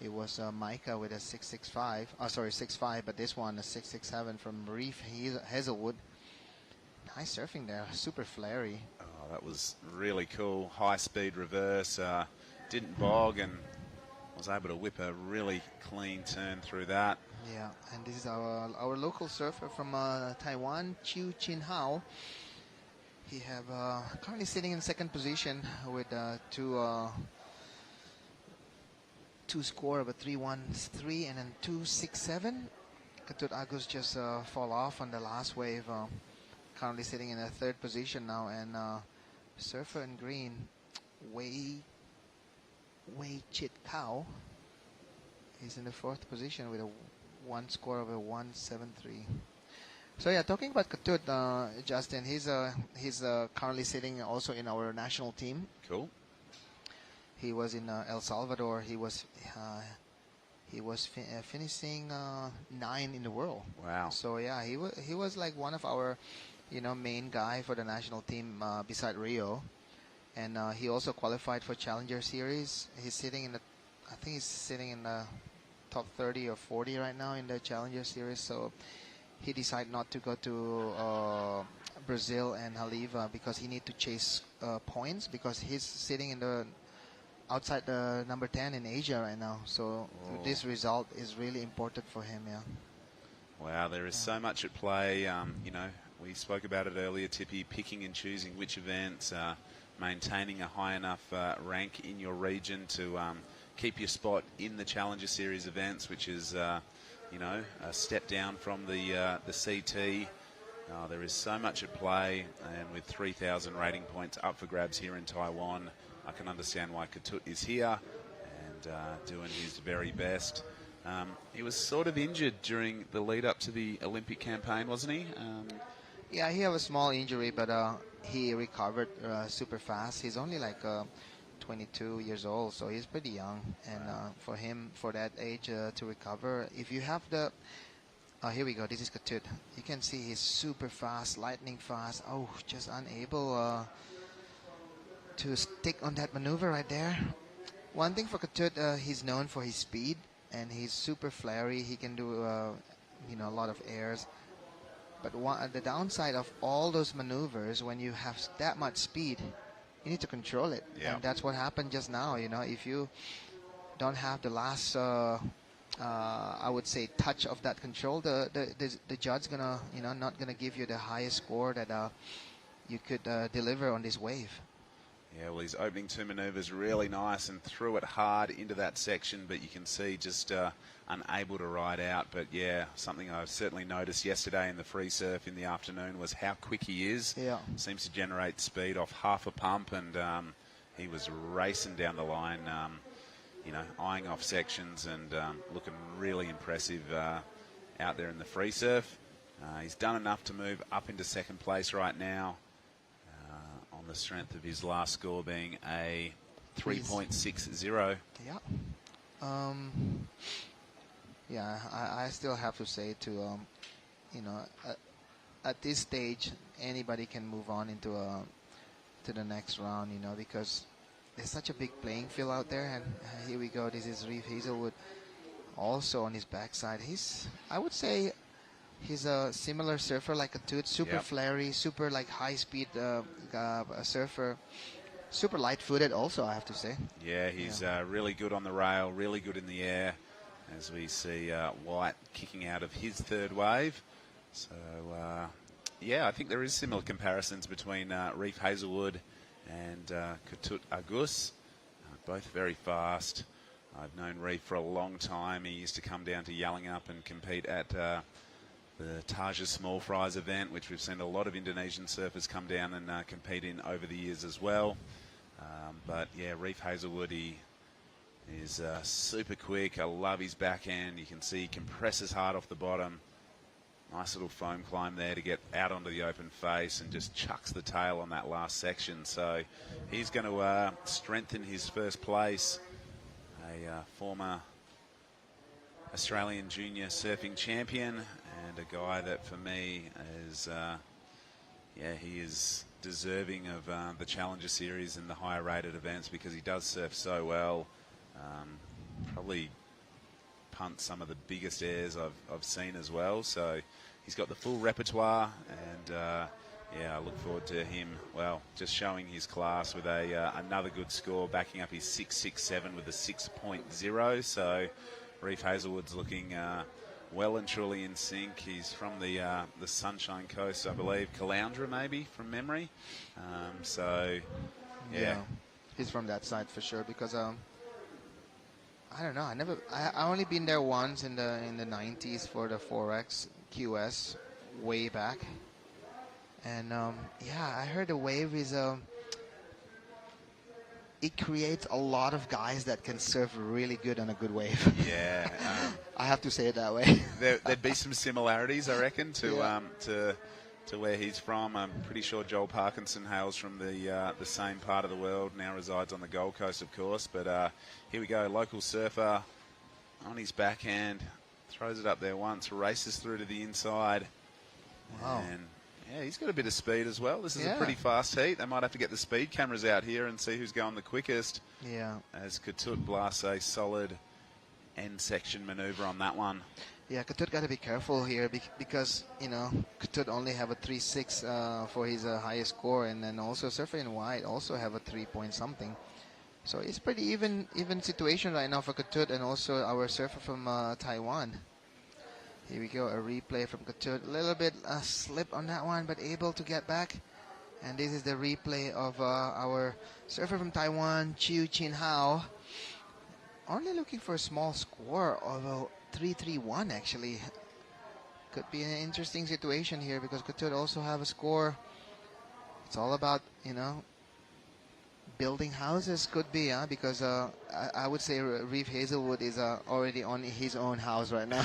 it was Micah with a 665. Sorry, 6.5. But this one a 667 from Reef Hazelwood. Nice surfing there, super flary. Oh, that was really cool. High speed reverse, didn't bog, and was able to whip a really clean turn through that. Yeah, and this is our local surfer from Taiwan, Chiu Chin Hao. He have currently sitting in second position with two score of a 313 and then 267. Katut Agus just fall off on the last wave. Currently sitting in the third position now, and surfer in green, Wei Chit Kao, is in the fourth position with a one score of a 173. So yeah, talking about Katut, Justin, he's currently sitting also in our national team. Cool. He was in El Salvador. He was finishing 9 in the world. Wow. So yeah, he was like one of our main guy for the national team beside Rio, and he also qualified for Challenger Series. He's sitting in I think he's sitting in the top 30 or 40 right now in the Challenger Series. So he decided not to go to Brazil and Haliva because he need to chase points, because he's sitting in the outside the number 10 in Asia right now. So this result is really important for him. Yeah. Wow, there is so much at play. We spoke about it earlier, Tippy, picking and choosing which events, maintaining a high enough rank in your region to keep your spot in the Challenger Series events, which is, a step down from the CT. There is so much at play, and with 3,000 rating points up for grabs here in Taiwan, I can understand why Katut is here and doing his very best. He was sort of injured during the lead up to the Olympic campaign, wasn't he? Yeah, he had a small injury, but he recovered super fast. He's only like 22 years old, so he's pretty young. And for him, for that age to recover, if you have the... here we go, this is Katut. You can see he's super fast, lightning fast. Oh, just unable to stick on that maneuver right there. One thing for Katut, he's known for his speed, and he's super flary. He can do, a lot of airs. But the downside of all those maneuvers, when you have that much speed, you need to control it. Yeah. And that's what happened just now. If you don't have the last, I would say, touch of that control, the judge gonna, not gonna give you the highest score that you could deliver on this wave. Yeah, well, his opening two maneuvers really nice and threw it hard into that section, but you can see just unable to ride out. But yeah, something I've certainly noticed yesterday in the free surf in the afternoon was how quick he is. Yeah. Seems to generate speed off half a pump, and he was racing down the line, eyeing off sections and looking really impressive out there in the free surf. He's done enough to move up into second place right now, on the strength of his last score being a 3.60. Yeah. I still have to say at this stage, anybody can move on into to the next round, because there's such a big playing field out there. And here we go. This is Reef Hazelwood, also on his backside. I would say, he's a similar surfer like Katut, super flary, super like high speed surfer, super light footed also, I have to say. Yeah, he's really good on the rail, really good in the air, as we see White kicking out of his third wave. So I think there is similar comparisons between Reef Hazelwood and Katut Agus, both very fast. I've known Reef for a long time. He used to come down to Yallingup and compete at the Taja Small Fries event, which we've seen a lot of Indonesian surfers come down and compete in over the years as well. But yeah, Reef Hazelwood, he is super quick. I love his backhand. You can see he compresses hard off the bottom. Nice little foam climb there to get out onto the open face and just chucks the tail on that last section. So he's going to strengthen his first place. A former Australian junior surfing champion and a guy that for me is, he is deserving of the Challenger Series and the higher rated events because he does surf so well. Probably punt some of the biggest airs I've seen as well. So he's got the full repertoire, and I look forward to him, just showing his class with another good score, backing up his 6.67 with a 6.0. So Reef Hazelwood's looking well and truly in sync. He's from the Sunshine Coast, I believe, Caloundra maybe from memory. He's from that side for sure because I don't know. I only been there once in the 90s for the 4X QS way back, and I heard the wave is it creates a lot of guys that can surf really good on a good wave. Yeah, I have to say it that way. There'd be some similarities, I reckon, to where he's from. I'm pretty sure Joel Parkinson hails from the same part of the world, now resides on the Gold Coast, of course. But here we go, local surfer on his backhand, throws it up there once, races through to the inside. Wow. And he's got a bit of speed as well. This is a pretty fast heat. They might have to get the speed cameras out here and see who's going the quickest. Yeah. As Katut blasts a solid end section maneuver on that one. Yeah, Katut got to be careful here because, Katut only have a 3.6 for his highest score, and then also surfer in white also have a 3 point something. So it's pretty even situation right now for Katut and also our surfer from Taiwan. Here we go, a replay from Katut. A little bit slip on that one, but able to get back. And this is the replay of our surfer from Taiwan, Chiu Chin Hao. Only looking for a small score of a 3.31 actually. Could be an interesting situation here because Katut also have a score. It's all about, building houses could be, because I would say Reef Hazelwood is already on his own house right now.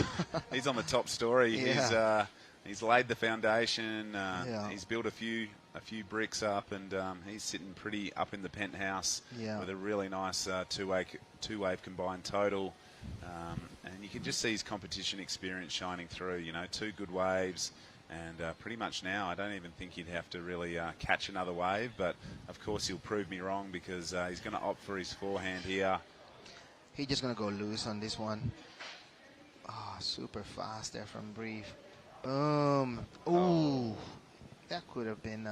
He's on the top story. Yeah. He's laid the foundation. He's built a few bricks up, and he's sitting pretty up in the penthouse with a really nice two-wave combined total. And you can just see his competition experience shining through. 2 good waves. And pretty much now, I don't even think he'd have to really catch another wave. But, of course, he'll prove me wrong because he's going to opt for his forehand here. He's just going to go loose on this one. Oh, super fast there from Reef. Boom. Ooh. That could have been,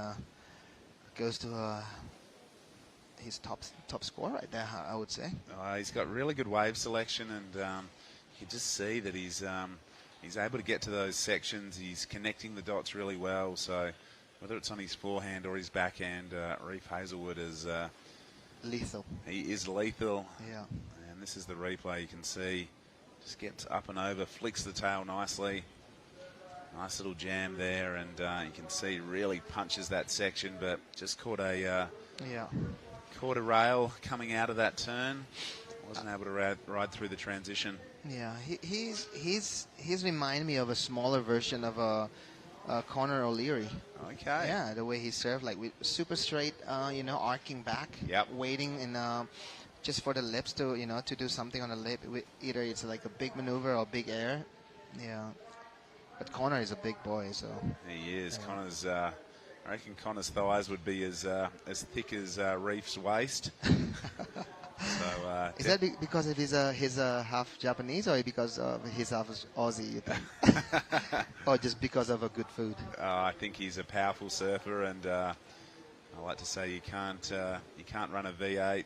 goes to his top score right there, I would say. He's got really good wave selection, and you can just see that he's able to get to those sections. He's connecting the dots really well. So whether it's on his forehand or his backhand, Reef Hazelwood is lethal. He is lethal. Yeah. And this is the replay. You can see just gets up and over, flicks the tail nicely. Nice little jam there, and you can see really punches that section, but just caught a rail coming out of that turn. Wasn't able to ride through the transition. Yeah, he's reminded me of a smaller version of Conor O'Leary. Okay. Yeah, the way he served, like with super straight, arcing back, waiting and just for the lips to to do something on the lip. Either it's like a big maneuver or big air. Yeah, but Conor is a big boy, so he is. Yeah. Conor's. I reckon Conor's thighs would be as thick as Reef's waist. So, is that because of his half Japanese, or because of his half Aussie, you think? Or just because of a good food? I think he's a powerful surfer, and I like to say you can't run a V8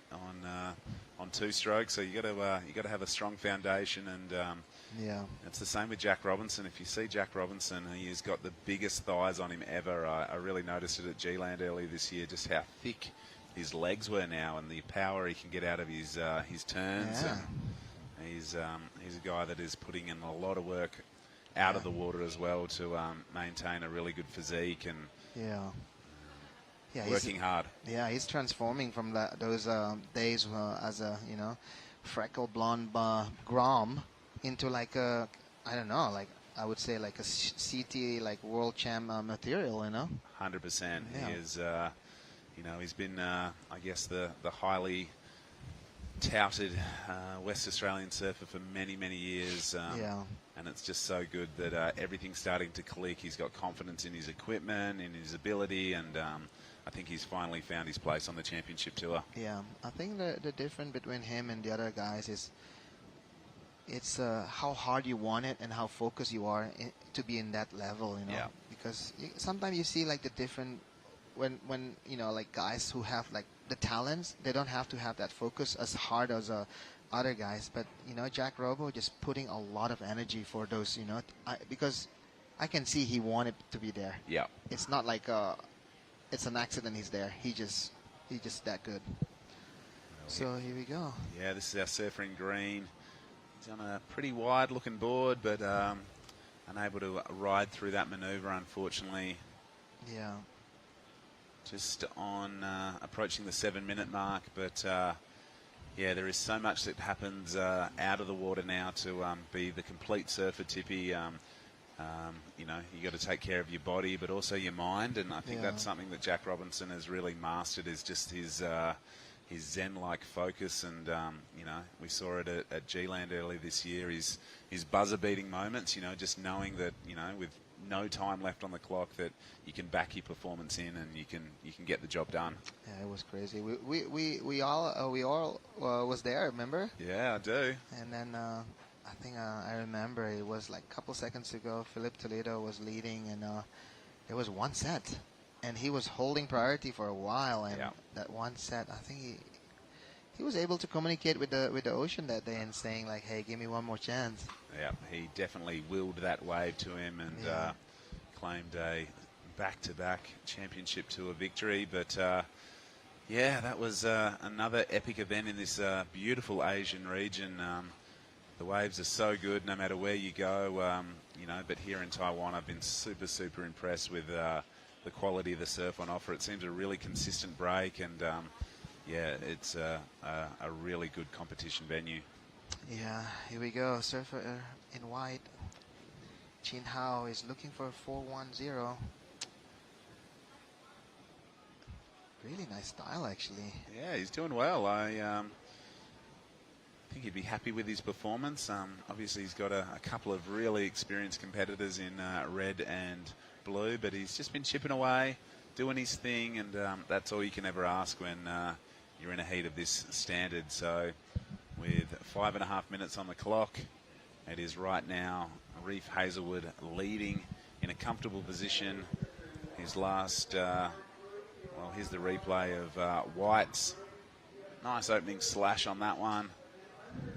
on 2 strokes, so you got to have a strong foundation, and it's the same with Jack Robinson. If you see Jack Robinson, he's got the biggest thighs on him ever. I really noticed it at G-Land earlier this year, just how thick his legs were now, and the power he can get out of his turns. Yeah. And he's a guy that is putting in a lot of work out of the water as well to maintain a really good physique and working hard. Yeah, he's transforming from those days as a freckle blonde Grom into like a I would say like a CT like world champ material, 100%. Yeah. He is, he's been, I guess, the highly touted West Australian surfer for many, many years. And it's just so good that everything's starting to click. He's got confidence in his equipment, in his ability, and I think he's finally found his place on the championship tour. Yeah, I think the difference between him and the other guys is it's how hard you want it and how focused you are to be in that level, Yeah. Because sometimes you see like the different when like guys who have like the talents, they don't have to have that focus as hard as other guys. But Jack Robo just putting a lot of energy for those, because I can see he wanted to be there. Yeah. It's not like it's an accident he's there. He's just that good. So here we go. Yeah, this is our surfer in green. He's on a pretty wide-looking board, but unable to ride through that maneuver, unfortunately. Yeah. Just on approaching the 7-minute mark, but yeah, there is so much that happens out of the water now to be the complete surfer, Tippy. You got to take care of your body, but also your mind, and I think that's something that Jack Robinson has really mastered, is just his zen-like focus. And we saw it at G-Land earlier this year. His buzzer-beating moments, just knowing that with no time left on the clock, that you can back your performance in and you can get the job done. Yeah, it was crazy. We all was there, remember? Yeah, I do. And then I think I remember it was like a couple seconds ago, Philip Toledo was leading, and there was one set, and he was holding priority for a while, and that one set, I think he was able to communicate with the ocean that day and saying like, hey, give me one more chance. Yeah, he definitely willed that wave to him and claimed a back-to-back championship tour victory. But yeah, that was another epic event in this beautiful Asian region. The waves are so good no matter where you go, but here in Taiwan I've been super impressed with the quality of the surf on offer. It seems a really consistent break, and yeah, it's a really good competition venue. Yeah, here we go. Surfer in white. Chin Hao is looking for a 410. Really nice style, actually. Yeah, he's doing well. I think he'd be happy with his performance. Obviously, he's got a couple of really experienced competitors in red and blue, but he's just been chipping away, doing his thing, and that's all you can ever ask when you're in a heat of this standard. So with 5.5 minutes on the clock, it is right now Reef Hazelwood leading in a comfortable position. His last, here's the replay of White's. Nice opening slash on that one.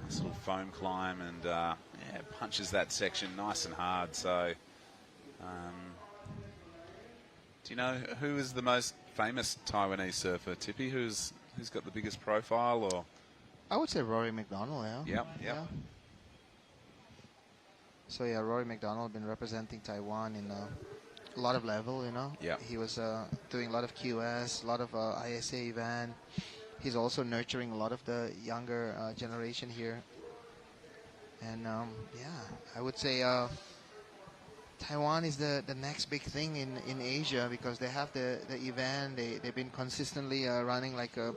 Nice little foam climb, and punches that section nice and hard. So do you know who is the most famous Taiwanese surfer, Tippy? Who's got the biggest profile? Or I would say Rory McDonald, Yep. Yeah. So yeah, Rory McDonald been representing Taiwan in a lot of level, Yeah. He was doing a lot of QS, a lot of ISA event. He's also nurturing a lot of the younger generation here. And I would say Taiwan is the next big thing in Asia, because they have the event. They've been consistently running like a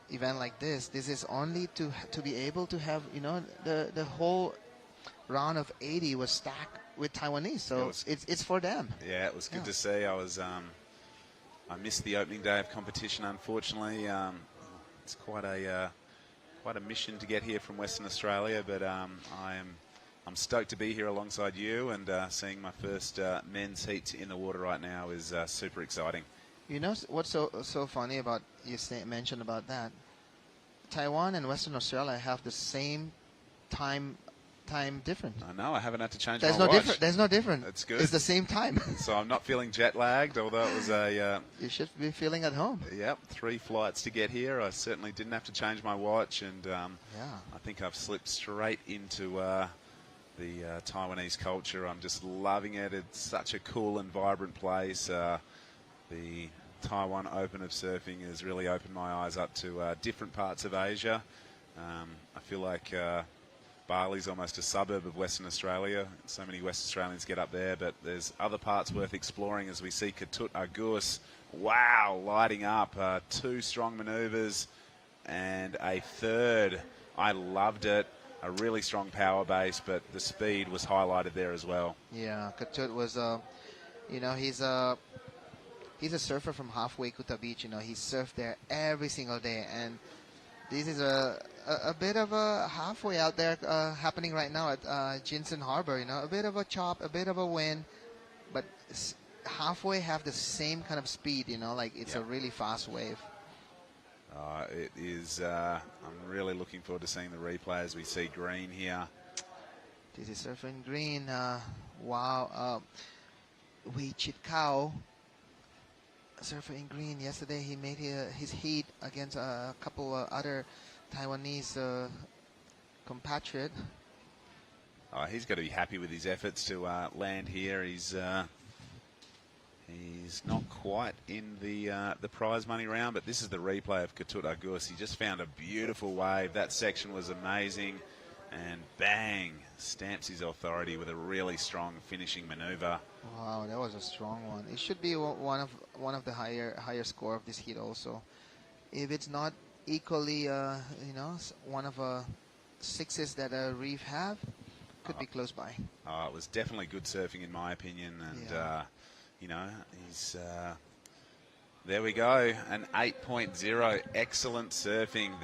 event like this. This is only to be able to have the whole round of 80 was stacked with Taiwanese, so it's for them. Yeah, it was good to see. I missed the opening day of competition, unfortunately. It's quite a mission to get here from Western Australia, but I'm stoked to be here alongside you, and seeing my first men's heat in the water right now is super exciting. You know what's so funny about mentioned about that? Taiwan and Western Australia have the same time difference. I know, I haven't had to change There's my no watch. difference. There's no difference. It's good. It's the same time. So I'm not feeling jet lagged, although it was a... you should be feeling at home. Yep, 3 flights to get here. I certainly didn't have to change my watch, and I think I've slipped straight into the Taiwanese culture. I'm just loving it. It's such a cool and vibrant place. The Taiwan Open of surfing has really opened my eyes up to different parts of Asia. I feel like Bali's almost a suburb of Western Australia. So many West Australians get up there, but there's other parts worth exploring as we see Ketut Agus. Wow, lighting up. 2 strong manoeuvres and a third. I loved it. A really strong power base, but the speed was highlighted there as well. Yeah, Ketut was, you know, he's a surfer from halfway Kuta Beach. You know, he surfed there every single day, and this is a bit of a halfway out there happening right now at Jinsen Harbor. You know, a bit of a chop, a bit of a wind, but halfway have the same kind of speed. You know, like it's a really fast wave. It is. I'm really looking forward to seeing the replay as we see Green here. This is surfing Green. Wow. Wei Chit Kao, surfer in Green. Yesterday he made his heat against a couple other Taiwanese compatriot. He's got to be happy with his efforts to land here. He's not quite in the prize money round, but this is the replay of Ketut Agus. He just found a beautiful wave. That section was amazing, and bang, stamps his authority with a really strong finishing maneuver. Wow, that was a strong one. It should be one of the higher score of this heat also. If it's not equally, you know, one of 6s that Reef have, could be close by. It was definitely good surfing in my opinion, and you know, he's there we go, an 8.0. Excellent surfing.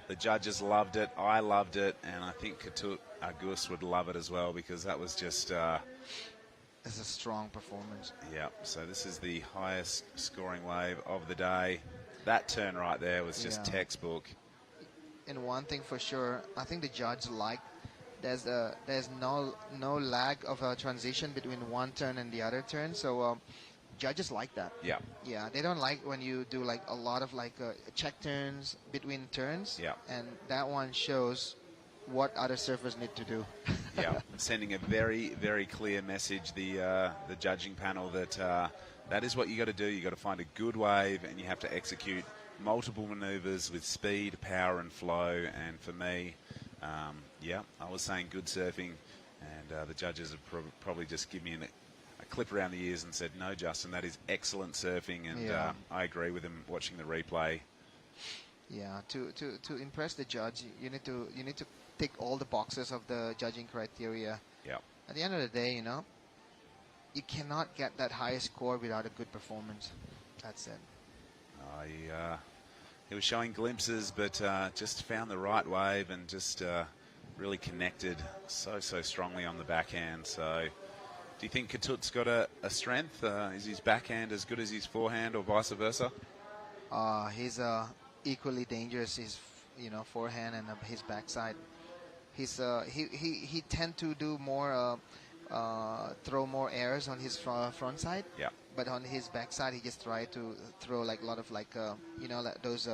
The judges loved it. I loved it, and I think Ketut Agus would love it as well, because that was just it's a strong performance. Yeah, so this is the highest scoring wave of the day. That turn right there was just textbook. And one thing for sure, I think the judge liked there's no lag of a transition between one turn and the other turn, so judges like that. Yeah. Yeah, they don't like when you do like a lot of like check turns between turns. Yeah. And that one shows what other surfers need to do. Yeah, sending a very, very clear message, the judging panel, that that is what you got to do. You got to find a good wave, and you have to execute multiple maneuvers with speed, power, and flow. And for me, I was saying good surfing, and the judges have probably just given me a clip around the ears and said, "No, Justin, that is excellent surfing," and I agree with him watching the replay. Yeah, to impress the judge, you need to tick all the boxes of the judging criteria. Yeah. At the end of the day, you know, you cannot get that high score without a good performance. That's it. He was showing glimpses, but just found the right wave and just really connected so strongly on the backhand. So, do you think Ketut's got a strength? Is his backhand as good as his forehand, or vice versa? He's equally dangerous. His forehand and his backside. He tend to do more throw more airs on his front side. Yeah. But on his backside, he just tried to throw like a lot of like like those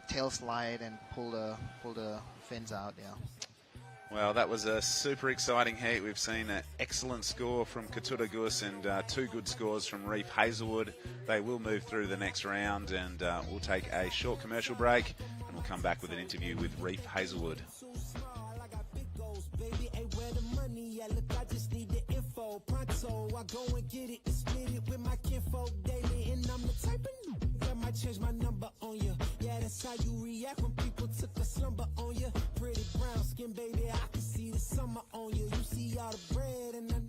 tail slide and pull the fins out. Yeah. Well, that was a super exciting heat. We've seen an excellent score from Ketut Agus and 2 good scores from Reef Hazelwood. They will move through the next round, and we'll take a short commercial break, and we'll come back with an interview with Reef Hazelwood. Pronto, I go and get it and split it with my kinfolk daily, and I'm the type of that might change my number on you. Yeah, that's how you react when people took a slumber on you. Pretty brown skin, baby, I can see the summer on you. You see all the bread and I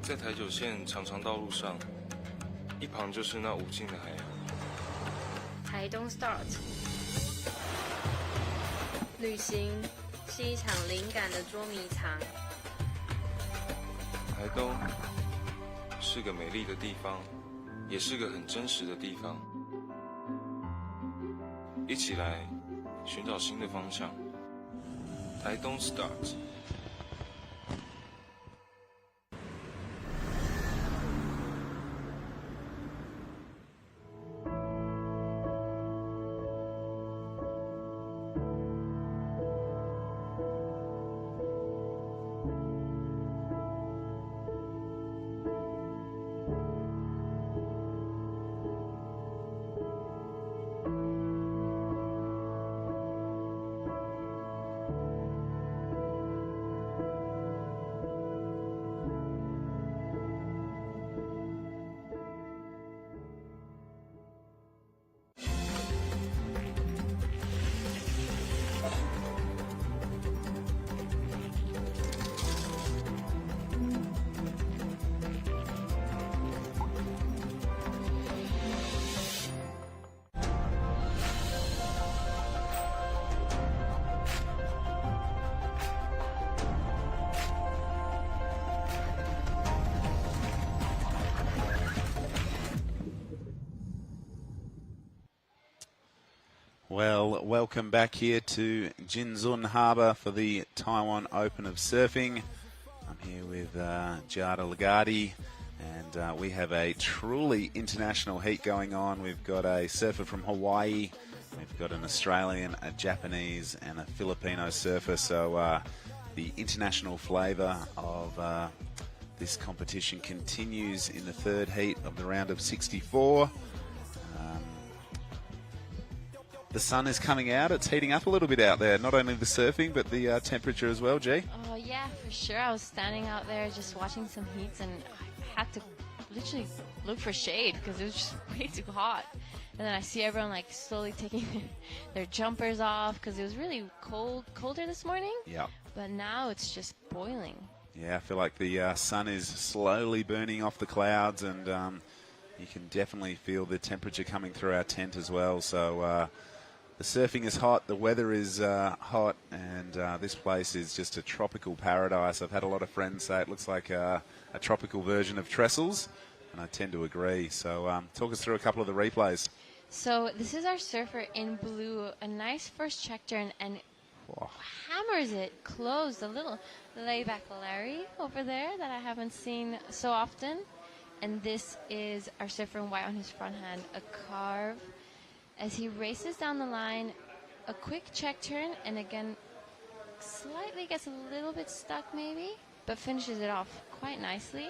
在台九线长长道路上，一旁就是那无尽的海洋。台东 Start 旅行是一场灵感的捉迷藏。台东是个美丽的地方，也是个很真实的地方。一起来寻找新的方向。台东 Start。Well, welcome back here to Jinzun Harbour for the Taiwan Open of Surfing. I'm here with Giada Lagarde, and we have a truly international heat going on. We've got a surfer from Hawaii, we've got an Australian, a Japanese, and a Filipino surfer. So the international flavour of this competition continues in the third heat of the round of 64. The sun is coming out. It's heating up a little bit out there. Not only the surfing, but the temperature as well, G. Oh, yeah, for sure. I was standing out there just watching some heats, and I had to literally look for shade because it was just way too hot. And then I see everyone like slowly taking their jumpers off because it was really colder this morning. Yeah. But now it's just boiling. Yeah, I feel like the sun is slowly burning off the clouds, and you can definitely feel the temperature coming through our tent as well. So the surfing is hot, the weather is hot, and this place is just a tropical paradise. I've had a lot of friends say it looks like a tropical version of Trestles, and I tend to agree. So talk us through a couple of the replays. So this is our surfer in blue, a nice first check turn, and hammers it closed. A little layback Larry over there that I haven't seen so often. And this is our surfer in white on his front hand, a carve. As he races down the line, a quick check turn, and again, slightly gets a little bit stuck maybe, but finishes it off quite nicely.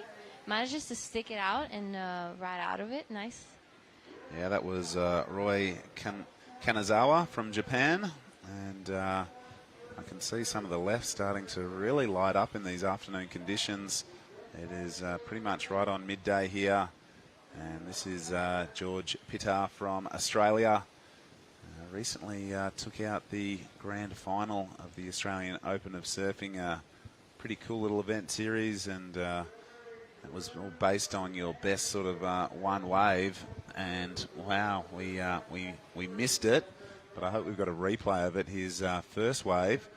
Manages to stick it out and ride out of it. Nice. Yeah, that was Roy Kanazawa from Japan, and I can see some of the left starting to really light up in these afternoon conditions. It is pretty much right on midday here. And this is George Pittar from Australia. Recently took out the grand final of the Australian Open of Surfing. A pretty cool little event series, and it was all based on your best sort of one wave. And wow, we missed it, but I hope we've got a replay of it. His first wave,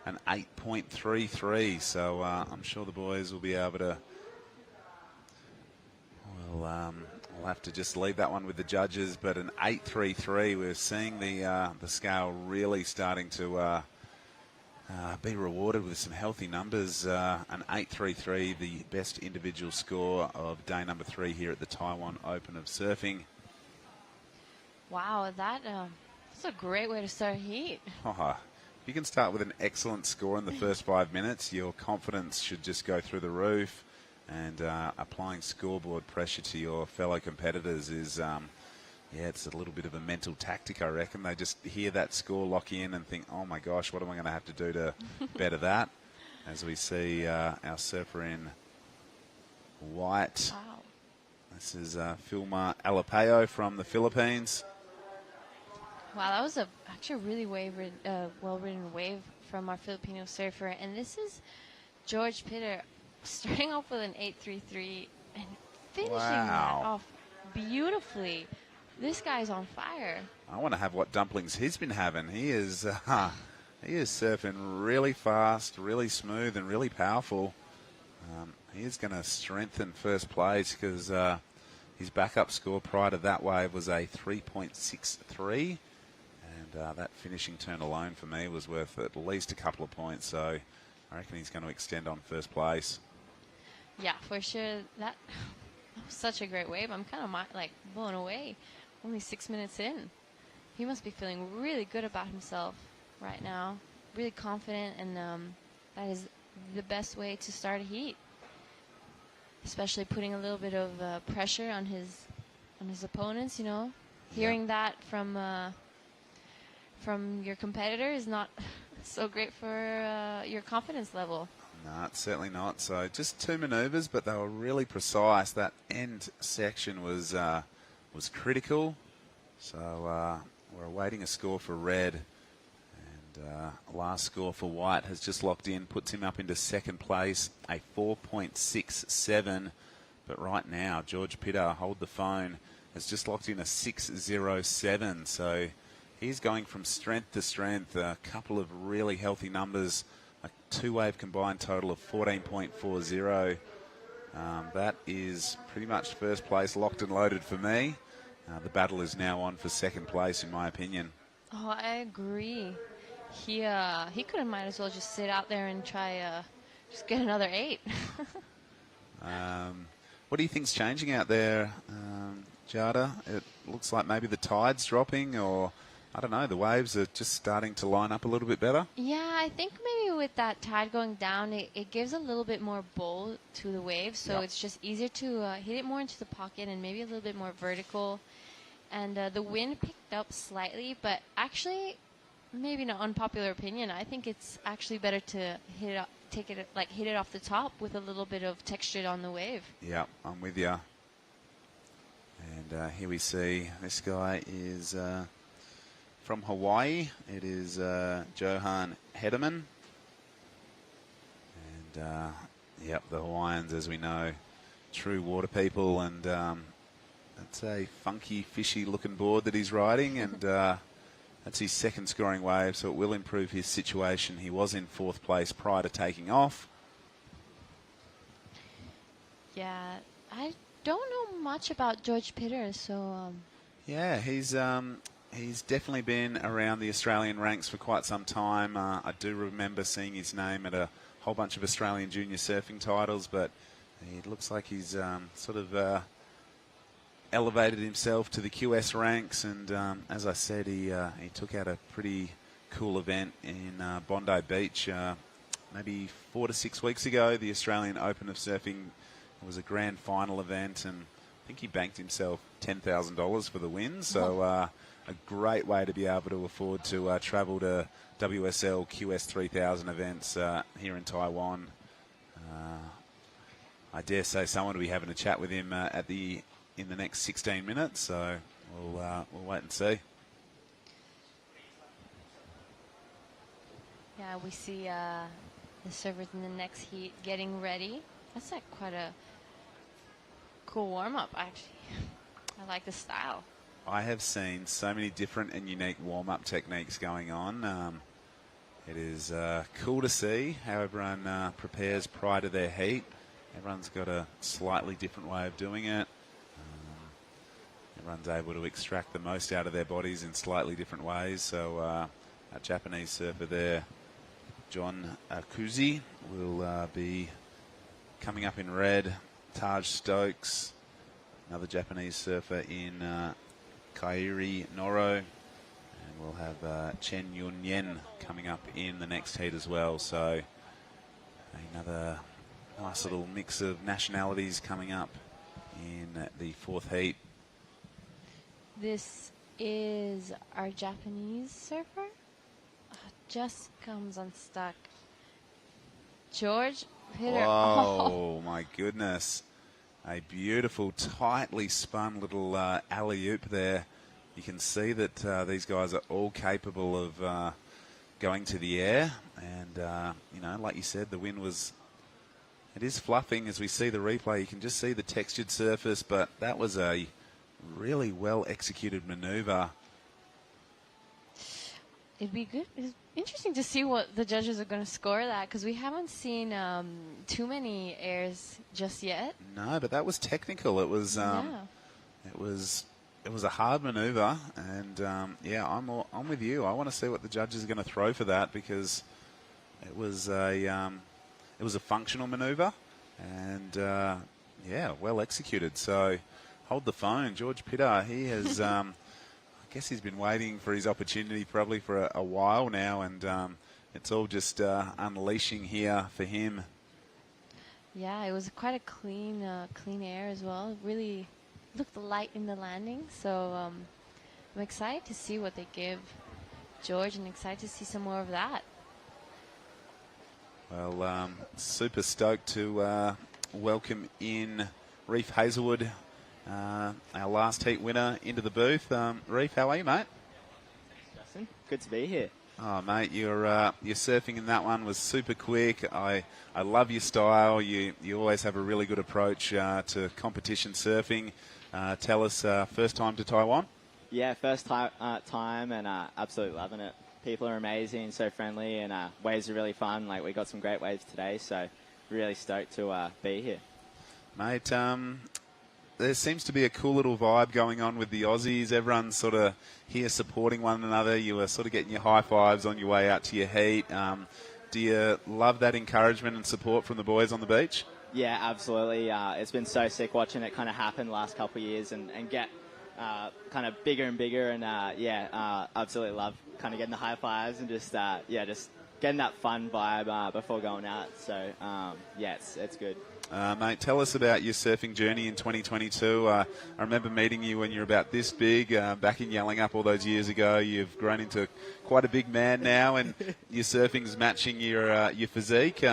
an 8.33. So I'm sure the boys will be able to. We'll have to just leave that one with the judges, but an 8.33. We're seeing the scale really starting to be rewarded with some healthy numbers. An 8.33, the best individual score of day number 3 here at the Taiwan Open of Surfing. Wow, that's a great way to start heat. If you can start with an excellent score in the first 5 minutes, your confidence should just go through the roof. And applying scoreboard pressure to your fellow competitors is, it's a little bit of a mental tactic, I reckon. They just hear that score lock in and think, oh my gosh, what am I going to have to do to better that? As we see our surfer in white. Wow. This is Filma Alapeo from the Philippines. Wow, that was actually a really well-ridden wave from our Filipino surfer. And this is George Pittar, starting off with an 8.33 and finishing that off beautifully. This guy's on fire. I want to have what dumplings he's been having. He is surfing really fast, really smooth, and really powerful. He is going to strengthen first place because his backup score prior to that wave was a 3.63. And that finishing turn alone for me was worth at least a couple of points. So I reckon he's going to extend on first place. Yeah, for sure. That was such a great wave. I'm kind of like blown away. Only 6 minutes in. He must be feeling really good about himself right now. Really confident, and that is the best way to start a heat. Especially putting a little bit of pressure on his opponents. You know, hearing that from your competitor is not so great for your confidence level. No, it's certainly not. So just 2 maneuvers, but they were really precise. That end section was critical. So we're awaiting a score for red. And last score for white has just locked in, puts him up into second place, a 4.67. But right now, George Pitter, hold the phone, has just locked in a 6.07. So he's going from strength to strength. A couple of really healthy numbers. A two-wave combined total of 14.40. That is pretty much first place locked and loaded for me. The battle is now on for second place, in my opinion. Oh, I agree. He could have might as well just sit out there and try just get another 8. What do you think's changing out there, Jada? It looks like maybe the tide's dropping, or I don't know, the waves are just starting to line up a little bit better. Yeah, I think maybe with that tide going down, it gives a little bit more bowl to the wave, so it's just easier to hit it more into the pocket and maybe a little bit more vertical. And the wind picked up slightly, but actually, maybe an unpopular opinion, I think it's actually better to hit it off the top with a little bit of texture on the wave. Yeah, I'm with you. And here we see this guy is from Hawaii. It is Johan Hederman. And, yep, the Hawaiians, as we know, true water people. And that's a funky, fishy-looking board that he's riding. And that's his second scoring wave, so it will improve his situation. He was in 4th place prior to taking off. Yeah, I don't know much about George Pitter, so... Yeah, he's definitely been around the Australian ranks for quite some time. I do remember seeing his name at a whole bunch of Australian junior surfing titles, but it looks like he's sort of elevated himself to the QS ranks, and as I said, he took out a pretty cool event in Bondi Beach maybe 4 to 6 weeks ago. The Australian Open of Surfing was a grand final event, and I think he banked himself $10,000 for the win. So a great way to be able to afford to travel to WSL QS 3000 events here in Taiwan. I dare say someone will be having a chat with him in the next 16 minutes, so we'll wait and see. Yeah, we see the surfers in the next heat getting ready. That's like quite a cool warm-up, actually. I like the style. I have seen so many different and unique warm-up techniques going on. It is cool to see how everyone prepares prior to their heat. Everyone's got a slightly different way of doing it. Everyone's able to extract the most out of their bodies in slightly different ways. So our Japanese surfer there, John Akuzi, will be coming up in red. Taj Stokes, another Japanese surfer in Kairi Noro. And we'll have Chen Yun Yen coming up in the next heat as well. So another nice little mix of nationalities coming up in the 4th heat. This is our Japanese surfer. Just comes unstuck. George Pitter. Oh, my goodness. A beautiful, tightly spun little alley-oop there. You can see that these guys are all capable of going to the air. And, you know, like you said, the wind was... It is fluffing as we see the replay. You can just see the textured surface, but that was a really well-executed maneuver. It'd be good. It's interesting to see what the judges are going to score that, because we haven't seen too many airs just yet. No, but that was technical. It was it was it was a hard manoeuvre, and I'm with you. I want to see what the judges are going to throw for that, because it was a functional manoeuvre, and well executed. So hold the phone, George Pitter. He has, I guess he's been waiting for his opportunity probably for a while now, and it's all just unleashing here for him. Yeah, it was quite a clean air as well. It really looked light in the landing, so I'm excited to see what they give George, and excited to see some more of that. Well, super stoked to welcome in Reef Hazelwood, our last heat winner, into the booth. Reef, how are you, mate? Justin, good to be here. Oh, mate, your surfing in that one was super quick. I love your style. You always have a really good approach to competition surfing. Tell us, first time to Taiwan? Yeah, first time, and absolutely loving it. People are amazing, so friendly, and waves are really fun. Like, we got some great waves today, so really stoked to be here. Mate, there seems to be a cool little vibe going on with the Aussies. Everyone's sort of here supporting one another. You were sort of getting your high fives on your way out to your heat. Do you love that encouragement and support from the boys on the beach? Yeah, absolutely. It's been so sick watching it kind of happen the last couple of years and get kind of bigger and bigger. And, absolutely love kind of getting the high fives and just getting that fun vibe before going out. So, it's good. Mate, tell us about your surfing journey in 2022. I remember meeting you when you were about this big, back in Yellingup all those years ago. You've grown into quite a big man now, and your surfing's matching your physique.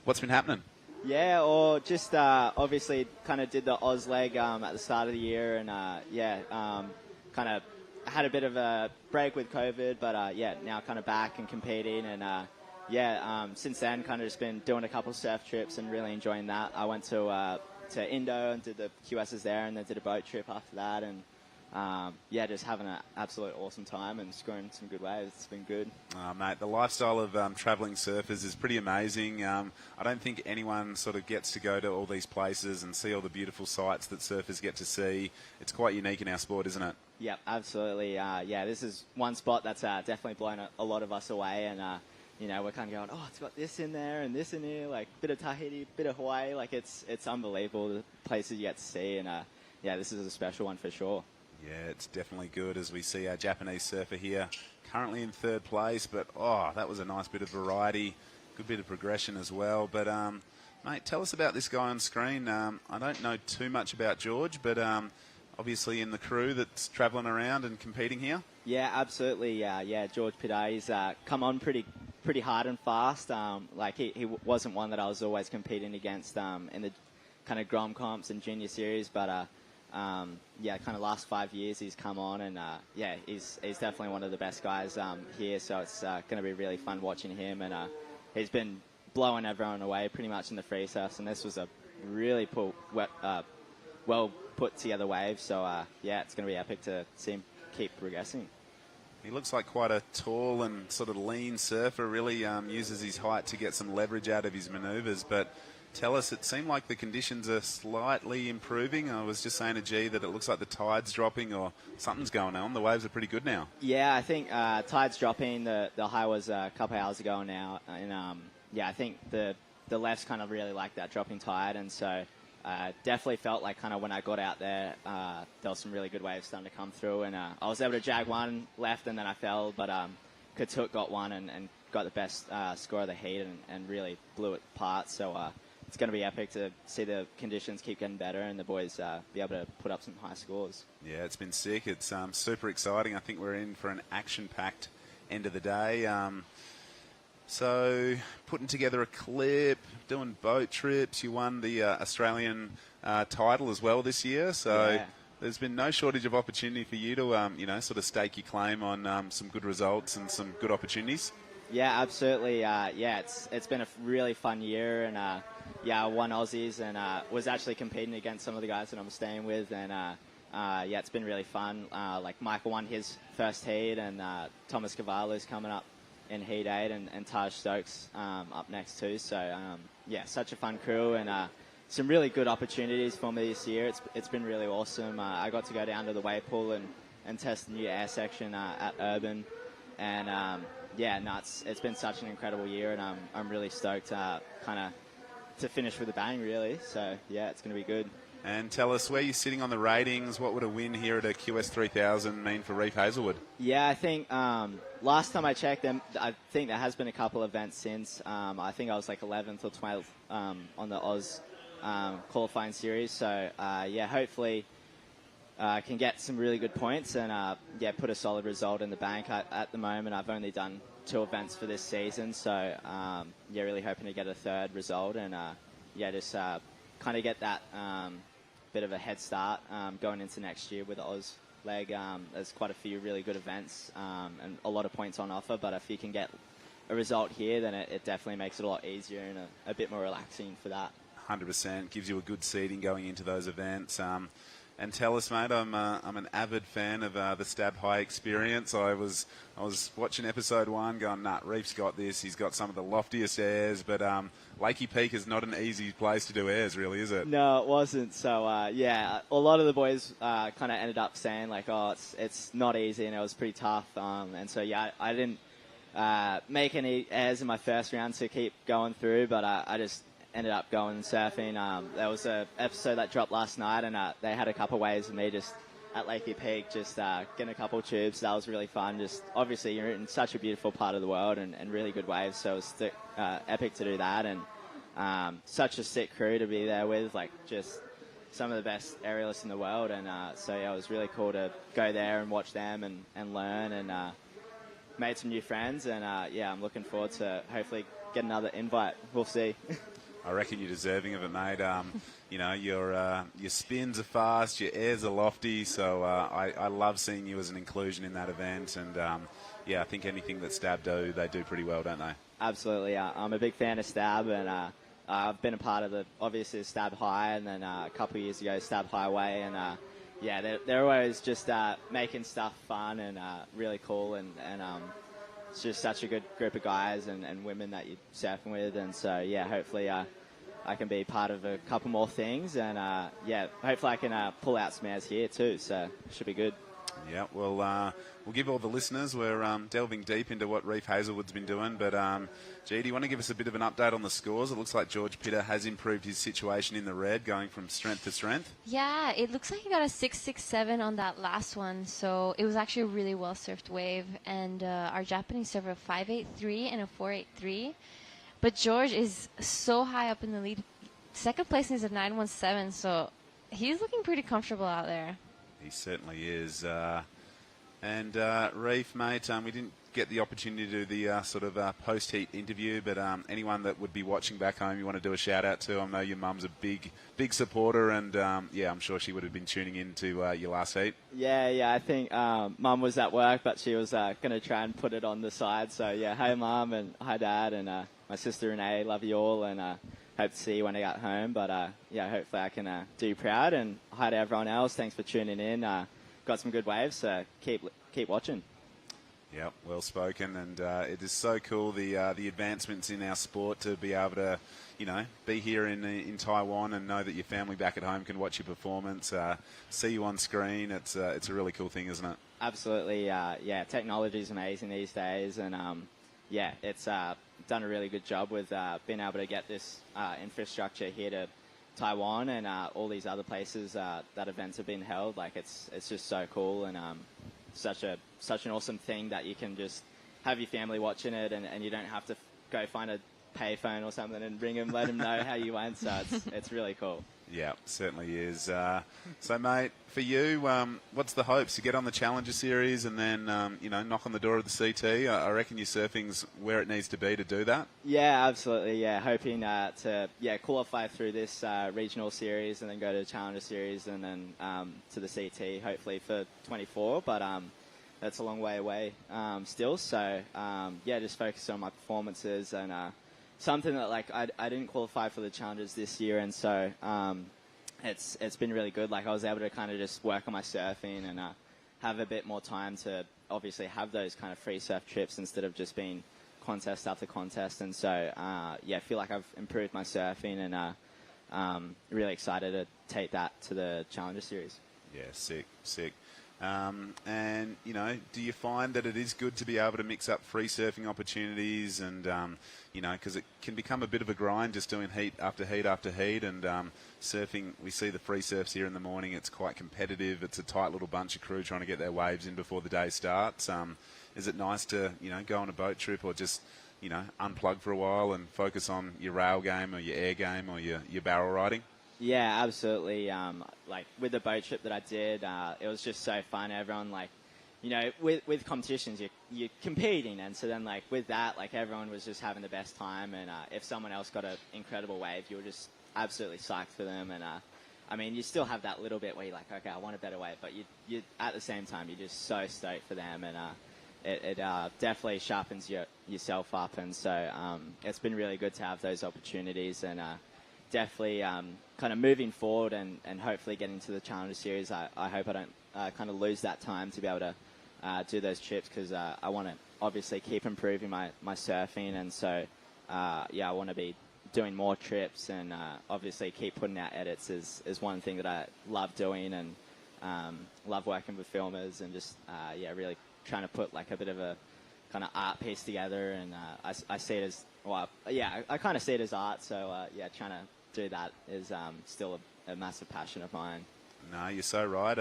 What's been happening? Yeah, or just obviously kind of did the Oz leg at the start of the year, and kind of had a bit of a break with COVID, but now kind of back and competing, and since then kind of just been doing a couple surf trips and really enjoying that. I went to Indo and did the QSs there, and then did a boat trip after that, and just having an absolute awesome time and scoring some good waves. It's been good. Mate, the lifestyle of travelling surfers is pretty amazing. I don't think anyone sort of gets to go to all these places and see all the beautiful sights that surfers get to see. It's quite unique in our sport, isn't it? Yep, absolutely. This is one spot that's definitely blown a lot of us away, and we're kind of going, oh, it's got this in there and this in here, like bit of Tahiti, bit of Hawaii. Like it's unbelievable the places you get to see, and this is a special one for sure. Yeah, it's definitely good, as we see our Japanese surfer here currently in third place. But, that was a nice bit of variety, good bit of progression as well. But, mate, tell us about this guy on screen. I don't know too much about George, but obviously in the crew that's travelling around and competing here. Yeah, absolutely. George Pitter, he's come on pretty hard and fast. He wasn't one that I was always competing against in the kind of Grom comps and junior series, but kind of last 5 years he's come on, and he's definitely one of the best guys here, so it's going to be really fun watching him, and he's been blowing everyone away pretty much in the free surfs, and this was a really well put together wave, so it's going to be epic to see him keep progressing. He looks like quite a tall and sort of lean surfer, really uses his height to get some leverage out of his manoeuvres, but tell us, it seemed like the conditions are slightly improving. I was just saying to G that it looks like the tide's dropping or something's going on. The waves are pretty good now. Yeah, I think tide's dropping. The high was a couple hours ago now. And, I think the lefts kind of really like that dropping tide. And so definitely felt like kind of when I got out there, there was some really good waves starting to come through. And I was able to jag one left and then I fell. But Katuk got one and got the best score of the heat and really blew it apart. So it's going to be epic to see the conditions keep getting better and the boys be able to put up some high scores. Yeah, it's been sick. It's super exciting. I think we're in for an action-packed end of the day. So putting together a clip, doing boat trips. You won the Australian title as well this year. So there's been no shortage of opportunity for you to, sort of stake your claim on some good results and some good opportunities. Yeah, absolutely. It's been a really fun year, and I won Aussies and was actually competing against some of the guys that I'm staying with, and it's been really fun. Like Michael won his first heat, and Thomas Cavallo's coming up in Heat 8, and Taj Stokes up next too. So such a fun crew, and some really good opportunities for me this year. It's been really awesome. I got to go down to the wave pool and test the new air section at Urban, and it's been such an incredible year, and I'm really stoked to finish with a bang, really. So yeah, it's going to be good. And tell us where you're sitting on the ratings. What would a win here at a QS 3000 mean for Reef Hazelwood? Yeah, I think last time I checked them, I think there has been a couple events since. I think I was like 11th or 12th on the Oz qualifying series. So hopefully I can get some really good points and put a solid result in the bank. At the moment, I've only done 2 events for this season, so really hoping to get a third result and just kind of get that bit of a head start going into next year with the Oz leg. There's quite a few really good events and a lot of points on offer, but if you can get a result here, then it definitely makes it a lot easier and a bit more relaxing for that. 100%. Gives you a good seeding going into those events. And tell us, mate, I'm an avid fan of the Stab High experience. I was watching episode 1 going, Reef's got this. He's got some of the loftiest airs, but Lakey Peak is not an easy place to do airs, really, is it? No, it wasn't. So, a lot of the boys kind of ended up saying, like, it's not easy, and it was pretty tough. And so, I didn't make any airs in my first round to keep going through, but I just ended up going surfing. There was an episode that dropped last night, and they had a couple waves of me just at Lakey Peak, just getting a couple of tubes. That was really fun. Just obviously you're in such a beautiful part of the world and really good waves, so it was epic to do that, and such a sick crew to be there with, like just some of the best aerialists in the world, and it was really cool to go there and watch them and learn, and made some new friends, and I'm looking forward to hopefully get another invite. We'll see. I reckon you're deserving of it, mate. Your spins are fast, your airs are lofty, so I love seeing you as an inclusion in that event. And I think anything that Stab do, they do pretty well, don't they? Absolutely. I'm a big fan of Stab, and I've been a part of obviously Stab High, and then a couple of years ago Stab Highway, and they're always just making stuff fun and really cool, and it's just such a good group of guys and women that you're surfing with, and so hopefully I can be part of a couple more things, and hopefully I can pull out some airs here too, so it should be good. Yeah, well, we'll give all the listeners, we're delving deep into what Reef Hazelwood's been doing, but G, do you want to give us a bit of an update on the scores? It looks like George Pitter has improved his situation in the red, going from strength to strength. Yeah, it looks like he got a 6.67 on that last one, so it was actually a really well-surfed wave, and our Japanese server a 5.83 and a 4.83, but George is so high up in the lead. Second place is a 9.17, so he's looking pretty comfortable out there. He certainly is. And Reef, mate, we didn't get the opportunity to do the post-heat interview, but anyone that would be watching back home you want to do a shout-out to? I know your mum's a big supporter, and I'm sure she would have been tuning in to your last heat. Yeah, I think Mum was at work, but she was going to try and put it on the side. So, hi, Mum, and hi, Dad, and my sister Renee, love you all, and hope to see you when I get home. But, hopefully I can do you proud, and hi to everyone else. Thanks for tuning in. Got some good waves, so keep watching. Yeah, well spoken, and it is so cool the advancements in our sport to be able to, be here in Taiwan and know that your family back at home can watch your performance, see you on screen. It's a really cool thing, isn't it? Absolutely, technology is amazing these days, and it's done a really good job with being able to get this infrastructure here to Taiwan and all these other places that events have been held. Like it's just so cool, and such an awesome thing that you can just have your family watching it, and you don't have to go find a payphone or something and ring them, let them know how you went. So it's really cool. Yeah, certainly is. So, mate, for you, what's the hopes? You get on the Challenger Series and then, knock on the door of the CT. I reckon your surfing's where it needs to be to do that. Yeah, absolutely. Yeah, hoping to qualify through this regional series and then go to the Challenger Series and then to the CT, hopefully for 24. But that's a long way away still. So, just focus on my performances and something that I didn't qualify for the challenges this year, and so it's been really good. Like I was able to kind of just work on my surfing and have a bit more time to obviously have those kind of free surf trips instead of just being contest after contest. And so I feel like I've improved my surfing, and really excited to take that to the Challenger Series. Yeah, sick. And, you know, do you find that it is good to be able to mix up free surfing opportunities and, you know, because it can become a bit of a grind just doing heat after heat after heat and surfing, we see the free surfs here in the morning, it's quite competitive. It's a tight little bunch of crew trying to get their waves in before the day starts. Is it nice to, you know, go on a boat trip or just, you know, unplug for a while and focus on your rail game or your air game or your barrel riding? Yeah, absolutely. Like with the boat trip that I did, it was just so fun. Everyone, like, you know, with competitions, you're competing, and so then like with that, like everyone was just having the best time. And if someone else got an incredible wave, you were just absolutely psyched for them. And I mean, you still have that little bit where you're like, okay, I want a better wave, but you at the same time, you're just so stoked for them, and it definitely sharpens yourself up. And so it's been really good to have those opportunities, and definitely kind of moving forward and hopefully getting to the Challenger Series. I hope I don't kind of lose that time to be able to do those trips, because I want to obviously keep improving my surfing, and so I want to be doing more trips, and obviously keep putting out edits is one thing that I love doing, and love working with filmers, and just really trying to put like a bit of a kind of art piece together. And I see it as, well, I kind of see it as art, so trying to do that is still a massive passion of mine. No, you're so right.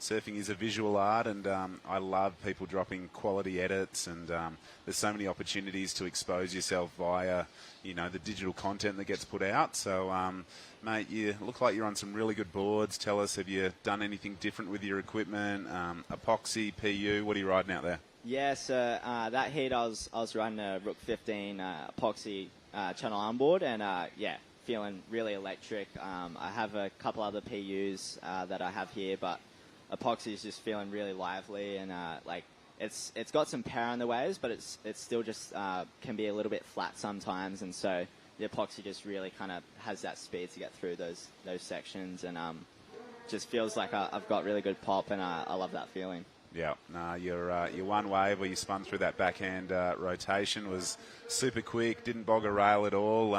Surfing is a visual art, and I love people dropping quality edits, and there's so many opportunities to expose yourself via, you know, the digital content that gets put out. So, mate, you look like you're on some really good boards. Tell us, have you done anything different with your equipment? Epoxy, PU, what are you riding out there? Yeah, so that heat I was riding a Rook 15 epoxy channel arm board, and feeling really electric. I have a couple other PUs that I have here, but epoxy is just feeling really lively, and like it's got some power in the waves, but it's still just can be a little bit flat sometimes, and so the epoxy just really kind of has that speed to get through those sections, and just feels like I've got really good pop, and I love that feeling. Yeah, no, your one wave where you spun through that backhand rotation was super quick, didn't bog a rail at all.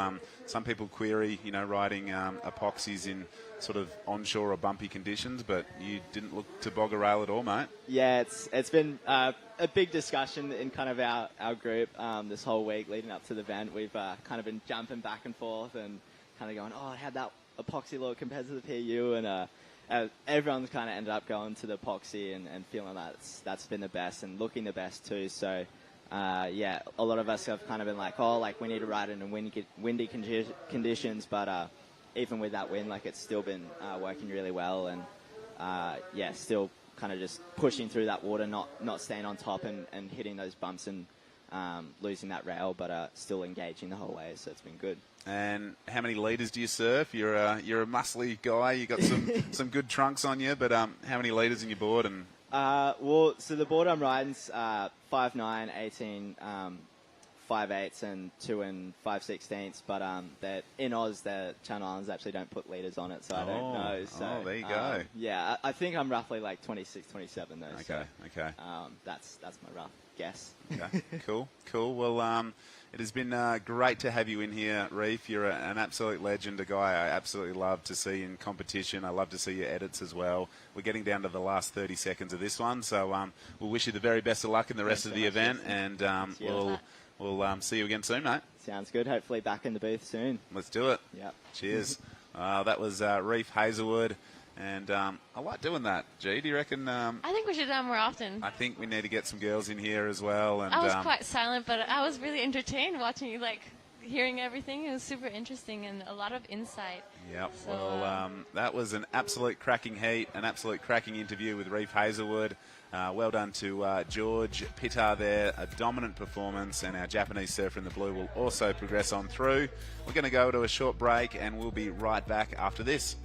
Some people query, you know, riding epoxies in sort of onshore or bumpy conditions, but you didn't look to bog a rail at all, mate. Yeah, it's been a big discussion in kind of our group this whole week leading up to the event. We've kind of been jumping back and forth and kind of going, how'd that epoxy look compared to the PU, and everyone's kind of ended up going to the epoxy and feeling that's been the best and looking the best too. So, a lot of us have kind of been like, we need to ride it in windy conditions. But even with that wind, like, it's still been working really well. And, still kind of just pushing through that water, not staying on top and hitting those bumps and losing that rail, but still engaging the whole way. So it's been good. And how many litres do you surf? You're a muscly guy. You got some good trunks on you, but how many litres in your board? And so the board I'm riding's 5'9", 18, 5/8, and 2 5/16. But in Oz, the Channel Islands actually don't put litres on it, so I don't know. So there you go. I think I'm roughly like 26, 27 though. Okay. That's my rough guess. Okay, cool. Well, it has been great to have you in here, Reef. You're an absolute legend, a guy I absolutely love to see in competition. I love to see your edits as well. We're getting down to the last 30 seconds of this one, so we'll wish you the very best of luck in the rest of the event, and we'll see you again soon, mate. Sounds good. Hopefully back in the booth soon. Let's do it. Yep. Cheers. That was Reef Hazelwood. And I like doing that. G, do you reckon? I think we should do that more often. I think we need to get some girls in here as well. And I was quite silent, but I was really entertained watching you, hearing everything. It was super interesting and a lot of insight. Yep. So, well, that was an absolute cracking heat, an absolute cracking interview with Reef Hazelwood. Well done to George Pittar there, a dominant performance, and our Japanese surfer in the blue will also progress on through. We're going to go to a short break, and we'll be right back after this.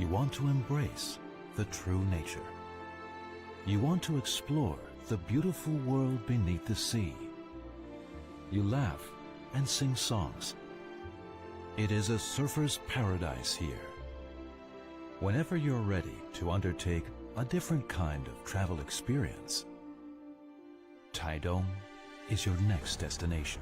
You want to embrace the true nature. You want to explore the beautiful world beneath the sea. You laugh and sing songs. It is a surfer's paradise here. Whenever you're ready to undertake a different kind of travel experience, Taitung is your next destination.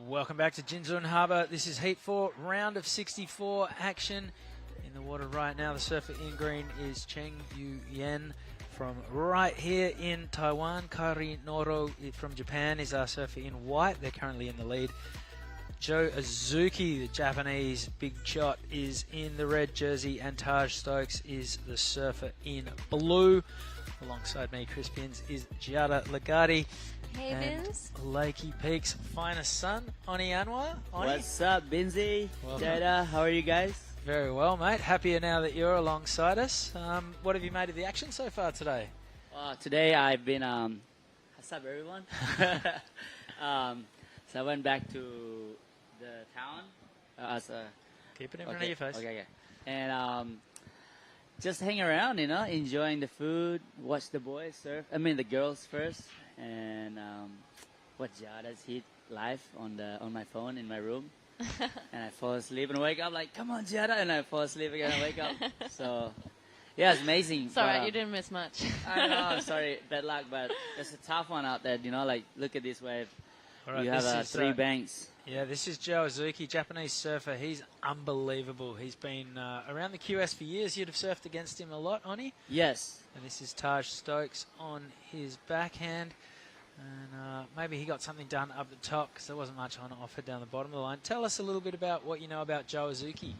Welcome back to Jinzun Harbour. This is Heat 4, round of 64 action. In the water right now, the surfer in green is Cheng Yu Yen from right here in Taiwan. Kari Noro from Japan is our surfer in white. They're currently in the lead. Joe Azuki, the Japanese big shot, is in the red jersey, and Taj Stokes is the surfer in blue. Alongside me, Chris Pins, is Giada Lagardi. Hey, Vince. Lakey Peak's finest son, Oni Anwar. Oni? What's up, Binzi? Jada, how are you guys? Very well, mate. Happier now that you're alongside us. What have you made of the action so far today? Today I've been, what's up, everyone? So I went back to the town. Keep it in front of your face. Okay. And just hang around, enjoying the food, watch the boys surf. The girls first. And watch Jada's hit live on my phone in my room. And I fall asleep and wake up like, come on, Jada. And I fall asleep again and wake up. So, yeah, it's amazing. It's all right. You didn't miss much. I know. Sorry. Bad luck. But it's a tough one out there, look at this wave. All right, you have 3 banks. Yeah, this is Joe Azuki, Japanese surfer. He's unbelievable. He's been around the QS for years. You'd have surfed against him a lot, Oni? Yes. And this is Taj Stokes on his backhand. And maybe he got something done up the top because there wasn't much on offer down the bottom of the line. Tell us a little bit about what you know about Joe Azuki.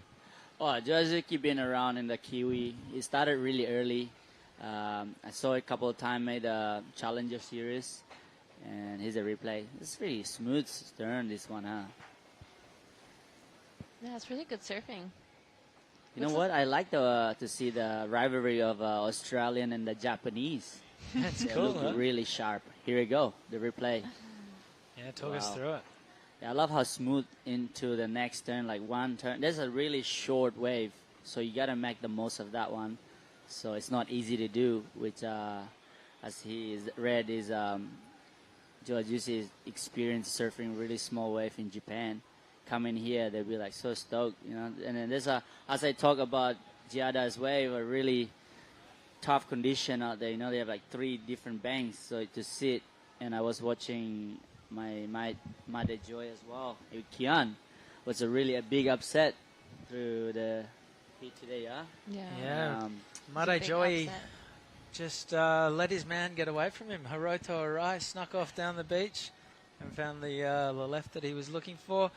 Joe Azuki been around in the Kiwi. He started really early. I saw a couple of times, made a Challenger series. And here's a replay. It's really smooth stern, this one, huh? Yeah, it's really good surfing. You know what? I like to see the rivalry of Australian and the Japanese. That's they cool, look huh? really sharp. Here we go, the replay. Yeah, talk us through it. Yeah, I love how smooth into the next turn, like one turn. There's a really short wave, so you got to make the most of that one. So it's not easy to do, which, as he is read, is Joe Azuki is experienced surfing really small wave in Japan. Coming here, they'll be like so stoked, And then there's as I talk about Giada's wave, a really tough condition out there. They have like 3 different banks, so to sit. And I was watching my mother Joy as well. Kian was a big upset through the heat today, Yeah. Mate Joy just let his man get away from him. Hiroto Arai snuck off down the beach and found the left that he was looking for.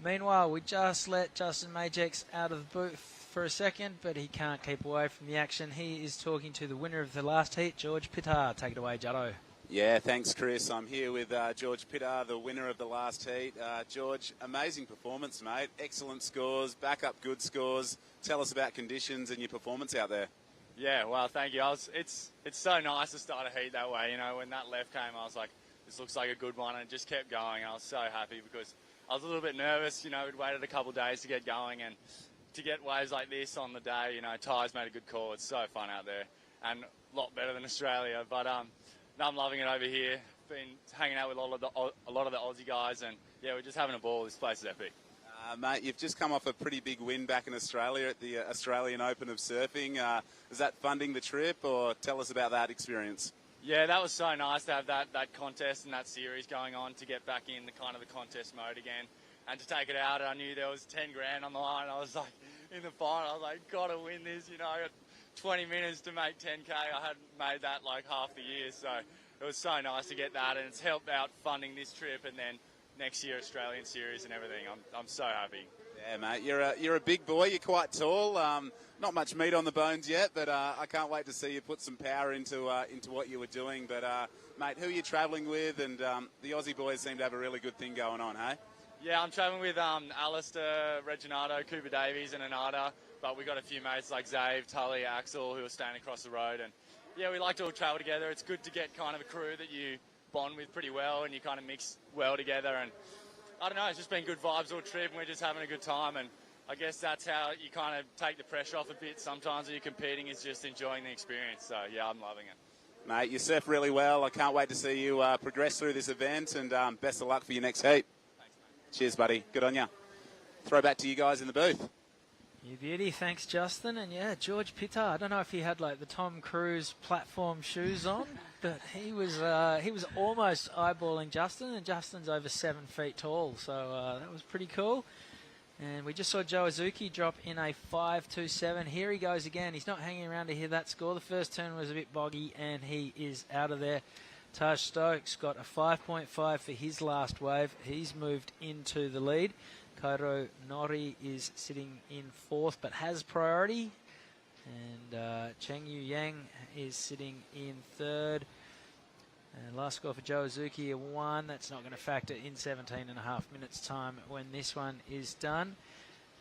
Meanwhile, we just let Justin Majex out of the booth for a second, but he can't keep away from the action. He is talking to the winner of the last heat, George Pittar. Take it away, Jaddo. Yeah, thanks, Chris. I'm here with George Pittar, the winner of the last heat. George, amazing performance, mate. Excellent scores, backup good scores. Tell us about conditions and your performance out there. Yeah, well, thank you. It's so nice to start a heat that way. When that left came, I was like, this looks like a good one, and it just kept going. I was so happy because I was a little bit nervous. We'd waited a couple of days to get going, and to get waves like this on the day, Ty's made a good call. It's so fun out there, and a lot better than Australia. But I'm loving it over here. Been hanging out with a lot of the Aussie guys, and yeah, we're just having a ball. This place is epic. Mate, you've just come off a pretty big win back in Australia at the Australian Open of Surfing. Is that funding the trip, or tell us about that experience? Yeah, that was so nice to have that contest and that series going on, to get back in the contest mode again. and to take it out, I knew there was 10 grand on the line. I was like, in the final, I was like, gotta win this. You know, I got 20 minutes to make 10K. I hadn't made that like half the year, so it was so nice to get that, and it's helped out funding this trip and then next year Australian series and everything. I'm so happy. Yeah, mate, you're a big boy. You're quite tall. Not much meat on the bones yet, but I can't wait to see you put some power into what you were doing. But mate, who are you travelling with? And the Aussie boys seem to have a really good thing going on, hey? Yeah, I'm travelling with Alistair, Reginato, Cooper Davies, and Anada. But we got a few mates like Zave, Tully, Axel, who are staying across the road. And yeah, we like to all travel together. It's good to get kind of a crew that you bond with pretty well and you kind of mix well together. And I don't know, it's just been good vibes all trip, and we're just having a good time. And I guess that's how you kind of take the pressure off a bit. Sometimes when you're competing, is just enjoying the experience. So yeah, I'm loving it. Mate, you surf really well. I can't wait to see you progress through this event, and best of luck for your next heat. Thanks, mate. Cheers, buddy. Good on you. Throw back to you guys in the booth. You beauty. Thanks, Justin. And yeah, George Pitta. I don't know if he had like the Tom Cruise platform shoes on, but he was almost eyeballing Justin, and Justin's over 7 feet tall, so that was pretty cool. And we just saw Joe Azuki drop in a 5.27. Here he goes again. He's not hanging around to hear that score. The first turn was a bit boggy, and he is out of there. Taj Stokes got a 5.5 for his last wave. He's moved into the lead. Kairo Nori is sitting in 4th, but has priority. And Cheng Yu Yang is sitting in 3rd. And last score for Joe Azuki, a 1. That's not going to factor in 17.5 minutes time when this one is done.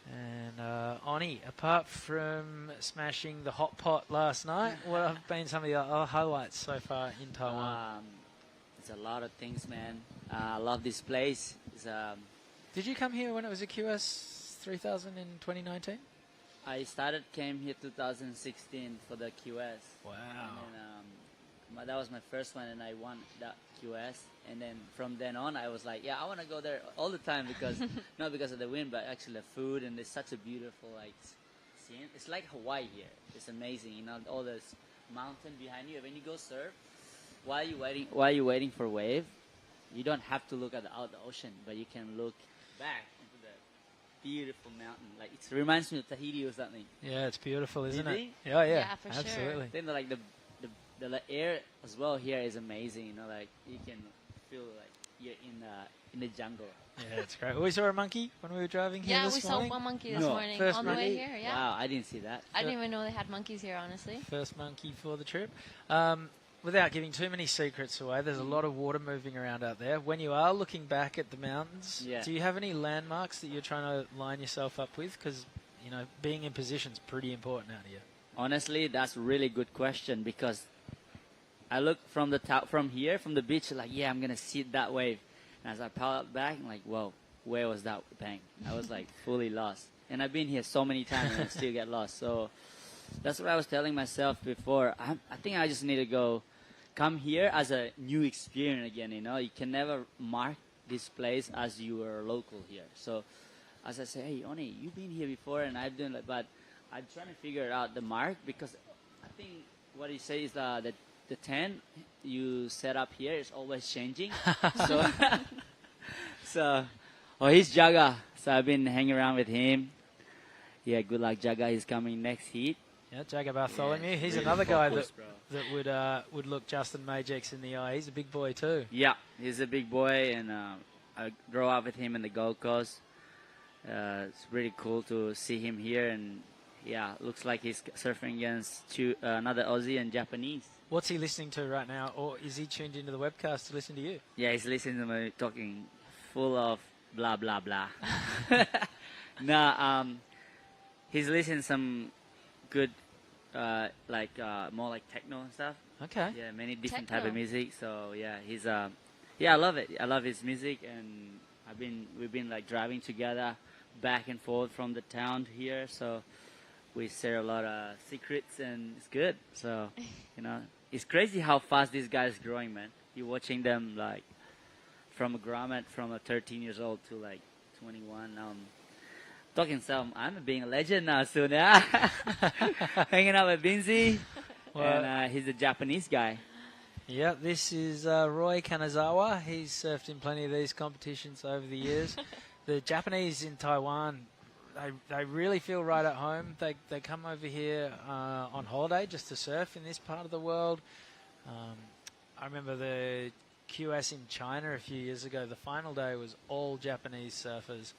And Oni, apart from smashing the hot pot last night, what have been some of the other highlights so far in Taiwan? It's a lot of things, man. I love this place. Did you come here when it was a QS 3000 in 2019? I came here 2016 for the QS. Wow. And that was my first one, and I won that QS. And then from then on, I was like, yeah, I want to go there all the time because not because of the wind, but actually the food, and it's such a beautiful scene. It's like Hawaii here. It's amazing, you know, all this mountain behind you. When you go surf, while you're waiting for a wave, you don't have to look at the ocean, but you can look back into the beautiful mountain. Like it reminds me of Tahiti or something. Yeah, it's beautiful, isn't it? Yeah, yeah, for absolutely. Sure. Then like the air as well here is amazing. You know, like you can feel like you're in the jungle. Yeah, it's great. We saw a monkey when we were driving here this morning. Yeah, we saw one monkey this morning on the way here. Yeah. Wow, I didn't see that. I didn't even know they had monkeys here, honestly. First monkey for the trip. Without giving too many secrets away, there's a lot of water moving around out there. When you are looking back at the mountains, do you have any landmarks that you're trying to line yourself up with? Because, you know, being in position is pretty important out here. Honestly, that's a really good question because I look from the beach, like, yeah, I'm going to see that wave. And as I paddled back, I'm like, whoa, where was that bang? I was like fully lost. And I've been here so many times and I still get lost. So that's what I was telling myself before. I think I just need to come here as a new experience again, you know. You can never mark this place as you were local here. So as I say, hey, Oni, you've been here before and I've done it, but I'm trying to figure out the mark because I think what you say is the 10 you set up here is always changing. He's Jaga. So I've been hanging around with him. Yeah, good luck, Jaga. He's coming next heat. Yeah, Jaga Bartholomew. He's really another guy that would look Justin Majex in the eye. He's a big boy too. Yeah, he's a big boy, and I grew up with him in the Gold Coast. It's really cool to see him here, and yeah, looks like he's surfing against another Aussie and Japanese. What's he listening to right now, or is he tuned into the webcast to listen to you? Yeah, he's listening to me talking full of blah, blah, blah. He's listening to some good, more like techno and stuff. Okay. Yeah, many different type of music. So yeah, he's I love it. I love his music, and we've been like driving together back and forth from the town to here. So we share a lot of secrets, and it's good. So you know, it's crazy how fast these guys are growing, man. You're watching them like from a grommet from a 13 years old to like 21. Talking some, I'm being a legend now soon. Yeah? Hanging out with Binzi, and he's a Japanese guy. Yeah, this is Roy Kanazawa. He's surfed in plenty of these competitions over the years. the Japanese in Taiwan, they really feel right at home. They come over here on holiday just to surf in this part of the world. I remember the QS in China a few years ago. The final day was all Japanese surfers.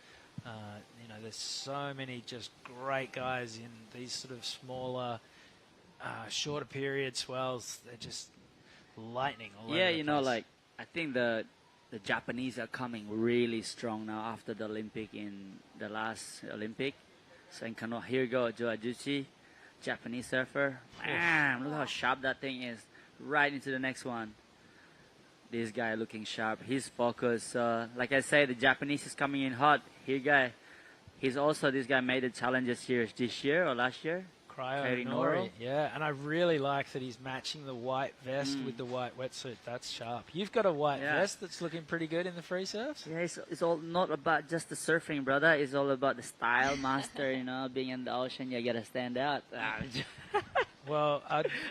You know, there's so many just great guys in these sort of smaller, shorter period swells. They're just lightning all over the you know, place. like I think the Japanese are coming really strong now after the Olympic in the last Olympic. So in Kanoa, here you go, Joe Ajuchi, Japanese surfer. Bam, look how sharp that thing is. Right into the next one. This guy looking sharp. He's focused. Like I say, the Japanese is coming in hot. Here guy. This guy made the challenges here this year or last year. Cryo Nori. Yeah, and I really like that he's matching the white vest with the white wetsuit. That's sharp. You've got a white vest that's looking pretty good in the free surfs. Yeah, it's all not about just the surfing, brother. It's all about the style master, you know, being in the ocean, you gotta stand out. Well,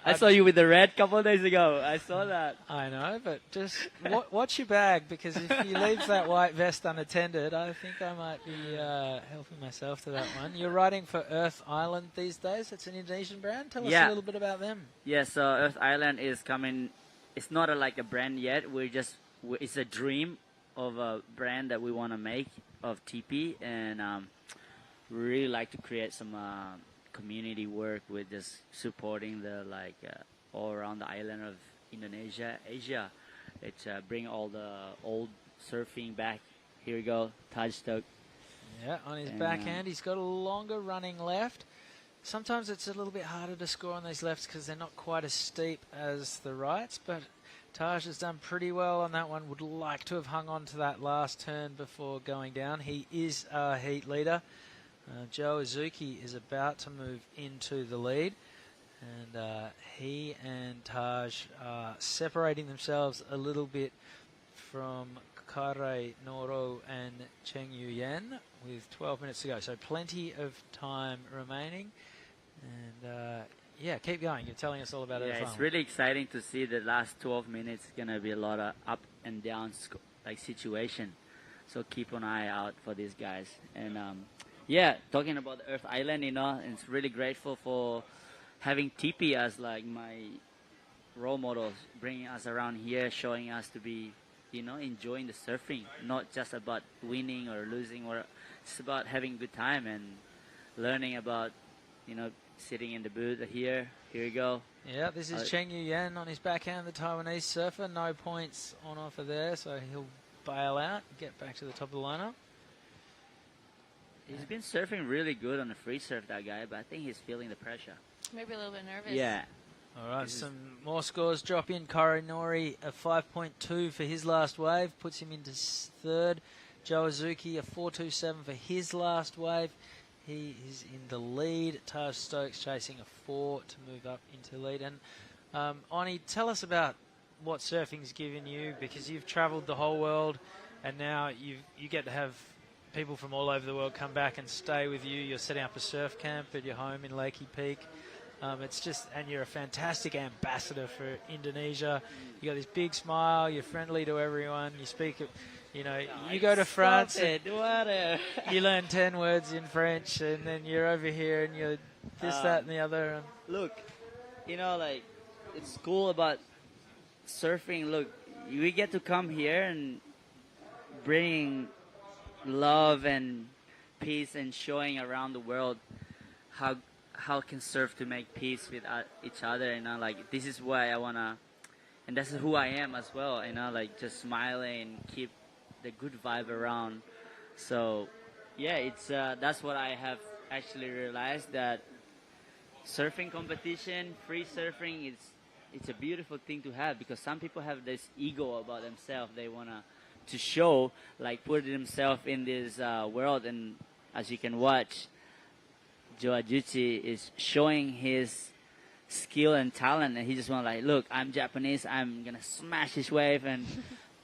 I saw you with the red a couple of days ago. I saw that. I know, but just watch your bag, because if he leaves that white vest unattended, I think I might be helping myself to that one. You're riding for Earth Island these days. It's an Indonesian brand. Tell us a little bit about them. Yeah, so Earth Island is coming. It's not like a brand yet. It's a dream of a brand that we want to make of TP, and we really like to create some community work with just supporting the all around the island of Indonesia, Asia. It's bring all the old surfing back. Here we go, Taj Stoke. Yeah, on his backhand, he's got a longer running left. Sometimes it's a little bit harder to score on these lefts because they're not quite as steep as the rights, but Taj has done pretty well on that one. Would like to have hung on to that last turn before going down. He is a heat leader. Joe Azuki is about to move into the lead, and he and Taj are separating themselves a little bit from Kare Noro and Cheng Yu Yen with 12 minutes to go. So plenty of time remaining, and yeah, keep going. You're telling us all about it. Yeah, it's really exciting to see the last 12 minutes. It's gonna be a lot of up and down situation. So keep an eye out for these guys. And yeah, talking about Earth Island, you know, it's really grateful for having TP as like my role models, bringing us around here, showing us to be, you know, enjoying the surfing, not just about winning or losing, or it's about having a good time and learning about, you know, sitting in the booth here. Here we go. Yeah, this is Cheng Yu Yan on his backhand, the Taiwanese surfer. No points on offer there, so he'll bail out, get back to the top of the lineup. He's been surfing really good on the free surf, that guy, but I think he's feeling the pressure. Maybe a little bit nervous. Yeah. All right, some more scores drop in. Kare Nori, a 5.2 for his last wave, puts him into third. Joe Azuki, a 4.27 for his last wave. He is in the lead. Taj Stokes chasing a 4 to move up into lead. And Oni, tell us about what surfing's given you, because you've travelled the whole world, and now you get to have people from all over the world come back and stay with you. You're setting up a surf camp at your home in Lakey Peak. It's just, and you're a fantastic ambassador for Indonesia. You got this big smile. You're friendly to everyone. You speak, you know, you go to France. You learn 10 words in French, and then you're over here and you're this, that, and the other. Look, you know, like, it's cool about surfing. Look, we get to come here and bring love and peace and showing around the world how can surf to make peace with each other, you know, like this is why I wanna, and this is who I am as well, you know, like just smiling and keep the good vibe around. So yeah, it's that's what I have actually realized, that surfing competition, free surfing, it's a beautiful thing to have, because some people have this ego about themselves. They wanna to show, like, put themselves in this world, and as you can watch, Joe Ajuchi is showing his skill and talent, and he just want, like, look, I'm Japanese, I'm gonna smash this wave, and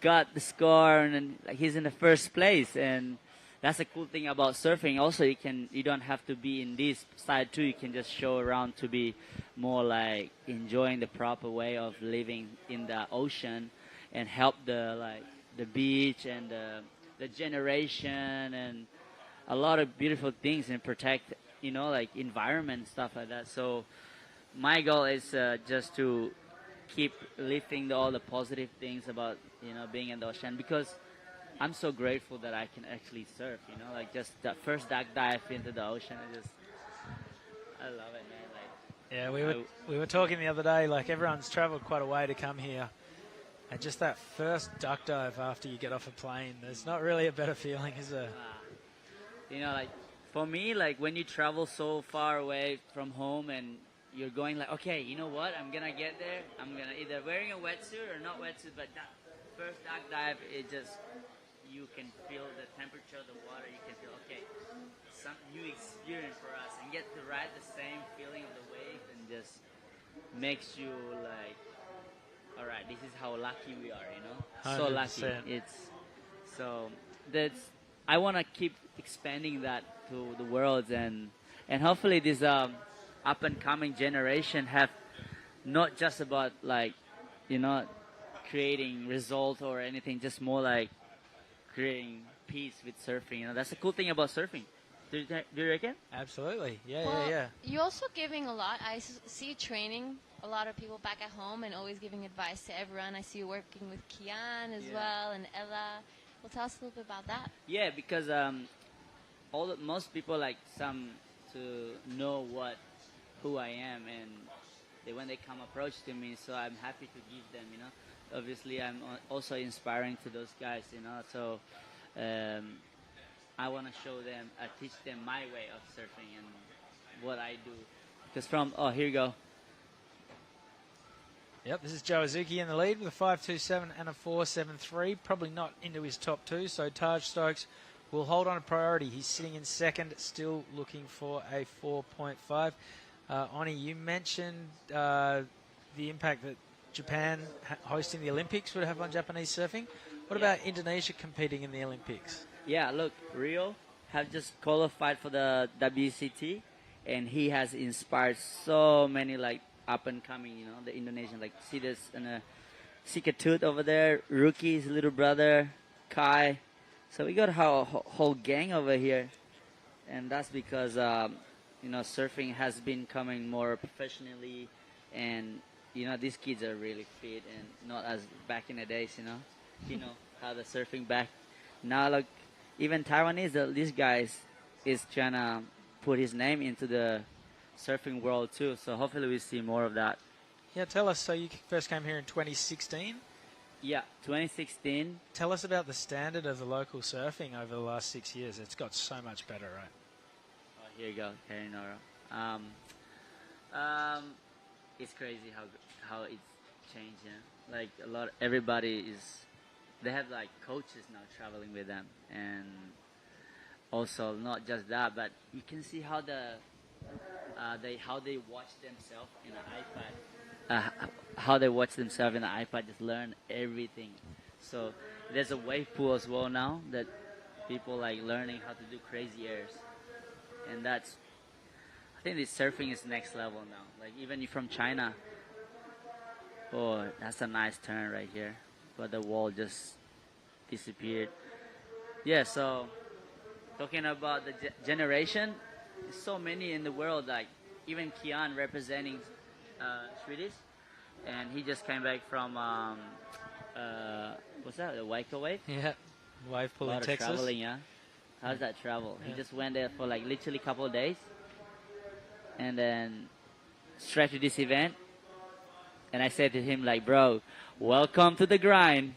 got the score, and then, like, he's in the first place. And that's a cool thing about surfing. Also, you don't have to be in this side too. You can just show around to be more like enjoying the proper way of living in the ocean, and help the beach and the the generation and a lot of beautiful things and protect, like environment and stuff like that. So my goal is just to keep lifting all the positive things about, being in the ocean, because I'm so grateful that I can actually surf, like just that first duck dive into the ocean. I love it, man. Yeah, we were talking the other day, like everyone's travelled quite a way to come here. And just that first duck dive after you get off a plane, there's not really a better feeling, is there? Like for me, like when you travel so far away from home and you're going like, okay, you know what? I'm going to get there. I'm going to either wearing a wetsuit or not wetsuit, but that first duck dive, you can feel the temperature of the water. You can feel, okay, some new experience for us, and get to ride the same feeling of the wave, and just makes you like, all right, this is how lucky we are, 100%. So lucky. I want to keep expanding that to the world, and hopefully this up and coming generation have not just about like, creating results or anything, just more like creating peace with surfing. That's the cool thing about surfing. Do you reckon? Absolutely. Well, Yeah. You're also giving a lot. I see you training a lot of people back at home and always giving advice to everyone. I see you working with Kian as well and Ella. Well, tell us a little bit about that. Yeah, because most people like some to know who I am, and when they come approach to me, so I'm happy to give them, Obviously, I'm also inspiring to those guys, So I want to show them, teach them my way of surfing and what I do. Because here you go. Yep, this is Joe Azuki in the lead with a 5.27 and a 4.73. Probably not into his top two, so Taj Stokes will hold on a priority. He's sitting in second, still looking for a 4.5. Oni, you mentioned the impact that Japan hosting the Olympics would have on Japanese surfing. What about Indonesia competing in the Olympics? Yeah, look, Rio have just qualified for the WCT, and he has inspired so many like up and coming, the Indonesian, like see this Sika Tooth over there, Rookie, his little brother, Kai. So we got a whole gang over here, and that's because surfing has been coming more professionally, and these kids are really fit and not as back in the days, how the surfing back now. Like even Taiwanese, these guys is trying to put his name into the surfing world too. So hopefully we see more of that. Yeah, tell us. So you first came here in 2016. Yeah, 2016. Tell us about the standard of the local surfing over the last 6 years. It's got so much better, right? Oh, here you go, Karinora. It's crazy how it's changed. Like they have like coaches now traveling with them, and also not just that, but you can see how they watch themselves in an iPad. How they watch themselves in an iPad, just learn everything. So there's a wave pool as well now that people like learning how to do crazy airs, and I think this surfing is next level now. Like even you from China, oh, that's a nice turn right here, but the wall just disappeared. Yeah, so talking about the generation, there's so many in the world, like even Kian representing Swedish, and he just came back from what's that, the Waco wave? Yeah, wave pool in Texas. Traveling, yeah. How's that travel? Yeah. He just went there for like literally a couple of days, and then straight to this event. And I said to him, like, bro, welcome to the grind.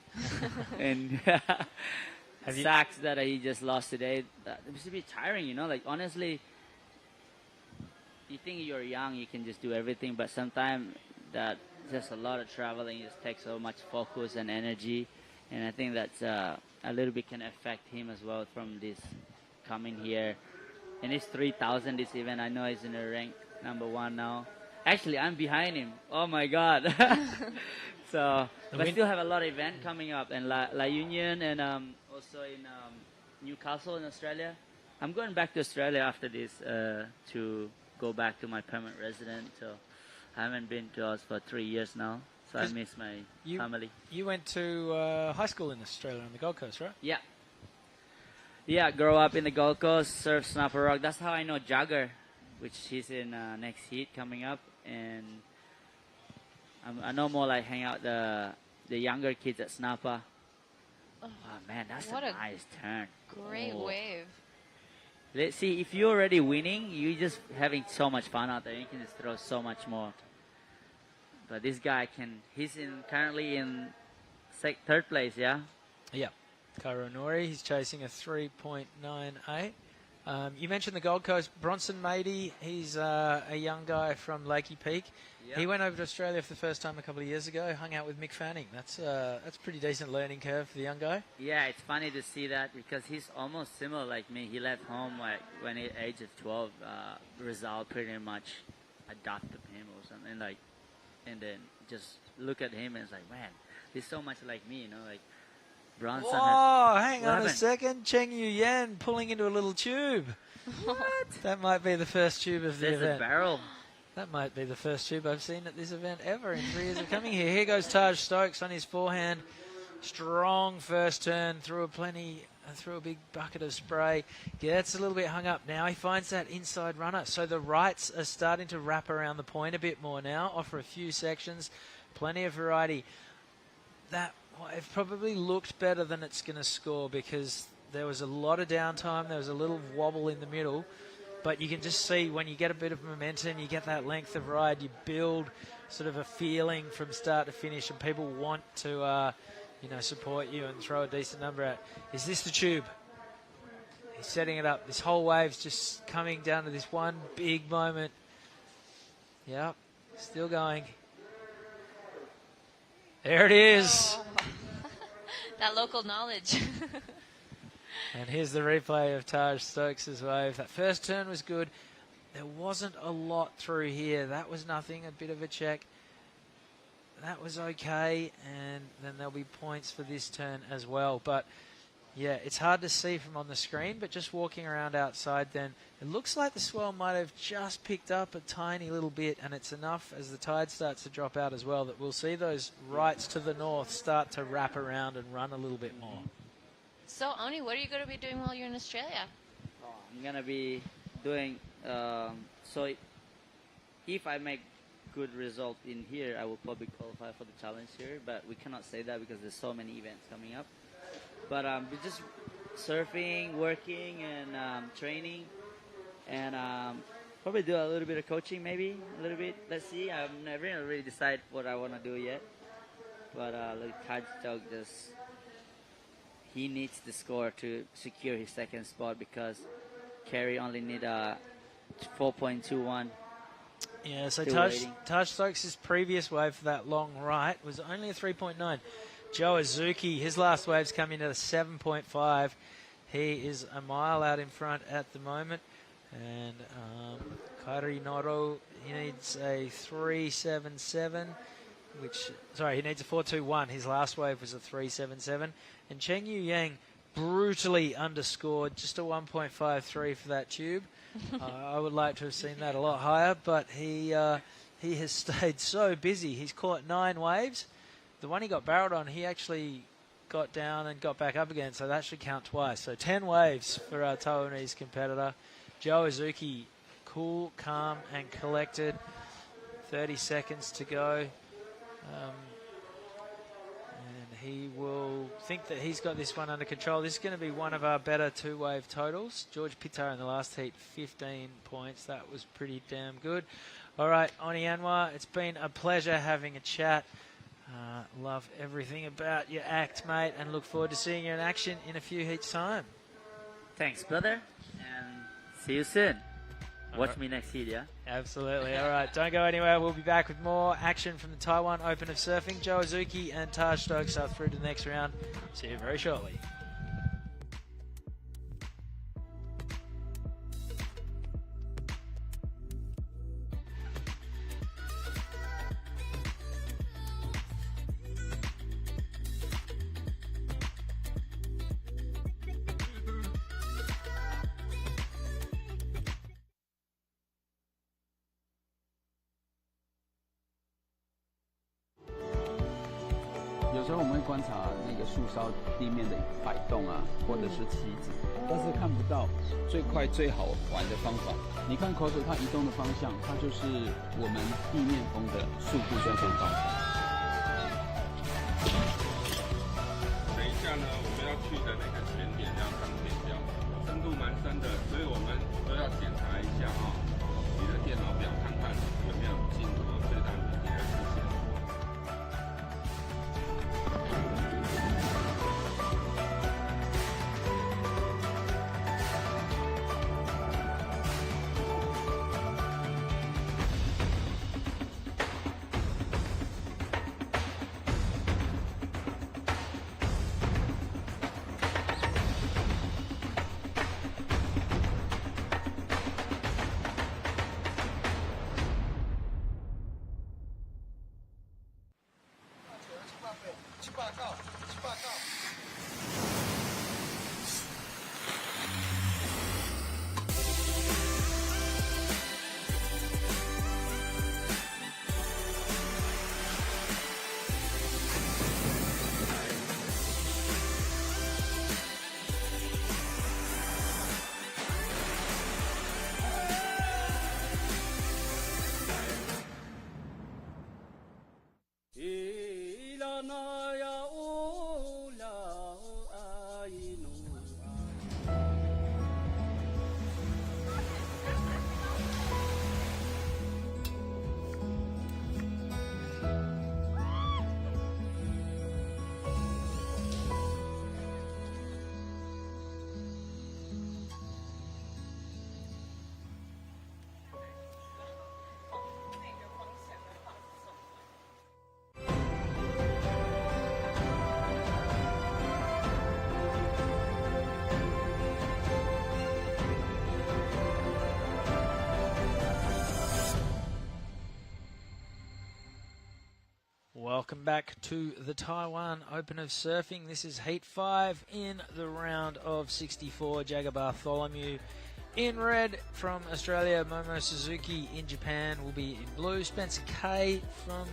And sucks that he just lost today. It must be tiring, like honestly, you think you're young, you can just do everything, but sometimes that just a lot of traveling just takes so much focus and energy, and I think that's a little bit can affect him as well from this coming here. And it's 3,000 this event. I know he's in the rank number 1 now. Actually, I'm behind him. Oh my God! So, but still have a lot of event coming up, and La Union, and also in Newcastle in Australia. I'm going back to Australia after this to go back to my permanent residence. So I haven't been to Oz for 3 years now, so I miss my family. You went to high school in Australia on the Gold Coast, right? Yeah. Yeah, grow up in the Gold Coast, surf Snapper Rock. That's how I know Jagger, which he's in next heat coming up. And I know more like hang out the younger kids at Snapper. Oh man, that's what a nice turn. Great wave. Let's see, if you're already winning, you're just having so much fun out there. You can just throw so much more. But this guy he's currently in third place, yeah? Yeah. Kairo Nori, he's chasing a 3.98. You mentioned the Gold Coast. Bronson Mady, he's a young guy from Lakey Peak. Yep. He went over to Australia for the first time a couple of years ago, hung out with Mick Fanning. That's a pretty decent learning curve for the young guy. Yeah, it's funny to see that because he's almost similar like me. He left home like when at the age of 12. Rizal pretty much adopted him or something like, and then just look at him and it's like, man, he's so much like me, you know, like Bronson. Oh, hang on a second. Cheng Yu Yan pulling into a little tube. What? That might be the first tube of the There's event. a barrel. That might be the first tube I've seen at this event ever in 3 years of coming here. Here goes Taj Stokes on his forehand. Strong first turn through a big bucket of spray. Gets a little bit hung up. Now he finds that inside runner. So the rights are starting to wrap around the point a bit more now. Offer a few sections. Plenty of variety. That wave probably looked better than it's going to score because there was a lot of downtime. There was a little wobble in the middle. But you can just see when you get a bit of momentum, you get that length of ride, you build sort of a feeling from start to finish, and people want to, support you and throw a decent number out. Is this the tube? He's setting it up. This whole wave's just coming down to this one big moment. Yep, still going. There it is. Oh. That local knowledge. And here's the replay of Taj Stokes' wave. That first turn was good. There wasn't a lot through here. That was nothing, a bit of a check. That was okay, and then there'll be points for this turn as well. But, yeah, it's hard to see from on the screen, but just walking around outside then, it looks like the swell might have just picked up a tiny little bit, and it's enough as the tide starts to drop out as well that we'll see those rights to the north start to wrap around and run a little bit more. So, Oni, what are you going to be doing while you're in Australia? I'm going to be doing, so if I make good result in here, I will probably qualify for the challenge here, but we cannot say that because there's so many events coming up. But we're just surfing, working, and training, and probably do a little bit of coaching maybe, a little bit. Let's see. I've never really decided what I want to do yet. But look, Taj Stokes he needs the score to secure his second spot because Kerry only need a 4.21. Yeah, so Taj Stokes' previous wave for that long right was only a 3.9. Joe Azuki, his last wave's come in at a 7.5. He is a mile out in front at the moment. And Kairi Noro, he needs a 3.77, he needs a 4.21. His last wave was a 3.77. And Cheng Yu Yang brutally underscored, just a 1.53 for that tube. I would like to have seen that a lot higher, but he has stayed so busy. He's caught 9 waves. The one he got barreled on, he actually got down and got back up again, so that should count twice. So 10 waves for our Taiwanese competitor. Joe Azuki, cool, calm, and collected. 30 seconds to go. And he will think that he's got this one under control. This is going to be one of our better 2-wave totals. George Pitar in the last heat, 15 points. That was pretty damn good. All right, Oni Anwar, it's been a pleasure having a chat. Love everything about your act, mate, and look forward to seeing you in action in a few heats' time. Thanks, brother, and see you soon. Watch me next heat, yeah? Absolutely. All right, don't go anywhere. We'll be back with more action from the Taiwan Open of Surfing. Joe Azuki and Taj Stokes are through to the next round. See you very shortly. 有时候我们会观察那个树梢地面的摆动啊，或者是旗子，但是看不到最快最好玩的方法。你看口水它移动的方向，它就是我们地面风的速度跟风方向。等一下呢，我们要去的那个前点要当天表，深度蛮深的，所以我们都要检查一下啊、你的电脑表看看有没有进入最大危险的视线。Welcome back to the Taiwan Open of Surfing. This is Heat 5 in the round of 64. Jagger Bartholomew in red from Australia. Momo Suzuki in Japan will be in blue. Spencer Kay from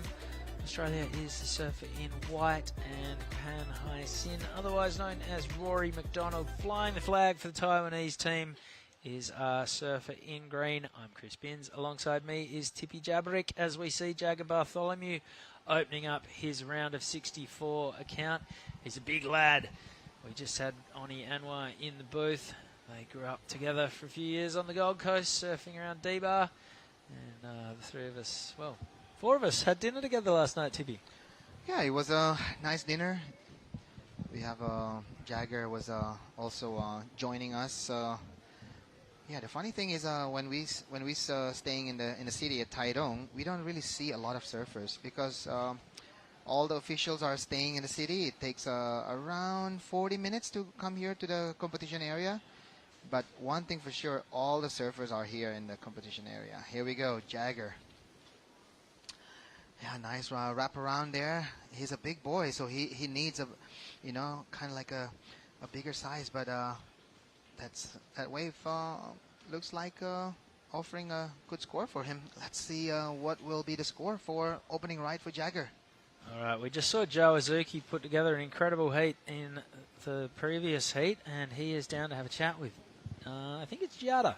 Australia is the surfer in white. And Pan Hai Sin, otherwise known as Rory McDonald, flying the flag for the Taiwanese team, is our surfer in green. I'm Chris Binns. Alongside me is Tippy Jabarick as we see Jagger Bartholomew opening up his round of 64 account. He's a big lad. We just had Oni Anwar in the booth. They grew up together for a few years on the Gold Coast, surfing around D-Bar. And the three of us, well, four of us had dinner together last night, Tippy. Yeah, it was a nice dinner. We have Jagger was also joining us. Yeah, the funny thing is when we staying in the city at Taitung, we don't really see a lot of surfers because all the officials are staying in the city. It takes around 40 minutes to come here to the competition area. But one thing for sure, all the surfers are here in the competition area. Here we go, Jagger. Yeah, nice wrap around there. He's a big boy, so he needs a, kind of like a bigger size, but that wave looks like offering a good score for him. Let's see what will be the score for opening right for Jagger. All right, we just saw Joe Azuki put together an incredible heat in the previous heat, and he is down to have a chat with, I think it's Giada.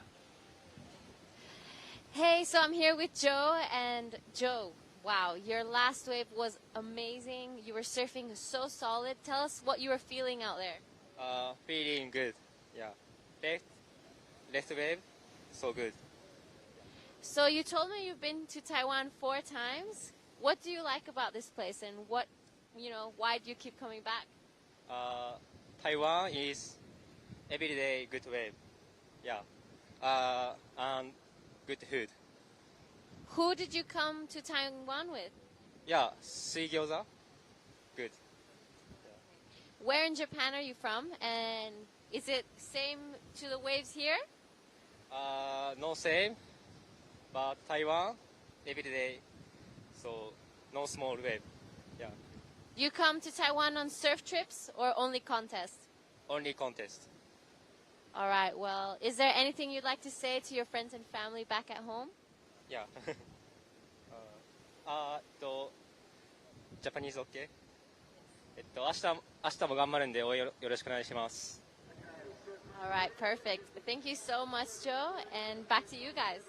Hey, so I'm here with Joe, and Joe, wow, your last wave was amazing. You were surfing so solid. Tell us what you were feeling out there. Feeling good, yeah. Left wave, so good. So you told me you've been to Taiwan 4 times. What do you like about this place, and why do you keep coming back? Taiwan is everyday good wave, yeah, and good food. Who did you come to Taiwan with? Yeah, sui gyoza, good. Where in Japan are you from, and is it same to the waves here? No same, but Taiwan everyday, so no small wave, yeah. You come to Taiwan on surf trips or only contests? Only contest. All right, well, is there anything you'd like to say to your friends and family back at home? Yeah. Japanese okay? 明日も頑張るんで応援よろしくお願いします。 All right, perfect. Thank you so much, Joe, and back to you guys.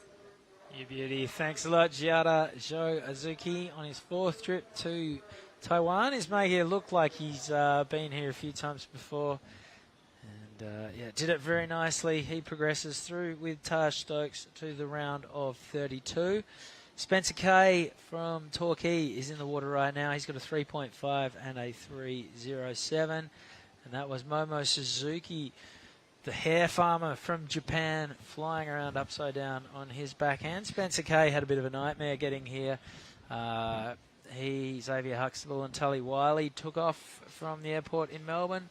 You beauty. Thanks a lot, Giada. Joe Azuki on his 4th trip to Taiwan is making it look like he's been here a few times before. And, yeah, did it very nicely. He progresses through with Taj Stokes to the round of 32. Spencer Kay from Torquay is in the water right now. He's got a 3.5 and a 3.07. And that was Momo Suzuki, the hair farmer from Japan, flying around upside down on his backhand. Spencer Kay had a bit of a nightmare getting here. Xavier Huxtable and Tully Wiley took off from the airport in Melbourne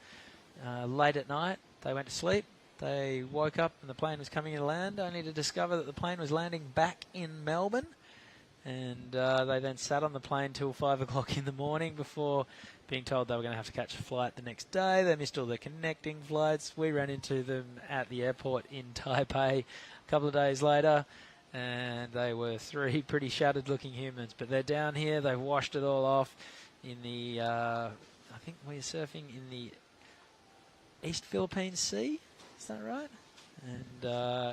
late at night. They went to sleep. They woke up and the plane was coming in to land, only to discover that the plane was landing back in Melbourne. And they then sat on the plane till 5 o'clock in the morning before being told they were going to have to catch a flight the next day. They missed all their connecting flights. We ran into them at the airport in Taipei a couple of days later, and they were 3 pretty shattered-looking humans. But they're down here. They've washed it all off in the, I think we're surfing in the East Philippine Sea. Is that right? And,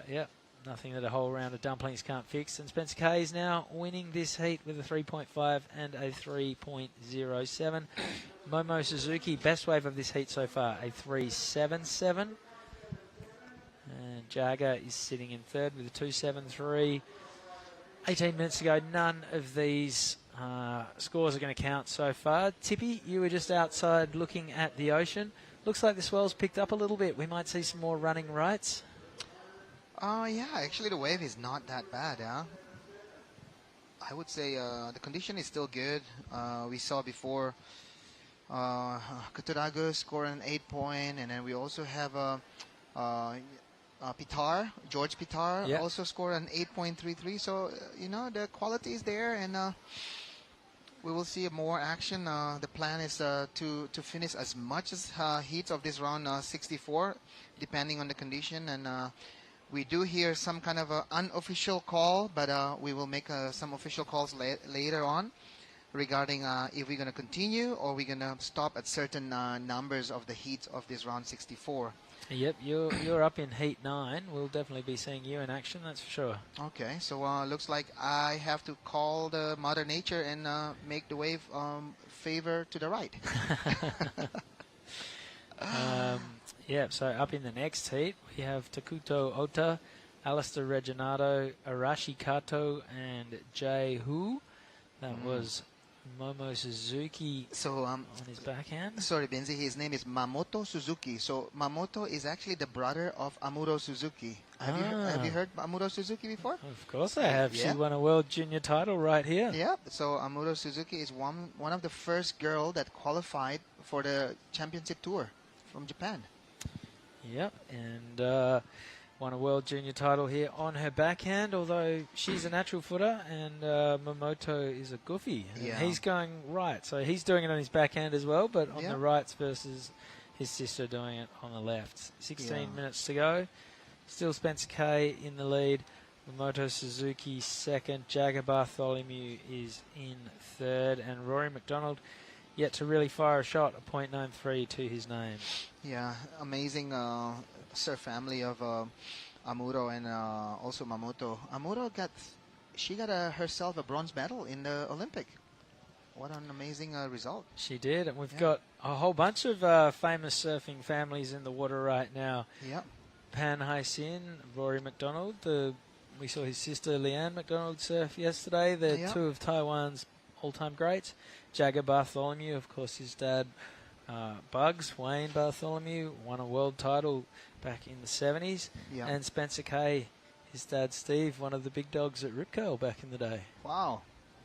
yeah. Nothing that a whole round of dumplings can't fix. And Spencer Kay is now winning this heat with a 3.5 and a 3.07. Momo Suzuki, best wave of this heat so far, a 3.77. And Jagger is sitting in 3rd with a 2.73. 18 minutes ago, none of these scores are going to count so far. Tippy, you were just outside looking at the ocean. Looks like the swell's picked up a little bit. We might see some more running rights. Yeah, actually the wave is not that bad, yeah. I would say the condition is still good. We saw before Katuragu score an 8-point, and then we also have Pitar, George Pitar, yep, also scored an 8.33. So, you know, the quality is there, and we will see more action. The plan is to finish as much as heats of this round 64, depending on the condition, and we do hear some kind of unofficial call, but we will make some official calls later on regarding if we're going to continue or we're going to stop at certain numbers of the heats of this round 64. Yep, you're up in heat 9. We'll definitely be seeing you in action, that's for sure. Okay, so looks like I have to call the Mother Nature and make the wave favor to the right. Yeah, so up in the next heat, we have Takuto Ota, Alistair Reginato, Arashi Kato, and Jay Hu. That was Momo Suzuki on his backhand. Sorry, Benzi, his name is Mamoto Suzuki. So Mamoto is actually the brother of Amuro Suzuki. Have you heard Amuro Suzuki before? Of course I have. Yeah. She won a world junior title right here. Yeah, so Amuro Suzuki is one of the first girl that qualified for the championship tour from Japan. Yep, and won a world junior title here on her backhand, although she's a natural footer and Momoto is a goofy. Yeah. He's going right, so he's doing it on his backhand as well, but on the rights versus his sister doing it on the left. 16 minutes to go. Still Spencer Kay in the lead. Momoto Suzuki second. Jagger Bartholomew is in 3rd, and Rory McDonald yet to really fire a shot, a .93 to his name. Yeah, amazing surf family of Amuro and also Mamoto. Amuro got herself a bronze medal in the Olympic. What an amazing result. She did, and we've got a whole bunch of famous surfing families in the water right now. Yep. Pan Hai-sin, Rory McDonald, we saw his sister Leanne McDonald surf yesterday. They're two of Taiwan's all-time greats. Jagger Bartholomew, of course, his dad, Bugs, Wayne Bartholomew, won a world title back in the 70s. Yeah. And Spencer Kay, his dad, Steve, one of the big dogs at Rip Curl back in the day. Wow.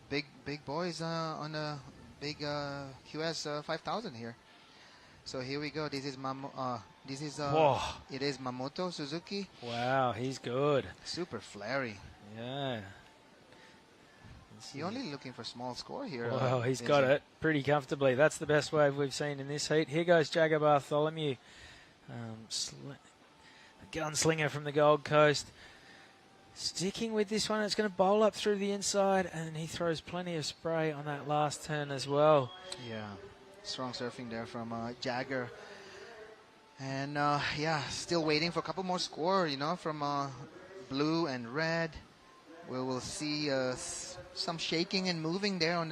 Big boys on a big QS 5000 here. So here we go. This is it is Mamoto Suzuki. Wow, he's good. Super flary. Yeah. He's only looking for small score here. Well, he's got it pretty comfortably. That's the best wave we've seen in this heat. Here goes Jagger Bartholomew, a gunslinger from the Gold Coast. Sticking with this one, it's going to bowl up through the inside, and he throws plenty of spray on that last turn as well. Yeah. Strong surfing there from Jagger. And yeah, still waiting for a couple more score, from blue and red. We will see some shaking and moving there on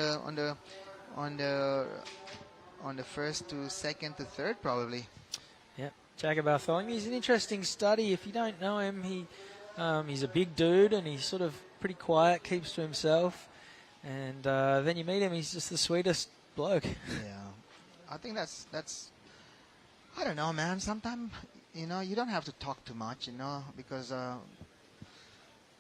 the first to second to third probably. Yep, Jagger Bartholomew. He's an interesting study. If you don't know him, he's a big dude and he's sort of pretty quiet, keeps to himself. And then you meet him, he's just the sweetest bloke. Yeah, I think that's. I don't know, man. Sometimes, you don't have to talk too much, because at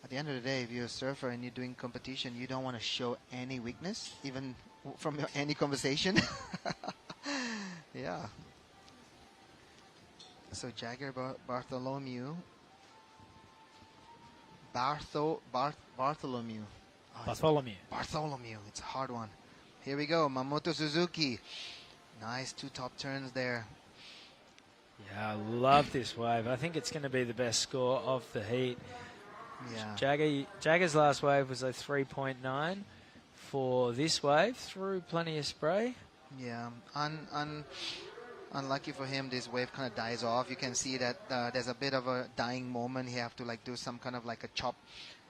the end of the day, if you're a surfer and you're doing competition, you don't want to show any weakness, even from any conversation. Yeah. So Jagger Bartholomew. Bartholomew. Bartholomew. It's a hard one. Here we go. Mamoto Suzuki. Nice 2 top turns there. Yeah, I love this wave. I think it's going to be the best score of the heat. Yeah. Jagger's last wave was a 3.9 for this wave, through plenty of spray. Yeah, unlucky for him, this wave kind of dies off. You can see that there's a bit of a dying moment. He have to do some kind of like a chop,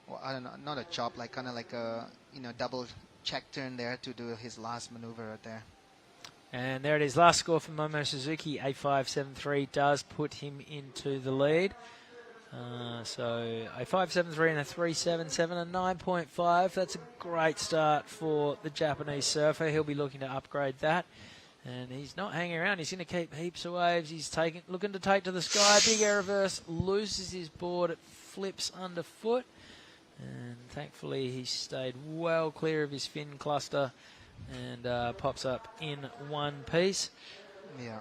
or I don't know, not a chop, kind of like a double check turn there to do his last maneuver right there. And there it is, last score for Momo Suzuki, a 5.73 does put him into the lead. So a 5.73 and a 3.77, a 9.5. That's a great start for the Japanese surfer. He'll be looking to upgrade that. And he's not hanging around. He's going to keep heaps of waves. He's looking to take to the sky. Big air reverse, loses his board. It flips underfoot. And thankfully he stayed well clear of his fin cluster and pops up in one piece. Yeah.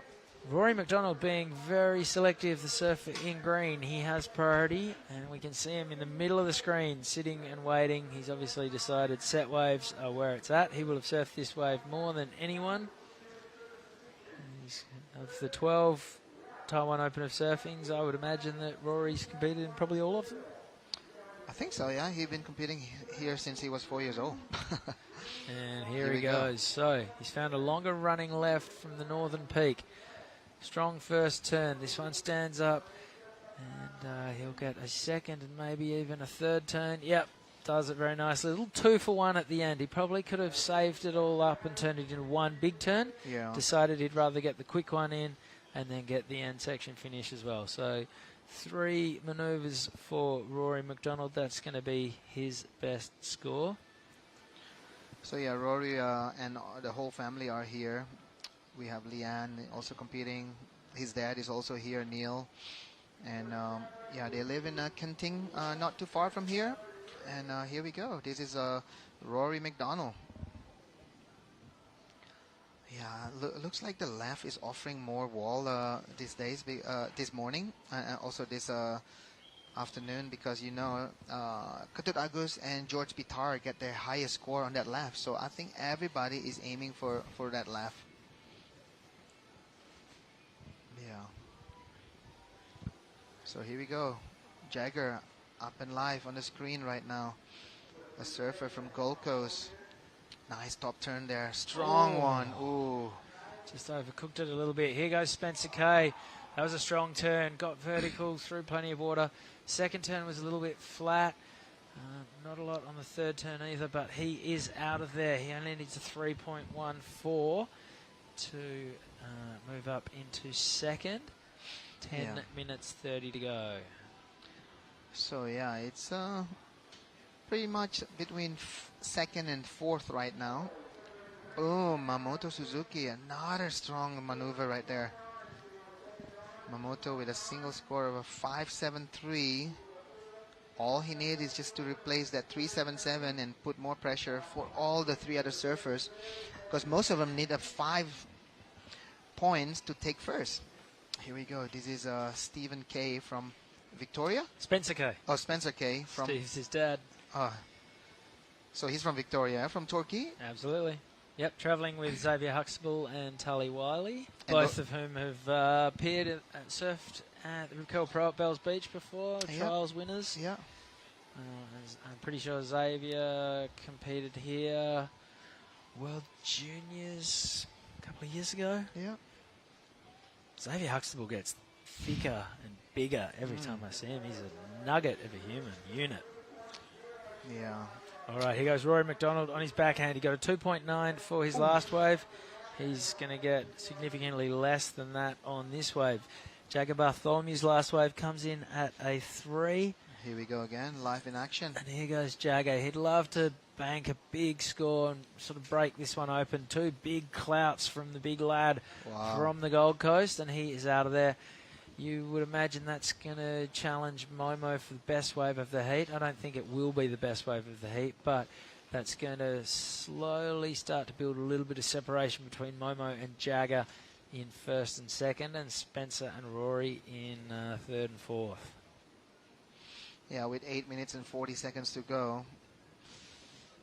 Rory McDonald being very selective, the surfer in green. He has priority, and we can see him in the middle of the screen, sitting and waiting. He's obviously decided set waves are where it's at. He will have surfed this wave more than anyone. Of the 12 Taiwan Open of surfings, I would imagine that Rory's competed in probably all of them. I think so, yeah. He's been competing here since he was 4 years old. And here he goes. So he's found a longer running left from the northern peak. Strong first turn. This one stands up, and he'll get a second and maybe even a third turn. Yep, does it very nicely. A little 2 for 1 at the end. He probably could have saved it all up and turned it into one big turn. Yeah. Decided he'd rather get the quick one in and then get the end section finish as well. So 3 manoeuvres for Rory McDonald. That's going to be his best score. So yeah, Rory and the whole family are here. We have Leanne also competing. His dad is also here, Neil. And yeah, they live in Kenting, not too far from here. And here we go. This is Rory McDonald. Yeah, looks like the left is offering more wall these days, this morning, and also this afternoon, because Ketut Agus and George Pitar get their highest score on that left. So I think everybody is aiming for that left. Yeah. So here we go. Jagger up and live on the screen right now. A surfer from Gold Coast. Nice top turn there. Strong one. Ooh. Just overcooked it a little bit. Here goes Spencer Kay. That was a strong turn. Got vertical through plenty of water. Second turn was a little bit flat. Not a lot on the third turn either, but he is out of there. He only needs a 3.14 to move up into second. 10 minutes 30 to go. So yeah, it's pretty much between second and fourth right now. Oh, Mamoto Suzuki, another strong maneuver right there. Mamoto with a single score of a 5.73. All he needs is just to replace that 3.77 and put more pressure for all the 3 other surfers, because most of them need a 5 points to take first. Here we go. This is Stephen Kay from Victoria? Spencer Kay. Oh, Spencer Kay. Steve's his dad. So he's from Victoria, from Turkey? Absolutely. Yep, travelling with Xavier Huxtable and Tully Wiley, both of whom have appeared and surfed at the Raquel Pro at Bells Beach before, trials winners. Yeah. I'm pretty sure Xavier competed here. World Juniors a couple of years ago. Yeah. Xavier Huxtable gets thicker and bigger every time I see him. He's a nugget of a human unit. Yeah. All right, here goes Rory McDonald on his backhand. He got a 2.9 for his last wave. He's going to get significantly less than that on this wave. Jagger Bartholomew's last wave comes in at a 3. Here we go again, live in action. And here goes Jagger. He'd love to bank a big score and sort of break this one open. 2 big clouts from the big lad from the Gold Coast, and he is out of there. You would imagine that's going to challenge Momo for the best wave of the heat. I don't think it will be the best wave of the heat, but that's going to slowly start to build a little bit of separation between Momo and Jagger in first and second, and Spencer and Rory in third and fourth. Yeah, with 8 minutes and 40 seconds to go,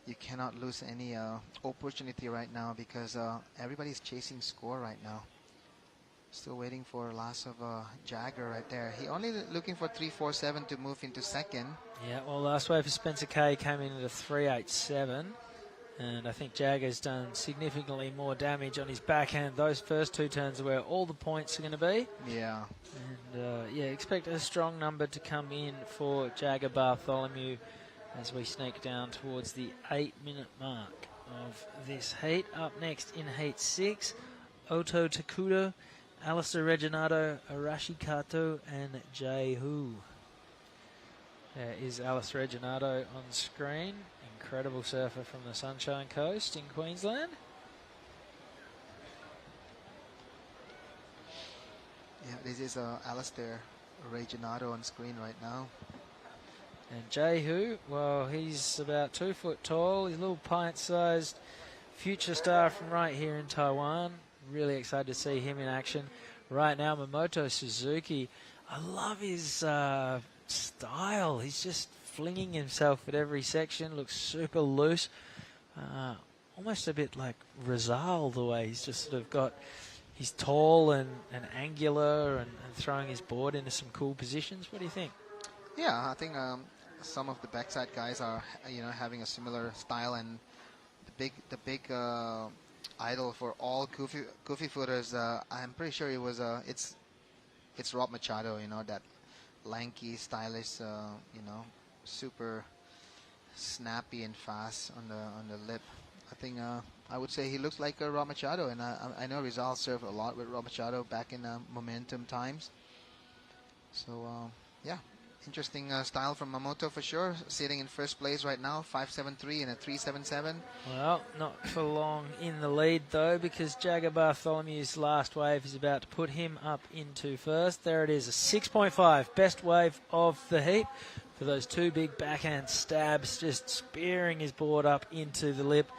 you cannot lose any opportunity right now because everybody's chasing score right now. Still waiting for last of Jagger right there. He only looking for 3.47 to move into second. Yeah, well, last wave for Spencer Kay came in at a 3.87. And I think Jagger's done significantly more damage on his backhand. Those first 2 turns are where all the points are going to be. Yeah. And, yeah, expect a strong number to come in for Jagger Bartholomew as we sneak down towards the 8-minute mark of this heat. Up next in Heat 6, Oto Takudo, Alistair Reginato, Arashi Kato, and Jay Hu. There is Alistair Reginato on screen. Incredible surfer from the Sunshine Coast in Queensland. Yeah, this is Alistair Reginato on screen right now. And Jay Hu, well, he's about 2 foot tall. He's a little pint-sized future star from right here in Taiwan. Really excited to see him in action. Right now, Mamoto Suzuki, I love his style. He's just flinging himself at every section, looks super loose. Almost a bit like Rizal, the way he's just sort of got, he's tall and angular and throwing his board into some cool positions. What do you think? Yeah, I think some of the backside guys are, having a similar style, and the big idol for all goofy footers. I'm pretty sure it was it's Rob Machado. That lanky, stylish, super snappy and fast on the lip. I think I would say he looks like Rob Machado, and I know Rizal served a lot with Rob Machado back in Momentum times. So yeah. Interesting style from Mamoto for sure. Sitting in first place right now, 5.73 and a 3.77. Well, not for long in the lead though, because Jagger Bartholomew's last wave is about to put him up into first. There it is, a 6.5, best wave of the heat for those 2 big backhand stabs, just spearing his board up into the lip.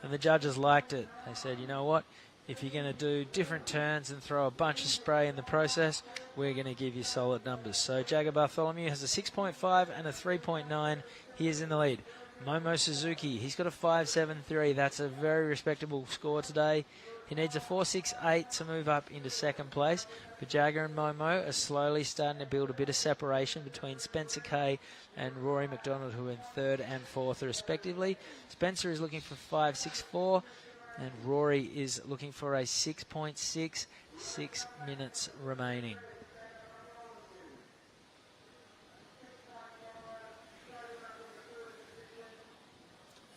And the judges liked it. They said, you know what? If you're going to do different turns and throw a bunch of spray in the process, we're going to give you solid numbers. So Jagger Bartholomew has a 6.5 and a 3.9. He is in the lead. Momo Suzuki, he's got a 5.73. That's a very respectable score today. He needs a 4.68 to move up into second place. But Jagger and Momo are slowly starting to build a bit of separation between Spencer Kay and Rory McDonald, who are in third and fourth respectively. Spencer is looking for 5.64. And Rory is looking for a 6.6, 6 minutes remaining.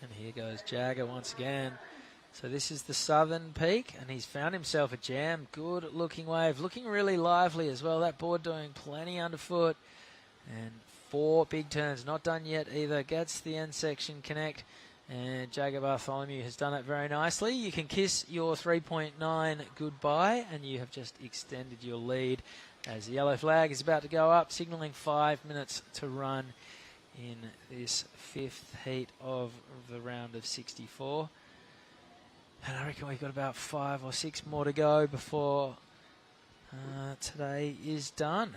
And here goes Jagger once again. So this is the southern peak, and he's found himself a jam. Good looking wave, looking really lively as well. That board doing plenty underfoot. And 4 big turns, not done yet either. Gets the end section connect. And Jagger Bartholomew has done it very nicely. You can kiss your 3.9 goodbye, and you have just extended your lead as the yellow flag is about to go up, signalling 5 minutes to run in this 5th heat of the round of 64. And I reckon we've got about 5 or 6 more to go before today is done.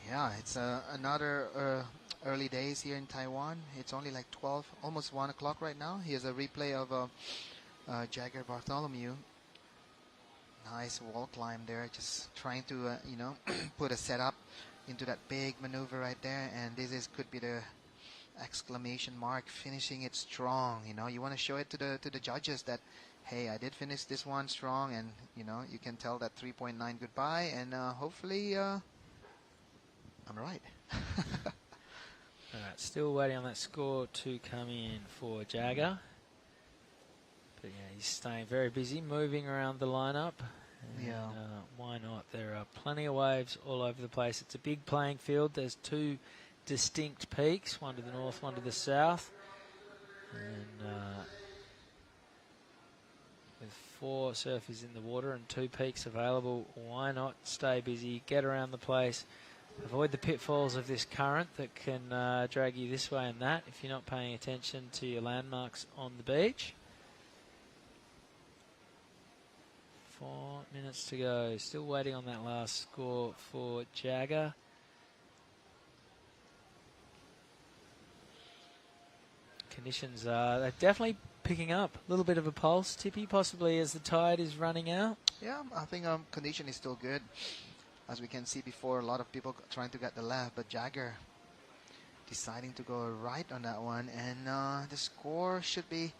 Yeah, it's another early days here in Taiwan. It's only like 12, almost 1 o'clock right now. Here's a replay of Jagger Bartholomew. Nice wall climb there, just trying to put a setup into that big maneuver right there. And this could be the exclamation mark, finishing it strong. You want to show it to the judges that hey, I did finish this one strong, and you can tell that 3.9 goodbye, and hopefully I'm right. Alright, still waiting on that score to come in for Jagger. But yeah, he's staying very busy, moving around the lineup. And, why not? There are plenty of waves all over the place. It's a big playing field. There's two distinct peaks, one to the north, one to the south. And with 4 surfers in the water and 2 peaks available, why not stay busy, get around the place, avoid the pitfalls of this current that can drag you this way and that if you're not paying attention to your landmarks on the beach. 4 minutes to go. Still waiting on that last score for Jagger. Conditions they're definitely picking up. A little bit of a pulse, Tippy, possibly as the tide is running out. Yeah, I think condition is still good. As we can see before, a lot of people trying to get the left, but Jagger deciding to go right on that one. And the score should be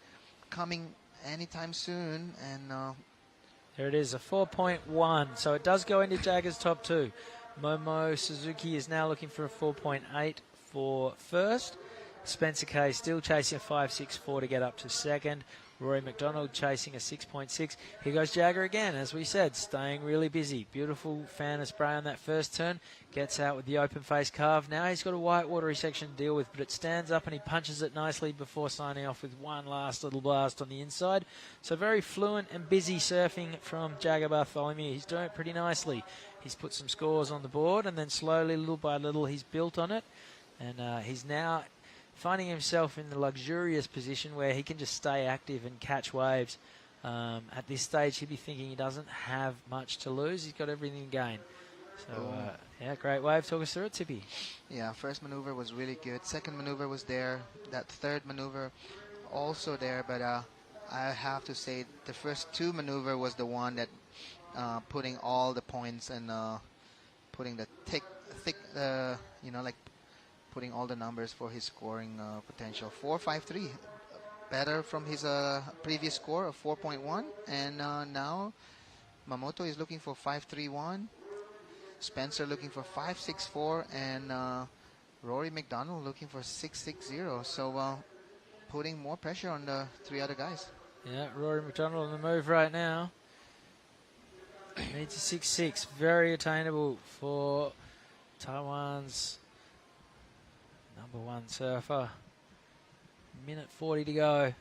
coming anytime soon. And there it is, a 4.1. So it does go into Jagger's top 2. Momo Suzuki is now looking for a 4.8 for first. Spencer Kay still chasing a 5.64 to get up to second. Rory McDonald chasing a 6.6. Here goes Jagger again, as we said, staying really busy. Beautiful fan of spray on that first turn. Gets out with the open face carve. Now he's got a white watery section to deal with, but it stands up and he punches it nicely before signing off with one last little blast on the inside. So very fluent and busy surfing from Jagger Bartholomew. He's doing it pretty nicely. He's put some scores on the board, and then slowly, little by little, he's built on it. And he's now finding himself in the luxurious position where he can just stay active and catch waves. At this stage, he'd be thinking he doesn't have much to lose. He's got everything to gain. So, yeah, great wave. Talk us through it, Tippy. Yeah, first maneuver was really good. Second maneuver was there. That third maneuver also there. But I have to say the first 2 maneuver was the one that putting all the points and putting the thick, like putting all the numbers for his scoring potential. 4.53, better from his previous score of 4.1. And now Mamoto is looking for 5.31. Spencer looking for 5.64, and Rory McDonald looking for 6.60. So putting more pressure on the 3 other guys. Yeah, Rory McDonald on the move right now. Needs a 6.6, very attainable for Taiwan's #1 surfer. Minute 40 to go.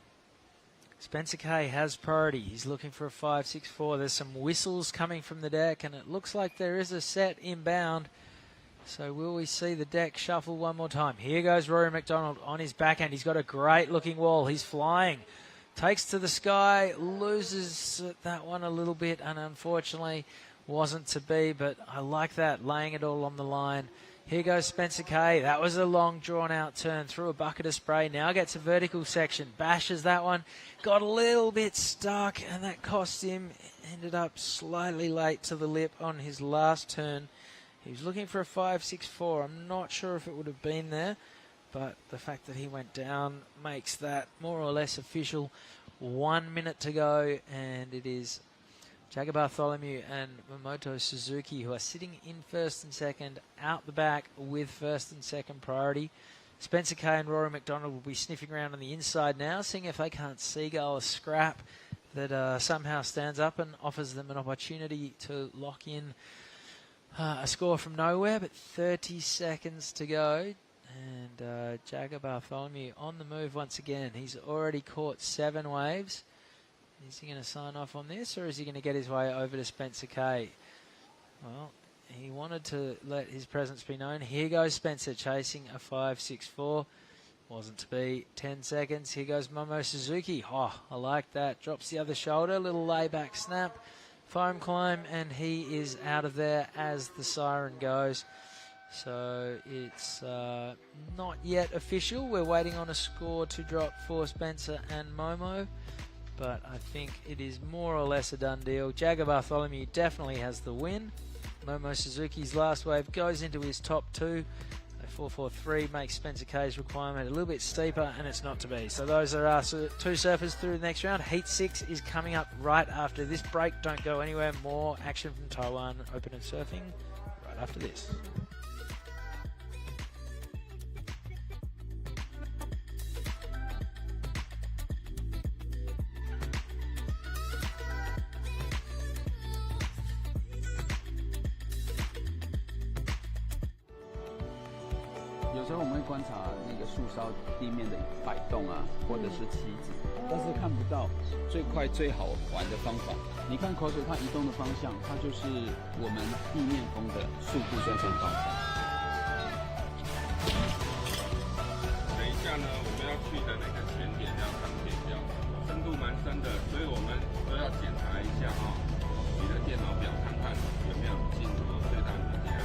Spencer Kay has priority. He's looking for a 5.64. There's some whistles coming from the deck, and it looks like there is a set inbound. So will we see the deck shuffle one more time? Here goes Rory McDonald on his backhand. He's got a great looking wall. He's flying. Takes to the sky, loses that one a little bit, and unfortunately wasn't to be, but I like that, laying it all on the line. Here goes Spencer Kay. That was a long, drawn-out turn through a bucket of spray. Now gets a vertical section. Bashes that one. Got a little bit stuck, and that cost him. Ended up slightly late to the lip on his last turn. He was looking for a 5.64. I'm not sure if it would have been there, but the fact that he went down makes that more or less official. 1 minute to go, and it is Jagger Bartholomew and Mamoto Suzuki who are sitting in first and second, out the back with first and second priority. Spencer Kay and Rory McDonald will be sniffing around on the inside now, seeing if they can't seagull a scrap that somehow stands up and offers them an opportunity to lock in a score from nowhere. But 30 seconds to go, and Jagger Bartholomew on the move once again. He's already caught 7 waves. Is he going to sign off on this, or is he going to get his way over to Spencer Kay? Well, he wanted to let his presence be known. Here goes Spencer chasing a 5.64. Wasn't to be. 10 seconds. Here goes Momo Suzuki. Oh, I like that. Drops the other shoulder. Little layback snap. Foam climb, and he is out of there as the siren goes. So it's not yet official. We're waiting on a score to drop for Spencer and Momo, but I think it is more or less a done deal. Jagger Bartholomew definitely has the win. Momo Suzuki's last wave goes into his top 2. A 4.43 makes Spencer Kay's requirement a little bit steeper, and it's not to be. So those are our two surfers through the next round. Heat 6 is coming up right after this break. Don't go anywhere. More action from Taiwan Open of Surfing right after this.有时候我们会观察那个树梢地面的摆动啊，或者是旗子，但是看不到最快最好玩的方法。你看口水它移动的方向，它就是我们地面风的速度在变化。等一下呢，我们要去的那个前点要上天标，深度蛮深的，所以我们都要检查一下啊，你的电脑表看看有没有进入最大的电压。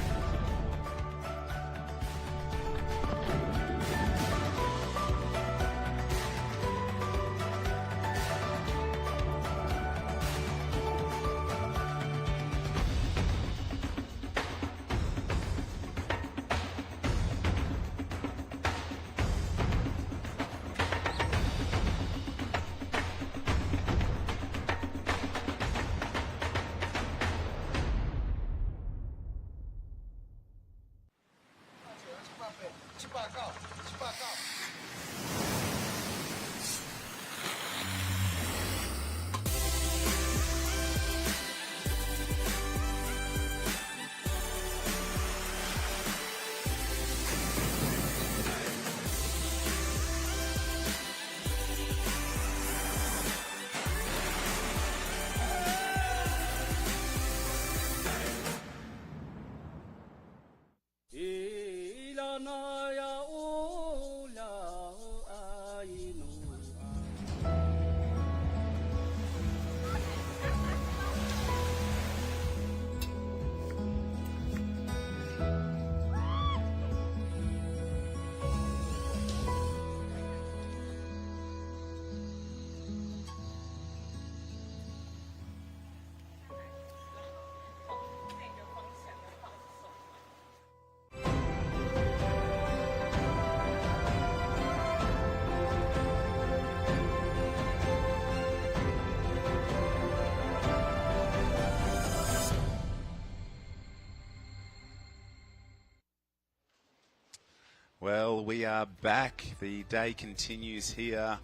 Well, we are back. The day continues here.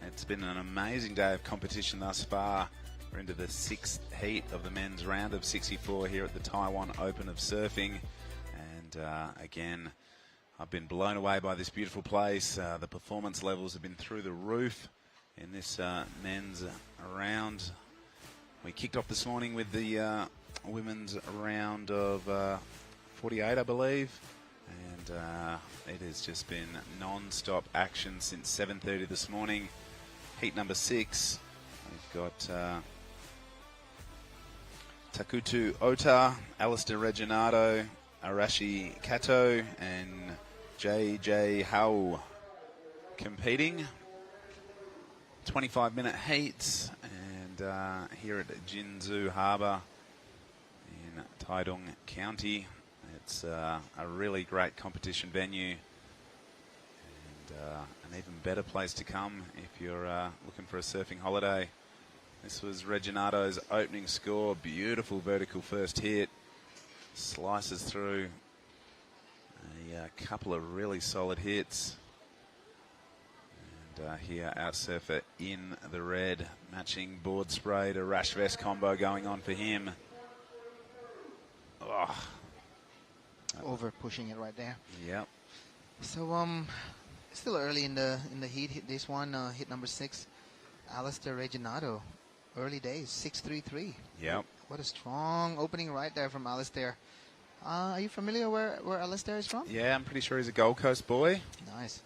It's been an amazing day of competition thus far. We're into the sixth heat of the men's round of 64 here at the Taiwan Open of Surfing. And again, I've been blown away by this beautiful place. The performance levels have been through the roof in this men's round. We kicked off this morning with the women's round of 48, I believe. And it has just been non-stop action since 7:30 this morning. Heat number 6, we've got Takutu Ota, Alistair Reginato, Arashi Kato, and JJ Hao competing. 25-minute heats, and here at Jinzhou Harbour in Taitung County. It's a really great competition venue, and an even better place to come if you're looking for a surfing holiday. This was Reginato's opening score. Beautiful vertical first hit. Slices through a couple of really solid hits. And here our surfer in the red, matching board spray to rash vest combo going on for him. Oh. Over pushing it right there. Yep. So still early in the heat. Hit this one, hit number 6, Alistair Reginato. Early days, 6.33. Yep. What a strong opening right there from Alistair. Are you familiar where Alistair is from? Yeah, I'm pretty sure he's a Gold Coast boy. Nice.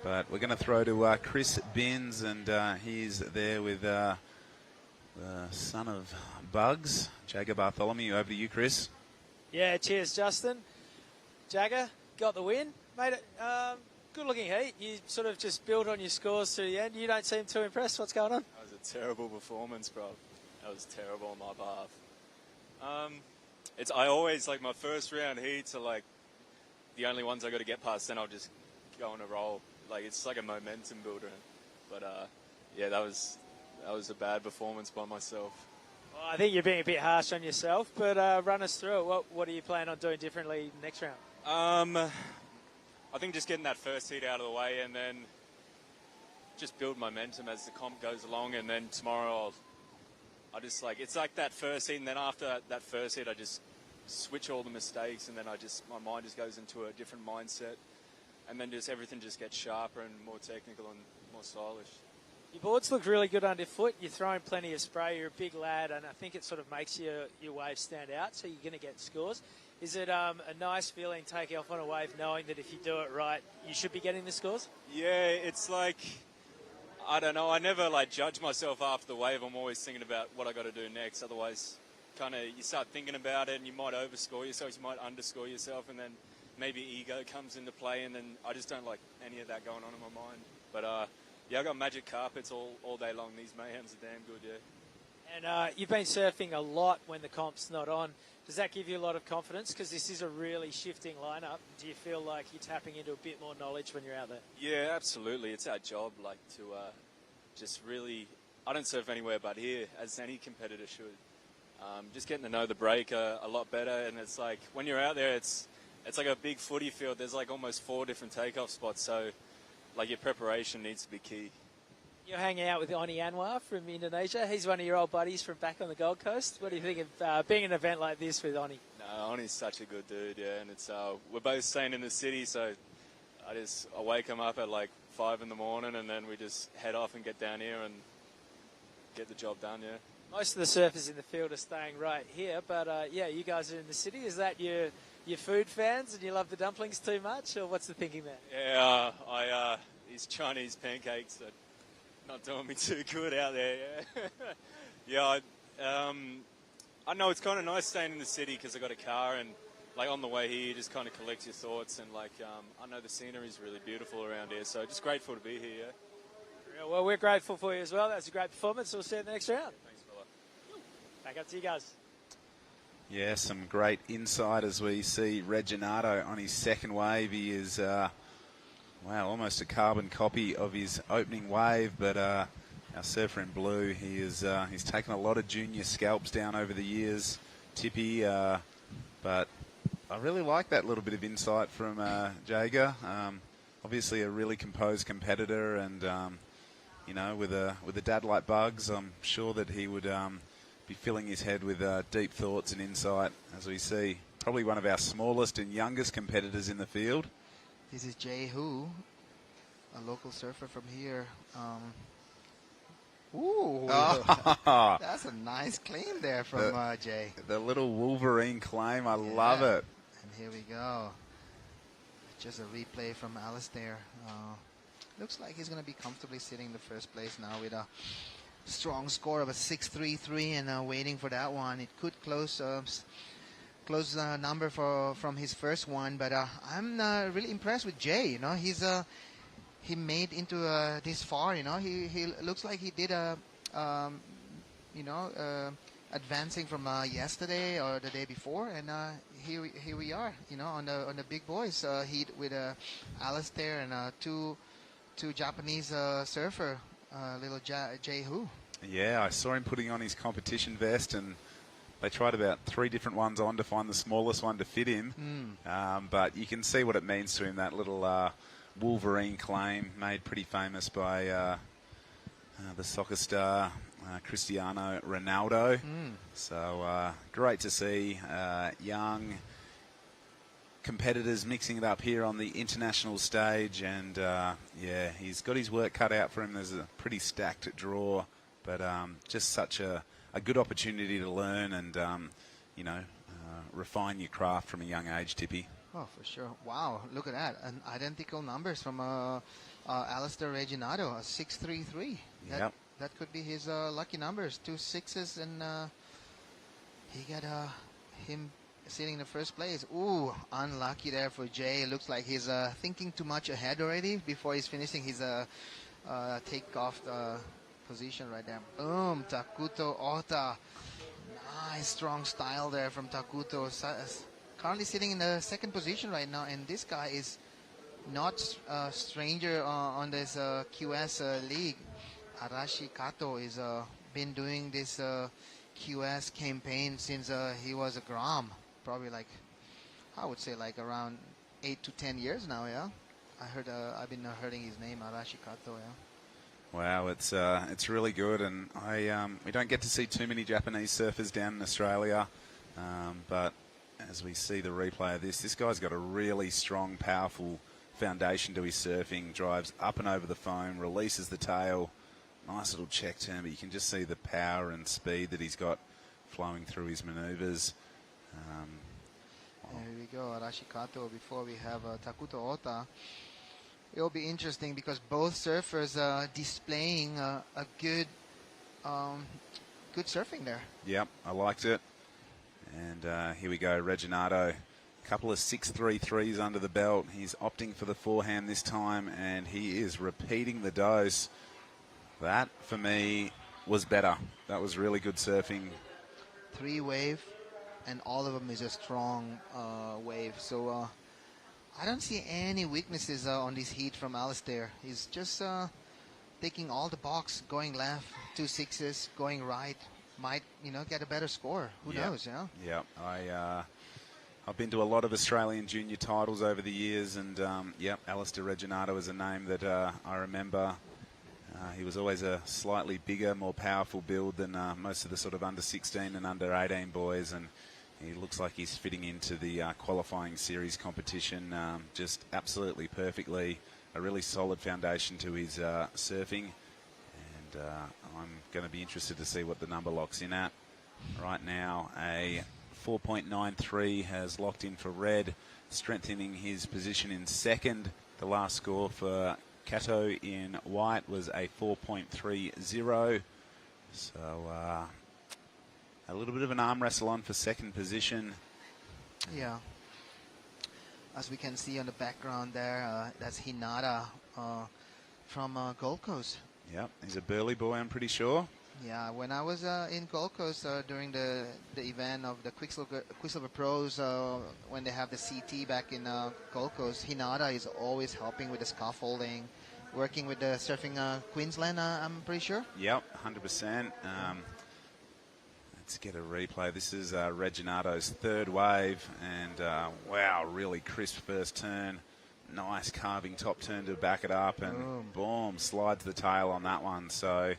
But we're going to throw to Chris Binns, and he's there with the son of Bugs, Jagger Bartholomew. Over to you, Chris. Yeah, cheers, Justin. Jagger, got the win. Made it good-looking heat. You sort of just build on your scores to the end. You don't seem too impressed. What's going on? That was a terrible performance, bro. That was terrible on my behalf. I always, like, my first round heats are like the only ones I got to get past, then I'll just go on a roll. Like, it's like a momentum builder. But yeah, that was a bad performance by myself. Well, I think you're being a bit harsh on yourself, but run us through it. What do you plan on doing differently next round? I think just getting that first heat out of the way and then just build momentum as the comp goes along, and then tomorrow I'll just, like, it's like that first heat, and then after that first heat I just switch all the mistakes, and then my mind just goes into a different mindset, and then just everything just gets sharper and more technical and more stylish. Your boards look really good underfoot. You're throwing plenty of spray. You're a big lad, and I think it sort of makes your wave stand out, so you're going to get scores. Is it a nice feeling taking off on a wave knowing that if you do it right, you should be getting the scores? Yeah, it's like, I don't know, I never, like, judge myself after the wave. I'm always thinking about what I got to do next. Otherwise, kind of, you start thinking about it and you might overscore yourself, you might underscore yourself, and then maybe ego comes into play, and then I just don't like any of that going on in my mind. But yeah, I got magic carpets all day long. These mayhems are damn good, yeah. And you've been surfing a lot when the comp's not on. Does that give you a lot of confidence? Because this is a really shifting lineup. Do you feel like you're tapping into a bit more knowledge when you're out there? Yeah, absolutely. It's our job, like, to just really, I don't surf anywhere but here, as any competitor should. Just getting to know the break a lot better, and it's like, when you're out there, it's like a big footy field. There's like almost 4 different takeoff spots, so like your preparation needs to be key. You're hanging out with Oni Anwar from Indonesia. He's one of your old buddies from back on the Gold Coast. What do you think of being an event like this with Oni? No, Oni's such a good dude, yeah, and it's we're both staying in the city, so I wake him up at like 5 in the morning, and then we just head off and get down here and get the job done, yeah. Most of the surfers in the field are staying right here, but yeah, you guys are in the city. Is that your food fans and you love the dumplings too much, or what's the thinking there? Yeah, these Chinese pancakes are not doing me too good out there, yeah. Yeah, I know it's kind of nice staying in the city because I got a car, and like on the way here you just kind of collect your thoughts, and like I know the scenery is really beautiful around here, so just grateful to be here, yeah. Well, we're grateful for you as well. That was a great performance. We'll see you in the next round. Thanks, fella. Back up to you guys. Yeah, some great insight as we see Reginato on his second wave. He is, wow, almost a carbon copy of his opening wave, but our surfer in blue, he's taken a lot of junior scalps down over the years, Tippy, but I really like that little bit of insight from Jager. Obviously a really composed competitor, and you know, with a dad like Bugs, I'm sure that he would be filling his head with deep thoughts and insight, as we see probably one of our smallest and youngest competitors in the field. This is Jay Hu, a local surfer from here. Ooh, that's a nice claim there from Jay. The little Wolverine claim, I love it. And here we go. Just a replay from Alistair. Looks like he's going to be comfortably sitting in the first place now with a strong score of a 6.33, and waiting for that one. It could close number from his first one, but I'm really impressed with Jay. You know, he made into this far. You know, he looks like he did advancing from yesterday or the day before, and here we are. You know, on the big boys heat with Alistair and two Japanese surfer, little Jay Hu. Yeah, I saw him putting on his competition vest, and they tried about 3 different ones on to find the smallest one to fit him. But you can see what it means to him, that little Wolverine claim made pretty famous by the soccer star Cristiano Ronaldo. So great to see young competitors mixing it up here on the international stage, and yeah, he's got his work cut out for him. There's a pretty stacked draw, but just such a good opportunity to learn and refine your craft from a young age, Tippy. Oh, for sure. Wow, look at that. And identical numbers from Alistair Reginato, a 6.33. Yep. That could be his lucky numbers, 2 6s, and he got him sitting in the first place. Ooh, unlucky there for Jay. Looks like he's thinking too much ahead already before he's finishing his takeoff position right there. Boom, Takuto Ota. nice strong style there from Takuto. Currently sitting in the second position right now, and this guy is not a stranger on this QS league. Arashi Kato is been doing this QS campaign since he was a Grom, probably like, I would say like around 8 to 10 years now. Yeah, I've been hearing his name, Arashi Kato. Yeah. Wow, it's really good, and we don't get to see too many Japanese surfers down in Australia, but as we see the replay of this guy's got a really strong, powerful foundation to his surfing. Drives up and over the foam, releases the tail, nice little check turn, but you can just see the power and speed that he's got flowing through his manoeuvres. Here we go, Arashi Kato. Before we have Takuto Ota. It'll be interesting because both surfers are displaying a good surfing there. Yep, I liked it. And here we go, Reginato. A couple of 6.33s under the belt. He's opting for the forehand this time, and he is repeating the dose. That, for me, was better. That was really good surfing. 3 wave, and all of them is a strong wave. So I don't see any weaknesses on this heat from Alistair. He's just taking all the box, going left, 2 6s, going right. Might, get a better score. Who knows, Yeah, I've been to a lot of Australian junior titles over the years, and, Alistair Reginato is a name that I remember. He was always a slightly bigger, more powerful build than most of the sort of under 16 and under 18 boys, and he looks like he's fitting into the qualifying series competition just absolutely perfectly. A really solid foundation to his surfing, and I'm going to be interested to see what the number locks in at. Right now, a 4.93 has locked in for Red, strengthening his position in second. The last score for Kato in white was a 4.30. So a little bit of an arm wrestle on for second position. Yeah. As we can see on the background there, that's Hinata from Gold Coast. Yep, he's a burly boy, I'm pretty sure. Yeah, when I was in Gold Coast during the event of the Quicksilver Pros, when they have the CT back in Gold Coast, Hinata is always helping with the scaffolding, working with the Surfing Queensland, I'm pretty sure. Yep, 100%. Let's get a replay. This is Reginato's third wave, and wow, really crisp first turn. Nice carving top turn to back it up, and boom, slides the tail on that one. So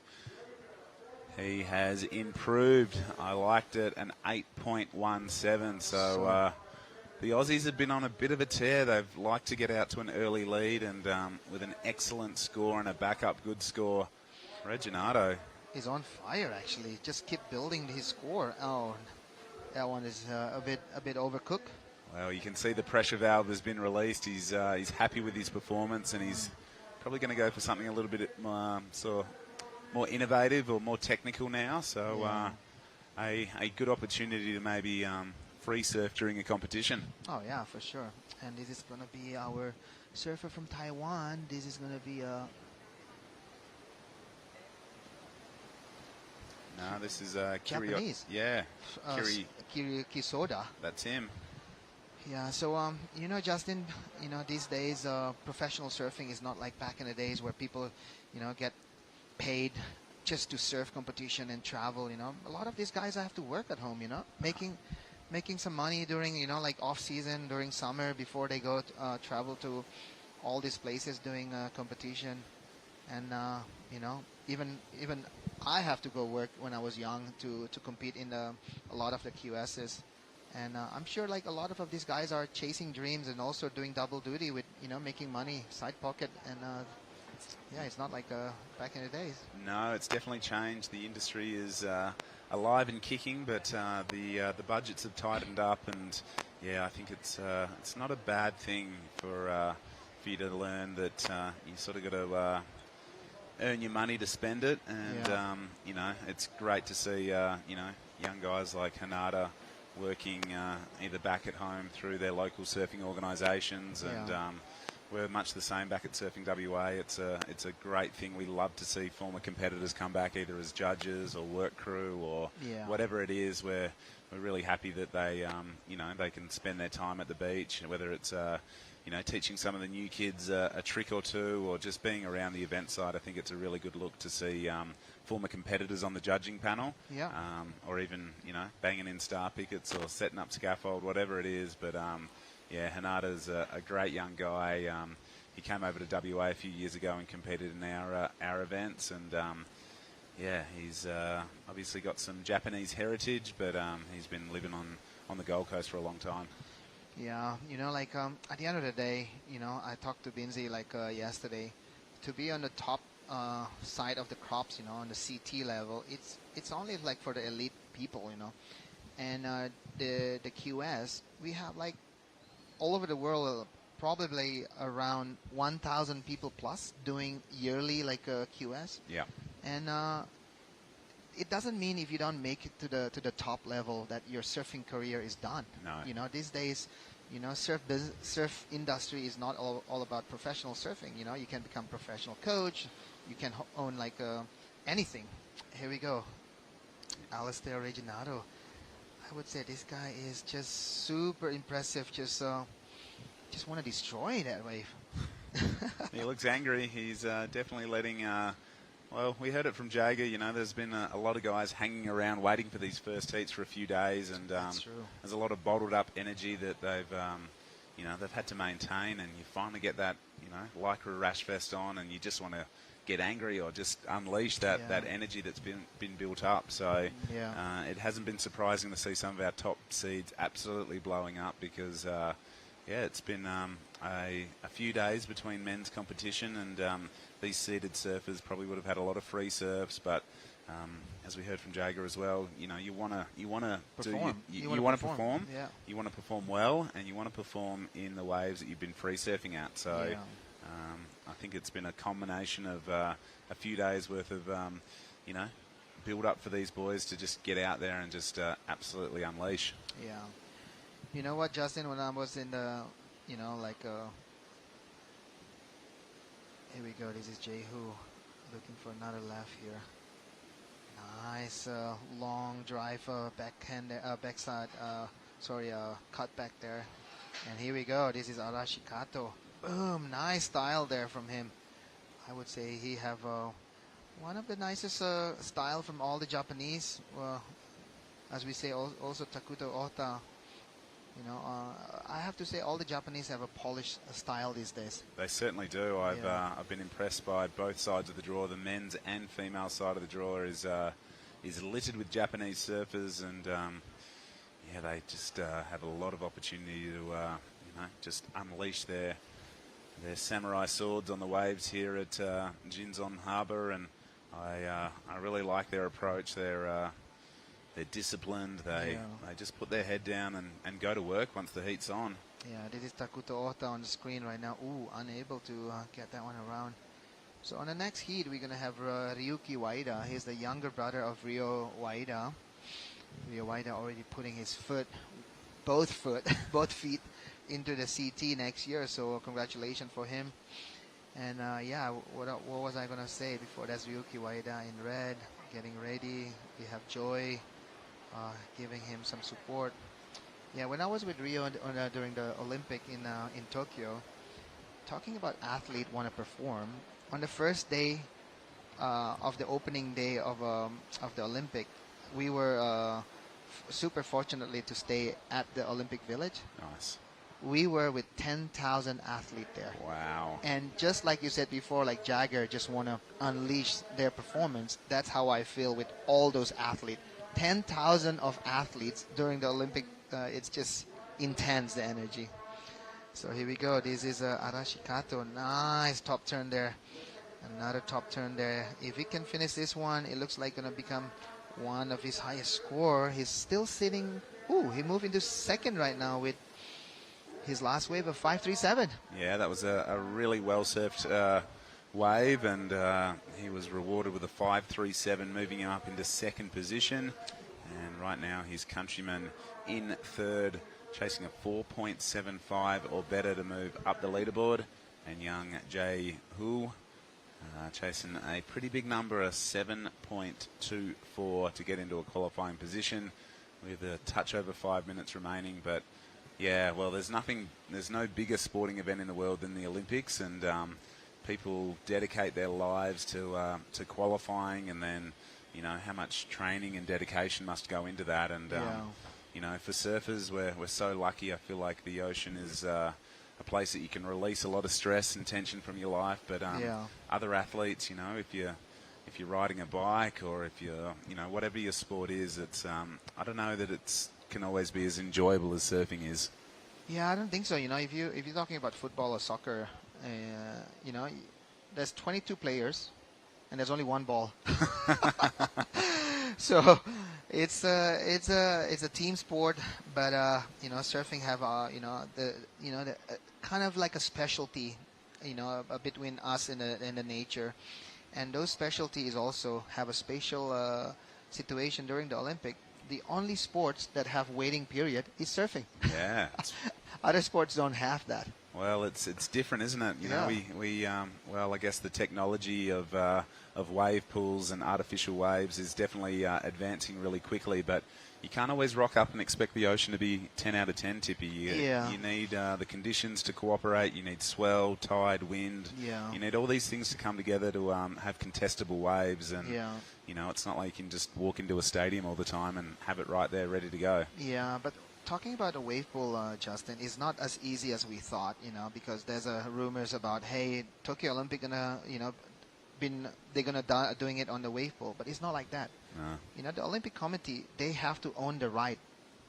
he has improved. I liked it, an 8.17. So the Aussies have been on a bit of a tear. They've liked to get out to an early lead, and with an excellent score and a backup good score, Reginato. He's on fire, actually. Just keep building his score. Oh, that one is a bit overcooked. Well, you can see the pressure valve has been released. He's happy with his performance, and he's probably going to go for something a little bit more innovative or more technical now. So a good opportunity to maybe free surf during a competition. Oh, yeah, for sure. And this is going to be our surfer from Taiwan. This is going to be No, this is Japanese. Yeah, Kiri Kisoda. That's him. Yeah, so Justin, these days professional surfing is not like back in the days where people, get paid just to surf competition and travel. A lot of these guys have to work at home. Making some money during like off season, during summer, before they go travel to all these places doing competition, and even I have to go work when I was young to compete in a lot of the QSs, and I'm sure like a lot of these guys are chasing dreams and also doing double duty with making money, side pocket, and yeah, it's not like back in the days. No, it's definitely changed. The industry is alive and kicking, but the budgets have tightened up, and yeah, I think it's not a bad thing for you to learn that you sort of got to earn your money to spend it, and it's great to see young guys like Hanada working either back at home through their local surfing organisations, and we're much the same back at Surfing WA. It's a great thing. We love to see former competitors come back either as judges or work crew or whatever it is. We're really happy that they they can spend their time at the beach, whether it's teaching some of the new kids a trick or two or just being around the event side. I think it's a really good look to see former competitors on the judging panel, or even banging in star pickets or setting up scaffold, whatever it is. But Hanada's a great young guy. He came over to WA a few years ago and competed in our events, and he's obviously got some Japanese heritage, but he's been living on the Gold Coast for a long time. Yeah, at the end of the day, I talked to Binzi yesterday. To be on the top side of the crops, on the CT level, it's only for the elite people, and the QS, we have all over the world probably around 1,000 people plus doing yearly QS. Yeah. And it doesn't mean if you don't make it to the top level that your surfing career is done. No. These days, surf industry is not all about professional surfing. You can become professional coach. You can own anything. Here we go. Alistair Reginato. I would say this guy is just super impressive. Just want to destroy that wave. He looks angry. He's definitely letting... well, we heard it from Jager. There's been a lot of guys hanging around waiting for these first heats for a few days, and there's a lot of bottled up energy that they've had to maintain, and you finally get that lycra rash vest on, and you just want to get angry or just unleash that energy that's been built up. So it hasn't been surprising to see some of our top seeds absolutely blowing up because it's been a few days between men's competition, and these seeded surfers probably would have had a lot of free surfs, but as we heard from Jager as well, you want to perform. You want to perform. Yeah. You want to perform well, and you want to perform in the waves that you've been free surfing at. So I think it's been a combination of a few days worth of build up for these boys to just get out there and just absolutely unleash. Yeah. You know what, Justin? When I was in the here we go. This is Jehu looking for another left here. Nice long drive backside. Cut back there. And here we go. This is Arashi Kato. Boom! Nice style there from him. I would say he have one of the nicest style from all the Japanese. As we say, also Takuto Ota. I have to say all the Japanese have a polished style these days. They certainly do. I've been impressed by both sides of the draw. The men's and female side of the draw is littered with Japanese surfers, and they just have a lot of opportunity to just unleash their samurai swords on the waves here at Jinzon Harbour, and I really like their approach. They're disciplined. They just put their head down and go to work once the heat's on. Yeah, this is Takuto Ota on the screen right now. Ooh, unable to get that one around. So on the next heat, we're going to have Ryuki Waida. He's the younger brother of Ryo Waida. Ryo Waida already putting his both feet into the CT next year. So congratulations for him. And what was I going to say before? That's Ryuki Waida in red, getting ready. We have Joy. Giving him some support. Yeah, when I was with Rio during the Olympic in Tokyo, talking about athlete want to perform, on the first day of the opening day of the Olympic, we were super fortunately to stay at the Olympic Village. Nice. We were with 10,000 athletes there. Wow. And just like you said before, like Jagger just want to unleash their performance. That's how I feel with all those athletes. 10,000 of athletes during the Olympic, it's just intense, the energy. So here we go. This is Arashi Kato. Nice top turn there. Another top turn there. If he can finish this one, it looks like going to become one of his highest score. He's still sitting. Ooh, he moved into second right now with his last wave of 5.37. Yeah, that was a really well surfed wave, and he was rewarded with a 5.37, moving him up into second position. And right now his countryman in third, chasing a 4.75 or better to move up the leaderboard. and young Jay Hu chasing a pretty big number, a 7.24 to get into a qualifying position with a touch over 5 minutes remaining. But yeah, well, there's no bigger sporting event in the world than the Olympics, and people dedicate their lives to qualifying, and then how much training and dedication must go into that. And for surfers, we're so lucky. I feel like the ocean is a place that you can release a lot of stress and tension from your life. But other athletes, if you're riding a bike, or if you're whatever your sport is, it's I don't know that it's can always be as enjoyable as surfing is. Yeah, I don't think so. If you're talking about football or soccer, there's 22 players and there's only one ball. So it's a team sport, but surfing have the kind of like a specialty, between us and the nature, and those specialties also have a spatial situation during the Olympic. The only sports that have waiting period is surfing. Yeah. Other sports don't have that. Well, it's different, isn't it? We I guess the technology of wave pools and artificial waves is definitely advancing really quickly, but you can't always rock up and expect the ocean to be 10 out of 10, Tippy. You need the conditions to cooperate. You need swell, tide, wind. Yeah. You need all these things to come together to have contestable waves, and it's not like you can just walk into a stadium all the time and have it right there ready to go. Yeah, but talking about a wave pool, Justin, is not as easy as we thought, because there's rumors about, hey, Tokyo Olympic gonna, they're gonna doing it on the wave pool, but it's not like that. No. The Olympic Committee, they have to own the right.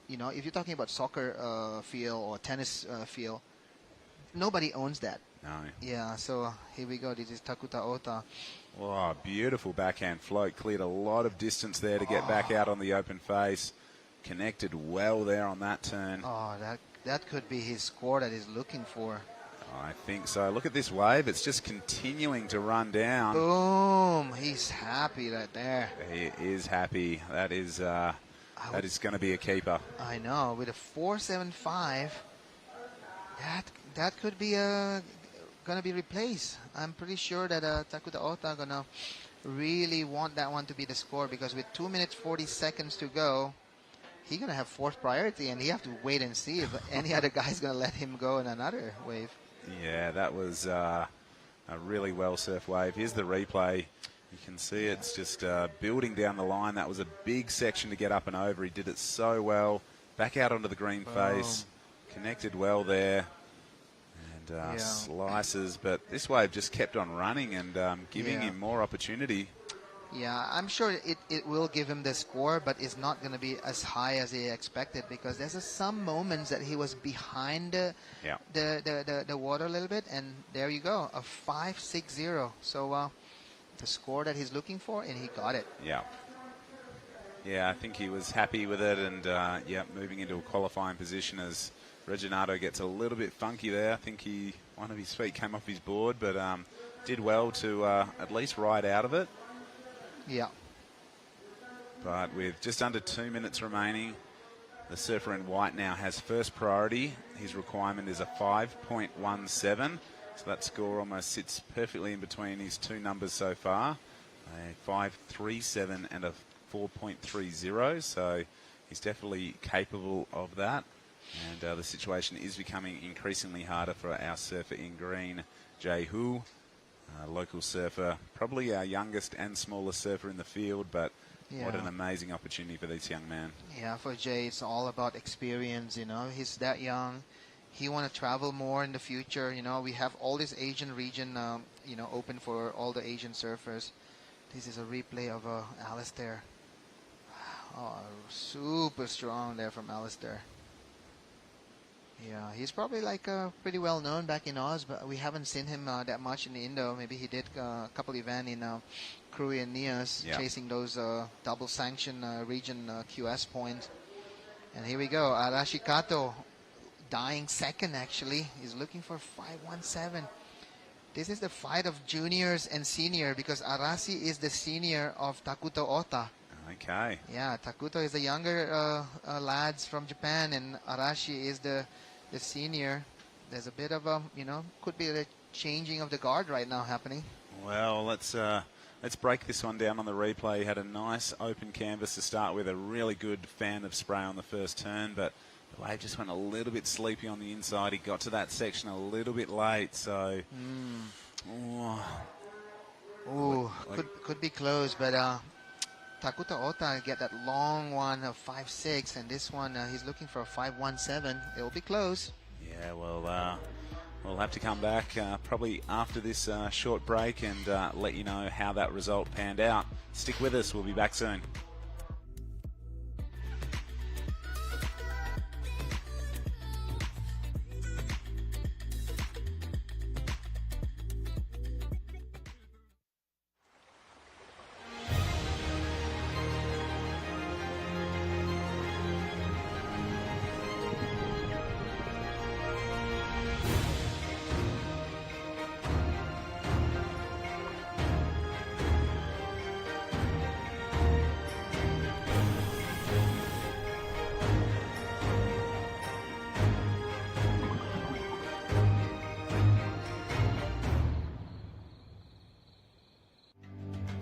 If you're talking about soccer field or tennis field, nobody owns that. No. Yeah, so here we go. This is Takuta Ota. Wow, beautiful backhand float. Cleared a lot of distance there to get back out on the open face. Connected well there on that turn. Oh, that could be his score that he's looking for. I think so. Look at this wave. It's just continuing to run down. Boom. He's happy right there. He is happy. That is going to be a keeper. I know. With a 4.75, that could be going to be replaced. I'm pretty sure that Takuta Ota going to really want that one to be the score, because with 2 minutes 40 seconds to go, he's going to have fourth priority, and he have to wait and see if any other guy's going to let him go in another wave. Yeah, that was a really well-surfed wave. Here's the replay. You can see it's just building down the line. That was a big section to get up and over. He did it so well. Back out onto the green face. Connected well there. And slices. But this wave just kept on running and giving him more opportunity. Yeah, I'm sure it will give him the score, but it's not going to be as high as he expected, because there's some moments that he was behind the water a little bit, and there you go, a 5.60. So the score that he's looking for, and he got it. Yeah. Yeah, I think he was happy with it, and moving into a qualifying position as Reginato gets a little bit funky there. I think one of his feet came off his board, but did well to at least ride out of it. Yeah. But with just under 2 minutes remaining, the surfer in white now has first priority. His requirement is a 5.17. So that score almost sits perfectly in between his two numbers so far. A 5.37 and a 4.30. So he's definitely capable of that. And the situation is becoming increasingly harder for our surfer in green, Jay Hu. Local surfer, probably our youngest and smallest surfer in the field, but what an amazing opportunity for this young man. Yeah, for Jay, it's all about experience, He's that young. He want to travel more in the future, We have all this Asian region, open for all the Asian surfers. This is a replay of Alistair. Oh, super strong there from Alistair. Yeah, he's probably pretty well known back in Oz, but we haven't seen him that much in the Indo. Maybe he did a couple events in Krui and Nias, chasing those double sanction region QS points. And here we go, Arashi Kato, dying second actually. He's looking for 5.17. This is the fight of juniors and senior, because Arashi is the senior of Takuto Ota. Okay. Yeah, Takuto is the younger lads from Japan, and Arashi is the senior. There's a bit of a, could be a changing of the guard right now happening. Well, let's break this one down on the replay. He had a nice open canvas to start with, a really good fan of spray on the first turn, but the wave just went a little bit sleepy on the inside. He got to that section a little bit late, so... Could be close, but Takuta Ota get that long one of 5.6, and this one he's looking for a 5.17. It will be close. Yeah, well, we'll have to come back probably after this short break and let you know how that result panned out. Stick with us. We'll be back soon.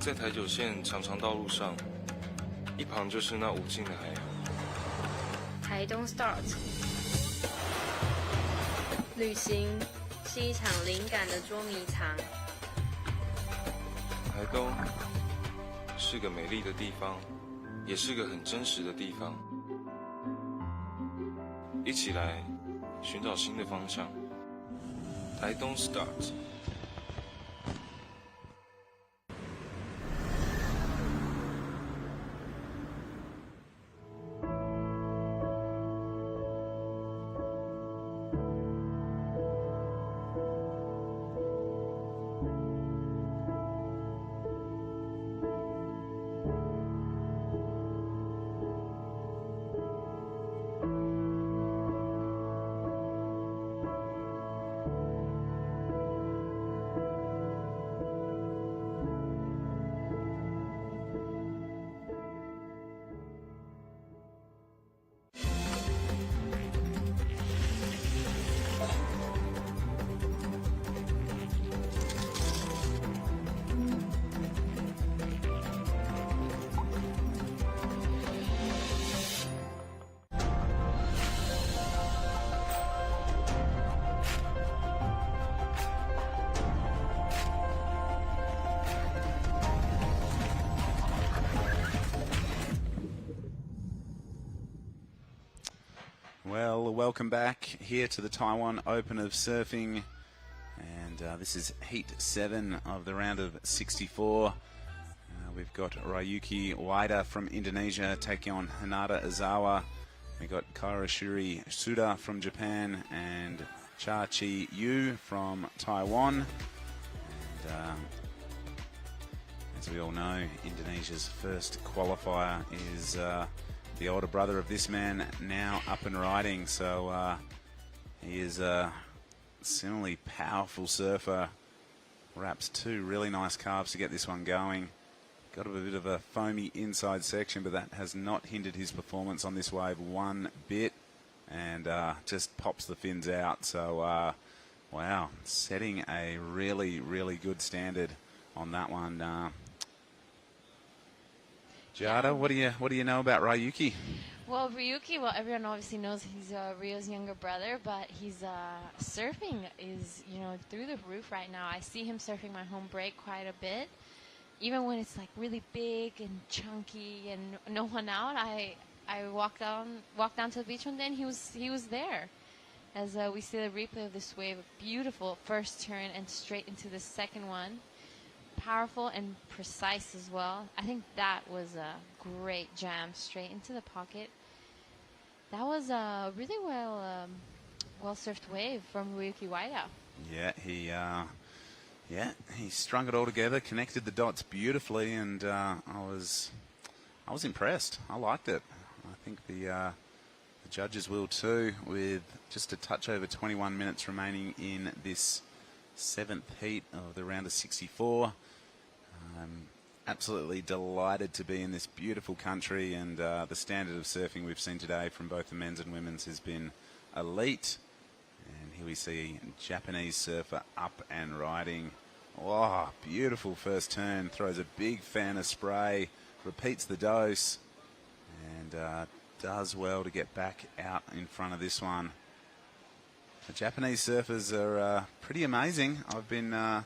在台九线长长道路上，一旁就是那无尽的海洋。台东 Start 旅行是一场灵感的捉迷藏。台东是个美丽的地方，也是个很真实的地方。一起来寻找新的方向。台东 Start。Well, welcome back here to the Taiwan Open of Surfing, and this is Heat 7 of the round of 64. We've got Ryuki Waida from Indonesia taking on Hanada Izawa. We've got Kairashuri Suda from Japan and Cha-Chi Yu from Taiwan. And as we all know, Indonesia's first qualifier is the older brother of this man, now up and riding. So he is a similarly powerful surfer. Wraps two really nice carves to get this one going. Got a bit of a foamy inside section, but that has not hindered his performance on this wave one bit, and just pops the fins out. So wow, setting a really, really good standard on that one. Jada, what do you know about Ryuki? Well, Ryuki, everyone obviously knows he's Ryo's younger brother, but he's surfing is, through the roof right now. I see him surfing my home break quite a bit. Even when it's like really big and chunky and no one out, I walked down to the beach one day and he was there. As we see the replay of this wave, a beautiful first turn and straight into the second one. Powerful and precise as well. I think that was a great jam straight into the pocket. That was a really well surfed wave from Ryuki Waida. Yeah, he strung it all together, connected the dots beautifully, and I was impressed. I liked it. I think the judges will too, with just a touch over 21 minutes remaining in this seventh heat of the round of 64. Absolutely delighted to be in this beautiful country, and the standard of surfing we've seen today from both the men's and women's has been elite. And Here we see a Japanese surfer up and riding. Oh, beautiful first turn. Throws a big fan of spray. Repeats the dose. And does well to get back out in front of this one. The Japanese surfers are pretty amazing. I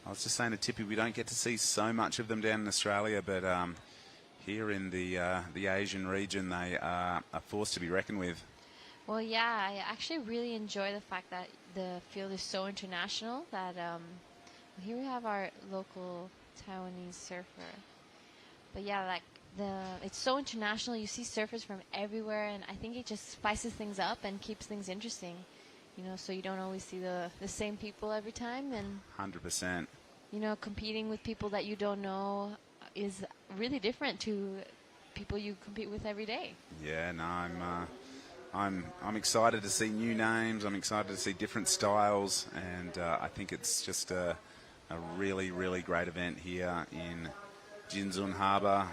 was just saying to Tippy, we don't get to see so much of them down in Australia, but here in the Asian region, they are a force to be reckoned with. Well, yeah, I actually really enjoy the fact that the field is so international that here we have our local Taiwanese surfer. But yeah, like it's so international. You see surfers from everywhere, and I think it just spices things up and keeps things interesting. You know, so you don't always see the same people every time, and 100%. You know, competing with people that you don't know is really different to people you compete with every day. Yeah, no, I'm excited to see new names. I'm excited to see different styles, and I think it's just a really, really great event here in Jinzun Harbour,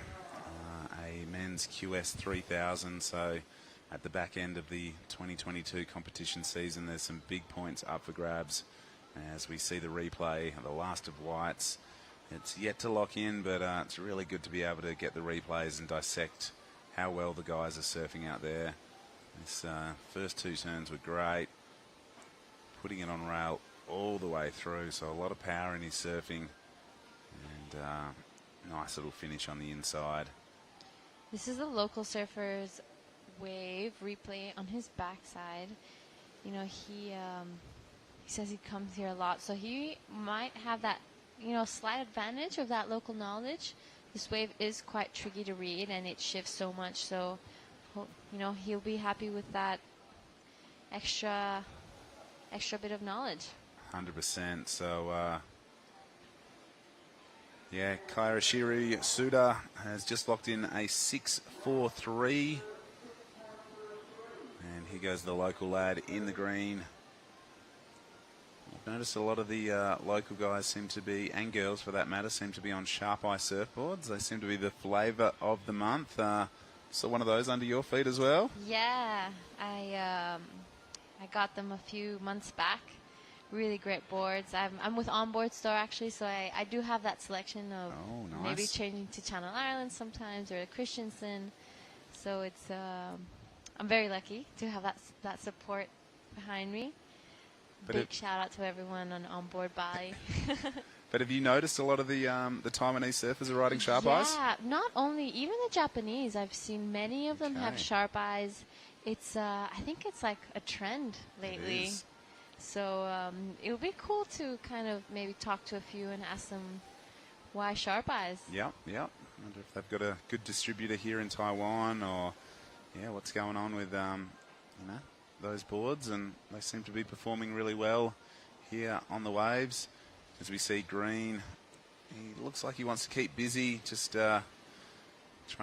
a men's QS 3000. So at the back end of the 2022 competition season, there's some big points up for grabs. As we see the replay, the last of whites, it's yet to lock in, but it's really good to be able to get the replays and dissect how well the guys are surfing out there. This first two turns were great, putting it on rail all the way through, so a lot of power in his surfing, and nice little finish on the inside. This is the local surfer's wave replay on his backside. You know, he says he comes here a lot, so he might have that, you know, slight advantage of that local knowledge. This wave is quite tricky to read, and it shifts so much, so, you know, he'll be happy with that extra bit of knowledge. 100%. So, yeah, Kairashiri Suda has just locked in a 6.43. And here goes the local lad in the green. I've noticed a lot of the local guys seem to be, and girls for that matter, seem to be on sharp eye surfboards. They seem to be the flavour of the month. So one of those under your feet as well? Yeah, I got them a few months back. Really great boards. I'm with Onboard Store actually, so I do have that selection of maybe changing to Channel Islands sometimes or Christensen. So it's I'm very lucky to have that support behind me. Big shout out to everyone on Onboard Bali. But have you noticed a lot of the Taiwanese surfers are riding sharp eyes? Yeah, not only, even the Japanese. I've seen many of them have sharp eyes. It's I think it's like a trend lately. It is. So it would be cool to kind of maybe talk to a few and ask them why sharp eyes. Yep. Wonder if they've got a good distributor here in Taiwan, or what's going on with those boards, and they seem to be performing really well here on the waves. As we see Green, he looks like he wants to keep busy, just trying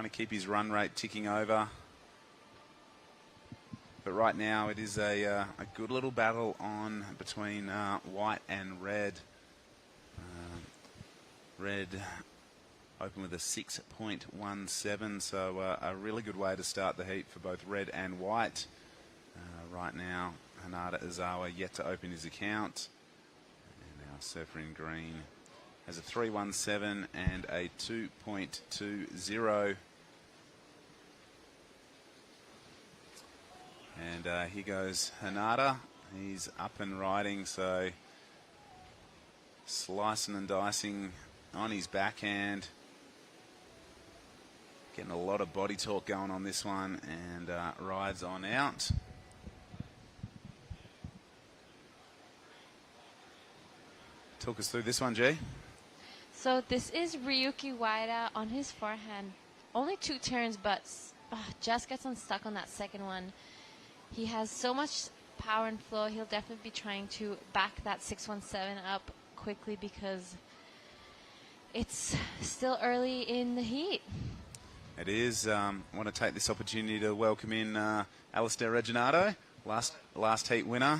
to keep his run rate ticking over. But right now it is a good little battle on between white and red. Red open with a 6.17, so a really good way to start the heat for both red and white. Right now, Hanada Izawa yet to open his account. And our surfer in green has a 3.17 and a 2.20. And here goes Hanada. He's up and riding, so slicing and dicing on his backhand. Getting a lot of body torque going on this one, and rides on out. Talk us through this one, G. So this is Ryuki Waida on his forehand. Only 2 turns, but just gets unstuck on that second one. He has so much power and flow. He'll definitely be trying to back that 6.17 up quickly because it's still early in the heat. It is. I want to take this opportunity to welcome in Alistair Reginato, last heat winner.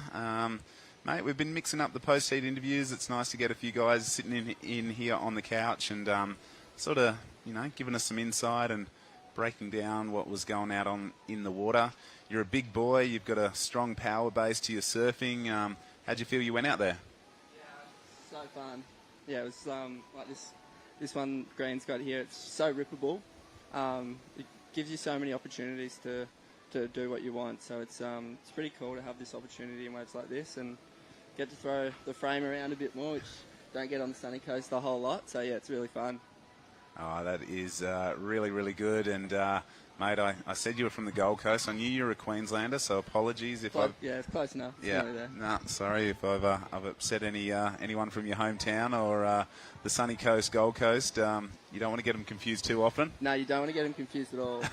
Mate, we've been mixing up the post-heat interviews. It's nice to get a few guys sitting in here on the couch and sort of, giving us some insight and breaking down what was going out in the water. you're a big boy. You've got a strong power base to your surfing. How'd you feel you went out there? So fun. Yeah, it was like this one green's got here. It's so rippable. It gives you so many opportunities to do what you want. So it's pretty cool to have this opportunity in waves like this and get to throw the frame around a bit more, which don't get on the sunny coast a whole lot. So yeah, it's really fun. Oh, that is really, really good. And mate, I said you were from the Gold Coast. I knew you were a Queenslander, so apologies if I've... Yeah, it's close enough. It's Yeah, nearly there. no, sorry if I've upset anyone from your hometown or the sunny coast, Gold Coast. You don't want to get them confused too often. No, you don't want to get them confused at all.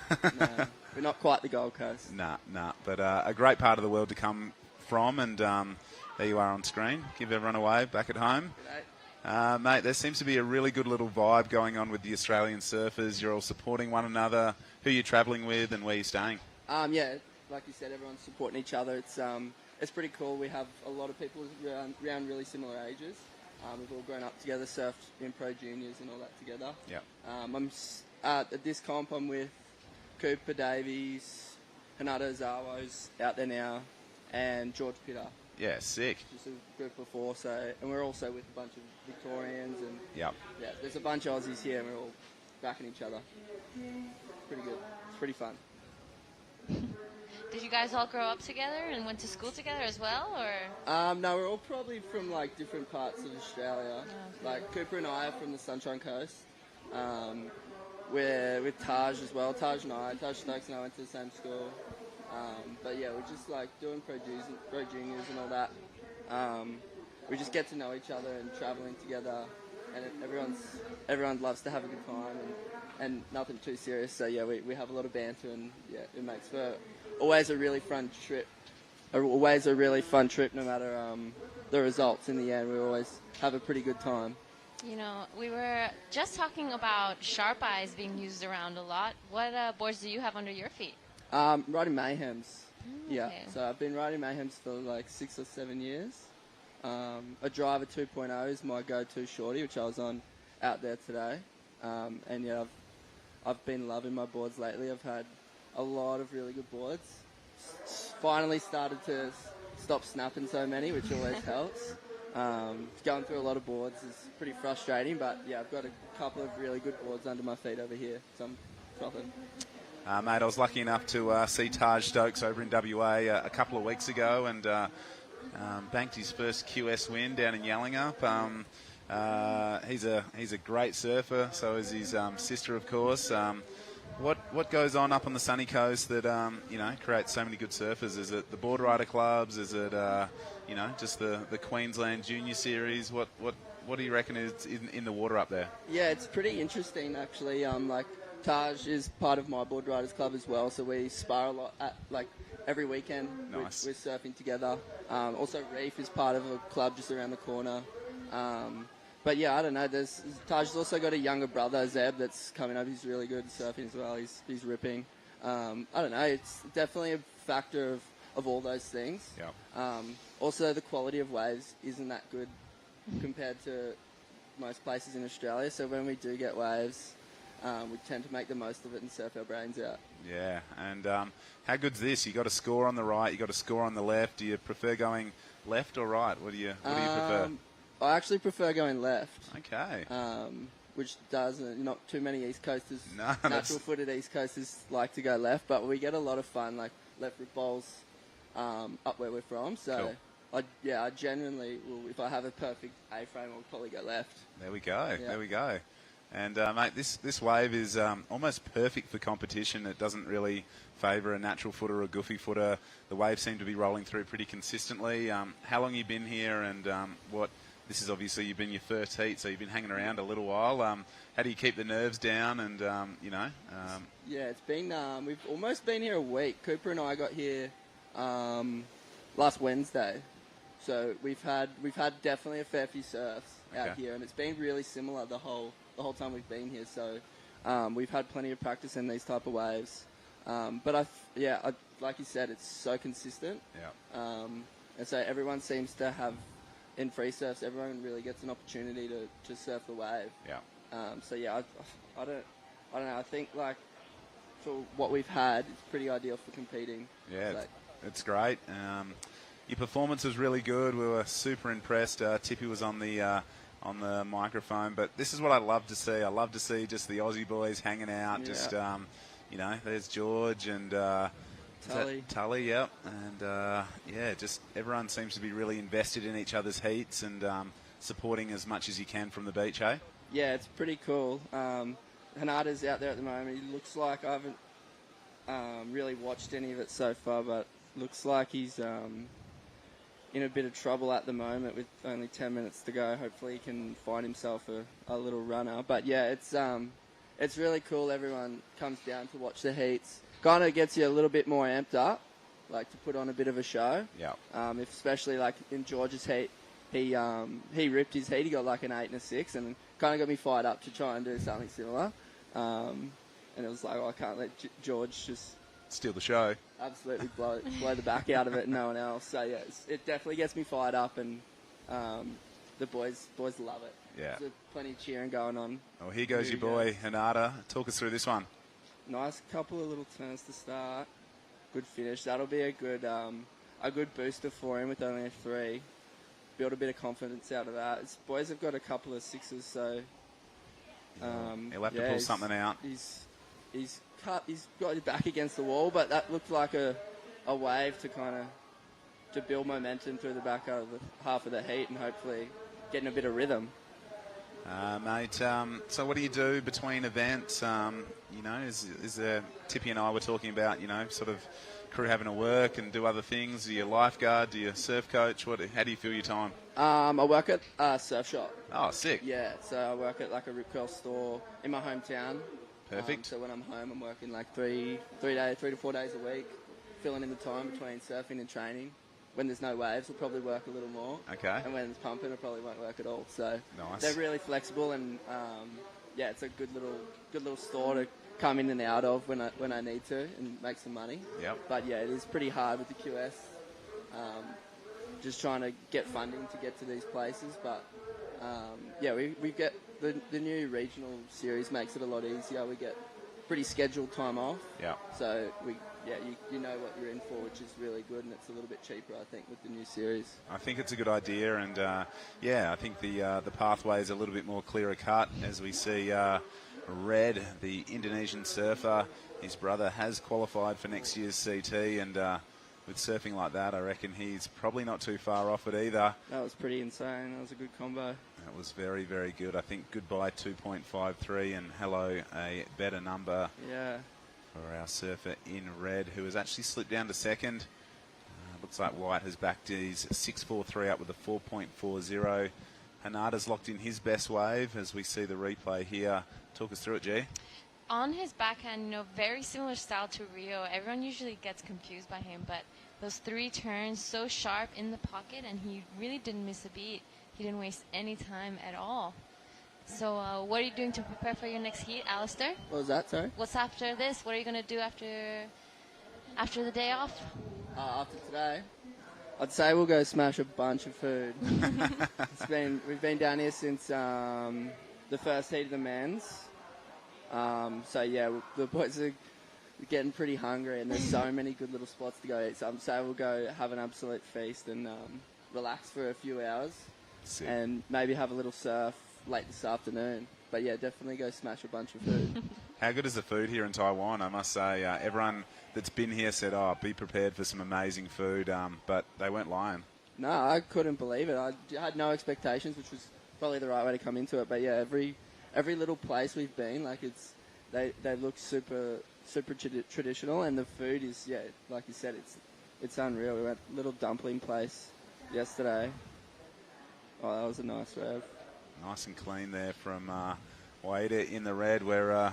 No, we're not quite the Gold Coast. Nah. But a great part of the world to come from, and there you are on screen. Give everyone a wave back at home. Mate, there seems to be a really good little vibe going on with the Australian surfers. You're all supporting one another. Who are you travelling with and where are you staying? Yeah, like you said, everyone's supporting each other. It's pretty cool. We have a lot of people around really similar ages. We've all grown up together, surfed in pro juniors and all that together. Yeah. I'm at this comp. I'm with Cooper Davies, Hanato Zawo's out there now, and George Pitter. Yeah, sick. Just a group of four. And we're also with a bunch of Victorians and Yep. yeah, there's a bunch of Aussies here, and we're all backing each other. Pretty good. It's pretty fun. Did you guys all grow up together and went to school together as well, or? No, we're all probably from like different parts of Australia. Like Cooper and I are from the Sunshine Coast. We're with Taj as well. Taj Stokes and I went to the same school. But yeah, we're just like doing pro juniors and all that. We just get to know each other and traveling together, and everyone loves to have a good time and nothing too serious. So yeah, we have a lot of banter, and yeah, it makes for always a really fun trip. Always a really fun trip, no matter the results. In the end, we always have a pretty good time. You know, we were just talking about sharp eyes being used around a lot. What boards do you have under your feet? Riding Mayhems. Yeah, okay. so I've been riding Mayhems for like 6 or 7 years. A Driver 2.0 is my go-to shorty, which I was on out there today. And yeah, I've been loving my boards lately. I've had a lot of really good boards. Finally started to stop snapping so many, which always helps. Going through a lot of boards is pretty frustrating, but yeah, I've got a couple of really good boards under my feet over here, so I'm frothing. Mate, I was lucky enough to see Taj Stokes over in WA a couple of weeks ago and banked his first QS win down in Yallingup. He's a great surfer, so is his sister, of course. What goes on up on the sunny coast that creates so many good surfers? Is it the board rider clubs? Is it just the Queensland Junior Series? What do you reckon is in the water up there? Yeah, it's pretty interesting actually. Like Taj is part of my board riders club as well, so we spar a lot at every weekend. Nice. We're surfing together. Also, Reef is part of a club just around the corner. But yeah, I don't know. Taj's also got a younger brother, Zeb, that's coming up. He's really good at surfing as well. He's ripping. I don't know. It's definitely a factor of all those things. Yeah. Also, the quality of waves isn't that good compared to most places in Australia. So when we do get waves, we tend to make the most of it and surf our brains out. Yeah, and how good's this? You got a score on the right, you got a score on the left. Do you prefer going left or right? What do you prefer? I actually prefer going left. Okay. Which not too many East Coasters, No, natural-footed East Coasters like to go left, but we get a lot of fun, like left rip bowls up where we're from. So, cool. I genuinely will, if I have a perfect A-frame, I'll probably go left. There we go. Yeah. There we go. And, mate, this wave is almost perfect for competition. It doesn't really favour a natural footer or a goofy footer. The waves seem to be rolling through pretty consistently. How long have you been here, and this is obviously you've been your first heat, so you've been hanging around a little while. How do you keep the nerves down and, Yeah, it's been, we've almost been here a week. Cooper and I got here last Wednesday. So we've had definitely a fair few surfs out here, and it's been really similar the whole time we've been here. So we've had plenty of practice in these type of waves. But like you said, it's so consistent. Yeah. And so everyone seems to have, in free surfs, everyone really gets an opportunity to surf the wave. Yeah. So yeah, I don't know. I think like for what we've had, it's pretty ideal for competing. Yeah, So, it's great. Your performance was really good. We were super impressed. Tippy was on the microphone, but this is what I love to see. I love to see just the Aussie boys hanging out. Yeah. Just there's George and Tully, yep, and just everyone seems to be really invested in each other's heats and supporting as much as you can from the beach, hey? Yeah, it's pretty cool. Hanada's out there at the moment. He looks like I haven't really watched any of it so far, but looks like he's in a bit of trouble at the moment with only 10 minutes to go. Hopefully he can find himself a little runner. But yeah, it's really cool. Everyone comes down to watch the heats. Kind of gets you a little bit more amped up, like to put on a bit of a show. Yeah. Especially like in George's heat, he ripped his heat. He got like an 8 and a 6, and kind of got me fired up to try and do something similar. And it was like, I can't let George just steal the show. Absolutely blow the back out of it and no one else. So yeah, it definitely gets me fired up, and the boys love it. Yeah. There's plenty of cheering going on. Oh, here goes your boy, Hanada. Talk us through this one. Nice couple of little turns to start. Good finish. That'll be a good booster for him with only a 3. Build a bit of confidence out of that. His boys have got a couple of 6s, so he'll have to pull something out. He's got his back against the wall, but that looked like a wave to build momentum through the back of half of the heat and hopefully getting a bit of rhythm. Mate, so what do you do between events? Is there, Tippy and I were talking about, sort of crew having to work and do other things. Do you lifeguard? Do you surf coach? How do you fill your time? I work at a surf shop. Oh, sick. Yeah, so I work at like a rip curl store in my hometown. Perfect. So when I'm home, I'm working like 3 to 4 days a week, filling in the time between surfing and training. When there's no waves, I'll probably work a little more. Okay. And when it's pumping, I probably won't work at all. So nice. They're really flexible, and it's a good little store to come in and out of when I need to and make some money. Yep. But yeah, it is pretty hard with the QS. Just trying to get funding to get to these places, but we get the new regional series makes it a lot easier. We get pretty scheduled time off. Yeah. So you know what you're in for, which is really good, and it's a little bit cheaper, I think, with the new series. I think it's a good idea, and I think the pathway is a little bit more clearer cut as we see Red, the Indonesian surfer. His brother has qualified for next year's CT, and with surfing like that, I reckon he's probably not too far off it either. That was pretty insane. That was a good combo. That was very, very good. I think goodbye 2.53 and hello a better number. Yeah. For our surfer in red, who has actually slipped down to second. Looks like White has backed his 6.43 up with a 4.40. Hanada's locked in his best wave as we see the replay here. Talk us through it, G. On his backhand, very similar style to Rio. Everyone usually gets confused by him, but those 3 turns so sharp in the pocket, and he really didn't miss a beat. He didn't waste any time at all. So what are you doing to prepare for your next heat, Alistair? What was that, sorry? What's after this? What are you going to do after the day off? After today? I'd say we'll go smash a bunch of food. We've been down here since the first heat of the men's. The boys are getting pretty hungry, and there's so many good little spots to go eat. So I'm saying we'll go have an absolute feast and relax for a few hours. Sick. And maybe have a little surf late this afternoon. But yeah, definitely go smash a bunch of food. How good is the food here in Taiwan? I must say, everyone that's been here said, be prepared for some amazing food, but they weren't lying. No, I couldn't believe it. I had no expectations, which was probably the right way to come into it. But yeah, every little place we've been, like they look super traditional, and the food is, like you said, it's unreal. We went to a little dumpling place yesterday. Oh, that was a nice rev. Nice and clean there from Wader in the red. We're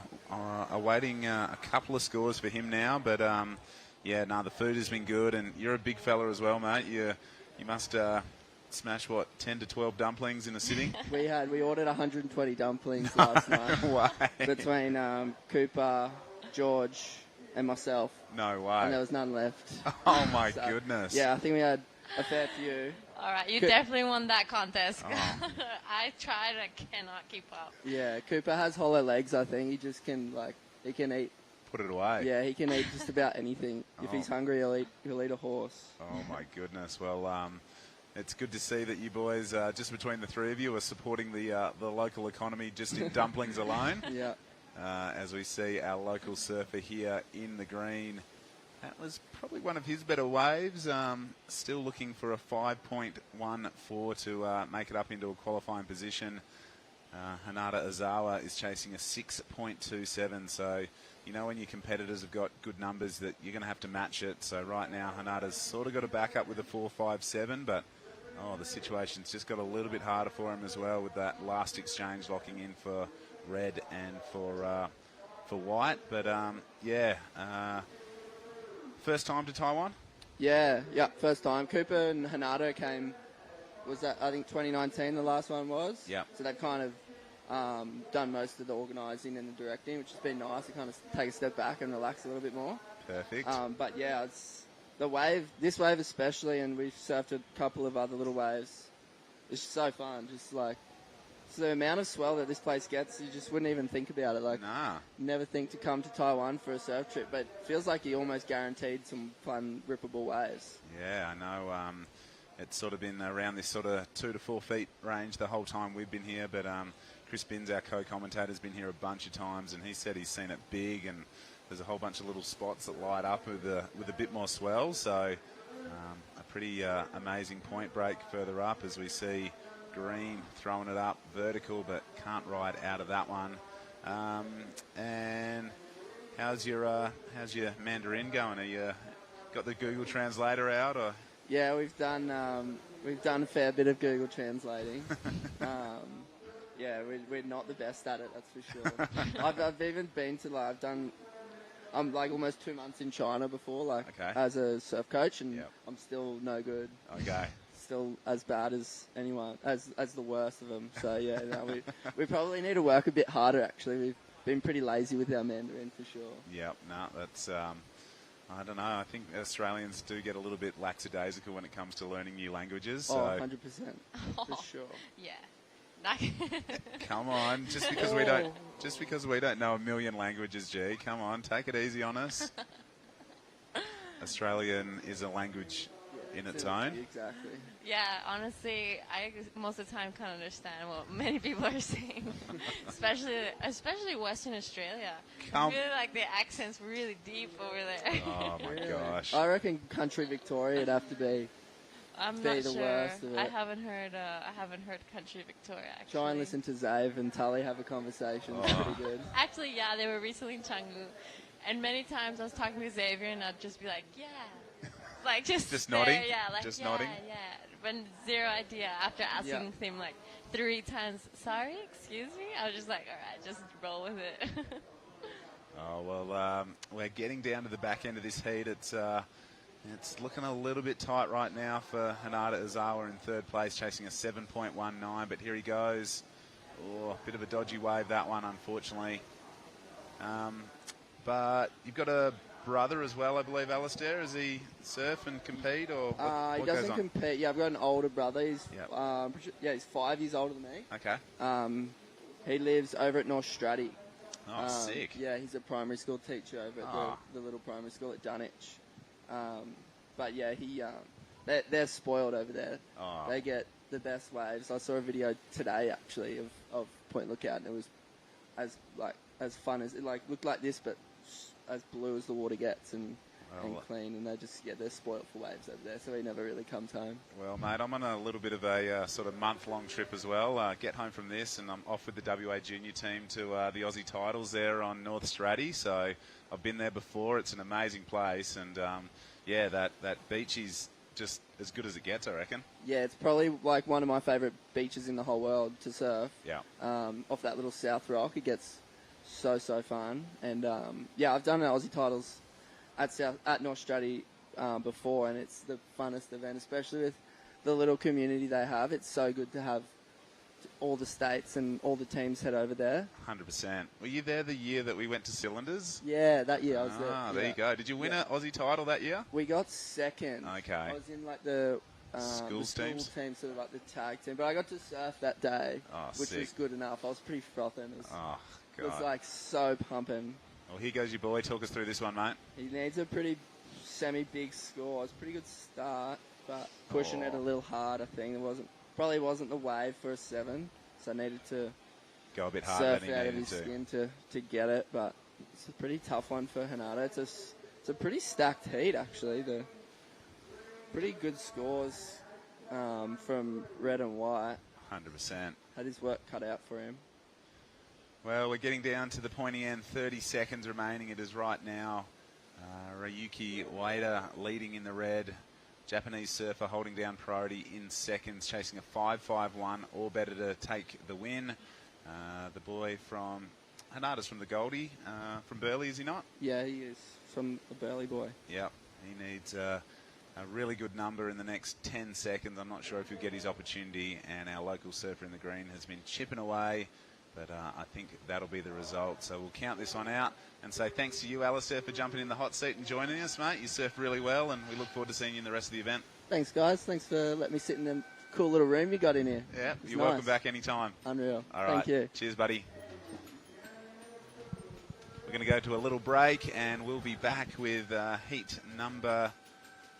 awaiting a couple of scores for him now, but the food has been good, and you're a big fella as well, mate. You must smash 10 to 12 dumplings in a sitting. We ordered 120 dumplings last night. Way. Between Cooper, George, and myself. No way. And there was none left. Oh my goodness. Yeah, I think we had a fair few. All right, you definitely won that contest. I tried, I cannot keep up. Yeah, Cooper has hollow legs, I think. He just can, he can eat put it away. Yeah, he can eat just about anything. If he's hungry, he'll eat a horse. Oh, my goodness. Well, it's good to see that you boys, just between the three of you, are supporting the local economy just in dumplings alone. Yeah. As we see our local surfer here in the green. That was probably one of his better waves. Still looking for a 5.14 to make it up into a qualifying position. Hanada Ozawa is chasing a 6.27. So, you know, when your competitors have got good numbers that you're going to have to match it. So right now, Hanada's sort of got to back up with a 4.57, but the situation's just got a little bit harder for him as well with that last exchange locking in for red and for white. But, first time to Taiwan? Yeah, first time. Cooper and Hanada came, was that, I think 2019 the last one was? Yeah. So they've kind of done most of the organising and the directing, which has been nice to kind of take a step back and relax a little bit more. Perfect. But yeah, it's the wave, this wave especially, and we've surfed a couple of other little waves. It's so fun, just like, so the amount of swell that this place gets, you just wouldn't even think about it. Like, never think to come to Taiwan for a surf trip, but it feels like you're almost guaranteed some fun, rippable waves. Yeah, I know. It's sort of been around this sort of 2 to 4 feet range the whole time we've been here, but Chris Binns, our co-commentator, has been here a bunch of times, and he said he's seen it big, and there's a whole bunch of little spots that light up with a bit more swell, so a pretty amazing point break further up as we see Green throwing it up vertical, but can't ride out of that one. And how's your Mandarin going? Are you got the Google Translator out, or? Yeah, we've done a fair bit of Google translating. Yeah, we're not the best at it, that's for sure. I've even been to I'm like almost 2 months in China before, as a surf coach, and I'm still no good. Okay. Still as bad as anyone, as the worst of them. So yeah, no, we probably need to work a bit harder. Actually, we've been pretty lazy with our Mandarin for sure. Yep, no, that's I don't know. I think Australians do get a little bit lackadaisical when it comes to learning new languages. So. 100%, for sure. Yeah. Come on, just because we don't know a million languages, G. Come on, take it easy on us. Australian is a language in its own. Exactly. Yeah, honestly, I most of the time can't understand what many people are saying, especially Western Australia. I feel like the accent's really deep over there. Oh my gosh! I reckon country Victoria would have to be. I'm not sure. Worst of it. I haven't heard country Victoria. Actually, try and listen to Zave and Tully have a conversation. It's pretty good. Actually, yeah, they were recently in Canggu, and many times I was talking to Xavier, and I'd just be like, yeah. Like just nodding, nodding. Yeah. But zero idea after asking him like 3 times. Sorry, excuse me. I was just like, all right, just roll with it. Oh well, we're getting down to the back end of this heat. It's looking a little bit tight right now for Hanada Ozawa in third place, chasing a 7.19. But here he goes. Oh, a bit of a dodgy wave that one, unfortunately. But you've got a brother as well, I believe, Alistair. Does he surf and compete, or what he doesn't compete. Yeah, I've got an older brother. He's he's 5 years older than me. Okay. He lives over at North Stratty. Oh, sick. Yeah, he's a primary school teacher over at the little primary school at Dunwich. But yeah, they're spoiled over there. Oh. They get the best waves. I saw a video today actually of Point Lookout, and it was as fun as it looked like this, but as blue as the water gets and clean, and they're spoiled for waves over there, so he never really comes home. Well, mate, I'm on a little bit of a sort of month-long trip as well. Get home from this, and I'm off with the WA junior team to the Aussie titles there on North Stratty. So I've been there before. It's an amazing place, and that beach is just as good as it gets, I reckon. Yeah, it's probably like one of my favourite beaches in the whole world to surf. Yeah. Off that little South Rock, it gets so fun, and I've done the Aussie titles at North Stratty before, and it's the funnest event, especially with the little community they have. It's so good to have all the states and all the teams head over there. 100%. Were you there the year that we went to Cylinders? Yeah, that year I was there. There you go. Did you win an Aussie title that year? We got second. Okay. I was in the school team, sort of like the tag team, but I got to surf that day, which sick. was good enough. I was pretty frothing. God. It was so pumping. Well, here goes your boy. Talk us through this one, mate. He needs a pretty semi-big score. It's a pretty good start, but pushing it a little hard, I think. Probably wasn't the wave for a 7, so I needed to go a bit harder surf than he out of needed his skin to get it, but it's a pretty tough one for Hinata. It's a pretty stacked heat, actually. The pretty good scores from red and white. 100%. Had his work cut out for him. Well, we're getting down to the pointy end. 30 seconds remaining. It is right now. Ryuki Ueda leading in the red. Japanese surfer holding down priority in seconds, chasing a 5.51 or better to take the win. The boy from Hinata's from the Goldie, from Burleigh, is he not? Yeah, he is from the Burleigh boy. Yep, he needs a really good number in the next 10 seconds. I'm not sure if he'll get his opportunity, and our local surfer in the green has been chipping away. But I think that'll be the result. So we'll count this one out and say thanks to you, Alistair, for jumping in the hot seat and joining us, mate. You surfed really well, and we look forward to seeing you in the rest of the event. Thanks, guys. Thanks for letting me sit in the cool little room you got in here. Yeah, It's you're nice. welcome back anytime. Unreal. All right. Thank you. Cheers, buddy. We're going to go to a little break, and we'll be back with heat number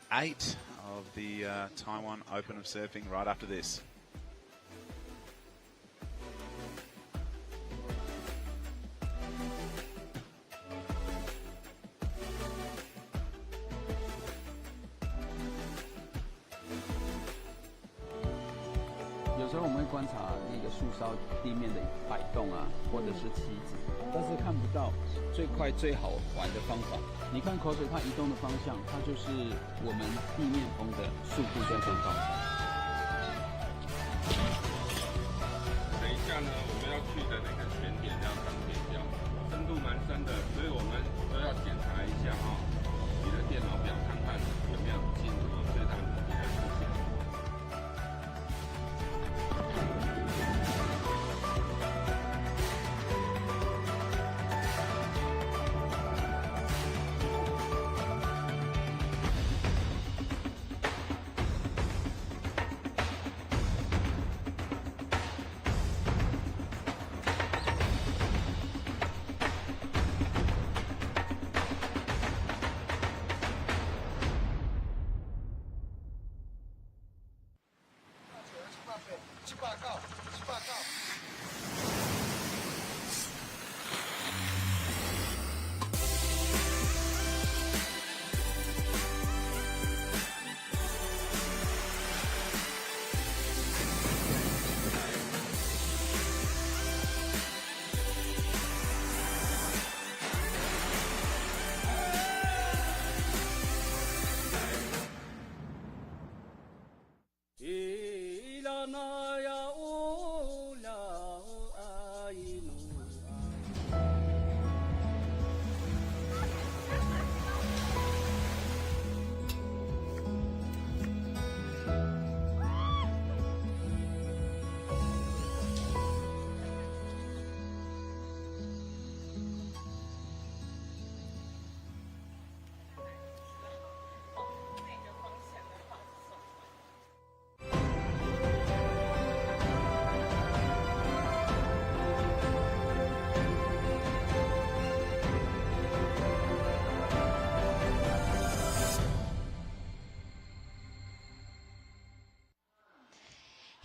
8 of the Taiwan Open of Surfing right after this.有时候我们会观察那个树梢地面的摆动啊，或者是旗子，但是看不到最快最好玩的方法。你看口水它移动的方向，它就是我们地面风的速度在变化。等一下呢，我们要去的那个全点要当天标，深度蛮深的，所以我们都要检查一下哈，你的电脑表看看有没有进入最大的你的视线。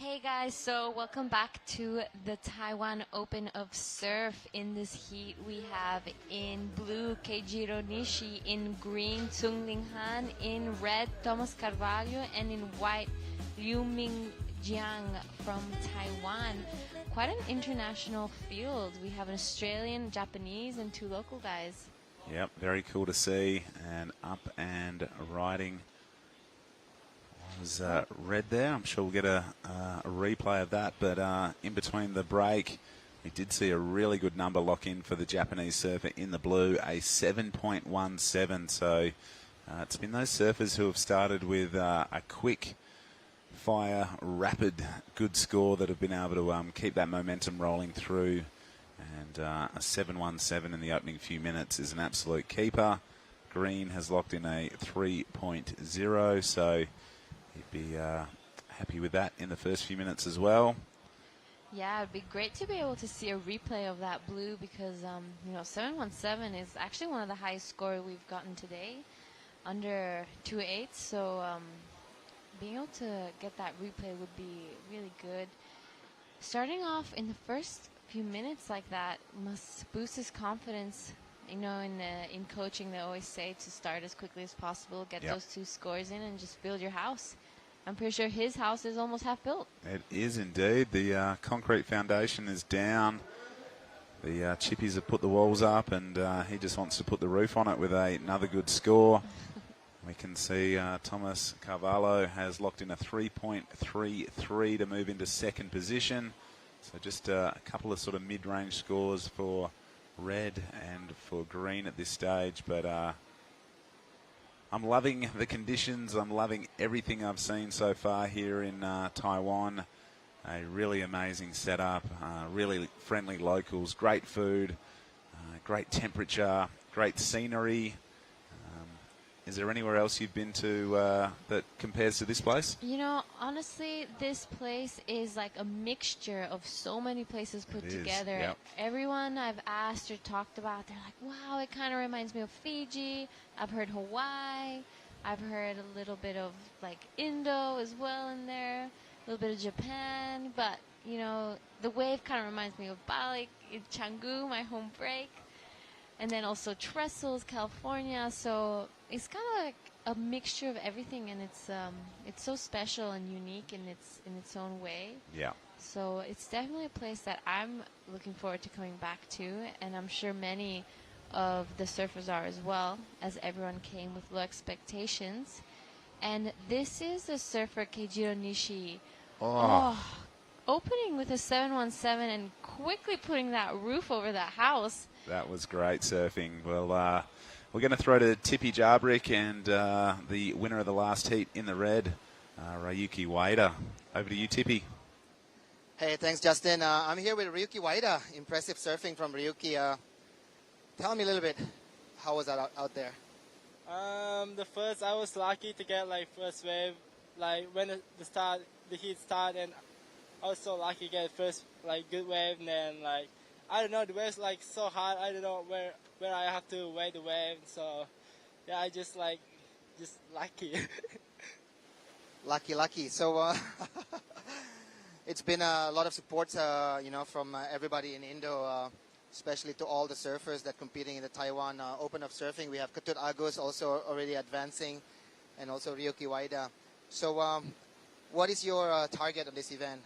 Hey guys, so welcome back to the Taiwan Open of Surf. In this heat, we have in blue Keijiro Nishi, in green Tsung-Ling Han, in red Thomas Carvalho, and in white Liu Ming Jiang from Taiwan. Quite an international field. We have an Australian, Japanese, and 2 local guys. Yep, very cool to see. And up and riding was red there. I'm sure we'll get a replay of that. But in between the break, we did see a really good number lock in for the Japanese surfer in the blue, a 7.17. So it's been those surfers who have started with a quick fire, rapid, good score that have been able to keep that momentum rolling through. And a 7.17 in the opening few minutes is an absolute keeper. Green has locked in a 3.0, so he'd be happy with that in the first few minutes as well. Yeah, it'd be great to be able to see a replay of that blue because, 717 is actually one of the highest scores we've gotten today, under 2.8. So being able to get that replay would be really good. Starting off in the first few minutes like that must boost his confidence. In coaching, they always say to start as quickly as possible, get those 2 scores in, and just build your house. I'm pretty sure his house is almost half built. It is indeed. The concrete foundation is down. The chippies have put the walls up, and he just wants to put the roof on it with another good score. We can see Thomas Carvalho has locked in a 3.33 to move into second position. So just a couple of sort of mid-range scores for red and for green at this stage, but I'm loving the conditions. I'm loving everything I've seen so far here in Taiwan. A really amazing setup, really friendly locals, great food, great temperature, great scenery. Is there anywhere else you've been to that compares to this place? Honestly, this place is like a mixture of so many places put together. Yep. Everyone I've asked or talked about, they're like, wow, it kind of reminds me of Fiji. I've heard Hawaii. I've heard a little bit of like Indo as well in there, a little bit of Japan. But, the wave kind of reminds me of Bali, Canggu, my home break. And then also Trestles, California. So it's kind of like a mixture of everything, and it's so special and unique in its own way. Yeah. So it's definitely a place that I'm looking forward to coming back to, and I'm sure many of the surfers are as well, as everyone came with low expectations. And this is the surfer Keijiro Nishi. Opening with a 717 and quickly putting that roof over that house. That was great surfing. Well, we're going to throw to Tippy Jarbrick and the winner of the last heat in the red, Ryuki Waida. Over to you, Tippy. Hey, thanks, Justin. I'm here with Ryuki Waida. Impressive surfing from Ryuki. Tell me a little bit, how was that out there? The first, I was lucky to get first wave, when the heat started, and I was so lucky to get first good wave, and then I don't know, the wave's so hard. I don't know where I have to wait the wave. So yeah, I just lucky. lucky. So it's been a lot of support, from everybody in Indo, especially to all the surfers that competing in the Taiwan Open of Surfing. We have Katut Agus also already advancing, and also Ryuki Waida. So what is your target of this event?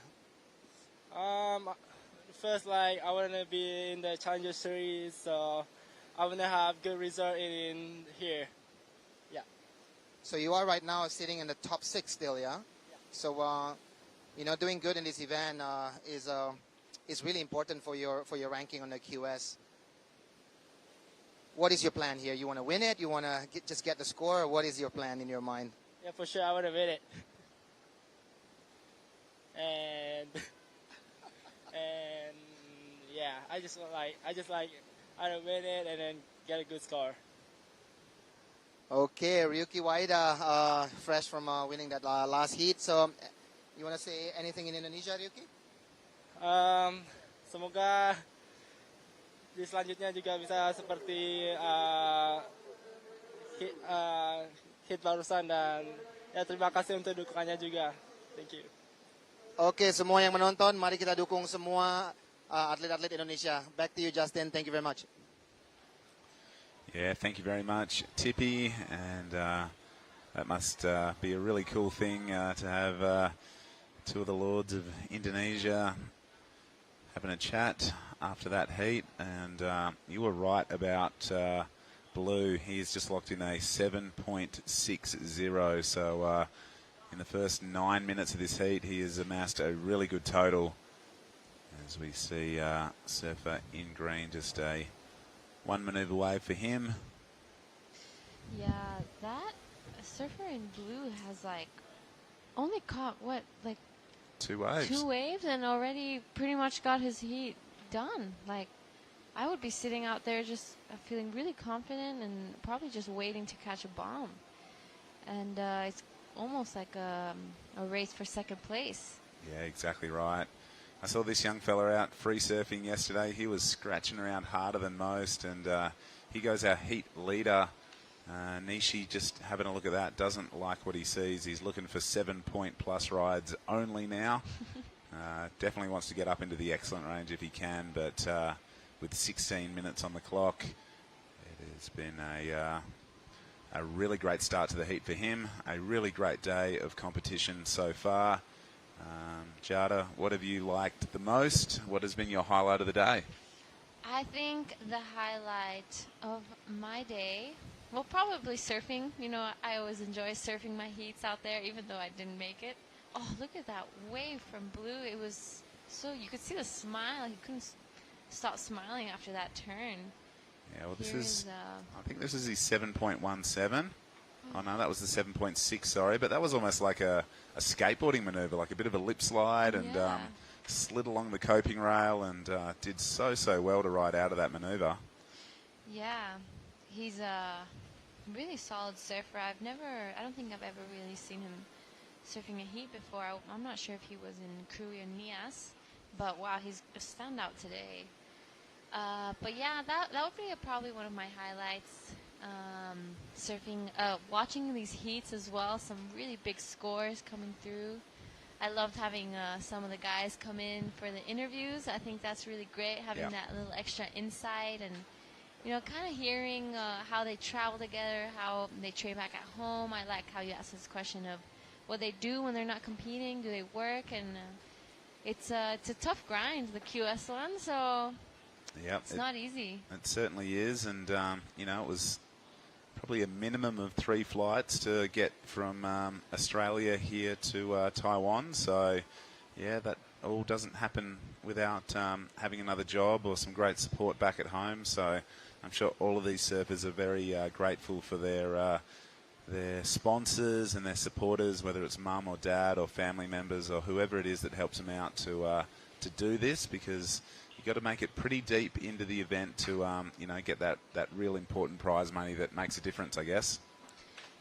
First, I want to be in the Challenger Series, so I want to have good result in here. Yeah. So you are right now sitting in the top 6 still, yeah? So, doing good in this event is really important for your ranking on the QS. What is your plan here? You want to win it? You want to just get the score? Or what is your plan in your mind? Yeah, for sure, I want to win it. And yeah, I just I don't win it and then get a good score. Okay, Ryuki Waida, fresh from winning that last heat. So, you want to say anything in Indonesia, Ryuki? Semoga di selanjutnya juga bisa seperti hit barusan, dan ya terima kasih untuk dukungannya juga. Thank you. Oke, semua yang menonton, mari kita dukung semua atlet-atlet Indonesia. Back to you, Justin. Thank you very much. Yeah, thank you very much, Tippy. And that must be a really cool thing to have two of the lords of Indonesia having a chat after that heat. And you were right about Blue. He's just locked in a 7.60. So in the first 9 minutes of this heat, he has amassed a really good total. As we see surfer in green, just a one maneuver wave for him. Yeah, that surfer in blue has only caught 2 waves. 2 waves and already pretty much got his heat done. I would be sitting out there just feeling really confident and probably just waiting to catch a bomb. And it's almost like a race for second place. Yeah, exactly right. I saw this young fella out free surfing yesterday. He was scratching around harder than most, and he goes our heat leader. Nishi, just having a look at that, doesn't like what he sees. He's looking for 7-point plus rides only now. Definitely wants to get up into the excellent range if he can, but with 16 minutes on the clock, it has been a really great start to the heat for him. A really great day of competition so far. Jada, what have you liked the most? What has been your highlight of the day? I think the highlight of my day, well, probably surfing. You know, I always enjoy surfing my heats out there, even though I didn't make it. Oh, look at that wave from Blue. It was so, you could see the smile. He couldn't stop smiling after that turn. Yeah, well, this is, I think this is his 7.17. Oh, no, that was the 7.6, sorry. But that was almost like a skateboarding maneuver, like a bit of a lip slide, and slid along the coping rail and did so well to ride out of that maneuver. Yeah, he's a really solid surfer. I don't think I've ever really seen him surfing a heat before. I'm not sure if he was in Korea Nias, but wow, he's a standout today. But yeah, that would be probably one of my highlights. Surfing, watching these heats as well, some really big scores coming through. I loved having some of the guys come in for the interviews. I think that's really great, having that little extra insight and, you know, kind of hearing how they travel together, how they train back at home. I like how you asked this question of what they do when they're not competing. Do they work? And it's a tough grind, the QS one, so it's not easy. It certainly is, and, you know, it was probably a minimum of 3 flights to get from Australia here to Taiwan. So, yeah, that all doesn't happen without having another job or some great support back at home. So I'm sure all of these surfers are very grateful for their sponsors and their supporters, whether it's mum or dad or family members or whoever it is that helps them out to do this, because you've got to make it pretty deep into the event to, you know, get that real important prize money that makes a difference, I guess.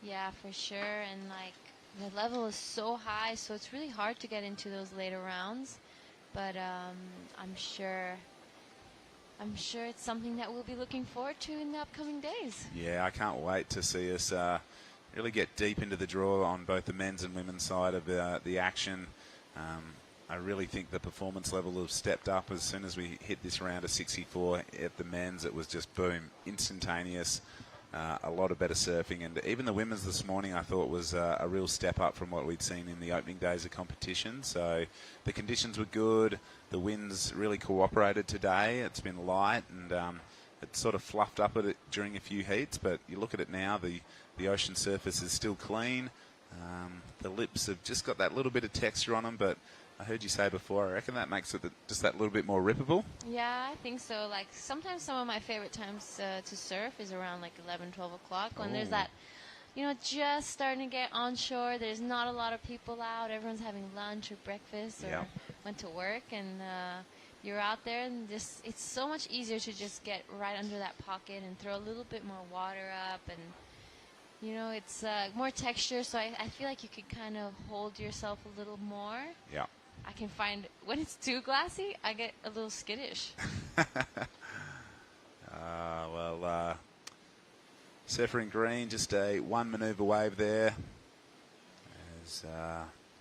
Yeah, for sure. And, like, the level is so high, so it's really hard to get into those later rounds. But I'm sure it's something that we'll be looking forward to in the upcoming days. Yeah, I can't wait to see us really get deep into the draw on both the men's and women's side of the action. I really think the performance level has stepped up as soon as we hit this round of 64 at the men's. It was just boom, instantaneous, a lot of better surfing. And even the women's this morning I thought was a real step up from what we'd seen in the opening days of competition. So the conditions were good. The winds really cooperated today. It's been light and it sort of fluffed up at it during a few heats. But you look at it now, the ocean surface is still clean. The lips have just got that little bit of texture on them, but I heard you say before, I reckon that makes it just that little bit more rippable. Yeah, I think so. Like, sometimes some of my favorite times to surf is around like 11, 12 o'clock when there's that, you know, just starting to get onshore. There's not a lot of people out. Everyone's having lunch or breakfast or went to work, and you're out there, and just it's so much easier to just get right under that pocket and throw a little bit more water up, and you know, it's more texture, so I feel like you could kind of hold yourself a little more. Yeah. I can find when it's too glassy, I get a little skittish. Surfer in green, just a 1 maneuver wave there as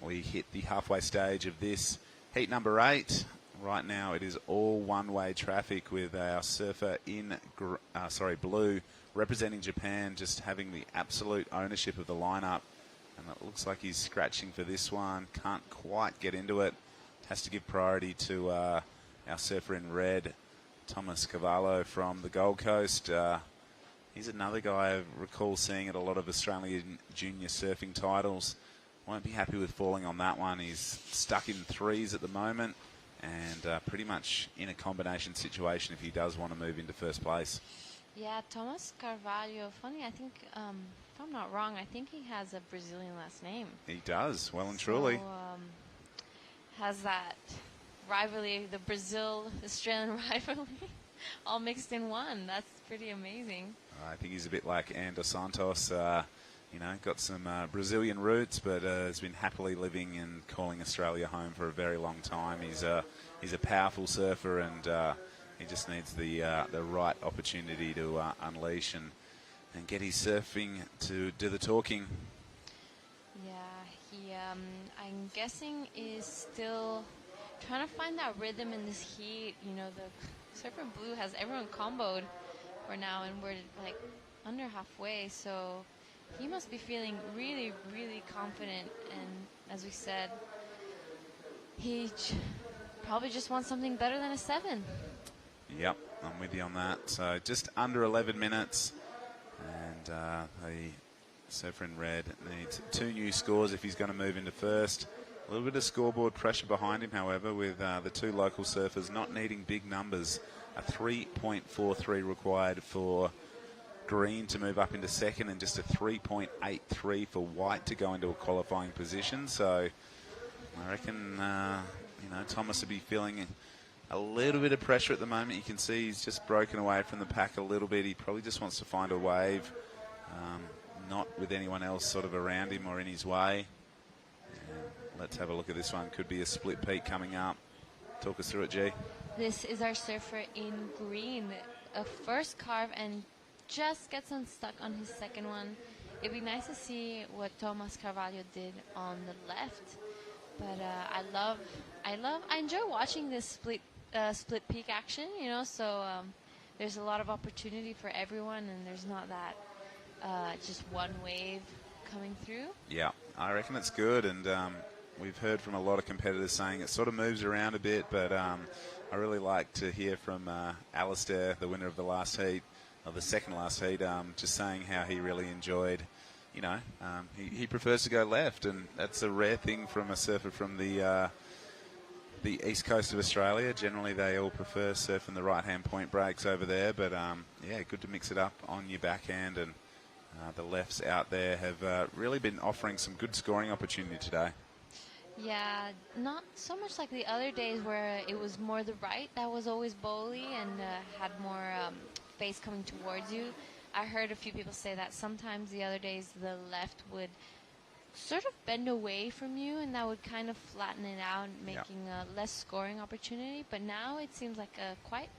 we hit the halfway stage of this heat number 8. Right now it is all one-way traffic with our surfer in blue representing Japan, just having the absolute ownership of the lineup. And it looks like he's scratching for this one. Can't quite get into it. Has to give priority to our surfer in red, Thomas Cavallo from the Gold Coast. He's another guy I recall seeing at a lot of Australian junior surfing titles. Won't be happy with falling on that one. He's stuck in 3s at the moment and pretty much in a combination situation if he does want to move into first place. Yeah, Thomas Carvalho. Funny, I think, if I'm not wrong, I think he has a Brazilian last name. He does, well and truly. Has that rivalry, the Brazil-Australian rivalry, all mixed in one. That's pretty amazing. I think he's a bit like Ander Santos. got some Brazilian roots, but has been happily living and calling Australia home for a very long time. He's a powerful surfer, and he just needs the right opportunity to unleash and get his surfing to do the talking. Yeah, he, I'm guessing, is still trying to find that rhythm in this heat. The Surfer Blue has everyone comboed for now, and we're like under halfway, so he must be feeling really, really confident. And as we said, he probably just wants something better than a 7. Yep, I'm with you on that. So just under 11 minutes, and the surfer in red needs 2 new scores if he's going to move into first. A little bit of scoreboard pressure behind him, however, with the 2 local surfers not needing big numbers. A 3.43 required for Green to move up into second, and just a 3.83 for White to go into a qualifying position. So I reckon, Thomas will be feeling a little bit of pressure at the moment. You can see he's just broken away from the pack a little bit. He probably just wants to find a wave, not with anyone else sort of around him or in his way. Let's have a look at this one. Could be a split peak coming up. Talk us through it, G. This is our surfer in green. A first carve and just gets unstuck on his second one. It'd be nice to see what Thomas Carvalho did on the left. But I enjoy watching this split peak action, so there's a lot of opportunity for everyone, and there's not that just one wave coming through. Yeah, I reckon it's good, and we've heard from a lot of competitors saying it sort of moves around a bit, but I really like to hear from Alistair, the winner of the last heat, or the second last heat, just saying how he really enjoyed, he prefers to go left, and that's a rare thing from a surfer from the east coast of Australia. Generally, they all prefer surfing the right-hand point breaks over there, but good to mix it up on your backhand, and the lefts out there have really been offering some good scoring opportunity today. Yeah, not so much like the other days where it was more the right that was always bowly and had more face coming towards you. I heard a few people say that sometimes the other days the left would sort of bend away from you, and that would kind of flatten it out, making a less scoring opportunity. But now it seems like quite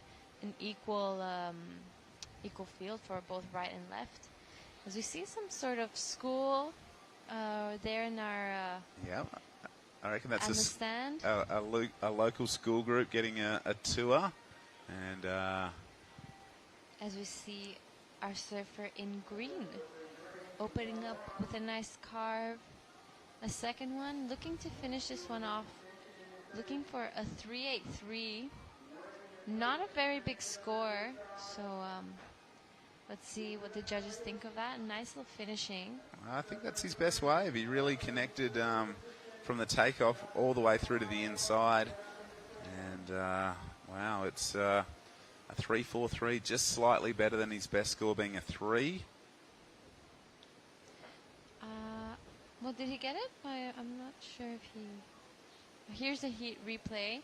an equal field for both right and left. As we see some sort of school there in our I reckon that's a local school group getting a tour, and as we see our surfer in green opening up with a nice carve, a second one, looking to finish this one off, looking for a 3.83. Not a very big score, so let's see what the judges think of that. Nice little finishing. I think that's his best wave. He really connected from the takeoff all the way through to the inside, and wow, it's a 3.43, just slightly better than his best score being a 3. Well, did he get it? I'm not sure if he... Here's a heat replay.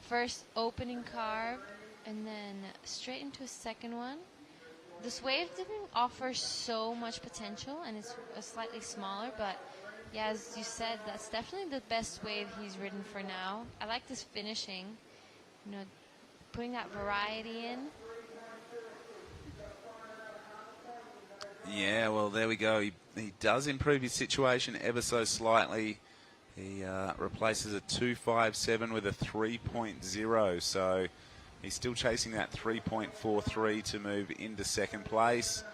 First opening carve, and then straight into a second one. This wave didn't offer so much potential, and it's slightly smaller, but yeah, as you said, that's definitely the best wave he's ridden for now. I like this finishing, putting that variety in. Yeah, well, there we go. He does improve his situation ever so slightly. He replaces a 2.57 with a 3.0, so he's still chasing that 3.43 to move into second place.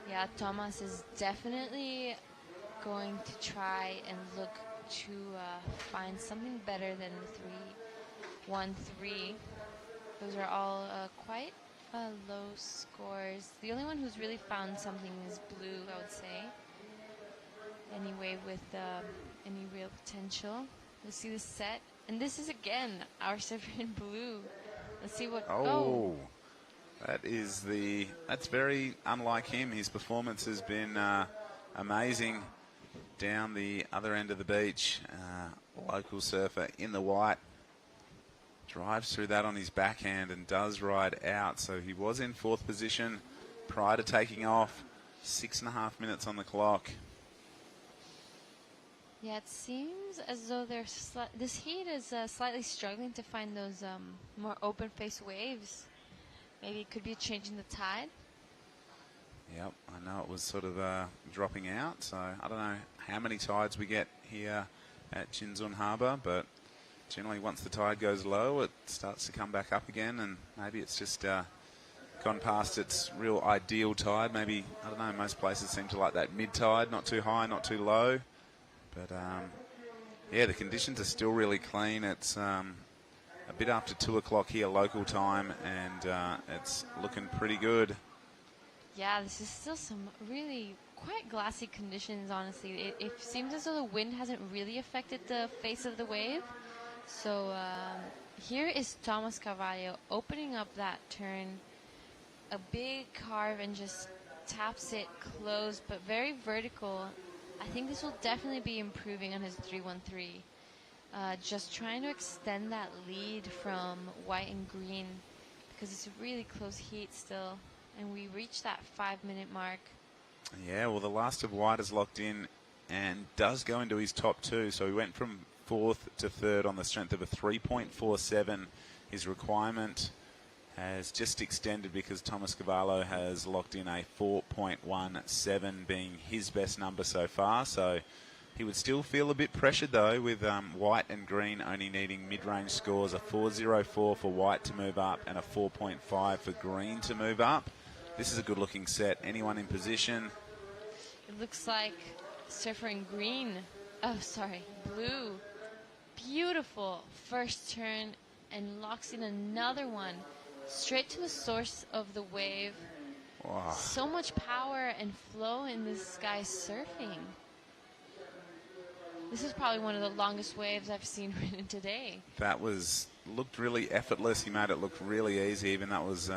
Yeah, Thomas is definitely going to try and look to find something better than the 3.13. Those are all quite low scores. The only one who's really found something is Blue, I would say. Anyway, with any real potential. Let's see the set. And this is, again, our surfer in Blue. Let's see what... Oh, that's very unlike him. His performance has been amazing down the other end of the beach. Local surfer in the white. Drives through that on his backhand and does ride out. So he was in 4th position prior to taking off. 6.5 minutes on the clock. Yeah, it seems as though this heat is slightly struggling to find those more open-face waves. Maybe it could be a change in the tide. Yep, I know it was sort of dropping out, so I don't know how many tides we get here at Jinzun Harbour, but generally once the tide goes low, it starts to come back up again, and maybe it's just gone past its real ideal tide. Maybe, I don't know, most places seem to like that mid-tide, not too high, not too low. But, yeah, the conditions are still really clean. It's a bit after 2 o'clock here local time, and it's looking pretty good. Yeah, this is still some really quite glassy conditions, honestly. It seems as though the wind hasn't really affected the face of the wave. So here is Thomas Carvalho opening up that turn. A big carve and just taps it close, but very vertical. I think this will definitely be improving on his 313. Just trying to extend that lead from white and green because it's a really close heat still. And we reached that 5-minute mark. Yeah, well, the last of white is locked in and does go into his top two. So he went from 4th to 3rd on the strength of a 3.47. His requirement has just extended because Thomas Cavallo has locked in a 4.17 being his best number so far. So he would still feel a bit pressured though with white and green only needing mid-range scores, a 4.04 for white to move up and a 4.5 for green to move up. This is a good looking set. Anyone in position? It looks like surfer in green. Oh, sorry, blue. Beautiful first turn and locks in another one. Straight to the source of the wave. Wow. So much power and flow in this guy's surfing. This is probably one of the longest waves I've seen ridden today. That looked really effortless. He made it look really easy. Even that was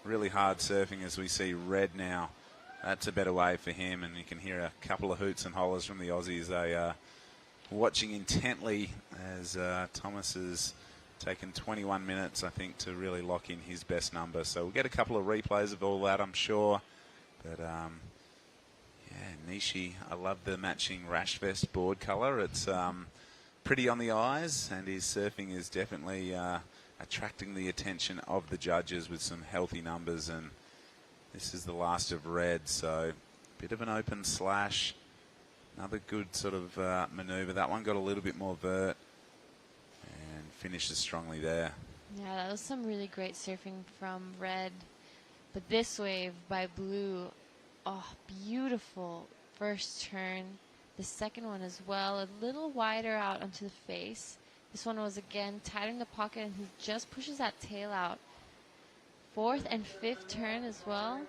really hard surfing as we see red now. That's a better wave for him, and you can hear a couple of hoots and hollers from the Aussies. They are watching intently as Thomas has taken 21 minutes, I think, to really lock in his best number. So we'll get a couple of replays of all that, I'm sure. But, yeah, Nishi, I love the matching rash vest board colour. It's pretty on the eyes, and his surfing is definitely attracting the attention of the judges with some healthy numbers. And this is the last of red, so a bit of an open slash. Another good sort of manoeuvre. That one got a little bit more vert. Finishes strongly there. Yeah, that was some really great surfing from red. But this wave by blue, oh, beautiful first turn. The second one as well, a little wider out onto the face. This one was again tight in the pocket, and he just pushes that tail out. 4th and 5th turn as well.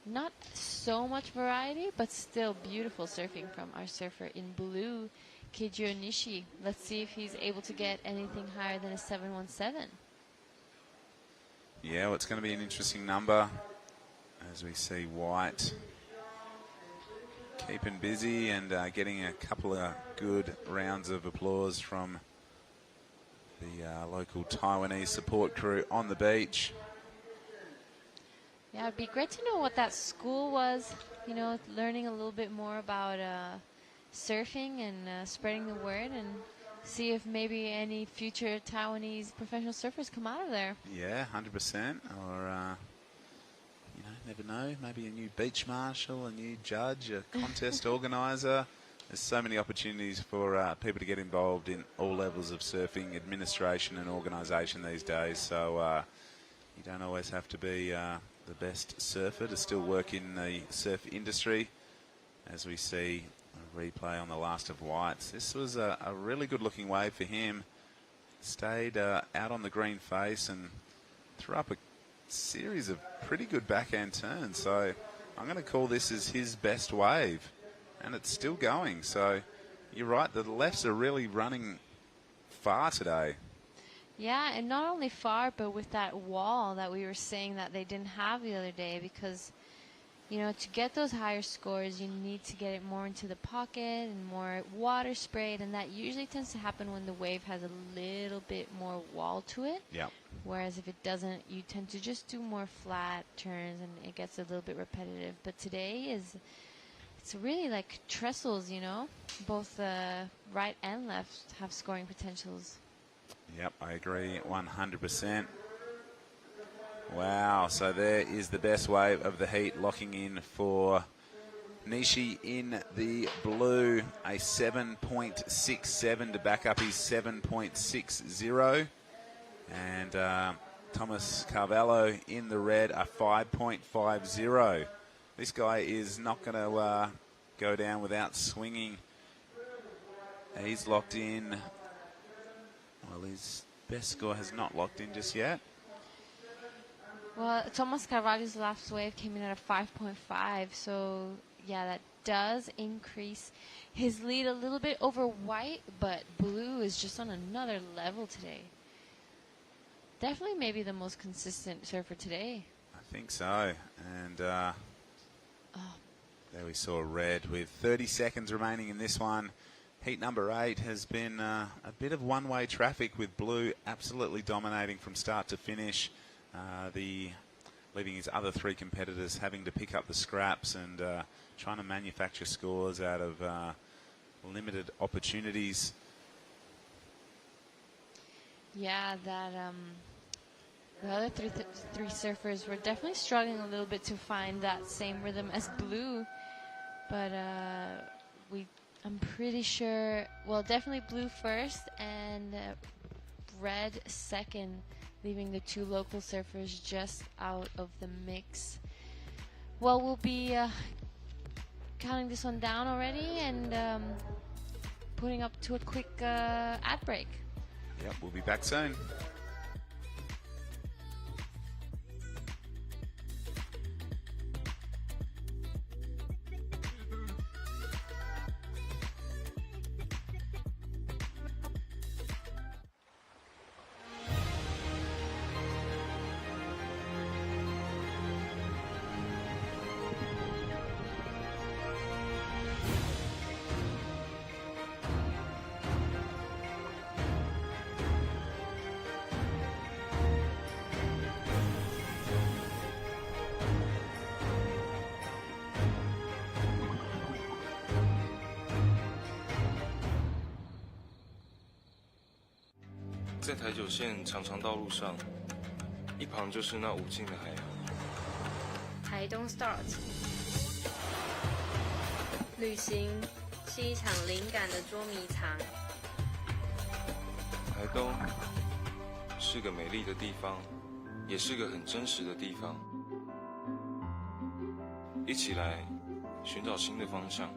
Not so much variety, but still beautiful surfing from our surfer in blue, Keiichiro Nishi. Let's see if he's able to get anything higher than a 717. Yeah, well, it's going to be an interesting number as we see white keeping busy and getting a couple of good rounds of applause from the local Taiwanese support crew on the beach. Yeah, it'd be great to know what that school was, you know, learning a little bit more about surfing and spreading the word, and see if maybe any future Taiwanese professional surfers come out of there. Yeah, 100%. Or, you know, never know, maybe a new beach marshal, a new judge, a contest organiser. There's so many opportunities for people to get involved in all levels of surfing, administration and organisation these days. So you don't always have to be the best surfer to still work in the surf industry. As we see a replay on the last of whites, this was a really good looking wave for him. Stayed out on the green face and threw up a series of pretty good backhand turns. So I'm going to call this as his best wave, and it's still going. So you're right, the lefts are really running far today. Yeah, and not only far, but with that wall that we were saying that they didn't have the other day, because, you know, to get those higher scores, you need to get it more into the pocket and more water sprayed, and that usually tends to happen when the wave has a little bit more wall to it. Yeah. Whereas if it doesn't, you tend to just do more flat turns and it gets a little bit repetitive. But today it's really like trestles, you know? Both right and left have scoring potentials. Yep, I agree 100%. Wow, so there is the best wave of the heat locking in for Nishi in the blue, a 7.67 to back up his 7.60. And Thomas Carvalho in the red, a 5.50. This guy is not going to go down without swinging. He's locked in. Well, his best score has not locked in just yet. Well, Thomas Carvalho's last wave came in at a 5.5, so yeah, that does increase his lead a little bit over white, but blue is just on another level today. Definitely maybe the most consistent surfer today. I think so. And there we saw red with 30 seconds remaining in this one. Heat number 8 has been a bit of one-way traffic with blue absolutely dominating from start to finish. Leaving his other 3 competitors having to pick up the scraps and trying to manufacture scores out of limited opportunities. Yeah, that the other three surfers were definitely struggling a little bit to find that same rhythm as blue, but I'm pretty sure, well, definitely blue first and red second, leaving the 2 local surfers just out of the mix. Well, we'll be counting this one down already and putting up to a quick ad break. Yep, we'll be back soon.在台九线长长道路上，一旁就是那无尽的海洋。台东 Start 旅行是一场灵感的捉迷藏。台东是个美丽的地方，也是个很真实的地方。一起来寻找新的方向。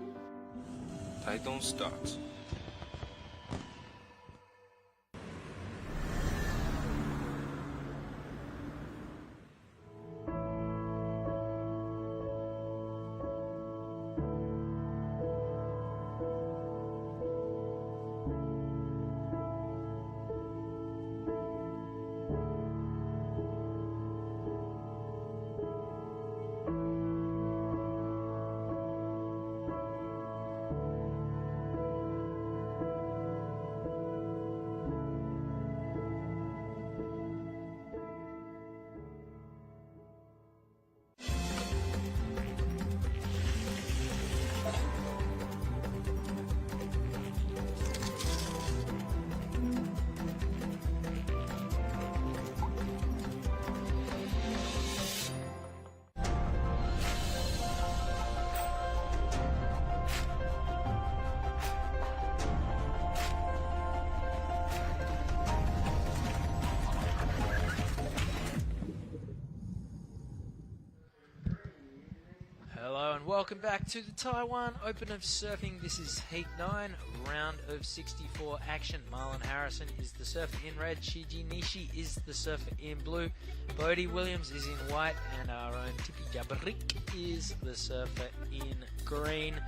台东 Start。Welcome back to the Taiwan Open of Surfing. This is Heat 9, round of 64 action. Marlon Harrison is the surfer in red. Shiji Nishi is the surfer in blue. Bodie Williams is in white. And our own Tippy Gabarik is the surfer in green.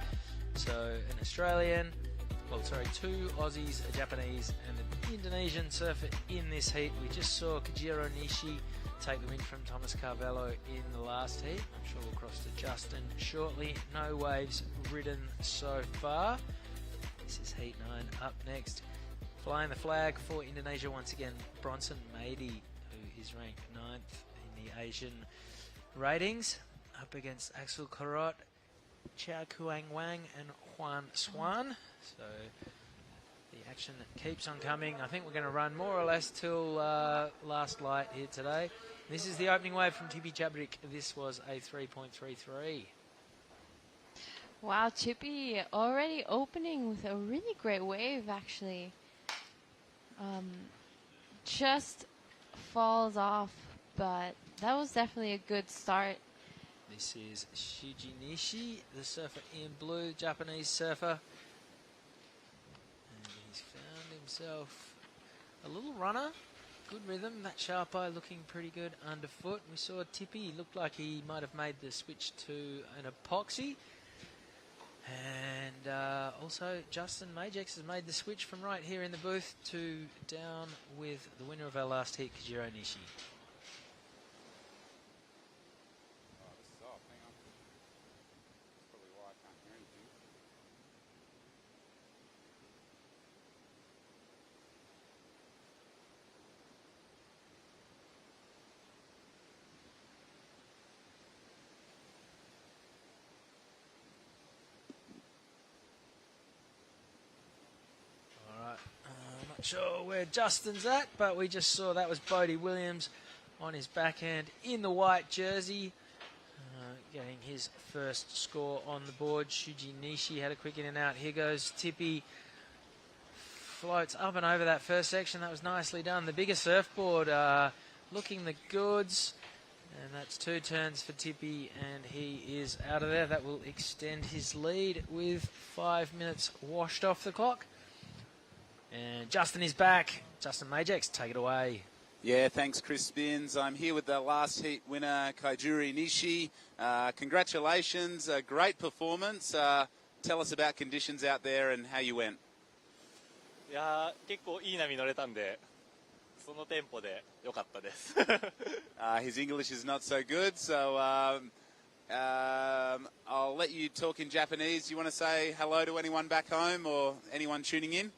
So an Australian, two Aussies, a Japanese and an Indonesian surfer in this heat. We just saw Kajiro Nishi take the win from Thomas Carvalho in the last heat. I'm sure we'll cross to Justin shortly. No waves ridden so far. This is Heat 9 up next. Flying the flag for Indonesia once again, Bronson Mady, who He's ranked 9th in the Asian ratings, up against Axel Karot, Chia Kuang Wang and Juan Swan. So the action keeps on coming. I think we're going to run more or less till last light here today. This is the opening wave from Tipi Jabrik. This was a 3.33. Wow, Tipi already opening with a really great wave, actually. Just falls off, but that was definitely a good start. This is Shuji Nishi, the surfer in blue, Japanese surfer. And he's found himself a little runner. Good rhythm. That sharp eye looking pretty good underfoot. We saw Tipi, looked like he might have made the switch to an epoxy. And also Justin Majex has made the switch from right here in the booth to down with the winner of our last heat, Kajiro Nishi. Sure where Justin's at, but we just saw that was Bodie Williams on his backhand in the white jersey, getting his first score on the board. Shuji Nishi had a quick in and out. Here goes Tipi, floats up and over that first section. That was nicely done. The bigger surfboard looking the goods, and that's 2 turns for Tipi, and he is out of there. That will extend his lead with 5 minutes washed off the clock. And Justin is back. Justin Majex, take it away. Yeah, thanks, Chris Spins. I'm here with the last heat winner, Kaijuri Nishi. Congratulations, a great performance. Tell us about conditions out there and how you went. いやー、結構いい波乗れたんで、そのテンポで良かったです。His English is not so good, so I'll let you talk in Japanese. Do you want to say hello to anyone back home or anyone tuning in?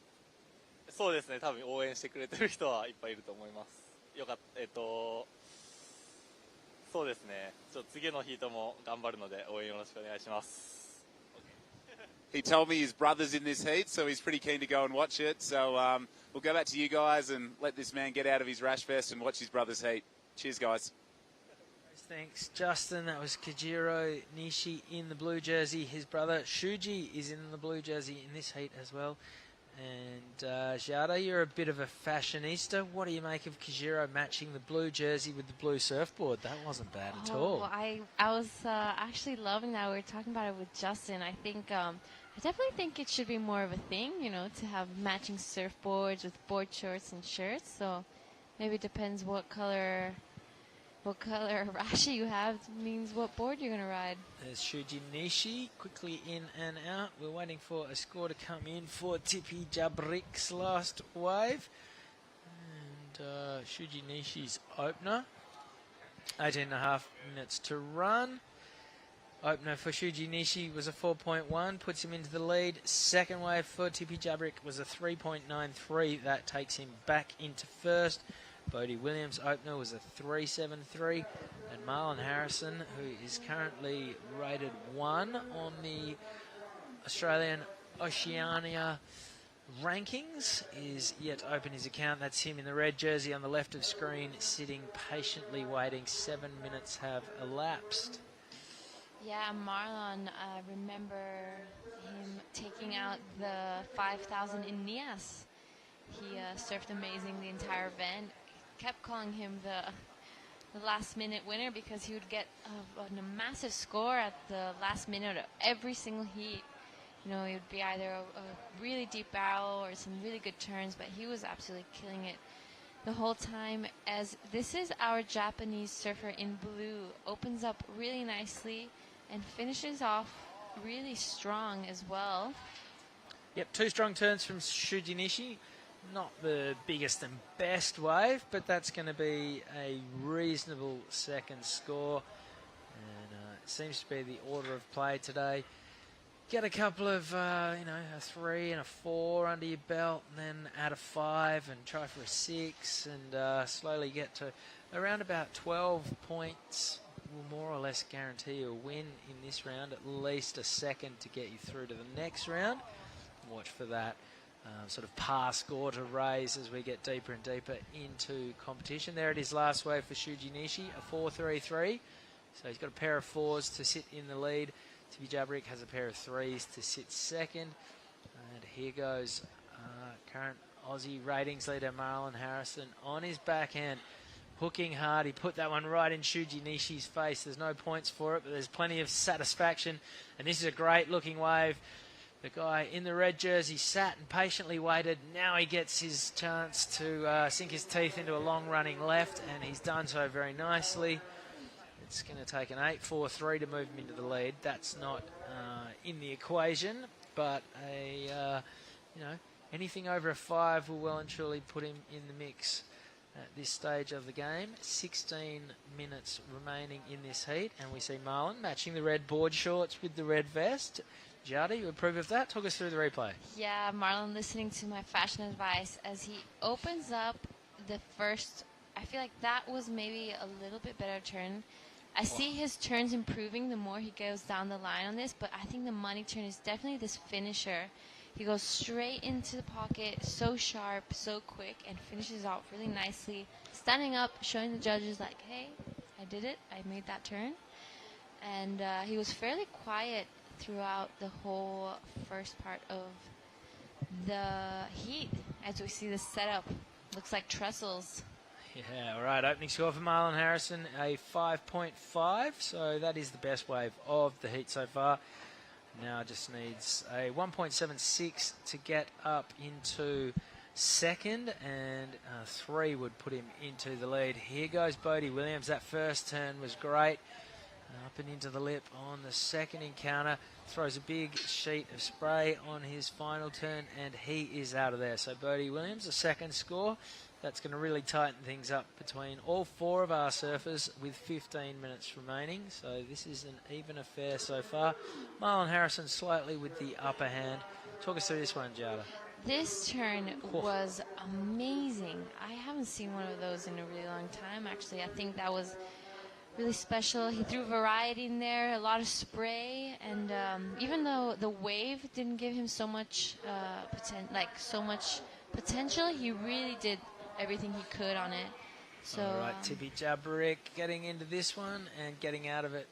そうですね、多分応援してくれてる人はいっぱいいると思います。よかった、そうですね、次のヒートも頑張るので応援よろしくお願いします。He told me his brother's in this heat, so he's pretty keen to go and watch it. So we'll go back to you guys and let this man get out of his rash vest and watch his brother's heat. Cheers, guys. Thanks, Justin. That was Kajiro Nishi in the blue jersey. His brother Shuji is in the blue jersey in this heat as well. And Xiada, you're a bit of a fashionista. What do you make of Kajiro matching the blue jersey with the blue surfboard? That wasn't bad at all. I was actually loving that. We were talking about it with Justin. I think I definitely think it should be more of a thing, you know, to have matching surfboards with board shorts and shirts. So maybe it depends what color rashi you have means what board you're going to ride. There's Shuji Nishi quickly in and out. We're waiting for a score to come in for Tipi Jabrik's last wave. And Shuji Nishi's opener. 18.5 minutes to run. Opener for Shuji Nishi was a 4.1, puts him into the lead. Second wave for Tipi Jabrik was a 3.93. That takes him back into first. Bodie Williams' opener was a 3.73, and Marlon Harrison, who is currently rated 1 on the Australian Oceania rankings, is yet to open his account. That's him in the red jersey on the left of screen, sitting patiently waiting. 7 minutes have elapsed. Yeah, Marlon, I remember him taking out the 5,000 in Nias. He surfed amazing the entire event. Kept calling him the last-minute winner because he would get a massive score at the last minute of every single heat. You know, it would be either a really deep barrel or some really good turns, but he was absolutely killing it the whole time. As this is our Japanese surfer in blue, opens up really nicely and finishes off really strong as well. Yep, 2 strong turns from Shuji Nishi. Not the biggest and best wave, but that's going to be a reasonable second score. And it seems to be the order of play today. Get a couple of, a 3 and a 4 under your belt, and then add a 5 and try for a 6, and slowly get to around about 12 points will more or less guarantee a win in this round, at least a second to get you through to the next round. Watch for that sort of par score to raise as we get deeper and deeper into competition. There it is, last wave for Shuji Nishi, a 4-3-3. So he's got a pair of 4s to sit in the lead. Tibi Jabrik has a pair of 3s to sit second. And here goes current Aussie ratings leader Marlon Harrison on his backhand, hooking hard. He put that one right in Shuji Nishi's face. There's no points for it, but there's plenty of satisfaction. And this is a great looking wave. The guy in the red jersey sat and patiently waited. Now he gets his chance to sink his teeth into a long running left, and he's done so very nicely. It's going to take an 8-4-3 to move him into the lead. That's not in the equation, but anything over a 5 will well and truly put him in the mix at this stage of the game. 16 minutes remaining in this heat, and we see Marlon matching the red board shorts with the red vest. Jada, you approve of that? Talk us through the replay. Yeah, Marlon listening to my fashion advice as he opens up the first. I feel like that was maybe a little bit better turn. I see his turns improving the more he goes down the line on this, but I think the money turn is definitely this finisher. He goes straight into the pocket, so sharp, so quick, and finishes out really nicely. Standing up, showing the judges like, hey, I did it. I made that turn. And he was fairly quiet throughout the whole first part of the heat. As we see the setup, looks like trestles. Yeah, all right, opening score for Marlon Harrison, a 5.5, so that is the best wave of the heat so far. Now just needs a 1.76 to get up into second, and 3 would put him into the lead. Here goes Bodie Williams. That first turn was great. Up and into the lip on the second encounter. Throws a big sheet of spray on his final turn, and he is out of there. So Bodie Williams, a second score. That's going to really tighten things up between all 4 of our surfers with 15 minutes remaining. So this is an even affair so far. Marlon Harrison slightly with the upper hand. Talk us through this one, Jada. This turn was amazing. I haven't seen one of those in a really long time, actually. I think that was really special. He threw variety in there, a lot of spray, and even though the wave didn't give him so much potential, he really did everything he could on it. So, all right, Tibi Jabrik getting into this one and getting out of it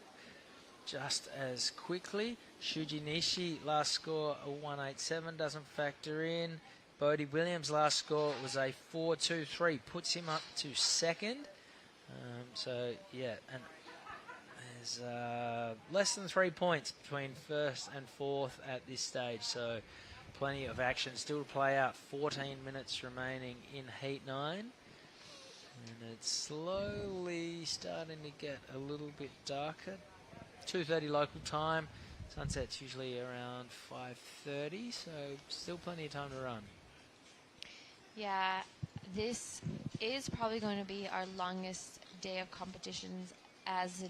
just as quickly. Shuji Nishi, last score a 187, doesn't factor in. Bodie Williams' last score was a 4.23, puts him up to second. So, yeah, and there's less than 3 points between first and fourth at this stage. So, plenty of action still to play out. 14 minutes remaining in Heat 9. And it's slowly starting to get a little bit darker. 2:30 local time. Sunset's usually around 5:30, so still plenty of time to run. Yeah, this is probably going to be our longest day of competitions as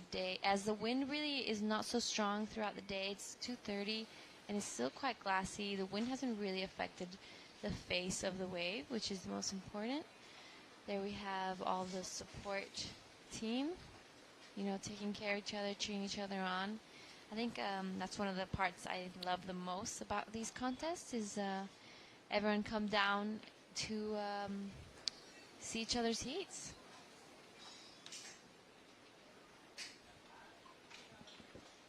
the wind really is not so strong throughout the day. It's 2:30 and it's still quite glassy. The wind hasn't really affected the face of the wave, which is the most important. There we have all the support team, taking care of each other, cheering each other on. I think that's one of the parts I love the most about these contests is everyone come down to see each other's heats.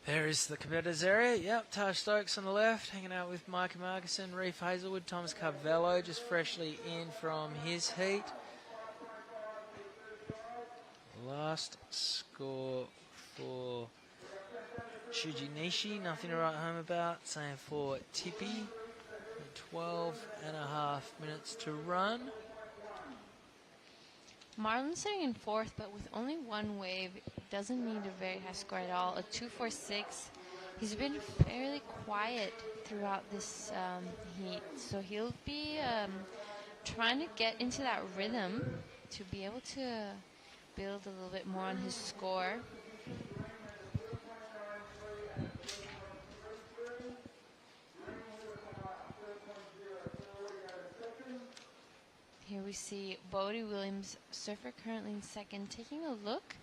There is the competitors area. Yep, Taj Stokes on the left, hanging out with Micah Markison, Reef Hazelwood, Thomas Carvello, just freshly in from his heat. Last score for Shuji Nishi, nothing to write home about. Same for Tippy, 12.5 minutes to run. Marlon's sitting in fourth, but with only one wave, doesn't need a very high score at all. A 2.46. He's been fairly quiet throughout this heat, so he'll be trying to get into that rhythm to be able to build a little bit more on his score. Here we see Bodie Williams, surfer currently in second, taking a look.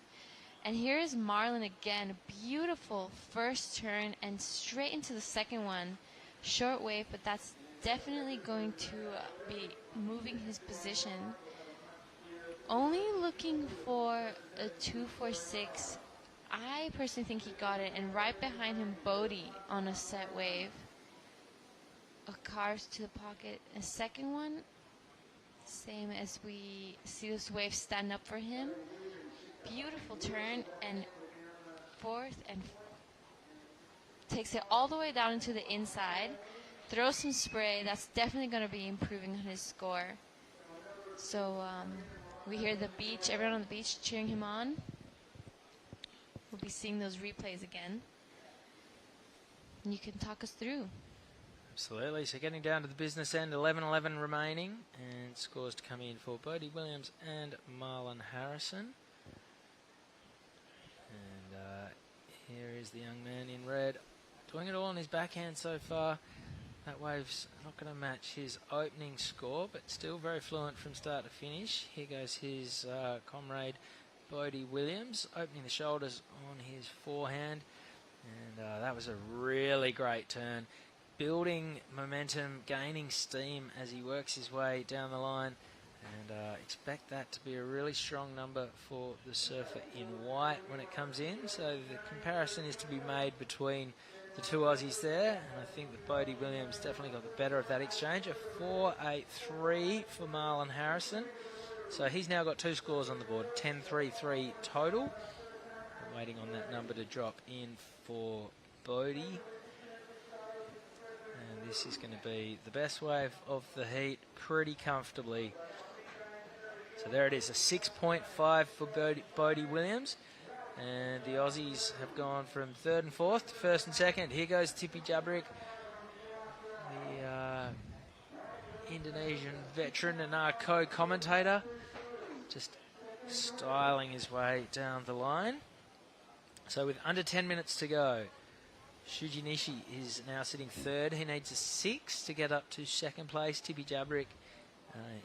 And here is Marlon again. Beautiful first turn and straight into the second one. Short wave, but that's definitely going to be moving his position. Only looking for a 246. I personally think he got it. And right behind him, Bodie on a set wave. A cars to the pocket. A second one, same as we see this wave stand up for him. Beautiful turn and fourth and takes it all the way down into the inside. Throws some spray. That's definitely going to be improving on his score. So we hear the beach, everyone on the beach cheering him on. We'll be seeing those replays again. And you can talk us through. Absolutely. So getting down to the business end, 11-11 remaining, and scores to come in for Bodie Williams and Marlon Harrison. And here is the young man in red, doing it all on his backhand so far. That wave's not going to match his opening score, but still very fluent from start to finish. Here goes his comrade Bodie Williams, opening the shoulders on his forehand. And that was a really great turn. Building momentum, gaining steam as he works his way down the line. And expect that to be a really strong number for the surfer in white when it comes in. So the comparison is to be made between the two Aussies there. And I think that Bodie Williams definitely got the better of that exchange. A 4.83 for Marlon Harrison. So he's now got two scores on the board, 10.33 total. We're waiting on that number to drop in for Bodie. And this is going to be the best wave of the heat pretty comfortably. So there it is, a 6.5 for Bodie Williams. And the Aussies have gone from third and fourth to first and second. Here goes Tipi Jabrik, the Indonesian veteran and our co-commentator, just styling his way down the line. So with under 10 minutes to go, Shuji Nishi is now sitting third. He needs a 6 to get up to second place. Tipi Jabrik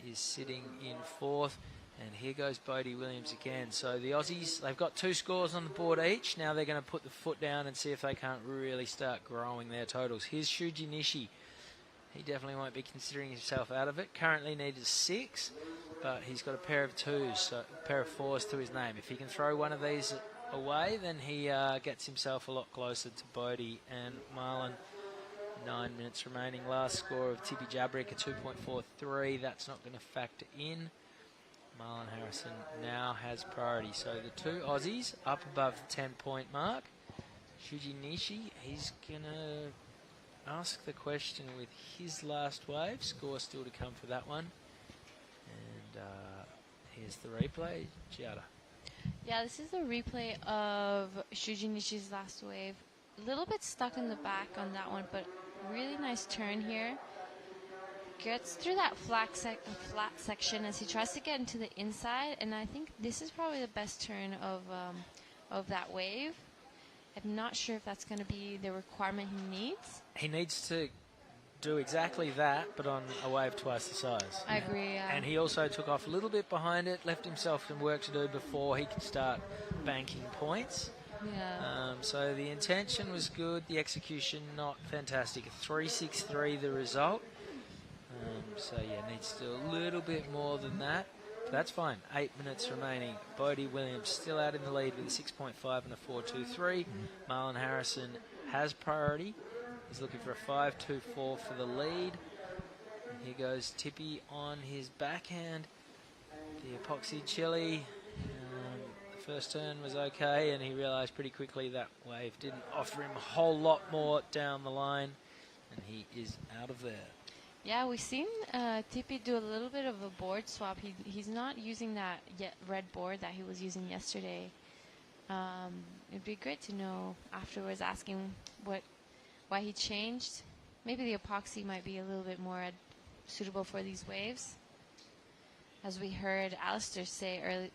is sitting in fourth. And here goes Bodie Williams again. So the Aussies, they've got two scores on the board each. Now they're going to put the foot down and see if they can't really start growing their totals. Here's Shuji Nishi. He definitely won't be considering himself out of it. Currently needs a 6, but he's got a pair of 2s, so a pair of 4s to his name. If he can throw one of these away, then he gets himself a lot closer to Bodie and Marlon. 9 minutes remaining. Last score of Tipi Jabrik, a 2.43. That's not going to factor in. Marlon Harrison now has priority. So the two Aussies up above the 10-point mark. Shuji Nishi, he's going to ask the question with his last wave. Score still to come for that one. And here's the replay. Giada. Yeah, this is the replay of Shuji Nishi's last wave. A little bit stuck in the back on that one, but really nice turn here. Gets through that flat section as he tries to get into the inside, and I think this is probably the best turn of that wave. I'm not sure if that's going to be the requirement he needs. He needs to do exactly that, but on a wave twice the size. I agree, yeah. And he also took off a little bit behind it, left himself some work to do before he could start banking points. Yeah. So the intention was good, the execution not fantastic. A 3.63 the result. So yeah, needs to do a little bit more than that. But that's fine. 8 minutes remaining. Bodie Williams still out in the lead with a 6.5 and a 4.23. Marlon Harrison has priority. He's looking for a 5.24 for the lead. And here goes Tippy on his backhand. The epoxy chili. The first turn was okay, and he realised pretty quickly that wave didn't offer him a whole lot more down the line, and he is out of there. Yeah, we've seen Tippy do a little bit of a board swap. He's not using that red board that he was using yesterday. It'd be great to know afterwards, asking why he changed. Maybe the epoxy might be a little bit more suitable for these waves. As we heard Alistair say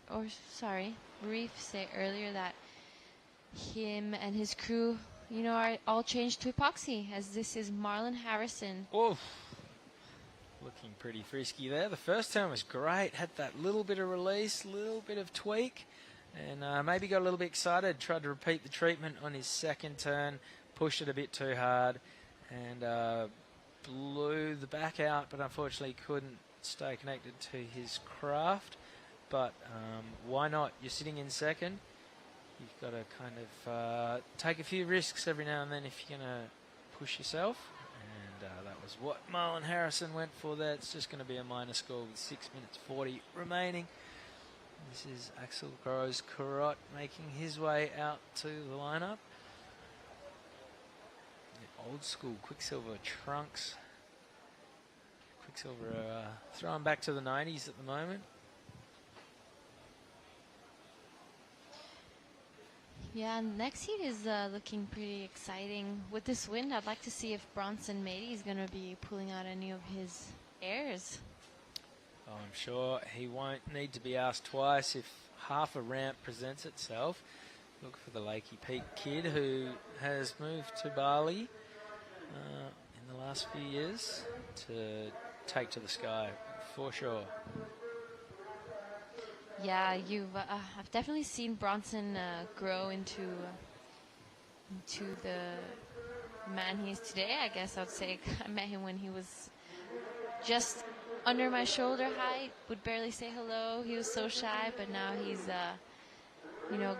Reef say earlier that him and his crew, are all changed to epoxy, as this is Marlon Harrison. Oh. looking pretty frisky there. The first turn was great, had that little bit of release, little bit of tweak, and maybe got a little bit excited, tried to repeat the treatment on his second turn, pushed it a bit too hard, and blew the back out, but unfortunately couldn't stay connected to his craft. But why not? You're sitting in second. You've got to kind of take a few risks every now and then if you're going to push yourself. And that was what Marlon Harrison went for there. It's just going to be a minor score with 6 minutes 40 remaining. This is Axel Gross Karot making his way out to the lineup. The old school Quicksilver trunks. Quicksilver throwing back to the 90s at the moment. Yeah, next heat is looking pretty exciting. With this wind, I'd like to see if Bronson Mady is going to be pulling out any of his airs. Oh, I'm sure he won't need to be asked twice if half a ramp presents itself. Look for the Lakey Peak kid who has moved to Bali in the last few years to take to the sky, for sure. Yeah, I've definitely seen Bronson grow into the man he is today. I guess I would say I met him when he was just under my shoulder height, would barely say hello. He was so shy, but now he's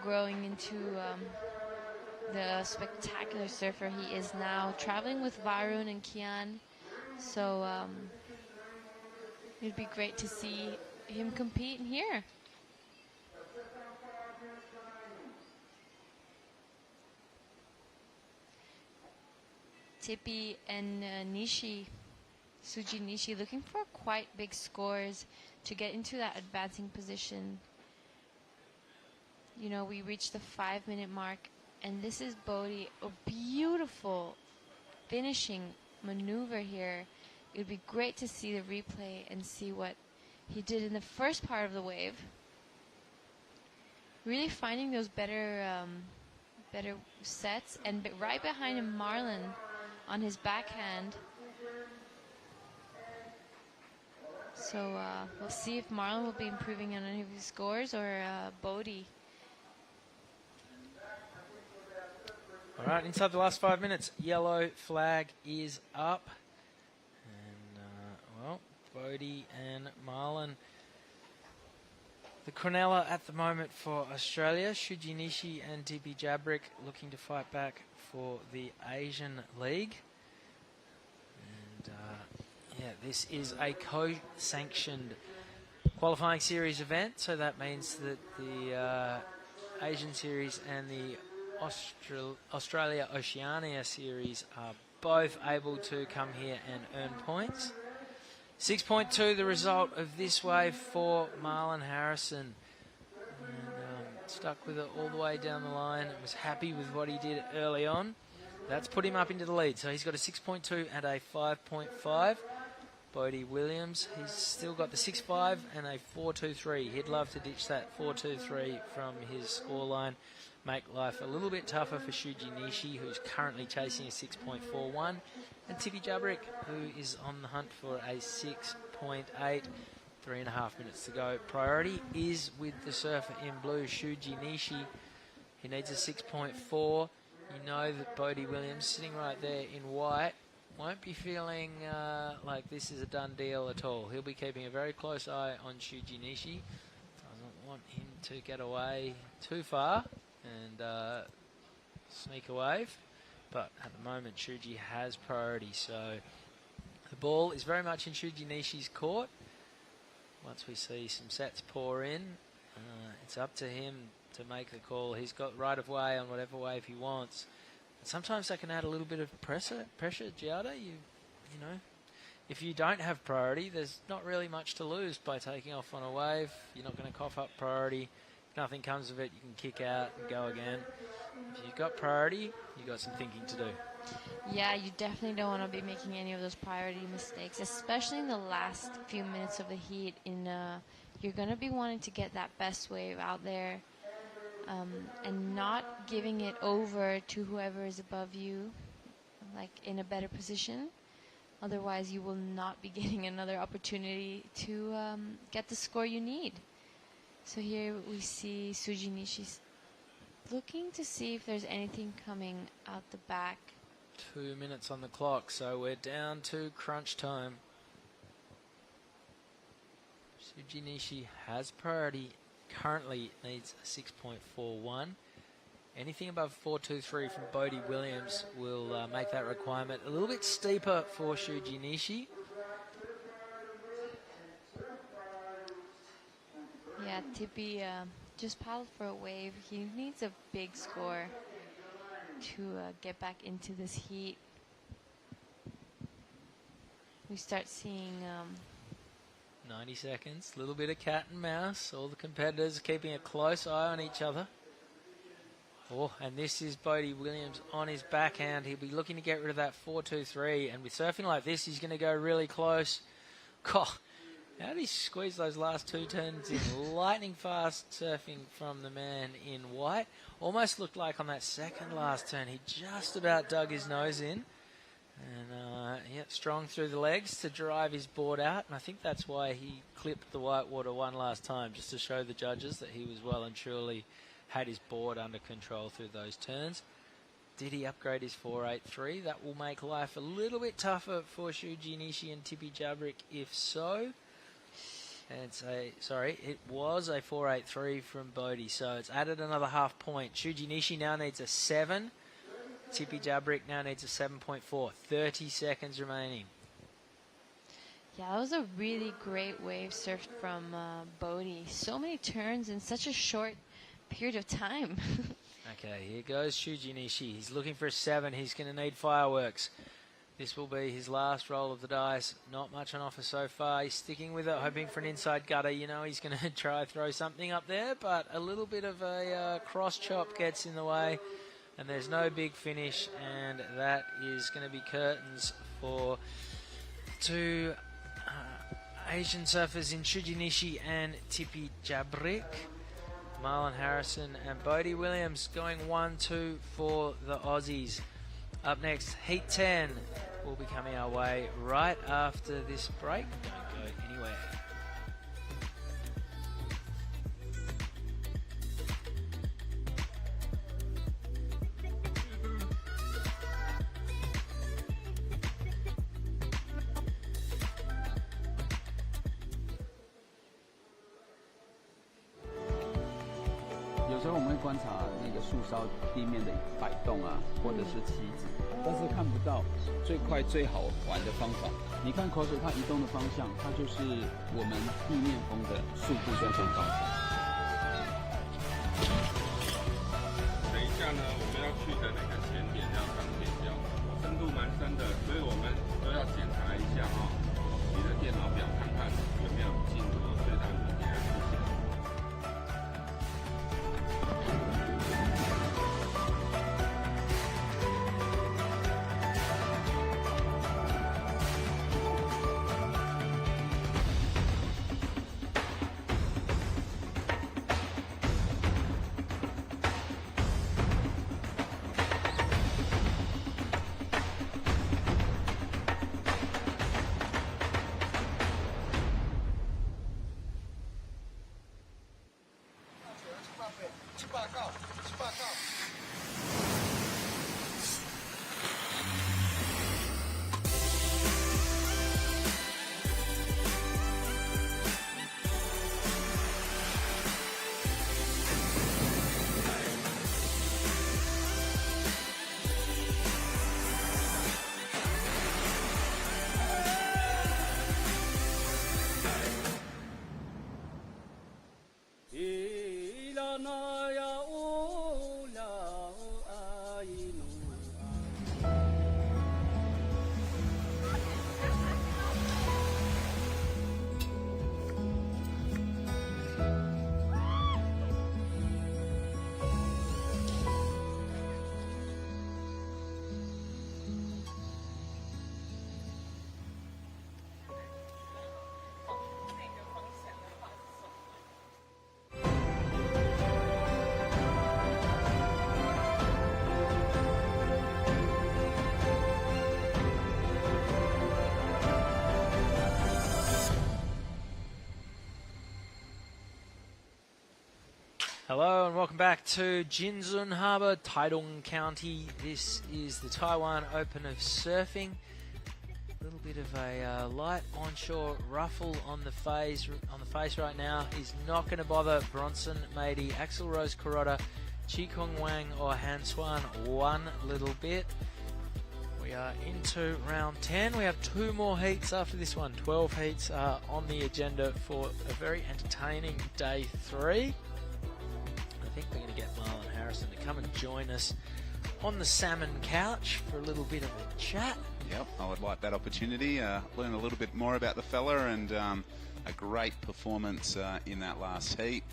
growing into the spectacular surfer he is now, traveling with Varun and Kian. So it'd be great to see him compete here. Tippy and Suji Nishi looking for quite big scores to get into that advancing position. You know, we reached the 5-minute mark, and this is Bodhi, a beautiful finishing maneuver here. It would be great to see the replay and see what he did in the first part of the wave. Really finding those better sets, and right behind him, Marlon on his backhand. So we'll see if Marlon will be improving on any of his scores or Bodhi. All right, inside the last 5 minutes, yellow flag is up. And, Bodhi and Marlon. The Cornella at the moment for Australia. Shuji Nishi and Tippy Jabrick looking to fight back for the Asian League. And, this is a co-sanctioned qualifying series event, so that means that the Asian Series and the Australia-Oceania Series are both able to come here and earn points. 6.2 the result of this wave for Marlon Harrison. And, stuck with it all the way down the line. Was happy with what he did early on. That's put him up into the lead. So he's got a 6.2 and a 5.5. Bodie Williams, he's still got the 6.5 and a 4.23. He'd love to ditch that 4.23 from his scoreline. Make life a little bit tougher for Shuji Nishi, who's currently chasing a 6.41. And Tippy Jabrick, who is on the hunt for a 6.8. 3.5 minutes to go. Priority is with the surfer in blue, Shuji Nishi. He needs a 6.4. You know that Bodie Williams, sitting right there in white, won't be feeling like this is a done deal at all. He'll be keeping a very close eye on Shuji Nishi. Doesn't want him to get away too far and sneak a wave. But at the moment, Shuji has priority. So the ball is very much in Shuji Nishi's court. Once we see some sets pour in, it's up to him to make the call. He's got right of way on whatever wave he wants. And sometimes that can add a little bit of pressure, Giada. You know, if you don't have priority, there's not really much to lose by taking off on a wave. You're not going to cough up priority. If nothing comes of it, you can kick out and go again. If you've got priority, you've got some thinking to do. Yeah, you definitely don't want to be making any of those priority mistakes, especially in the last few minutes of the heat. You're going to be wanting to get that best wave out there and not giving it over to whoever is above you, like in a better position. Otherwise, you will not be getting another opportunity to get the score you need. So here we see Suji Nishi's looking to see if there's anything coming out the back. 2 minutes on the clock, so we're down to crunch time. Suji Nishi has priority, currently needs 6.41. Anything above 4.23 from Bodie Williams will make that requirement a little bit steeper for Suji Nishi. Yeah, Tippy just paddled for a wave. He needs a big score to get back into this heat. We start seeing 90 seconds, a little bit of cat and mouse. All the competitors keeping a close eye on each other. Oh, and this is Bodie Williams on his backhand. He'll be looking to get rid of that 4.23. And with surfing like this, he's going to go really close. God, how did he squeeze those last two turns in? Lightning fast surfing from the man in white. Almost looked like on that second last turn, he just about dug his nose in. And, yeah, strong through the legs to drive his board out. And I think that's why he clipped the whitewater one last time, just to show the judges that he was well and truly had his board under control through those turns. Did he upgrade his 4.83? That will make life a little bit tougher for Shuji Nishi and Tippy Jabrick if so. And it was a 4.83 from Bodie, so it's added another half point. Shuji Nishi now needs a 7. Tippy Jabrick now needs a 7.4. 30 seconds remaining. Yeah, that was a really great wave surfed from Bodie. So many turns in such a short period of time. Okay, here goes Shuji Nishi. He's looking for a 7. He's going to need fireworks. This will be his last roll of the dice. Not much on offer so far. He's sticking with it, hoping for an inside gutter. You know he's going to try throw something up there, but a little bit of a cross chop gets in the way, and there's no big finish, and that is going to be curtains for two Asian surfers in Shuji Nishi and Tippy Jabrick. Marlon Harrison and Bodie Williams going 1-2 for the Aussies. Up next, Heat 10 will be coming our way right after this break. Don't go anywhere.有时候我们会观察那个树梢地面的摆动啊，或者是旗子，但是看不到最快最好玩的方法。你看口水它移动的方向，它就是我们地面风的速度跟方向。等一下呢，我们要去的那个前点要上天桥，深度蛮深的，所以我们都要检查一下哈，你的电脑表看看有没有进入最大明显的出现。Hello and welcome back to Jinzun Harbour, Taitung County. This is the Taiwan Open of Surfing. A little bit of a light onshore ruffle on the face right now is not going to bother Bronson Mady, Axel Rose Kuroda, Chi Kong Wang or Han Swan one little bit. We are into round 10. We have 2 more heats after this one. 12 heats are on the agenda for a very entertaining day 3. I think we're going to get Marlon Harrison to come and join us on the salmon couch for a little bit of a chat. Yep, I would like that opportunity. Learn a little bit more about the fella and a great performance in that last heat.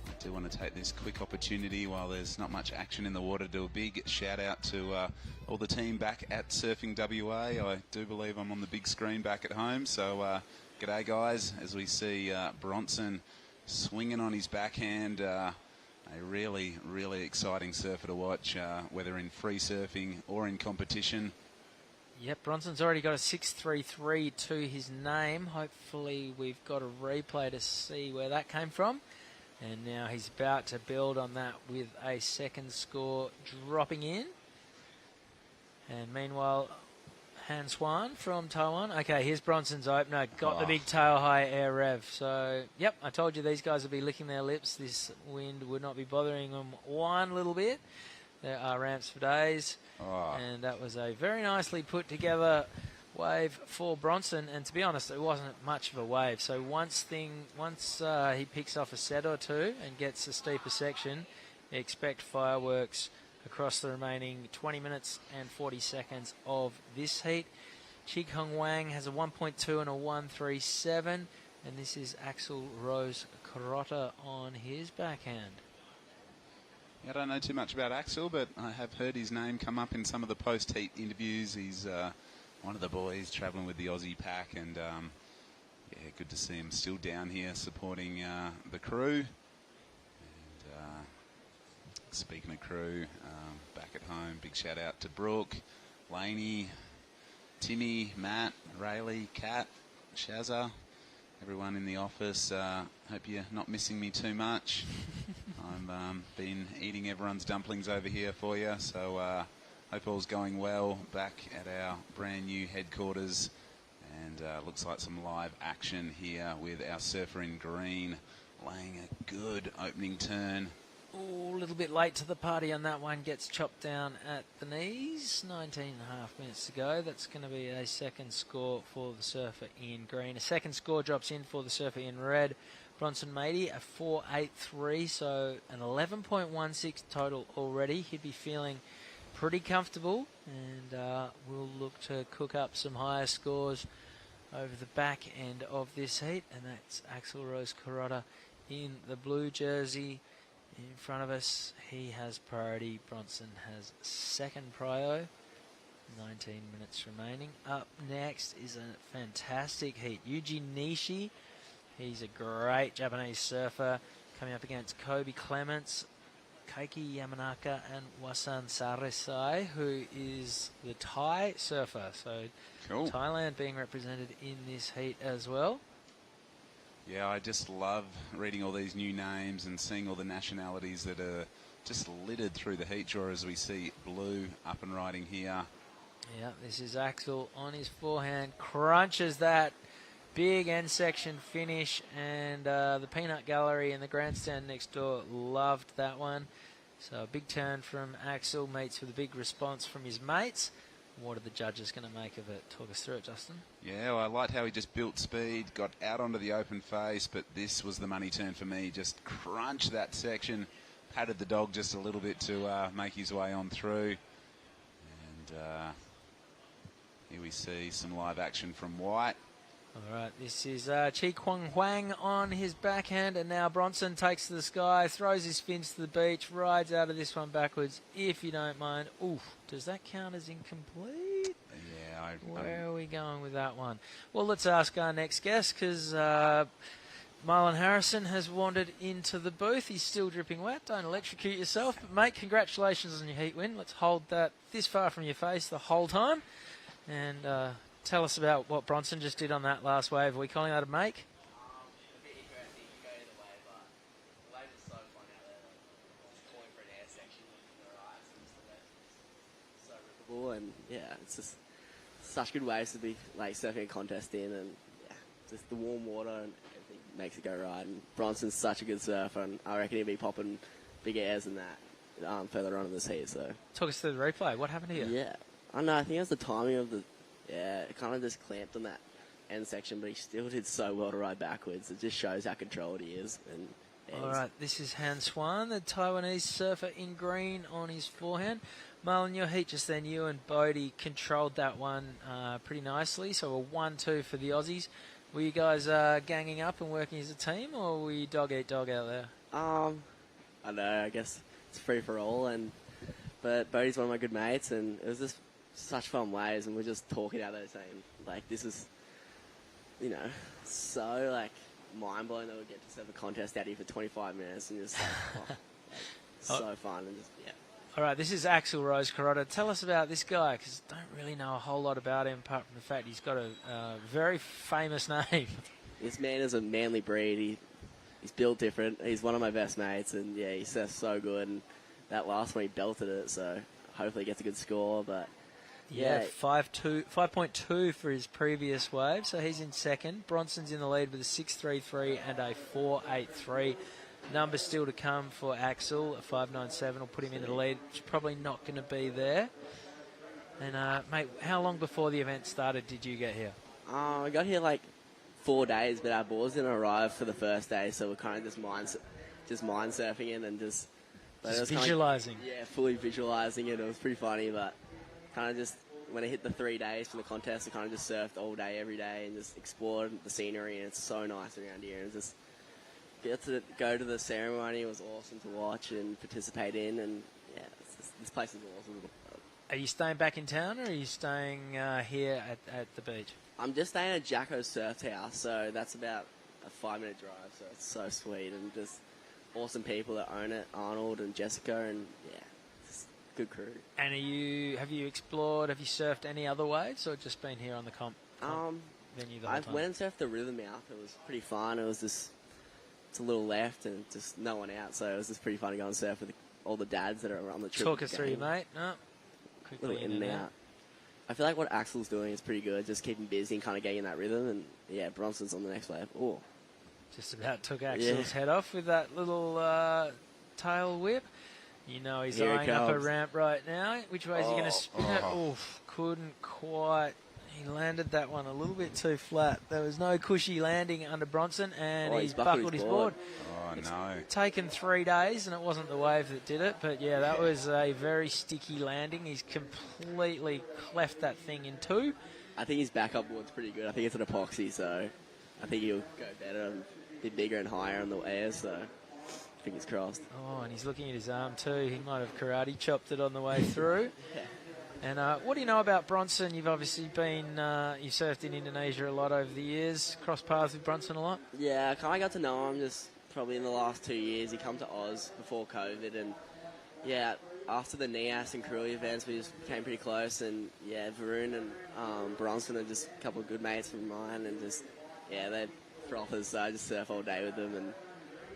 I do want to take this quick opportunity while there's not much action in the water to do a big shout out to all the team back at Surfing WA. I do believe I'm on the big screen back at home. So g'day guys, as we see Bronson swinging on his backhand. A really, really exciting surfer to watch, whether in free surfing or in competition. Yep, Bronson's already got a 6.33 to his name. Hopefully we've got a replay to see where that came from. And now he's about to build on that with a second score dropping in. And meanwhile, Han Swan from Taiwan. Okay, here's Bronson's opener. Got the big tail high air rev. So, yep, I told you these guys would be licking their lips. This wind would not be bothering them one little bit. There are ramps for days. And that was a very nicely put together wave for Bronson. And to be honest, it wasn't much of a wave. So once he picks off a set or two and gets a steeper section, expect fireworks across the remaining 20 minutes and 40 seconds of this heat. Chi Kong Wang has a 1.2 and a 1.37, and this is Axel Rose Kuroda on his backhand. I don't know too much about Axel, but I have heard his name come up in some of the post-heat interviews. He's one of the boys travelling with the Aussie pack, and yeah, good to see him still down here supporting the crew. Speaking of crew, back at home, big shout out to Brooke, Laney, Timmy, Matt, Rayleigh, Kat, Shazza, everyone in the office. Hope you're not missing me too much. I've been eating everyone's dumplings over here for you, so hope all's going well back at our brand new headquarters. And looks like some live action here with our surfer in green, laying a good opening turn. Oh, a little bit late to the party on that one. Gets chopped down at the knees. 19.5 minutes to go. That's going to be a second score for the surfer in green. A second score drops in for the surfer in red. Bronson Mady, a 4.83, so an 11.16 total already. He'd be feeling pretty comfortable, and we'll look to cook up some higher scores over the back end of this heat. And that's Axel Rose Kuroda in the blue jersey. In front of us, he has priority. Bronson has second prio. 19 minutes remaining. Up next is a fantastic heat. Yuji Nishi. He's a great Japanese surfer coming up against Kobe Clements, Keiki Yamanaka, and Wasan Saresai, who is the Thai surfer. So cool. Thailand being represented in this heat as well. Yeah, I just love reading all these new names and seeing all the nationalities that are just littered through the heat draw as we see blue up and riding here. Yeah, this is Axel on his forehand, crunches that big end section finish, and the Peanut Gallery in the grandstand next door loved that one. So a big turn from Axel meets with a big response from his mates. What are the judges going to make of it? Talk us through it, Justin. Yeah, well, I liked how he just built speed, got out onto the open face, but this was the money turn for me. Just crunched that section, patted the dog just a little bit to make his way on through. And here we see some live action from White. All right, this is Chi Kong Wang on his backhand, and now Bronson takes to the sky, throws his fins to the beach, rides out of this one backwards, if you don't mind. Oof, does that count as incomplete? Yeah. Where are we going with that one? Well, let's ask our next guest, because Marlon Harrison has wandered into the booth. He's still dripping wet. Don't electrocute yourself. But, mate, congratulations on your heat win. Let's hold that this far from your face the whole time. And tell us about what Bronson just did on that last wave. Are we calling that a make? and yeah, it's just such good waves to be like surfing a contest in, and yeah, just the warm water and everything makes it go right. And Bronson's such a good surfer, and I reckon he'll be popping big airs in that further on in this heat. So talk us through the replay. What happened here? Yeah, I don't know. I think it was the timing of the it kind of just clamped on that end section, but he still did so well to ride backwards. It just shows how controlled he is. And all right, this is Han Swan, the Taiwanese surfer in green on his forehand. Marlon, your heat just then, you and Bodie controlled that one pretty nicely. So a 1-2 for the Aussies. Were you guys ganging up and working as a team, or were you dog eat dog out there? I don't know. I guess it's free for all, but Bodie's one of my good mates, and it was just such fun waves, and we're just talking out there saying, like, this is, you know, so like mind-blowing that we get to serve a contest out here for 25 minutes and just so fun and just All right, this is Axel Rose-Carota. Tell us about this guy, because I don't really know a whole lot about him apart from the fact he's got a very famous name. This man is a manly breed. He's built different. He's one of my best mates, and yeah, he surfs so good. And that last one, he belted it, so hopefully he gets a good score. But yeah, 5.2 for his previous wave, so he's in second. Bronson's in the lead with a 6.33 and a 4.83. Numbers still to come for Axel. A 5.97 will put him into the lead. It's probably not going to be there. And mate, how long before the event started did you get here? I got here like 4 days, but our boards didn't arrive for the first day, so we're kind of just mind surfing it and just visualizing. Yeah, fully visualizing it. It was pretty funny, but kind of just when I hit the 3 days for the contest, I kind of just surfed all day, every day, and just explored the scenery. And it's so nice around here, and just get to go to the ceremony. It was awesome to watch and participate in, and yeah, this place is awesome. Are you staying back in town, or are you staying here at the beach? I'm just staying at Jacko's Surf House, so that's about a 5-minute drive, so it's so sweet, and just awesome people that own it, Arnold and Jessica, and yeah, it's a good crew. And have you surfed any other waves, or just been here on the comp venue the whole time? I went and surfed the river mouth. It was pretty fun. It was just, it's a little left and just no one out, so it was just pretty fun to go and surf with all the dads that are on the trip. Talk us through, mate. No, quickly in and out. I feel like what Axel's doing is pretty good, just keeping busy and kind of getting in that rhythm, and yeah, Bronson's on the next wave. Oh, just about took Axel's head off with that little tail whip. You know he's eyeing up a ramp right now. Which way is he going to spin it? Oof, couldn't quite. He landed that one a little bit too flat. There was no cushy landing under Bronson, and he's buckled his board. Oh, no. Taken 3 days, and it wasn't the wave that did it. But, yeah, that was a very sticky landing. He's completely cleft that thing in two. I think his backup board's pretty good. I think it's an epoxy, so I think he'll go better and be bigger and higher on the air, so fingers crossed. Oh, and he's looking at his arm too. He might have karate chopped it on the way through. And what do you know about Bronson? You've obviously been, you surfed in Indonesia a lot over the years. Crossed paths with Bronson a lot? Yeah, I kind of got to know him just probably in the last 2 years. He came to Oz before COVID, and yeah, after the NIAS and Cruelly events, we just became pretty close. And yeah, Varun and Bronson are just a couple of good mates of mine, and just, yeah, they're frothers, so I just surf all day with them, and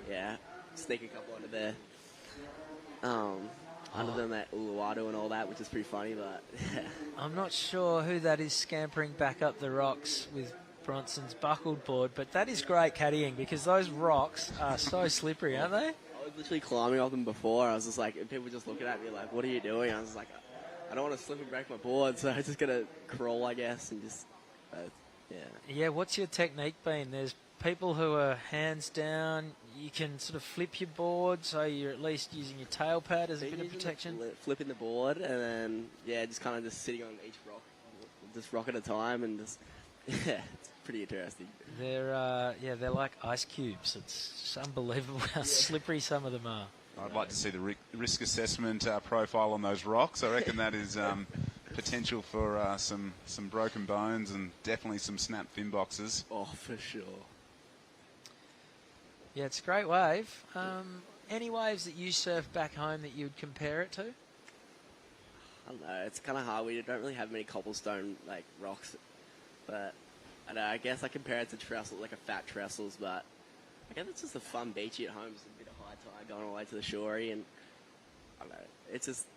yeah, sneak a couple under there. Under them at Uluwatu and all that, which is pretty funny, but I'm not sure who that is scampering back up the rocks with Bronson's buckled board, but that is great caddying because those rocks are so slippery, aren't they? I was literally climbing off them before. I was just like, people were just looking at me like, what are you doing? I was like, I don't want to slip and break my board, so I'm just going to crawl, I guess, and just, yeah. Yeah, what's your technique been? There's people who are hands down. You can sort of flip your board, so you're at least using your tail pad as a bit of protection. Flipping the board, and then, yeah, just kind of just sitting on each rock, just rock at a time, and just, yeah, it's pretty interesting. They're like ice cubes. It's unbelievable how slippery some of them are. I'd like to see the risk assessment profile on those rocks. I reckon that is potential for some broken bones and definitely some snapped fin boxes. Oh, for sure. Yeah, it's a great wave. Any waves that you surf back home that you'd compare it to? I don't know. It's kind of hard. We don't really have many cobblestone like rocks, but I don't know. I guess I compare it to trestle, like a fat trestles. But I guess it's just a fun beachy at home. Just a bit of high tide going all the way to the shorey, and I don't know. It's just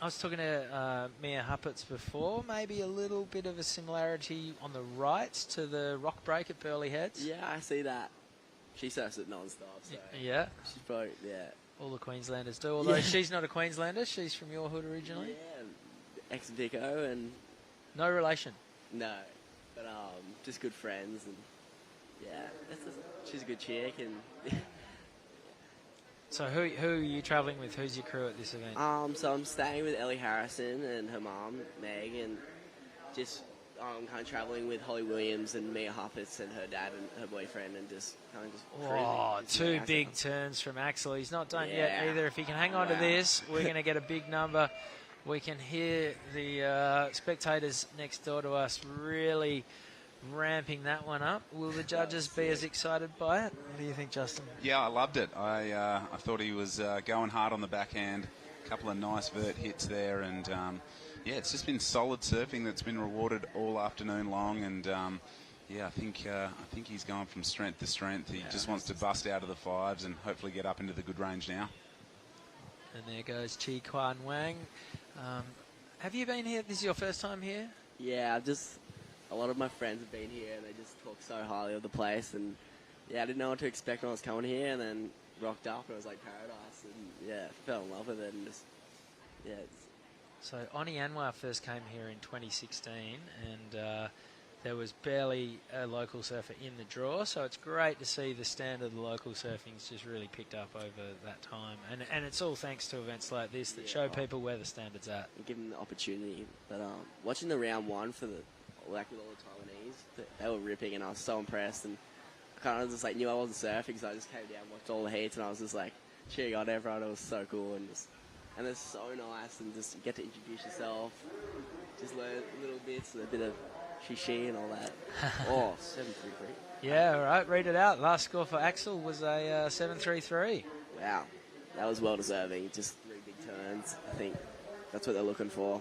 I was talking to Mia Huppertz before. Maybe a little bit of a similarity on the rights to the rock break at Burley Heads. Yeah, I see that. She surfs it non-stop. So Yeah. she's probably All the Queenslanders do. Although she's not a Queenslander. She's from your hood originally. Yeah, ex-Vico and No relation. no, but just good friends and she's a good chick and. So who are you travelling with? Who's your crew at this event? So I'm staying with Ellie Harrison and her mum, Meg, and just kind of travelling with Holly Williams and Mia Huppertz and her dad and her boyfriend and just kind of just cruising. Two big turns from Axel. He's not done yet either. If he can hang on to this, we're going to get a big number. We can hear the spectators next door to us really ramping that one up. Will the judges be as excited by it? What do you think, Justin? Yeah, I loved it. I thought he was going hard on the backhand. A couple of nice vert hits there, and it's just been solid surfing that's been rewarded all afternoon long. And I think he's going from strength to strength. He just wants to bust out of the fives and hopefully get up into the good range now. And there goes Chi Kwan Wang. Have you been here? This is your first time here? Yeah, a lot of my friends have been here and they just talk so highly of the place, and I didn't know what to expect when I was coming here, and then rocked up and it was like paradise, and fell in love with it, and just So Oni Anwar first came here in 2016, and there was barely a local surfer in the draw, so it's great to see the standard of the local surfing's just really picked up over that time, and it's all thanks to events like this that show people where the standard's at. and give them the opportunity. But watching the round one for with all the Taiwanese, they were ripping, and I was so impressed, and I kind of just knew I wasn't surfing, so I just came down, watched all the heats, and I was just cheering on everyone. It was so cool, and they're so nice, and just you get to introduce yourself, just learn little bits, a bit of she and all that. 733. Yeah, all right, read it out. Last score for Axel was a 733. Wow, that was well deserving. Just 3 big turns. I think that's what they're looking for.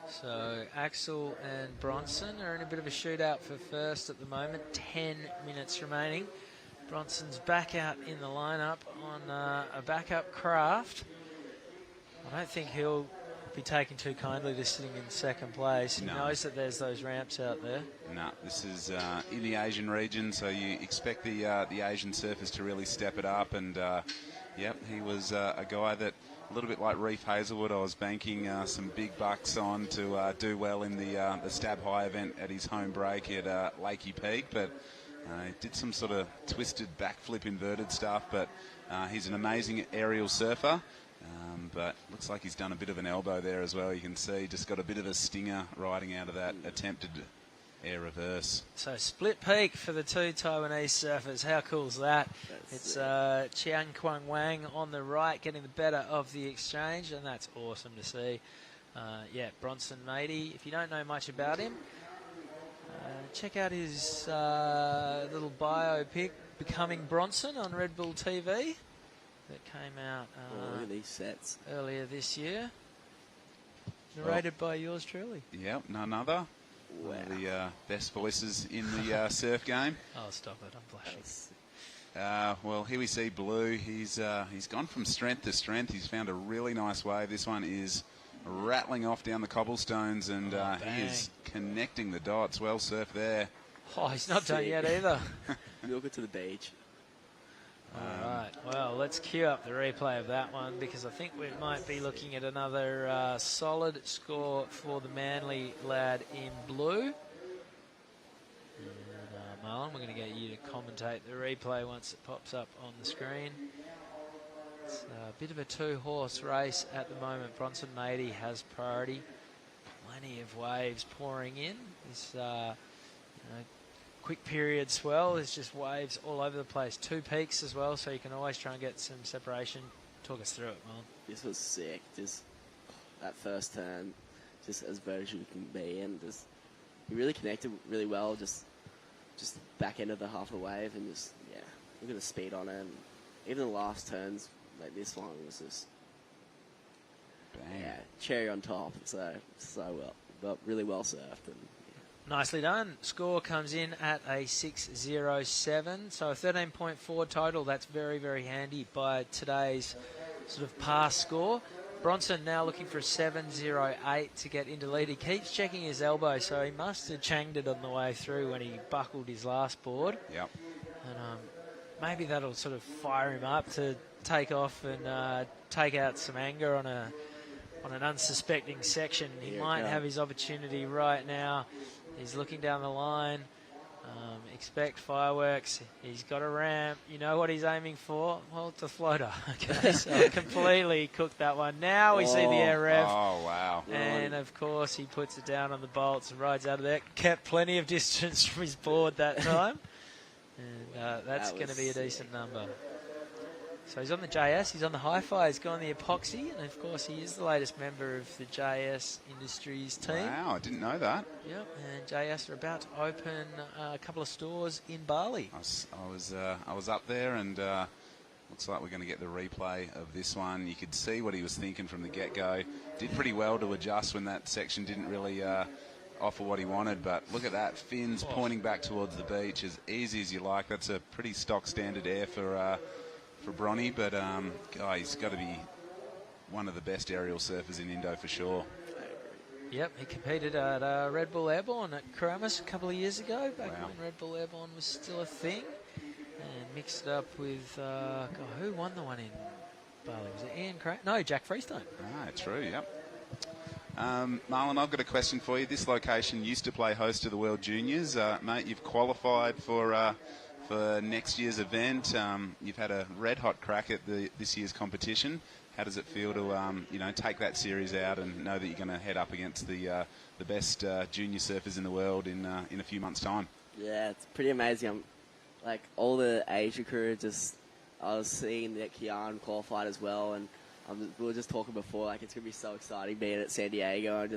So Axel and Bronson are in a bit of a shootout for first at the moment. 10 minutes remaining. Bronson's back out in the lineup on a backup craft. I don't think he'll be taken too kindly to sitting in second place. He knows that there's those ramps out there. No, this is in the Asian region, so you expect the Asian surfers to really step it up. And he was a guy that, a little bit like Reef Hazelwood, I was banking some big bucks on to do well in the Stab High event at his home break at Lakey Peak, but he did some sort of twisted backflip inverted stuff. But he's an amazing aerial surfer. But looks like he's done a bit of an elbow there as well. You can see just got a bit of a stinger riding out of that attempted air reverse. So split peak for the two Taiwanese surfers. How cool is that? It's Chiang Kwang Wang on the right getting the better of the exchange, and that's awesome to see. Bronson Matey. If you don't know much about him, check out his little biopic, Becoming Bronson, on Red Bull TV. That came out look at these sets earlier this year. Narrated by yours truly. Yep, none other. Wow. One of the best voices in the surf game. Oh, stop it, I'm blushing. Well, here we see Blue. He's gone from strength to strength. He's found a really nice wave. This one is rattling off down the cobblestones, and he is connecting the dots. Well surfed there. Oh, he's not done yet either. We'll go to the beach. All right, well, let's cue up the replay of that one, because I think we might be looking at another solid score for the Manly lad in blue. And Marlon, we're going to get you to commentate the replay once it pops up on the screen. It's a bit of a two-horse race at the moment. Bronson Matey has priority. Plenty of waves pouring in. This quick period swell. There's just waves all over the place. 2 peaks as well, so you can always try and get some separation. Talk us through it, Marlon. This was sick. Just that first turn, just as vertical as you can be, and just he really connected really well. Just back end of the half of the wave, and look at the speed on it. And even the last turns, like this one, was just cherry on top. So well, but really well surfed. And, nicely done. Score comes in at a 607, so a 13.4 total. That's very, very handy by today's sort of pass score. Bronson now looking for a 7.08 to get into lead. He keeps checking his elbow, so he must have changed it on the way through when he buckled his last board. Yep. And maybe that'll sort of fire him up to take off and take out some anger on an unsuspecting section. He might have his opportunity right now. He's looking down the line. Expect fireworks. He's got a ramp. You know what he's aiming for? Well, it's a floater. Okay, so completely cooked that one. Now we see the air rev. Oh, wow. And, of course, he puts it down on the bolts and rides out of there. Kept plenty of distance from his board that time. And that's going to be a decent number. So he's on the JS, he's on the Hi-Fi, he's gone the epoxy, and of course he is the latest member of the JS Industries team. Wow, I didn't know that. Yep, and JS are about to open a couple of stores in Bali. I was up there, and looks like we're going to get the replay of this one. You could see what he was thinking from the get-go. Did pretty well to adjust when that section didn't really offer what he wanted, but look at that, fins pointing back towards the beach, as easy as you like. That's a pretty stock standard air for Bronny, but he's got to be one of the best aerial surfers in Indo for sure. Yep, he competed at Red Bull Airborne at Karamas a couple of years ago, back when Red Bull Airborne was still a thing, and mixed it up with, who won the one in Bali? Was it Ian Craig? No, Jack Freestone. Ah, true, yep. Marlon, I've got a question for you. This location used to play host to the World Juniors. Mate, you've qualified for next year's event. You've had a red-hot crack at this year's competition. How does it feel to take that series out and know that you're going to head up against the best junior surfers in the world in a few months' time? Yeah, it's pretty amazing. Like all the Asia crew, I was seeing that Kian qualified as well, and we were just talking before, like it's gonna be so exciting being at San Diego.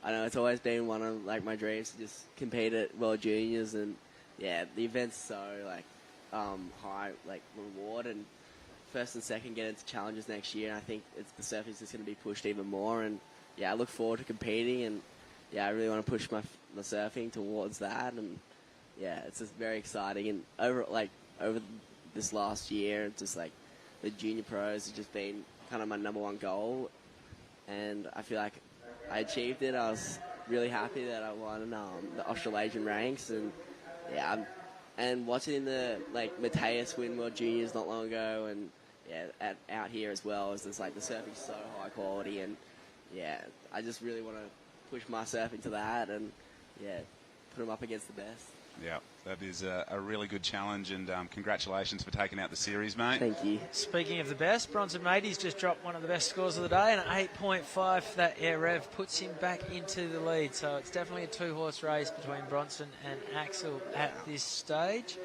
I know it's always been one of like my dreams to just compete at World Juniors, and yeah, the event's so high reward, and first and second get into challenges next year. And I think the surfing's just gonna be pushed even more, and yeah, I look forward to competing, and yeah, I really want to push my surfing towards that, and yeah, it's just very exciting. And over this last year, just like the junior pros has just been kind of my number one goal, and I feel like I achieved it. I was really happy that I won the Australasian ranks, and yeah, and watching the Mateus win World Juniors not long ago, and yeah, out here as well, is just like the surfing's so high quality, and yeah, I just really want to push my surfing to that, and yeah, put them up against the best. Yeah, that is a really good challenge, and congratulations for taking out the series, mate. Thank you. Speaking of the best, Bronson Matey's just dropped one of the best scores of the day, and an 8.5 for that air rev puts him back into the lead. So it's definitely a two-horse race between Bronson and Axel at this stage.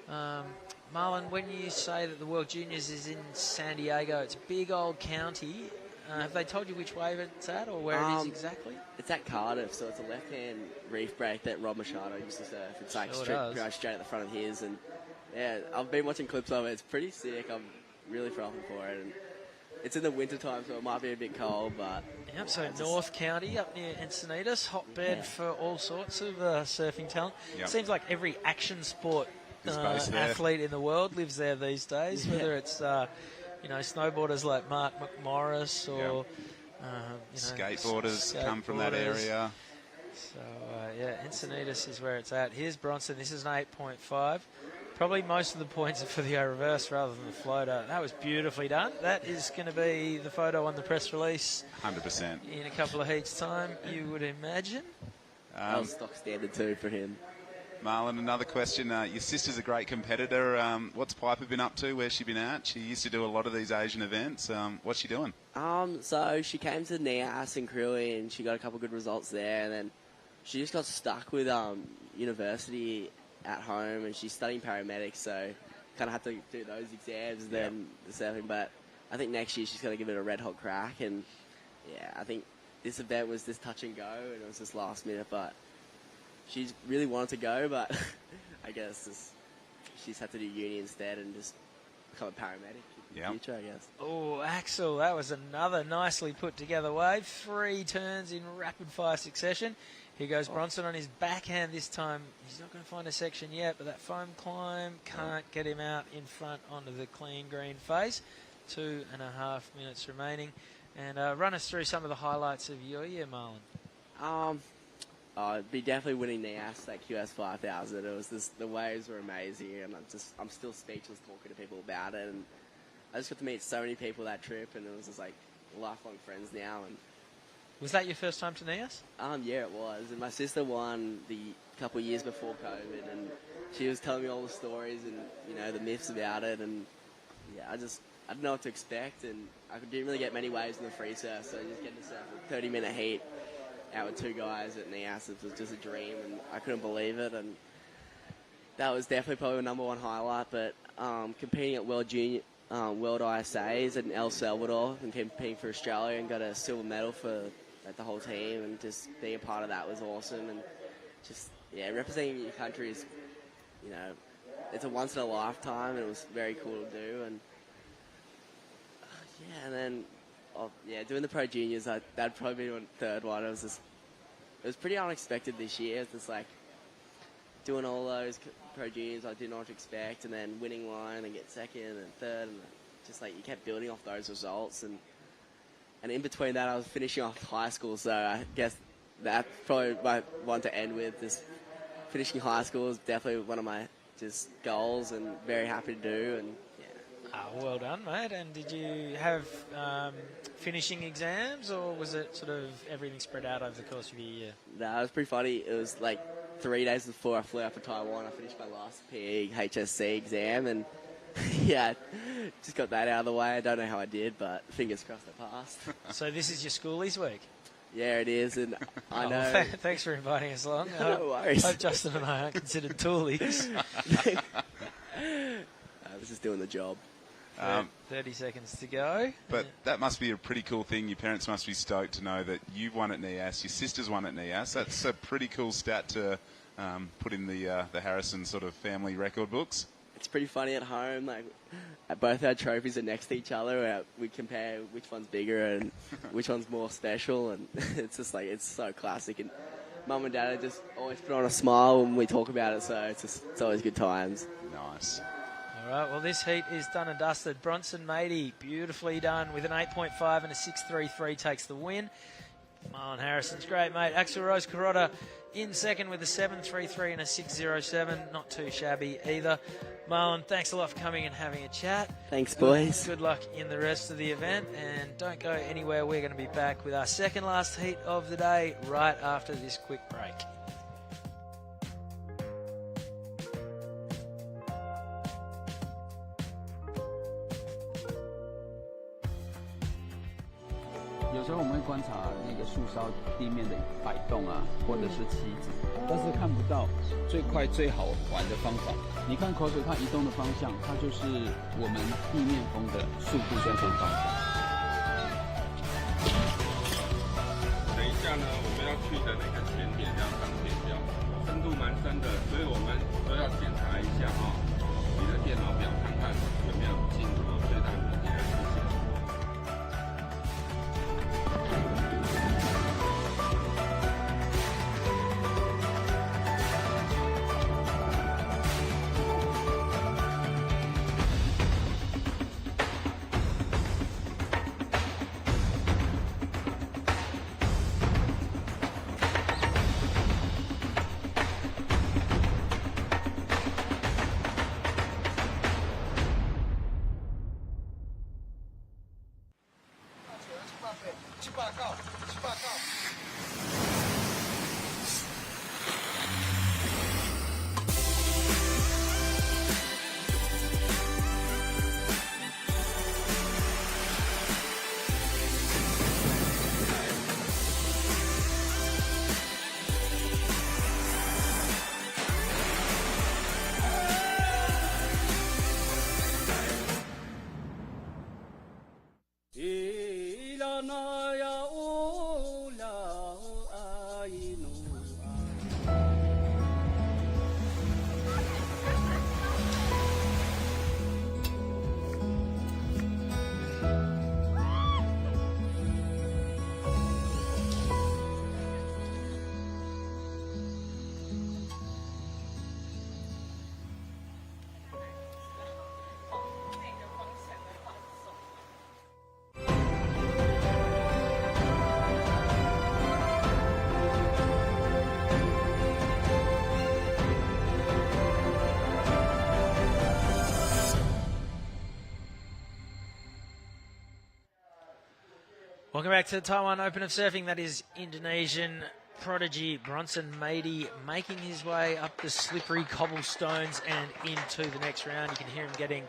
Marlon, when you say that the World Juniors is in San Diego, it's a big old county. Have they told you which wave it's at or where it is exactly? It's at Cardiff, so it's a left-hand reef break that Rob Machado used to surf. It's like straight at the front of his, and yeah, I've been watching clips of it. It's pretty sick. I'm really frothing for it, and it's in the winter time, so it might be a bit cold, but yep. So North County up near Encinitas, hotbed for all sorts of surfing talent. Yep. Seems like every action sport athlete in the world lives there these days, whether it's snowboarders like Mark McMorris or skateboarders come from that area. So, Encinitas is where it's at. Here's Bronson. This is an 8.5. Probably most of the points are for the reverse rather than the floater. That was beautifully done. That is going to be the photo on the press release. 100%. In a couple of heats' time, you would imagine. That was stock standard too for him. Marlon, another question. Your sister's a great competitor. What's Piper been up to? Where's she been at? She used to do a lot of these Asian events. What's she doing? So she came to NIAS in Cruy, and she got a couple good results there, and then she just got stuck with university at home, and she's studying paramedics, so kind of had to do those exams and then the surfing. But I think next year she's going to give it a red-hot crack, and yeah, I think this event was just touch and go, and it was just last minute, but she really wanted to go, but I guess she's had to do uni instead and just become a paramedic in the future, I guess. Oh, Axel, that was another nicely put together wave. 3 turns in rapid fire succession. Here goes Bronson on his backhand this time. He's not going to find a section yet, but that foam climb can't get him out in front onto the clean green face. 2.5 minutes remaining. And run us through some of the highlights of your year, Marlon. It'd be definitely winning NEAS, that QS 5000. It was the waves were amazing, and I'm still speechless talking to people about it. And I just got to meet so many people that trip, and it was just like lifelong friends now. And was that your first time to NEAS? Yeah, it was. And my sister won the couple of years before COVID, and she was telling me all the stories and the myths about it. And yeah, I didn't know what to expect, and I didn't really get many waves in the free surf, so just getting to surf a 30-minute heat out with two guys at NEAS was just a dream, and I couldn't believe it. And that was definitely probably the number one highlight. But competing at World ISAs in El Salvador and competing for Australia and got a silver medal for the whole team, and just being a part of that was awesome. And just representing your country is, it's a once in a lifetime, and it was very cool to do. And and then doing the Pro Juniors, that'd probably be the third one. It was pretty unexpected this year. It's just like doing all those Pro Juniors I did not expect, and then winning one and get second and third, and just like you kept building off those results. And in between that, I was finishing off high school, so I guess that's probably my one to end with. Just finishing high school is definitely one of my just goals, and very happy to do. And well done, mate. And did you have finishing exams, or was it sort of everything spread out over the course of your year? No, it was pretty funny. It was like 3 days before I flew out for Taiwan, I finished my last PE HSC exam, and just got that out of the way. I don't know how I did, but fingers crossed I passed. So this is your schoolies week? Yeah, it is, and I know. Thanks for inviting us along. No worries. Hope Justin and I aren't considered toolies. I was just doing the job. 30 seconds to go. But that must be a pretty cool thing. Your parents must be stoked to know that you've won at NEAS, your sister's won at NEAS. That's a pretty cool stat to put in the Harrison sort of family record books. It's pretty funny at home. Like, both our trophies are next to each other. We compare which one's bigger and which one's more special. And it's just like, it's so classic. And Mum and Dad just always put on a smile when we talk about it. So it's always good times. Nice. All right, well, this heat is done and dusted. Bronson Matey, beautifully done with an 8.5 and a 6.33, takes the win. Marlon Harrison's great, mate. Axel Rose-Carota in second with a 7.33 and a 6.07. Not too shabby either. Marlon, thanks a lot for coming and having a chat. Thanks, boys. Good luck in the rest of the event, and don't go anywhere. We're going to be back with our second last heat of the day right after this quick break.有时候我们会观察那个树梢地面的摆动啊，或者是旗子，但是看不到最快最好玩的方法。你看口水它移动的方向，它就是我们地面风的速度跟方向。等一下呢，我们要去的那个前点要上天标，深度蛮深的，所以我们都要检查一下哈，你的电脑表看看有没有进最大的电量出现。Welcome back to the Taiwan Open of Surfing. That is Indonesian prodigy Bronson Mady making his way up the slippery cobblestones and into the next round. You can hear him getting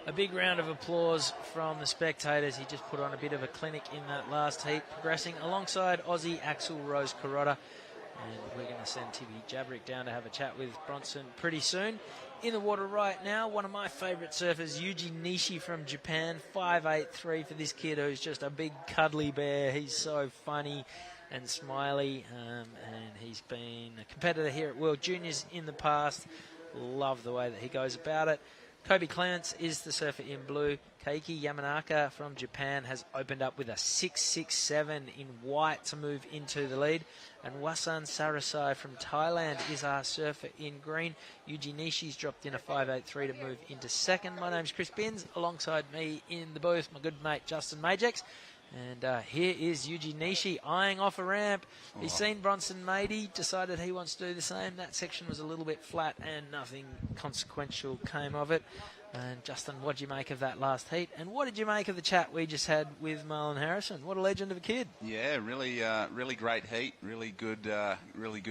a big round of applause from the spectators. He just put on a bit of a clinic in that last heat, progressing alongside Aussie Axel Rose Kuroda. And we're going to send Tibi Jabrick down to have a chat with Bronson pretty soon. In the water right now, one of my favourite surfers, Yuji Nishi from Japan, 5'8" for this kid who's just a big cuddly bear. He's so funny and smiley, and he's been a competitor here at World Juniors in the past. Love the way that he goes about it. Kobe Clance is the surfer in blue. Keiki Yamanaka from Japan has opened up with a 6.67 in white to move into the lead. And Wasan Sarasai from Thailand is our surfer in green. Yuji Nishi's dropped in a 5.83 to move into second. My name's Chris Binns. Alongside me in the booth, my good mate Justin Majex. And here is Yuji Nishi eyeing off a ramp. He's seen Bronson Mady, decided he wants to do the same. That section was a little bit flat and nothing consequential came of it. And Justin, what did you make of that last heat? And what did you make of the chat we just had with Marlon Harrison? What a legend of a kid. Yeah, really great heat. Really good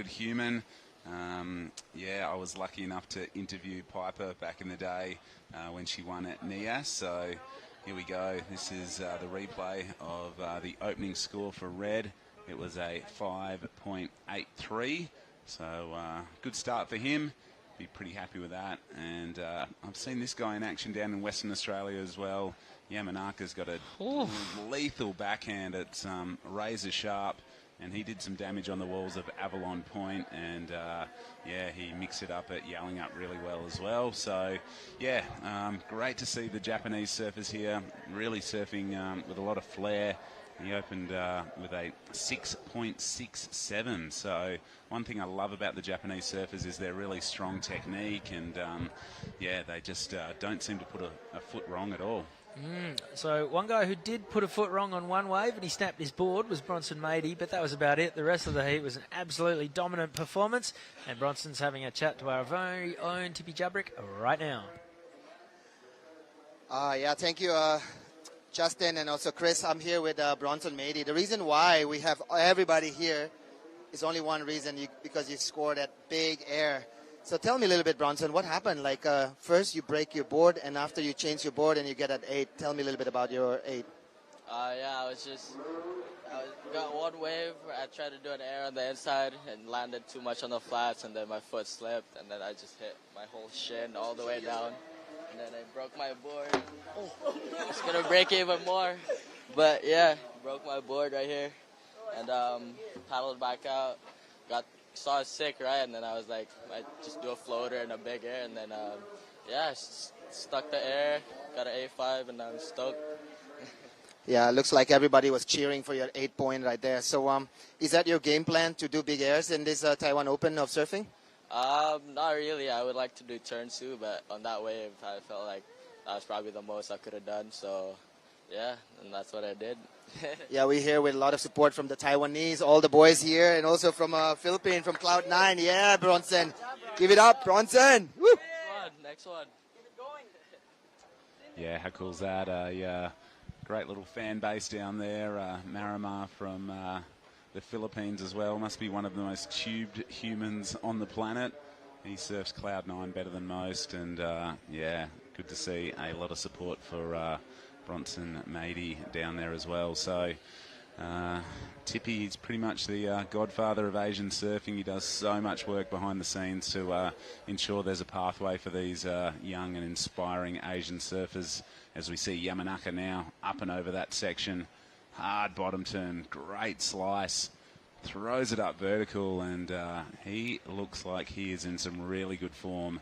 human. Yeah, I was lucky enough to interview Piper back in the day when she won at NIAS. So here we go. This is the replay of the opening score for Red. It was a 5.83. So good start for him. Be pretty happy with that. And I've seen this guy in action down in Western Australia as well. Yamanaka's got a lethal backhand. It's razor sharp. And he did some damage on the walls of Avalon Point, and yeah, he mixed it up at Yallingup really well as well. So yeah, great to see the Japanese surfers here really surfing with a lot of flair. He opened with a 6.67. So one thing I love about the Japanese surfers is their really strong technique, and yeah, they just don't seem to put a foot wrong at all. So one guy who did put a foot wrong on one wave and he snapped his board was Bronson Mady, but that was about it. The rest of the heat was an absolutely dominant performance, and Bronson's having a chat to our very own Tibi Jabrick right now. Yeah, thank you, Justin, and also Chris. I'm here with Bronson Mady. The reason why we have everybody here is only one reason, because you scored that big air. So tell me a little bit, Bronson, what happened? Like first you break your board, and after you change your board and you get at 8. Tell me a little bit about your 8. Yeah, I got one wave. I tried to do an air on the inside and landed too much on the flats, and then my foot slipped, and then I just hit my whole shin all the way down, and then I broke my board. It's gonna break even more, but yeah, broke my board right here, and paddled back out. Saw it sick, right? And then I was like, I just do a floater and a big air, and then yeah, stuck the air, got an 8.5, and I'm stoked. Yeah, looks like everybody was cheering for your 8-point right there. So is that your game plan, to do big airs in this Taiwan Open of surfing? Not really. I would like to do turns too, but on that wave, I felt like that was probably the most I could have done. So yeah, and that's what I did. Yeah, we're here with a lot of support from the Taiwanese, all the boys here, and also from Philippines, from Cloud9. Yeah, Bronson. Give it up, Bronson. Woo! Next one. Yeah, how cool's that? Great little fan base down there. Marimar from the Philippines as well. Must be one of the most tubed humans on the planet. He surfs Cloud9 better than most, and yeah, good to see a lot of support for Bronson Mady down there as well. So Tippy is pretty much the godfather of Asian surfing. He does so much work behind the scenes to ensure there's a pathway for these young and inspiring Asian surfers. As we see Yamanaka now up and over that section. Hard bottom turn, great slice. Throws it up vertical, and he looks like he is in some really good form.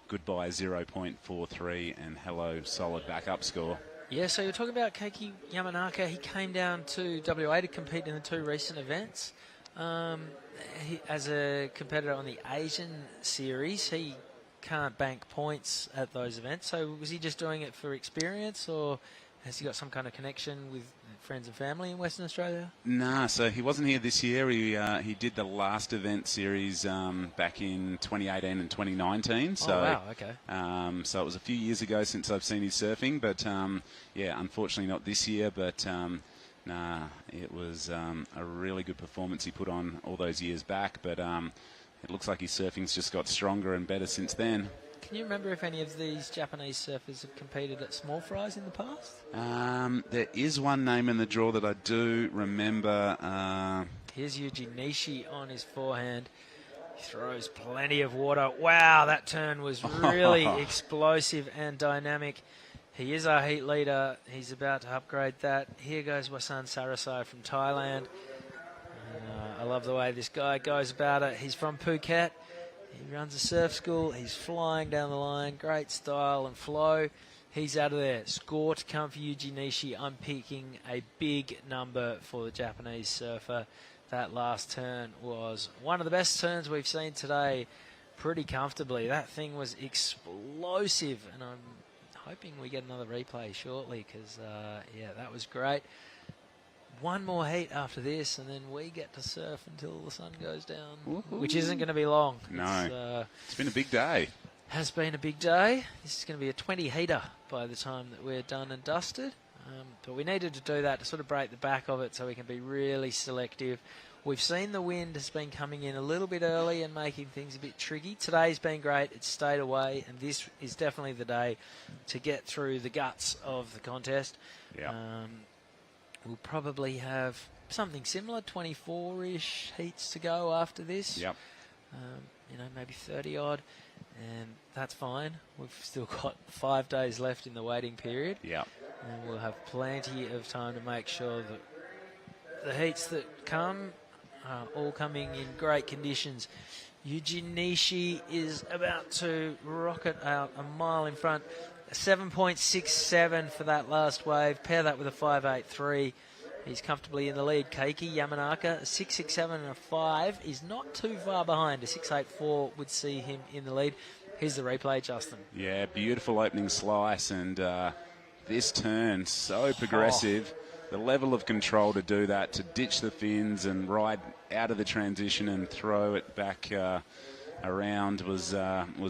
Goodbye 0.43, and hello, solid backup score. Yeah, so you're talking about Keiki Yamanaka. He came down to WA to compete in the 2 recent events. As a competitor on the Asian series, he can't bank points at those events. So was he just doing it for experience, or has he got some kind of connection with friends and family in Western Australia? Nah, so he wasn't here this year. He did the last event series back in 2018 and 2019. So, oh, wow, okay. So it was a few years ago since I've seen his surfing, but yeah, unfortunately not this year. But Nah, it was a really good performance he put on all those years back, but it looks like his surfing's just got stronger and better since then. Can you remember if any of these Japanese surfers have competed at small fries in the past? There is one name in the draw that I do remember. Here's Yuji Nishi on his forehand. He throws plenty of water. Wow, that turn was really explosive and dynamic. He is our heat leader. He's about to upgrade that. Here goes Wasan Sarasai from Thailand. I love the way this guy goes about it. He's from Phuket. He runs a surf school. He's flying down the line. Great style and flow. He's out of there. Score to come for Yuji Nishi. I'm picking a big number for the Japanese surfer. That last turn was one of the best turns we've seen today, pretty comfortably. That thing was explosive, and I'm hoping we get another replay shortly because, yeah, that was great. One more heat after this, and then we get to surf until the sun goes down, which isn't going to be long. No, it's been a big day. Has been a big day. This is going to be a 20-heater by the time that we're done and dusted. But we needed to do that to sort of break the back of it so we can be really selective. We've seen the wind has been coming in a little bit early and making things a bit tricky. Today's been great. It's stayed away, and this is definitely the day to get through the guts of the contest. Yep. We'll probably have something similar, 24-ish heats to go after this. Yep. Maybe 30-odd, and that's fine. We've still got 5 days left in the waiting period. Yep. And we'll have plenty of time to make sure that the heats that come are all coming in great conditions. Yuji Nishi is about to rocket out a mile in front. 7.67 for that last wave. Pair that with a 5.83. He's comfortably in the lead. Keiki Yamanaka, a 6.67 and a 5. He's not too far behind. A 6.84 would see him in the lead. Here's the replay, Justin. Yeah, beautiful opening slice, and this turn, so progressive. The level of control to do that, to ditch the fins and ride out of the transition and throw it back around was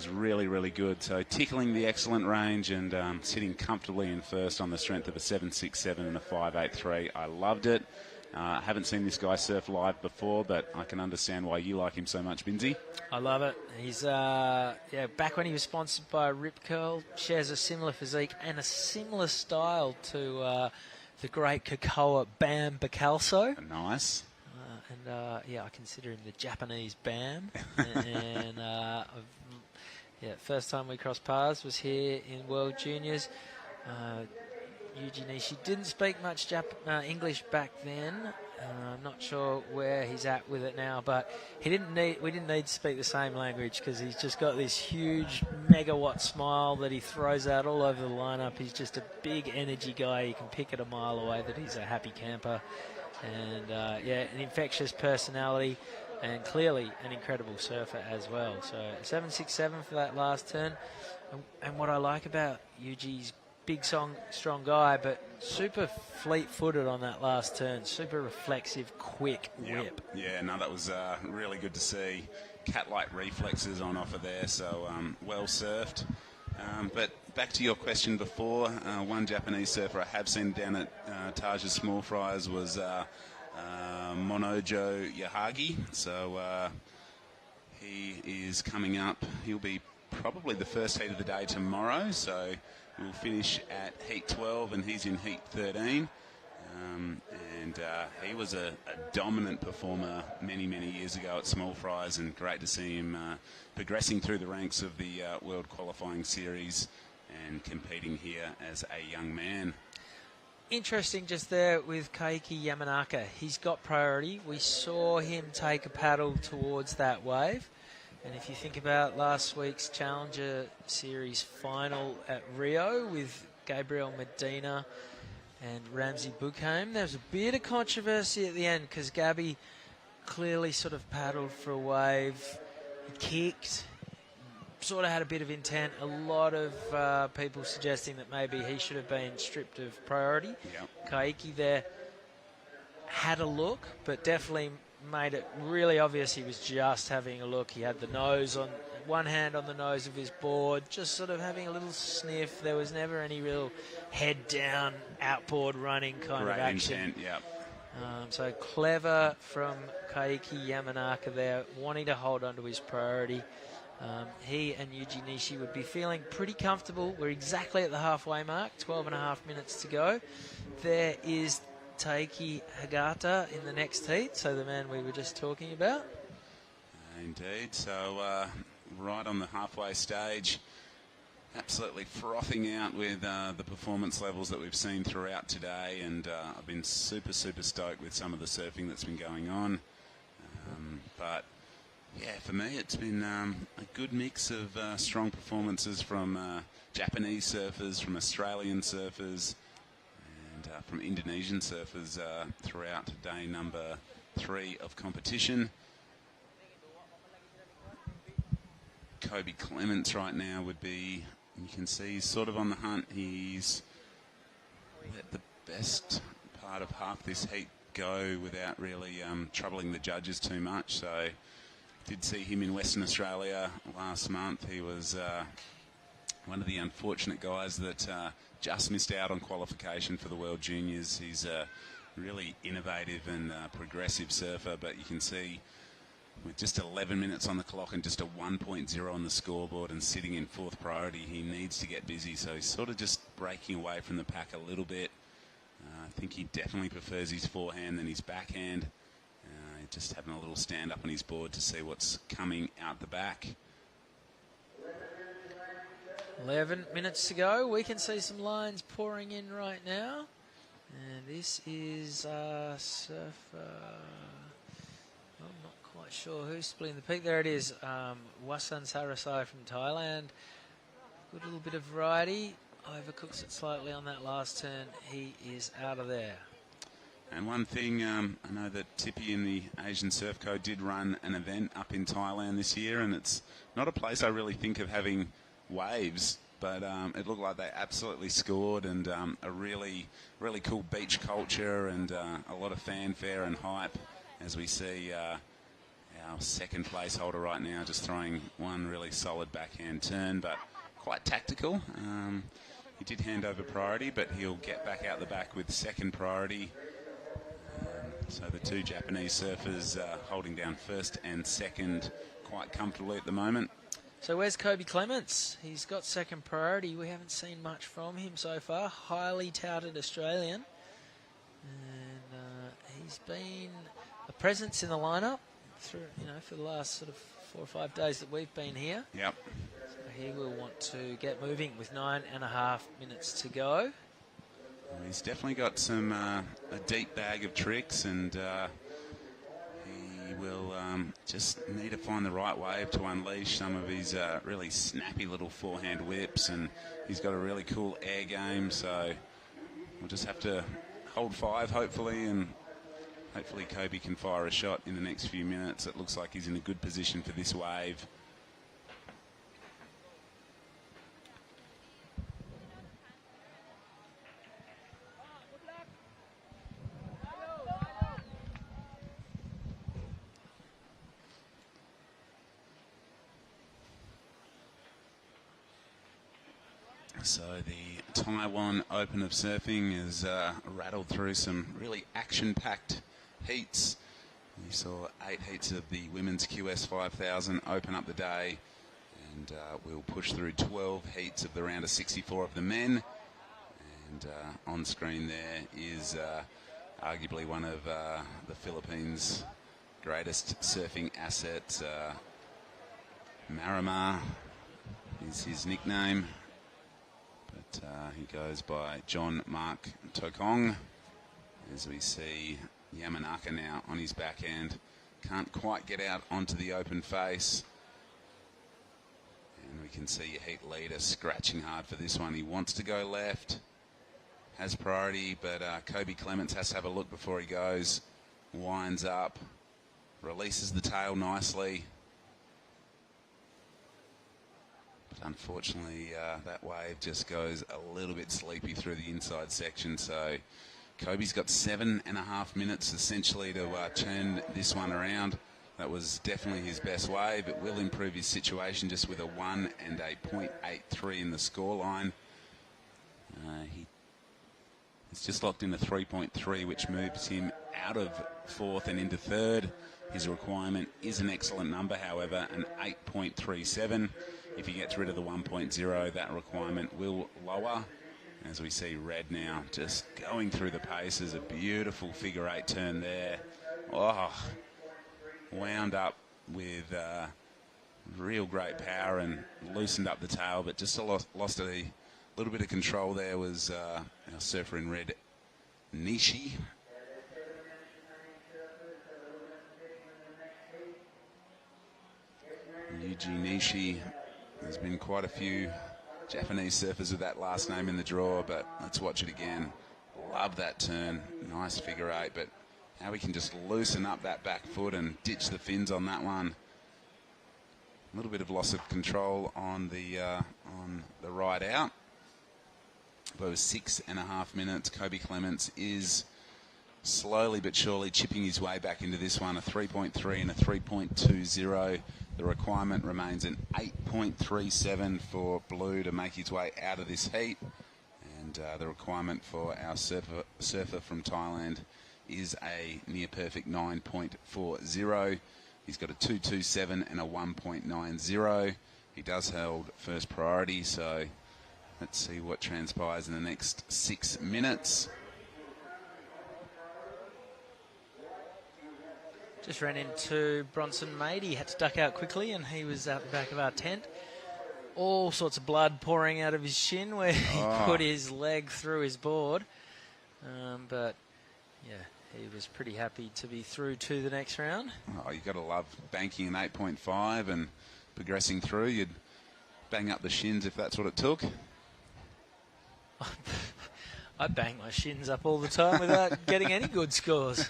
really, really good. So tickling the excellent range and sitting comfortably in first on the strength of a 7.67 and a 5.83. I loved it. I haven't seen this guy surf live before, but I can understand why you like him so much, Binzi. I love it. He's back when he was sponsored by Rip Curl, shares a similar physique and a similar style to the great Kakoa Bam Bacalso. Nice. I consider him the Japanese Bam. First time we crossed paths was here in World Juniors. Yuji Nishi didn't speak much English back then. I'm not sure where he's at with it now, but we didn't need to speak the same language because he's just got this huge megawatt smile that he throws out all over the lineup. He's just a big energy guy. You can pick it a mile away that he's a happy camper. And, an infectious personality and clearly an incredible surfer as well. So 7.67 for that last turn. And what I like about Yuji's big, strong guy, but super fleet-footed on that last turn. Super reflexive, quick whip. Yeah, no, that was really good to see. Cat-like reflexes on offer there, so well surfed. But back to your question before, one Japanese surfer I have seen down at Taj's Small Fries was Monojo Yahagi. So he is coming up. He'll be probably the first heat of the day tomorrow, so we'll finish at heat 12 and he's in heat 13. He was a dominant performer many years ago at Small Fries, and great to see him progressing through the ranks of the World Qualifying Series and competing here as a young man. Interesting just there with Keiki Yamanaka. He's got priority. We saw him take a paddle towards that wave. And if you think about last week's Challenger Series final at Rio with Gabriel Medina and Ramsey Buchheim, there was a bit of controversy at the end because Gabby clearly sort of paddled for a wave. He kicked, sort of had a bit of intent. A lot of people suggesting that maybe he should have been stripped of priority. Yep. Keiki there had a look, but definitely made it really obvious he was just having a look. He had the nose on, one hand on the nose of his board, just sort of having a little sniff. There was never any real head down, outboard running kind of action. Intent, yeah. So clever from Kaiki Yamanaka there, wanting to hold on to his priority. He and Yuji Nishi would be feeling pretty comfortable. We're exactly at the halfway mark, 12.5 minutes to go. There is Taiki Hagata in the next heat, so the man we were just talking about. Indeed, so right on the halfway stage, absolutely frothing out with the performance levels that we've seen throughout today, and I've been super stoked with some of the surfing that's been going on. But yeah, for me it's been a good mix of strong performances from Japanese surfers, from Australian surfers, and from Indonesian surfers throughout day number 3 of competition. Kobe Clements right now would be, you can see he's sort of on the hunt. He's let the best part of half this heat go without really troubling the judges too much. So did see him in Western Australia last month. He was one of the unfortunate guys that just missed out on qualification for the World Juniors. He's a really innovative and progressive surfer, but you can see with just 11 minutes on the clock and just a 1.0 on the scoreboard and sitting in 4th priority, he needs to get busy. So he's sort of just breaking away from the pack a little bit. I think he definitely prefers his forehand than his backhand. Just having a little stand up on his board to see what's coming out the back. 11 minutes to go. We can see some lines pouring in right now. And this is surfer... I'm not quite sure who's splitting the peak. There it is. Wasan Sarasai from Thailand. Good little bit of variety. Overcooks it slightly on that last turn. He is out of there. And one thing, I know that Tippy in the Asian Surf Code did run an event up in Thailand this year, and it's not a place I really think of having waves, but it looked like they absolutely scored, and a really cool beach culture and a lot of fanfare and hype as we see our 2nd place holder right now just throwing one really solid backhand turn, but quite tactical. He did hand over priority, but he'll get back out the back with 2nd priority. So the 2 Japanese surfers holding down 1st and 2nd quite comfortably at the moment. So where's Kobe Clements? He's got 2nd priority. We haven't seen much from him so far. Highly touted Australian. And he's been a presence in the lineup through, for the last sort of 4 or 5 days that we've been here. Yep. So he will want to get moving with 9.5 minutes to go. He's definitely got some a deep bag of tricks, and he will just need to find the right wave to unleash some of his really snappy little forehand whips, and he's got a really cool air game, so we'll just have to hold 5 hopefully, and hopefully Kobe can fire a shot in the next few minutes. It looks like he's in a good position for this wave. So the Taiwan Open of Surfing has rattled through some really action-packed heats. We saw 8 heats of the women's QS 5000 open up the day, and we'll push through 12 heats of the round of 64 of the men. And on screen there is arguably one of the Philippines' greatest surfing assets. Marimar is his nickname. But he goes by John Mark Tokong, as we see Yamanaka now on his backhand. Can't quite get out onto the open face. And we can see your heat leader scratching hard for this one. He wants to go left, has priority, but Kobe Clements has to have a look before he goes. Winds up, releases the tail nicely. Unfortunately, that wave just goes a little bit sleepy through the inside section, so Kobe's got 7.5 minutes essentially to turn this one around. That was definitely his best wave. It will improve his situation just with a 1 and a .83 in the scoreline. He's just locked in a 3.3, which moves him out of 4th and into 3rd. His requirement is an excellent number, however, an 8.37. If he gets rid of the 1.0, that requirement will lower. As we see Red now just going through the paces, a beautiful figure 8 turn there. Oh, wound up with real great power and loosened up the tail, but just lost a little bit of control there was our surfer in red, Nishi. Yuji Nishi. There's been quite a few Japanese surfers with that last name in the draw, but let's watch it again. Love that turn. Nice figure 8, but how we can just loosen up that back foot and ditch the fins on that one. A little bit of loss of control on the ride out. But it was 6.5 minutes. Kobe Clements is slowly but surely chipping his way back into this one. A 3.3 and a 3.20. The requirement remains an 8.37 for Blue to make his way out of this heat. And the requirement for our surfer from Thailand is a near perfect 9.40. He's got a 2.27 and a 1.90. He does hold first priority, so let's see what transpires in the next 6 minutes. Just ran into Bronson Mady, had to duck out quickly, and he was out the back of our tent. All sorts of blood pouring out of his shin where he put his leg through his board. But, yeah, he was pretty happy to be through to the next round. Oh, you've got to love banking an 8.5 and progressing through. You'd bang up the shins if that's what it took. I bang my shins up all the time without getting any good scores.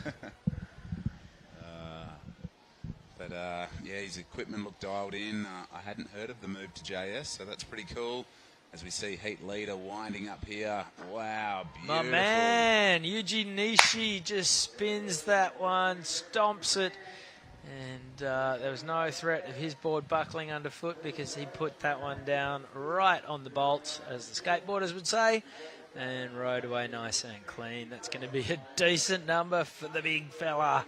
Yeah, his equipment looked dialed in. I hadn't heard of the move to JS, so that's pretty cool. As we see heat leader winding up here. Wow, beautiful. My man, Yuji Nishi just spins that one, stomps it. And there was no threat of his board buckling underfoot because he put that one down right on the bolts, as the skateboarders would say, and rode away nice and clean. That's going to be a decent number for the big fella.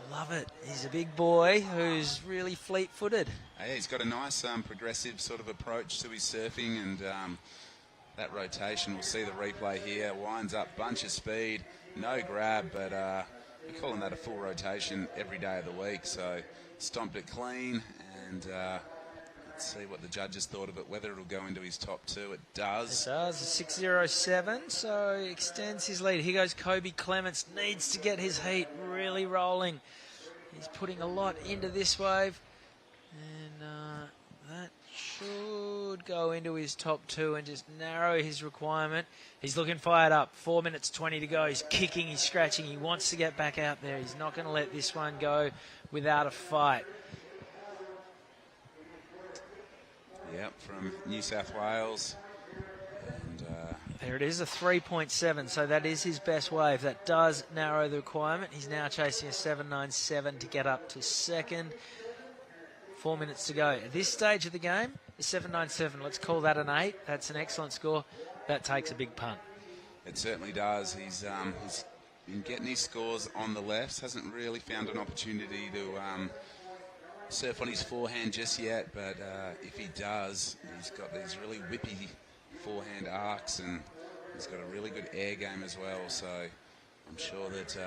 I love it. He's a big boy who's really fleet-footed. Yeah, he's got a nice progressive sort of approach to his surfing, and that rotation, we'll see the replay here, winds up, bunch of speed, no grab, but we're calling that a full rotation every day of the week. So stomped it clean, and let's see what the judges thought of it, whether it'll go into his top 2. It does. It does, a 6.07, so extends his lead. Here goes Kobe Clements, needs to get his heat really rolling. He's putting a lot into this wave, and that should go into his top 2 and just narrow his requirement. He's looking fired up. 4 minutes 20 to go. He's kicking, he's scratching. He wants to get back out there. He's not going to let this one go without a fight. Yep, from New South Wales. And there it is, a 3.7, so that is his best wave. That does narrow the requirement. He's now chasing a 7.97 to get up to second. 4 minutes to go. At this stage of the game, the 7.97, let's call that an 8. That's an excellent score. That takes a big punt. It certainly does. He's been getting his scores on the lefts, hasn't really found an opportunity to surf on his forehand just yet, but if he does, he's got these really whippy forehand arcs, and he's got a really good air game as well. So I'm sure that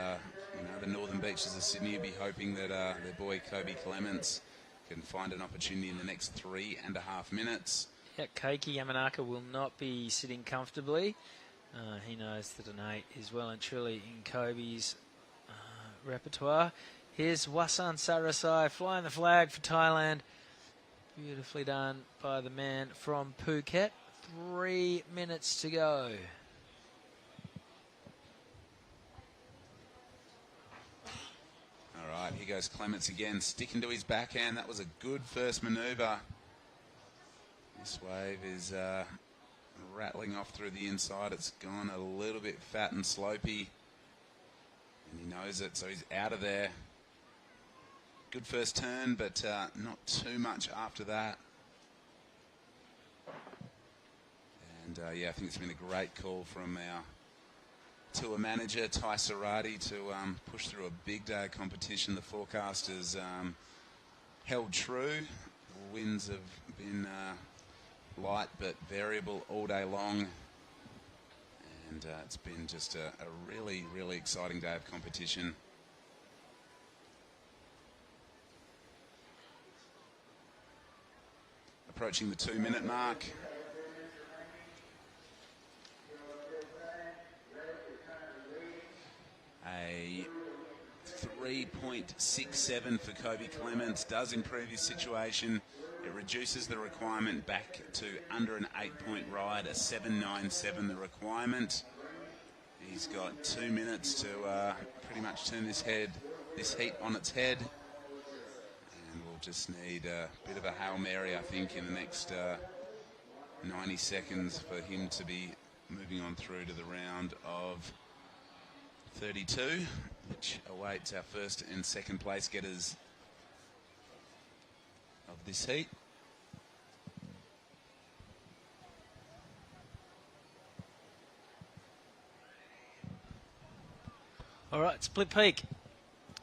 the Northern Beaches of Sydney will be hoping that their boy Kobe Clements can find an opportunity in the next 3.5 minutes. Yeah, Keiki Yamanaka will not be sitting comfortably. He knows that an 8 is well and truly in Kobe's repertoire. Here's Wasan Sarasai flying the flag for Thailand. Beautifully done by the man from Phuket. 3 minutes to go. All right, here goes Clements again, sticking to his backhand. That was a good first manoeuvre. This wave is rattling off through the inside. It's gone a little bit fat and slopey, and he knows it, so he's out of there. good first turn, but not too much after that. And yeah, I think it's been a great call from our tour manager, Tai Sarati, to push through a big day of competition. The forecast has held true. The winds have been light but variable all day long. And it's been just a really, really exciting day of competition. Approaching the 2-minute mark. A 3.67 for Kobe Clements does improve his situation. It reduces the requirement back to under an 8-point ride, a 7.97 the requirement. He's got 2 minutes to pretty much turn this heat on its head. And we'll just need a bit of a Hail Mary, I think, in the next 90 seconds for him to be moving on through to the round of 32, which awaits our first and second place getters of this heat. All right, split peak.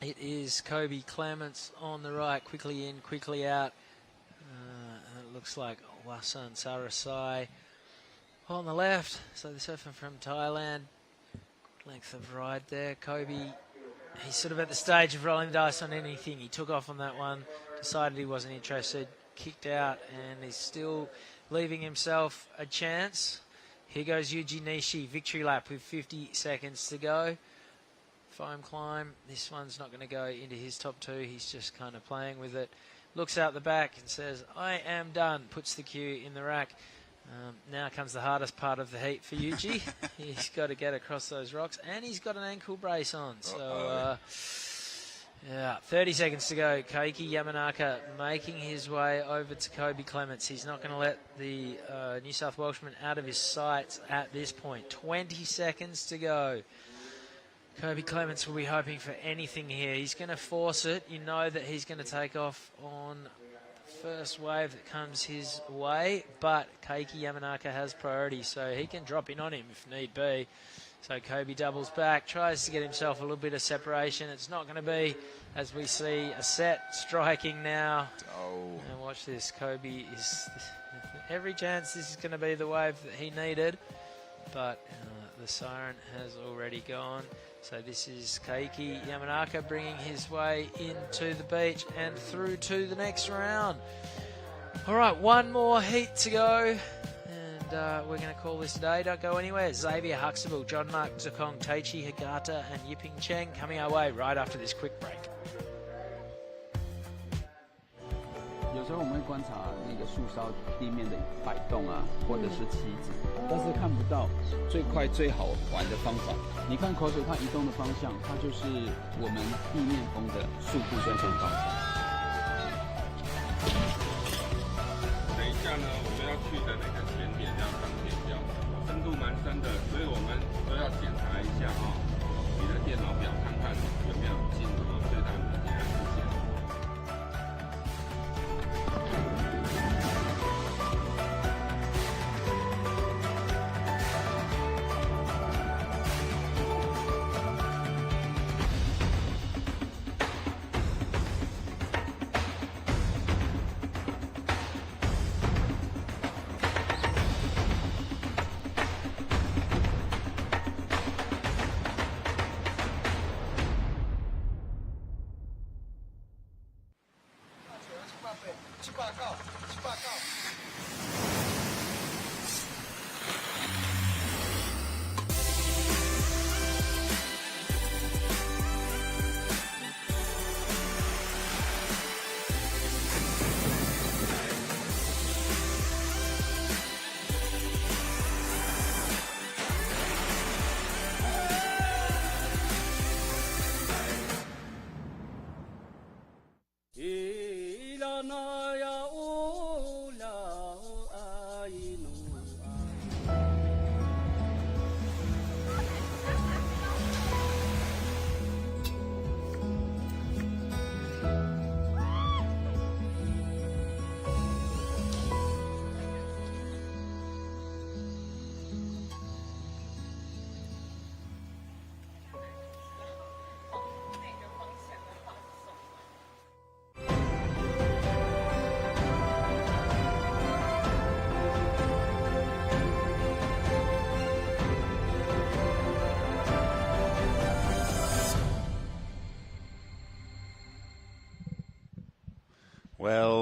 It is Kobe Clements on the right, quickly in, quickly out. And it looks like Wasan Sarasai on the left. So the surfer from Thailand. Length of ride there. Kobe, he's sort of at the stage of rolling the dice on anything. He took off on that one, decided he wasn't interested, kicked out, and he's still leaving himself a chance. Here goes Yuji Nishi, victory lap with 50 seconds to go. Foam climb. This one's not going to go into his top two. He's just kind of playing with it. Looks out the back and says, I am done. Puts the cue in the rack. Now comes the hardest part of the heat for Yuji. He's got to get across those rocks, and he's got an ankle brace on. So, yeah, 30 seconds to go. Keiki Yamanaka making his way over to Kobe Clements. He's not going to let the New South Welshman out of his sights at this point. 20 seconds to go. Kobe Clements will be hoping for anything here. He's going to force it. You know that he's going to take off on first wave that comes his way, but Keiki Yamanaka has priority, so he can drop in on him if need be. So Kobe doubles back, tries to get himself a little bit of separation. It's not going to be, as we see, a set striking now. Oh. And watch this. Kobe is every chance this is going to be the wave that he needed, but the siren has already gone. So this is Keiki Yamanaka bringing his way into the beach and through to the next round. All right, one more heat to go, and we're going to call this a day. Don't go anywhere. Xavier Huxtable, John Mark Zukong, Taichi Hagata, and Yiping Cheng coming our way right after this quick break. 有时候我们会观察那个树梢地面的摆动啊，或者是旗子，但是看不到最快最好玩的方法。你看口水它移动的方向，它就是我们地面风的速度跟方向。等一下呢，我们要去的那个前点要当天标，深度蛮深的，所以我们都要检查一下你的电脑表看看有没有进入最大的电时间。Ilanaya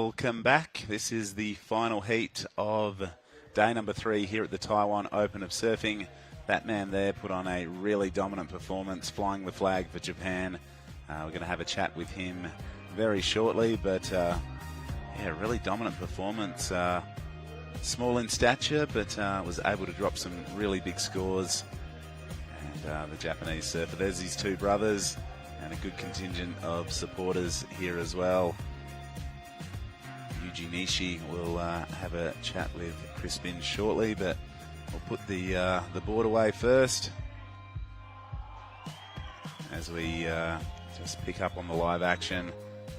Welcome back. This is the final heat of day number 3 here at the Taiwan Open of Surfing. That man there put on a really dominant performance, flying the flag for Japan. We're going to have a chat with him very shortly, but really dominant performance. Small in stature, but was able to drop some really big scores. And the Japanese surfer, there's his two brothers and a good contingent of supporters here as well. Yuji Nishi will have a chat with Chris Bin shortly, but we'll put the board away first as we just pick up on the live action.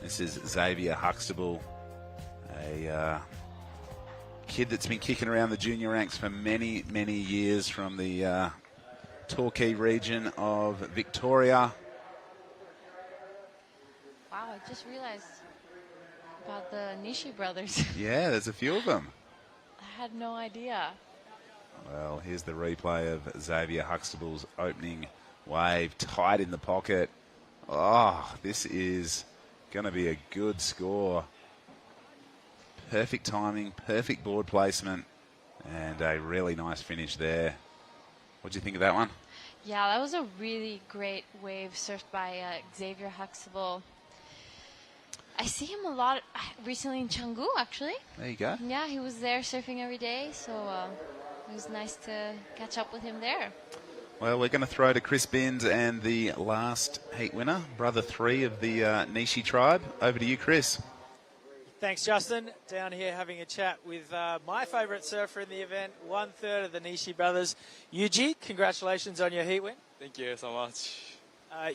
This is Xavier Huxtable, a kid that's been kicking around the junior ranks for many, many years from the Torquay region of Victoria. Wow, I just realized about the Nishi brothers. Yeah, there's a few of them. I had no idea. Well, here's the replay of Xavier Huxtable's opening wave, tight in the pocket. Oh, this is going to be a good score. Perfect timing, perfect board placement, and a really nice finish there. What do you think of that one? Yeah, that was a really great wave surfed by Xavier Huxtable. I see him a lot recently in Canggu, actually. There you go. Yeah, he was there surfing every day, so it was nice to catch up with him there. Well, we're going to throw to Chris Binns and the last heat winner, brother 3 of the Nishi tribe. Over to you, Chris. Thanks, Justin. Down here having a chat with my favourite surfer in the event, 1/3 of the Nishi brothers. Yuji, congratulations on your heat win. Thank you so much.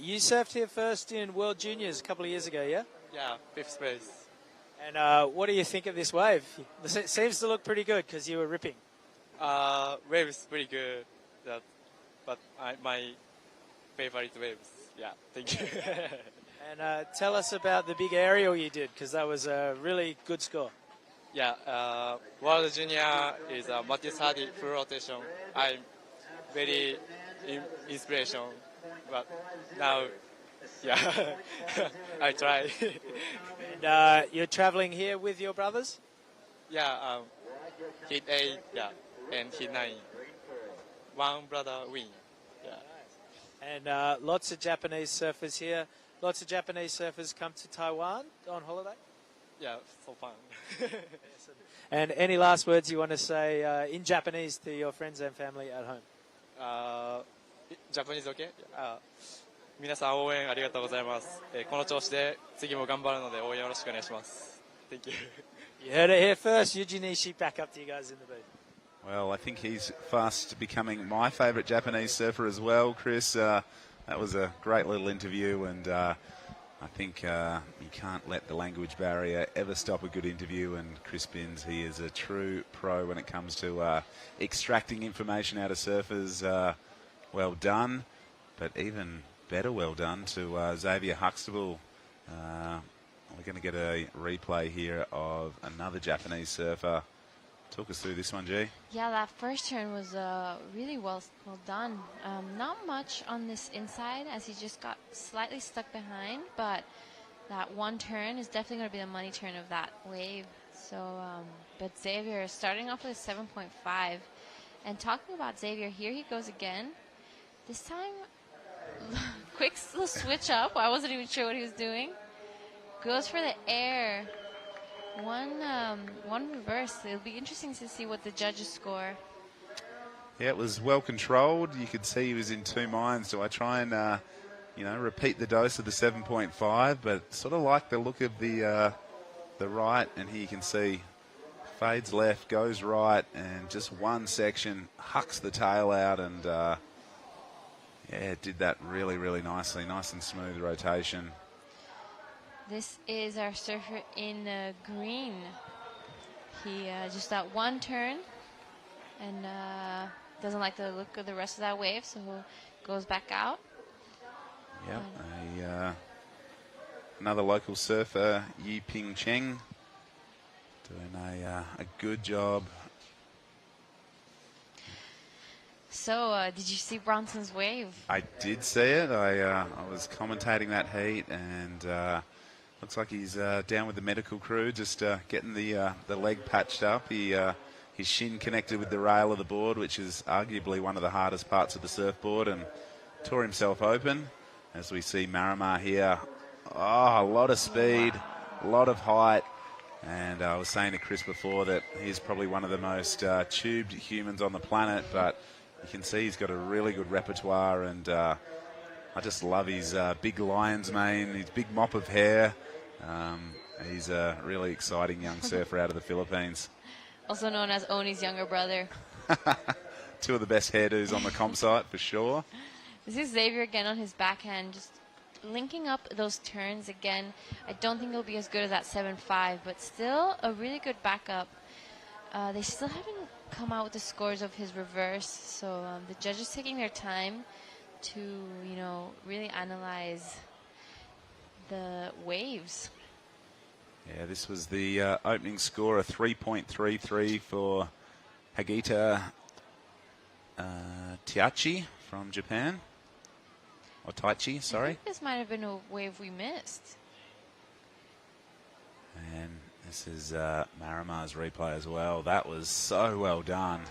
You surfed here first in World Juniors a couple of years ago, yeah? Yeah, 5th place. And what do you think of this wave? It seems to look pretty good because you were ripping. Wave is pretty good, but my favorite waves. Yeah, thank you. And tell us about the big aerial you did, because that was a really good score. Yeah, World Junior is a multi-30 full rotation. I'm very inspiration, but now, yeah, I try. And you're traveling here with your brothers? Yeah, hit 8, yeah, and hit 9. One brother win. Yeah. And lots of Japanese surfers here. Lots of Japanese surfers come to Taiwan on holiday? Yeah, so fun. And any last words you want to say in Japanese to your friends and family at home? Japanese okay? 皆さん応援ありがとうございます。この調子で次も頑張るので応援よろしくお願いします。Thank you. You heard it here first. Yuji Nishi back up to you guys in the booth. Well, I think he's fast becoming my favourite Japanese surfer as well, Chris. That was a great little interview, and I think you can't let the language barrier ever stop a good interview, and Chris Binns, he is a true pro when it comes to extracting information out of surfers. Well done, but even better well done to Xavier Huxtable. We're going to get a replay here of another Japanese surfer. Talk us through this one, G. Yeah, that first turn was really well done. Not much on this inside as he just got slightly stuck behind, but that one turn is definitely going to be the money turn of that wave. So, but Xavier starting off with a 7.5. And talking about Xavier, here he goes again. This time, quick little switch up. I wasn't even sure what he was doing. Goes for the air. One reverse. It'll be interesting to see what the judges score. Yeah, it was well controlled. You could see he was in two minds. Do I try and, repeat the dose of the 7.5? But sort of like the look of the right, and here you can see fades left, goes right, and just one section hucks the tail out, and did that really, really nicely. Nice and smooth rotation. This is our surfer in green. He just that one turn and doesn't like the look of the rest of that wave, so goes back out. Yeah, another local surfer, Yi Ping Cheng, doing a good job. So, did you see Bronson's wave? I did see it. I was commentating that heat, and Looks like he's down with the medical crew, just getting the leg patched up. His shin connected with the rail of the board, which is arguably one of the hardest parts of the surfboard, and tore himself open. As we see Marama here, a lot of speed, a lot of height, and I was saying to Chris before that he's probably one of the most tubed humans on the planet, but you can see he's got a really good repertoire, and I just love his big lion's mane, his big mop of hair. He's a really exciting young surfer out of the Philippines. Also known as Oni's younger brother. Two of the best hairdos on the comp site, for sure. This is Xavier again on his backhand, just linking up those turns again. I don't think he'll be as good as that 7.5, but still a really good backup. They still haven't come out with the scores of his reverse, so the judges taking their time to, really analyze the waves. Yeah, this was the opening score, a 3.33 for Hagita Taichi from Japan. Or Taichi, sorry. I think this might have been a wave we missed. And this is Marama's replay as well. That was so well done.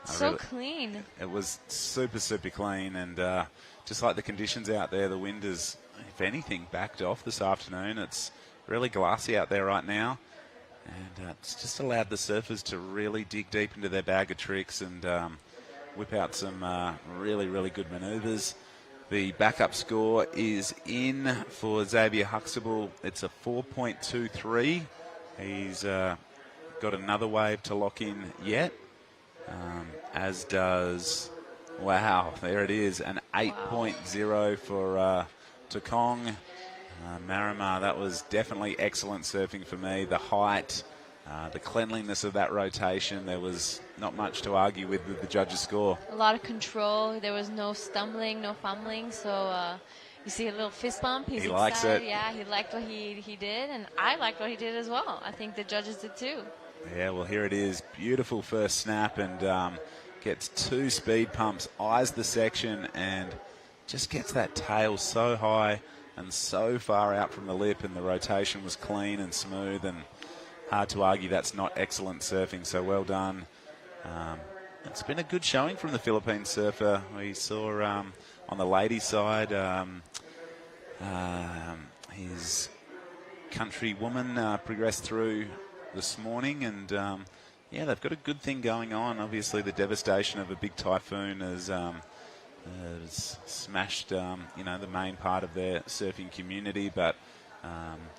So clean. It was super, super clean. And just like the conditions out there, the wind is, if anything, backed off this afternoon. It's really glassy out there right now. And it's just allowed the surfers to really dig deep into their bag of tricks and whip out some really, really good manoeuvres. The backup score is in for Xavier Huxtable. It's a 4.23. He's got another wave to lock in yet, as does, wow, there it is, an 8.0 for Takong. Marama, that was definitely excellent surfing for me. The height, the cleanliness of that rotation, there was not much to argue with the judges' score. A lot of control. There was no stumbling, no fumbling. So you see a little fist bump. He's he likes excited. it. Yeah, he liked what he did, and I liked what he did as well. I think the judges did too. Yeah, well, here it is. Beautiful first snap, and gets two speed pumps, eyes the section, and just gets that tail so high and so far out from the lip, and the rotation was clean and smooth, and hard to argue that's not excellent surfing, so well done. It's been a good showing from the Philippine surfer. We saw on the ladies' side his countrywoman progressed through this morning, and yeah, they've got a good thing going on. Obviously, the devastation of a big typhoon has smashed, the main part of their surfing community. But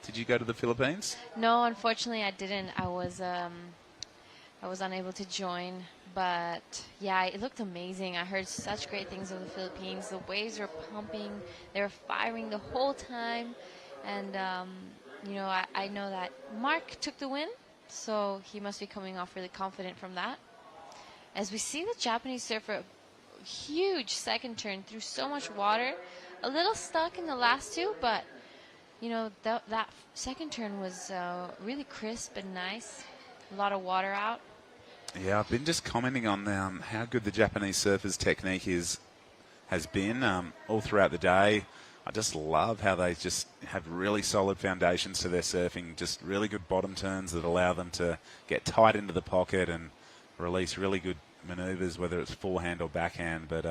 did you go to the Philippines? No, unfortunately, I didn't. I was unable to join. But yeah, it looked amazing. I heard such great things of the Philippines. The waves were pumping. They were firing the whole time. And, I know that Mark took the win, so he must be coming off really confident from that. As we see the Japanese surfer, huge second turn through so much water. A little stuck in the last two, but, that second turn was really crisp and nice. A lot of water out. Yeah, I've been just commenting on how good the Japanese surfers' technique has been all throughout the day. I just love how they just have really solid foundations to their surfing, just really good bottom turns that allow them to get tight into the pocket and release really good manoeuvres, whether it's forehand or backhand. But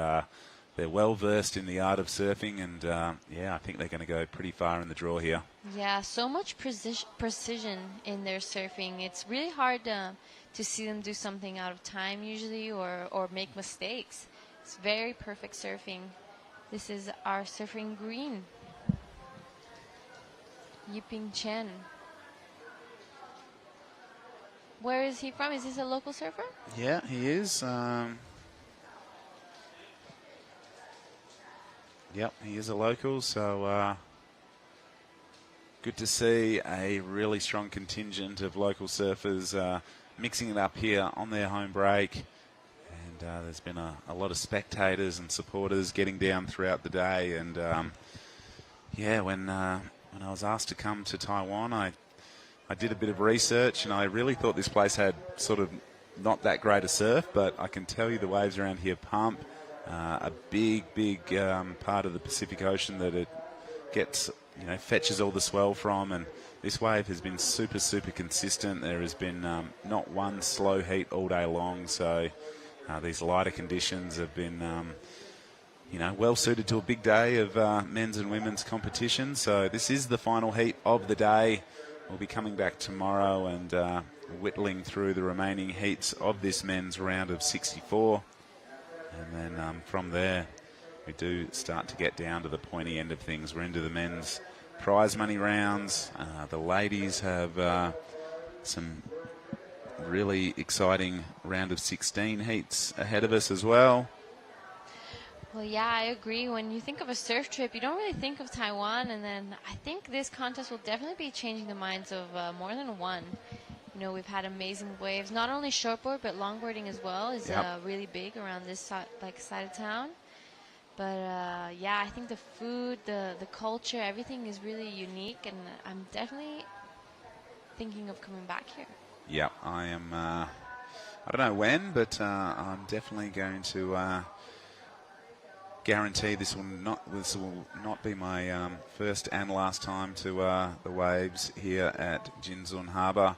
they're well versed in the art of surfing, and I think they're going to go pretty far in the draw here. Yeah, so much precision in their surfing. It's really hard to see them do something out of time usually or make mistakes. It's very perfect surfing. This is our surfing green, Yiping Chen. Where is he from? Is this a local surfer? Yeah, he is. Yep, he is a local, so good to see a really strong contingent of local surfers mixing it up here on their home break. And there's been a lot of spectators and supporters getting down throughout the day. And when I was asked to come to Taiwan, I did a bit of research, and I really thought this place had sort of not that great a surf, but I can tell you the waves around here pump. A big part of the Pacific Ocean that it gets, fetches all the swell from, and this wave has been super, super consistent. There has been not one slow heat all day long, so these lighter conditions have been, well suited to a big day of men's and women's competition. So this is the final heat of the day. We'll be coming back tomorrow and whittling through the remaining heats of this men's round of 64. And then from there, we do start to get down to the pointy end of things. We're into the men's prize money rounds. The ladies have some really exciting round of 16 heats ahead of us as well. Well, yeah, I agree. When you think of a surf trip, you don't really think of Taiwan, and then I think this contest will definitely be changing the minds of more than one. We've had amazing waves. Not only shortboard, but longboarding as well is really big around this side of town. But yeah, I think the food, the culture, everything is really unique, and I'm definitely thinking of coming back here. Yeah, I am. I don't know when, but I'm definitely going to guarantee this will not be my first and last time to the waves here at Jinzun Harbour.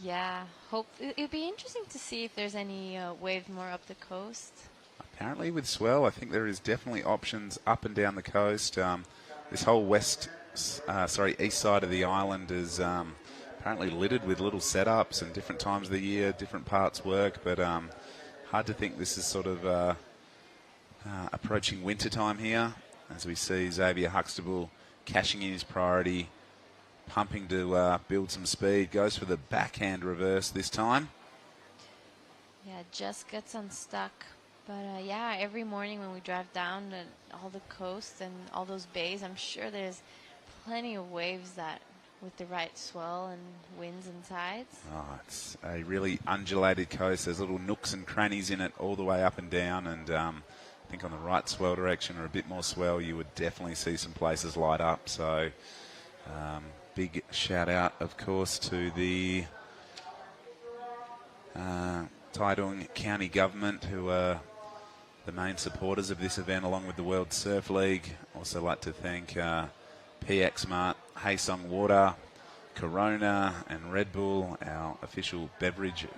Yeah, it'd be interesting to see if there's any waves more up the coast. Apparently with swell, I think there is definitely options up and down the coast. This whole east side of the island is apparently littered with little setups, and different times of the year, different parts work, but hard to think this is sort of approaching winter time here, as we see Xavier Huxtable cashing in his priority, pumping to build some speed, goes for the backhand reverse this time. Yeah, just gets unstuck. But yeah, every morning when we drive down all the coast and all those bays, I'm sure there's plenty of waves that with the right swell and winds and tides. Oh, it's a really undulated coast. There's little nooks and crannies in it all the way up and down, and I think on the right swell direction or a bit more swell, you would definitely see some places light up. So big shout out, of course, to the Taitung County Government, who are the main supporters of this event, along with the World Surf League. Also like to thank PX Mart, Haesong Water, Corona and Red Bull, our official beverage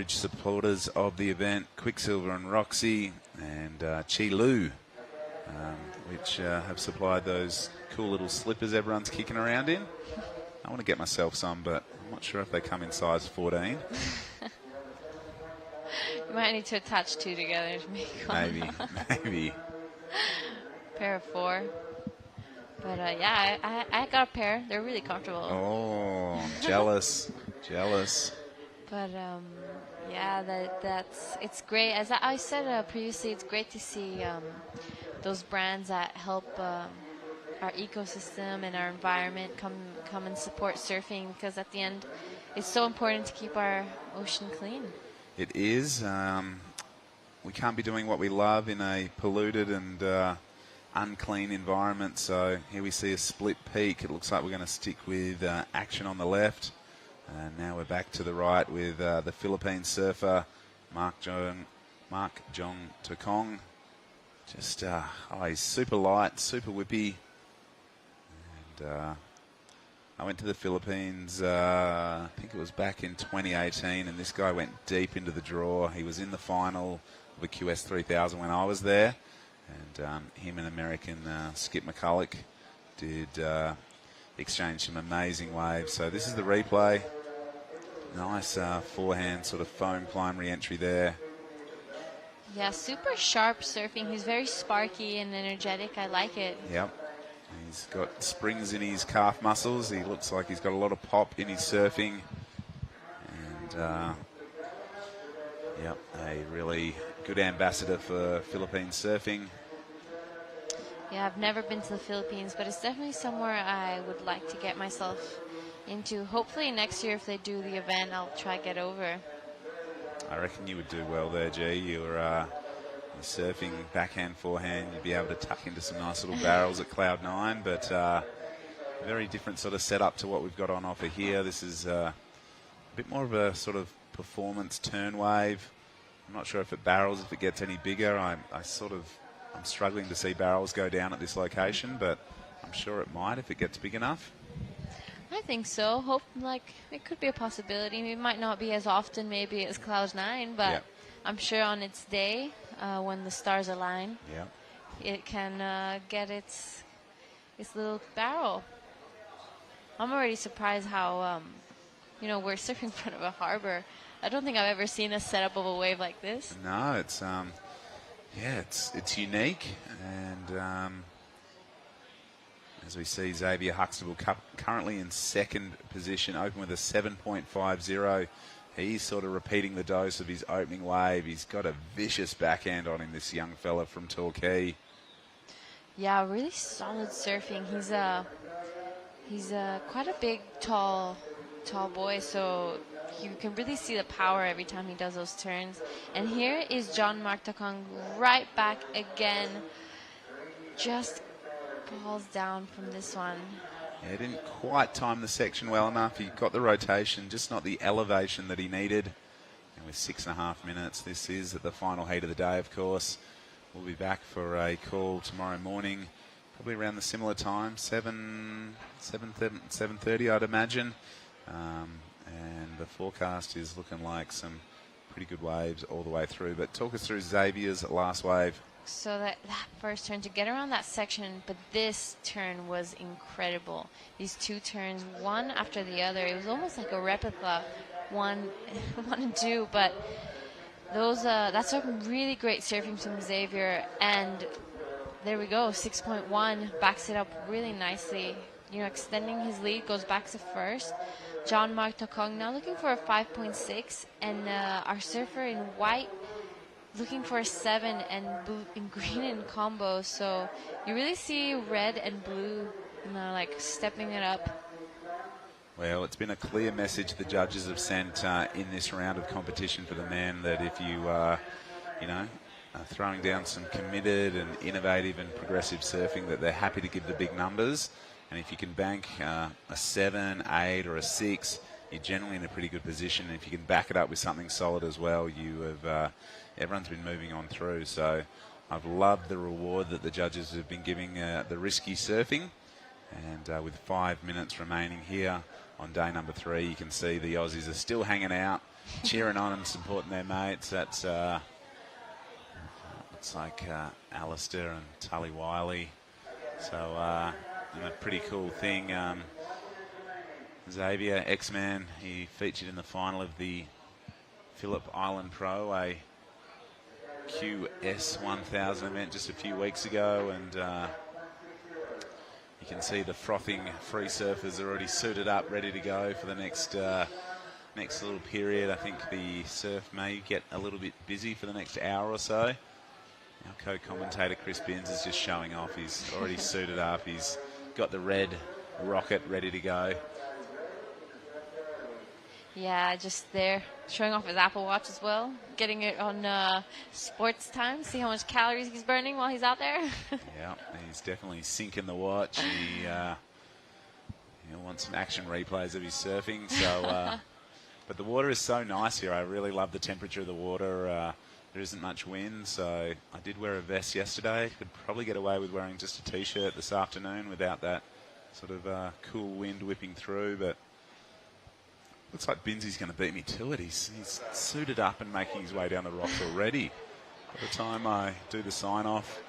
supporters of the event, Quicksilver and Roxy, and Chi Lu, which have supplied those cool little slippers everyone's kicking around in. I want to get myself some, but I'm not sure if they come in size 14. You might need to attach two together to make one. Maybe. Pair of 4. But yeah, I got a pair. They're really comfortable. Oh, jealous. But yeah, it's great. As I said previously, it's great to see those brands that help our ecosystem and our environment come and support surfing, because at the end, it's so important to keep our ocean clean. It is. We can't be doing what we love in a polluted and unclean environment. So here we see a split peak. It looks like we're going to stick with action on the left. And now we're back to the right with the Philippine surfer, Mark Jong Tokong. Just, he's super light, super whippy. And I went to the Philippines, I think it was back in 2018, and this guy went deep into the draw. He was in the final of a QS 3000 when I was there, and him and American Skip McCulloch did exchange some amazing waves. So this is the replay. Nice forehand sort of foam climb re-entry there. Yeah, super sharp surfing. He's very sparky and energetic. I like it. Yep. He's got springs in his calf muscles. He looks like he's got a lot of pop in his surfing. And, yep, a really good ambassador for Philippine surfing. Yeah, I've never been to the Philippines, but it's definitely somewhere I would like to get myself into. Hopefully next year, if they do the event, I'll try to get over. I reckon you would do well there, G. You're surfing backhand, forehand. You'd be able to tuck into some nice little barrels at Cloud 9, but very different sort of setup to what we've got on offer here. This is a bit more of a sort of performance turn wave. I'm not sure if it barrels, if it gets any bigger. I sort of I'm struggling to see barrels go down at this location, but I'm sure it might if it gets big enough. I think so. Hope it could be a possibility. It might not be as often maybe as Cloud 9, but Yep. I'm sure on its day when the stars align, Yeah. it can get its little barrel. I'm already surprised how we're surfing in front of a harbor. I don't think I've ever seen a setup of a wave like this. No, it's it's unique, and as we see, Xavier Huxtable currently in second position, open with a 7.50. He's sort of repeating the dose of his opening wave. He's got a vicious backhand on him, this young fella from Torquay. Yeah, really solid surfing. He's quite a big, tall boy, so you can really see the power every time he does those turns. And here is Jean-Marc Takong right back again. Just falls down from this one. Yeah, didn't quite time the section well enough. He got the rotation, just not the elevation that he needed. And with 6.5 minutes, this is at the final heat of the day, of course. We'll be back for a call tomorrow morning, probably around the similar time, 7:30, I'd imagine. And the forecast is looking like some pretty good waves all the way through. But talk us through Xavier's last wave. So that first turn, to get around that section, but this turn was incredible. These two turns, one after the other, it was almost like a replica, one and two, but that's a really great surfing from Xavier, and there we go, 6.1, backs it up really nicely, extending his lead, goes back to first. Jean-Marc Takong now looking for a 5.6, and our surfer in white looking for a 7 and blue and green in combo. So you really see red and blue, stepping it up. Well, it's been a clear message the judges have sent in this round of competition for the men, that if you are, throwing down some committed and innovative and progressive surfing, that they're happy to give the big numbers. And if you can bank a 7, 8 or a 6, you're generally in a pretty good position. And if you can back it up with something solid as well, you have everyone's been moving on through. So I've loved the reward that the judges have been giving the risky surfing. And with 5 minutes remaining here on day number 3, you can see the Aussies are still hanging out, cheering on and supporting their mates. That's looks like Alistair and Tully Wiley. So and a pretty cool thing. Xavier, X-Man, he featured in the final of the Phillip Island Pro, a QS 1000 event just a few weeks ago, and you can see the frothing free surfers are already suited up, ready to go for the next little period. I think the surf may get a little bit busy for the next hour or so. Our co-commentator Chris Binns is just showing off. He's already suited up. He's got the red rocket ready to go. Yeah, just there, showing off his Apple Watch as well, getting it on sports time, see how much calories he's burning while he's out there. Yeah, he's definitely sinking the watch. He wants some action replays of his surfing. So, but the water is so nice here. I really love the temperature of the water. There isn't much wind, so I did wear a vest yesterday. Could probably get away with wearing just a T-shirt this afternoon without that sort of cool wind whipping through, but looks like Binsy's going to beat me to it. He's suited up and making his way down the rocks already. By the time I do the sign-off,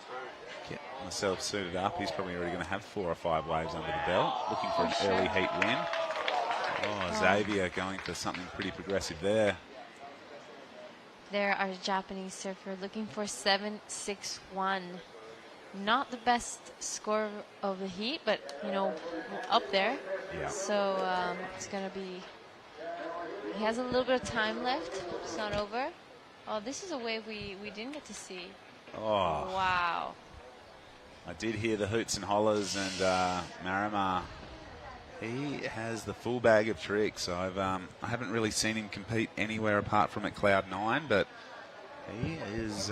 get myself suited up, he's probably already going to have 4 or 5 waves under the belt, looking for an early heat win. Oh, Xavier going for something pretty progressive there. There are Japanese surfer looking for 7.61. Not the best score of the heat, but, up there. Yeah. So it's going to be... He has a little bit of time left. It's not over. Oh, this is a wave we didn't get to see. Oh. Wow. I did hear the hoots and hollers, and Marimar, he has the full bag of tricks. I haven't really seen him compete anywhere apart from at Cloud 9, but he is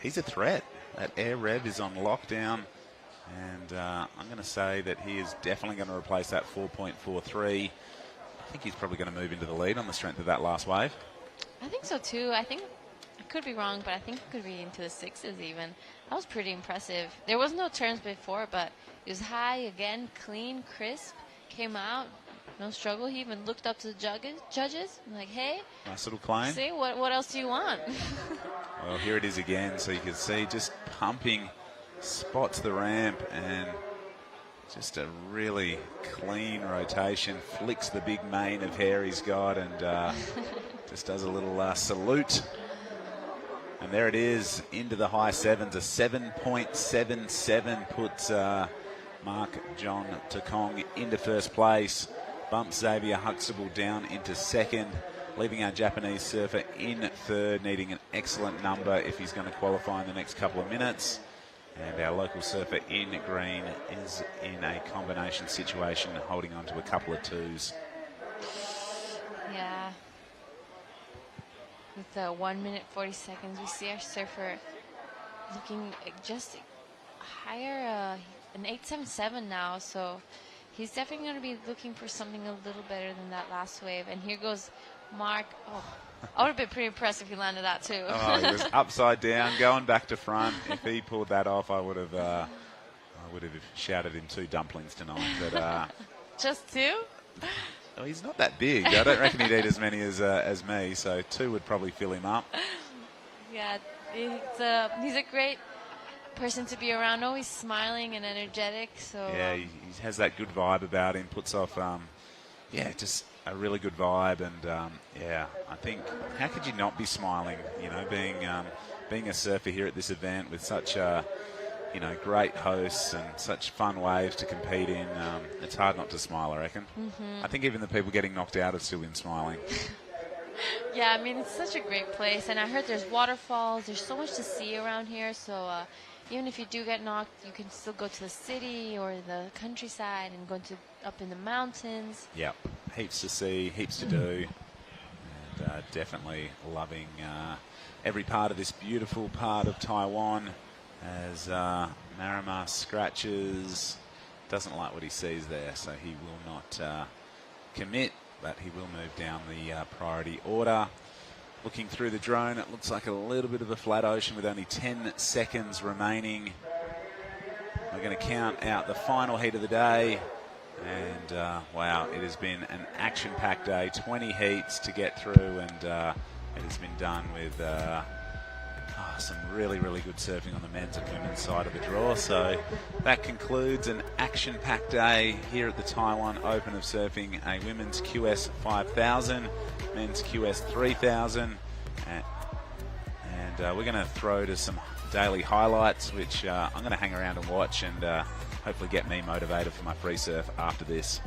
he's a threat. That air rev is on lockdown, and I'm going to say that he is definitely going to replace that 4.43. I think he's probably going to move into the lead on the strength of that last wave. I think so too. I think I could be wrong, but I think it could be into the 6s even. That was pretty impressive. There was no turns before, but it was high again, clean, crisp, came out, no struggle. He even looked up to the judges, like, hey, nice little climb. See, what else do you want? Well, here it is again, so you can see just pumping, spots the ramp, and just a really clean rotation, flicks the big mane of hair he's got, and just does a little salute. And there it is, into the high 7s. A 7.77 puts Mark John Takong into first place. Bumps Xavier Huxtable down into second, leaving our Japanese surfer in third, needing an excellent number if he's going to qualify in the next couple of minutes. And our local surfer in green is in a combination situation, holding on to a couple of 2s. Yeah. With the 1 minute 40 seconds, we see our surfer looking just higher, an 8.77 now. So he's definitely going to be looking for something a little better than that last wave. And here goes Mark. Oh, I would have been pretty impressed if he landed that too. Oh, he was upside down, going back to front. If he pulled that off, I would have shouted him 2 dumplings tonight. But just 2? Oh, he's not that big. I don't reckon he'd eat as many as me, so 2 would probably fill him up. Yeah, he's a great person to be around, always smiling and energetic. So yeah, he has that good vibe about him, puts off, just a really good vibe. And, I think, how could you not be smiling, being a surfer here at this event with such great hosts and such fun waves to compete in. It's hard not to smile, I reckon. Mm-hmm. I think even the people getting knocked out have still been smiling. Yeah, I mean, it's such a great place. And I heard there's waterfalls. There's so much to see around here. So even if you do get knocked, you can still go to the city or the countryside and go up in the mountains. Yep, heaps to see, heaps to do. And definitely loving every part of this beautiful part of Taiwan. As Marima scratches, doesn't like what he sees there, so he will not commit, but he will move down the priority order. Looking through the drone, it looks like a little bit of a flat ocean with only 10 seconds remaining. We're going to count out the final heat of the day, and wow, it has been an action-packed day. 20 heats to get through, and it has been done with some really, really good surfing on the men's and women's side of the draw. So that concludes an action-packed day here at the Taiwan Open of Surfing, a women's QS 5000, men's QS 3000. And we're going to throw to some daily highlights, which I'm going to hang around and watch and hopefully get me motivated for my free surf after this.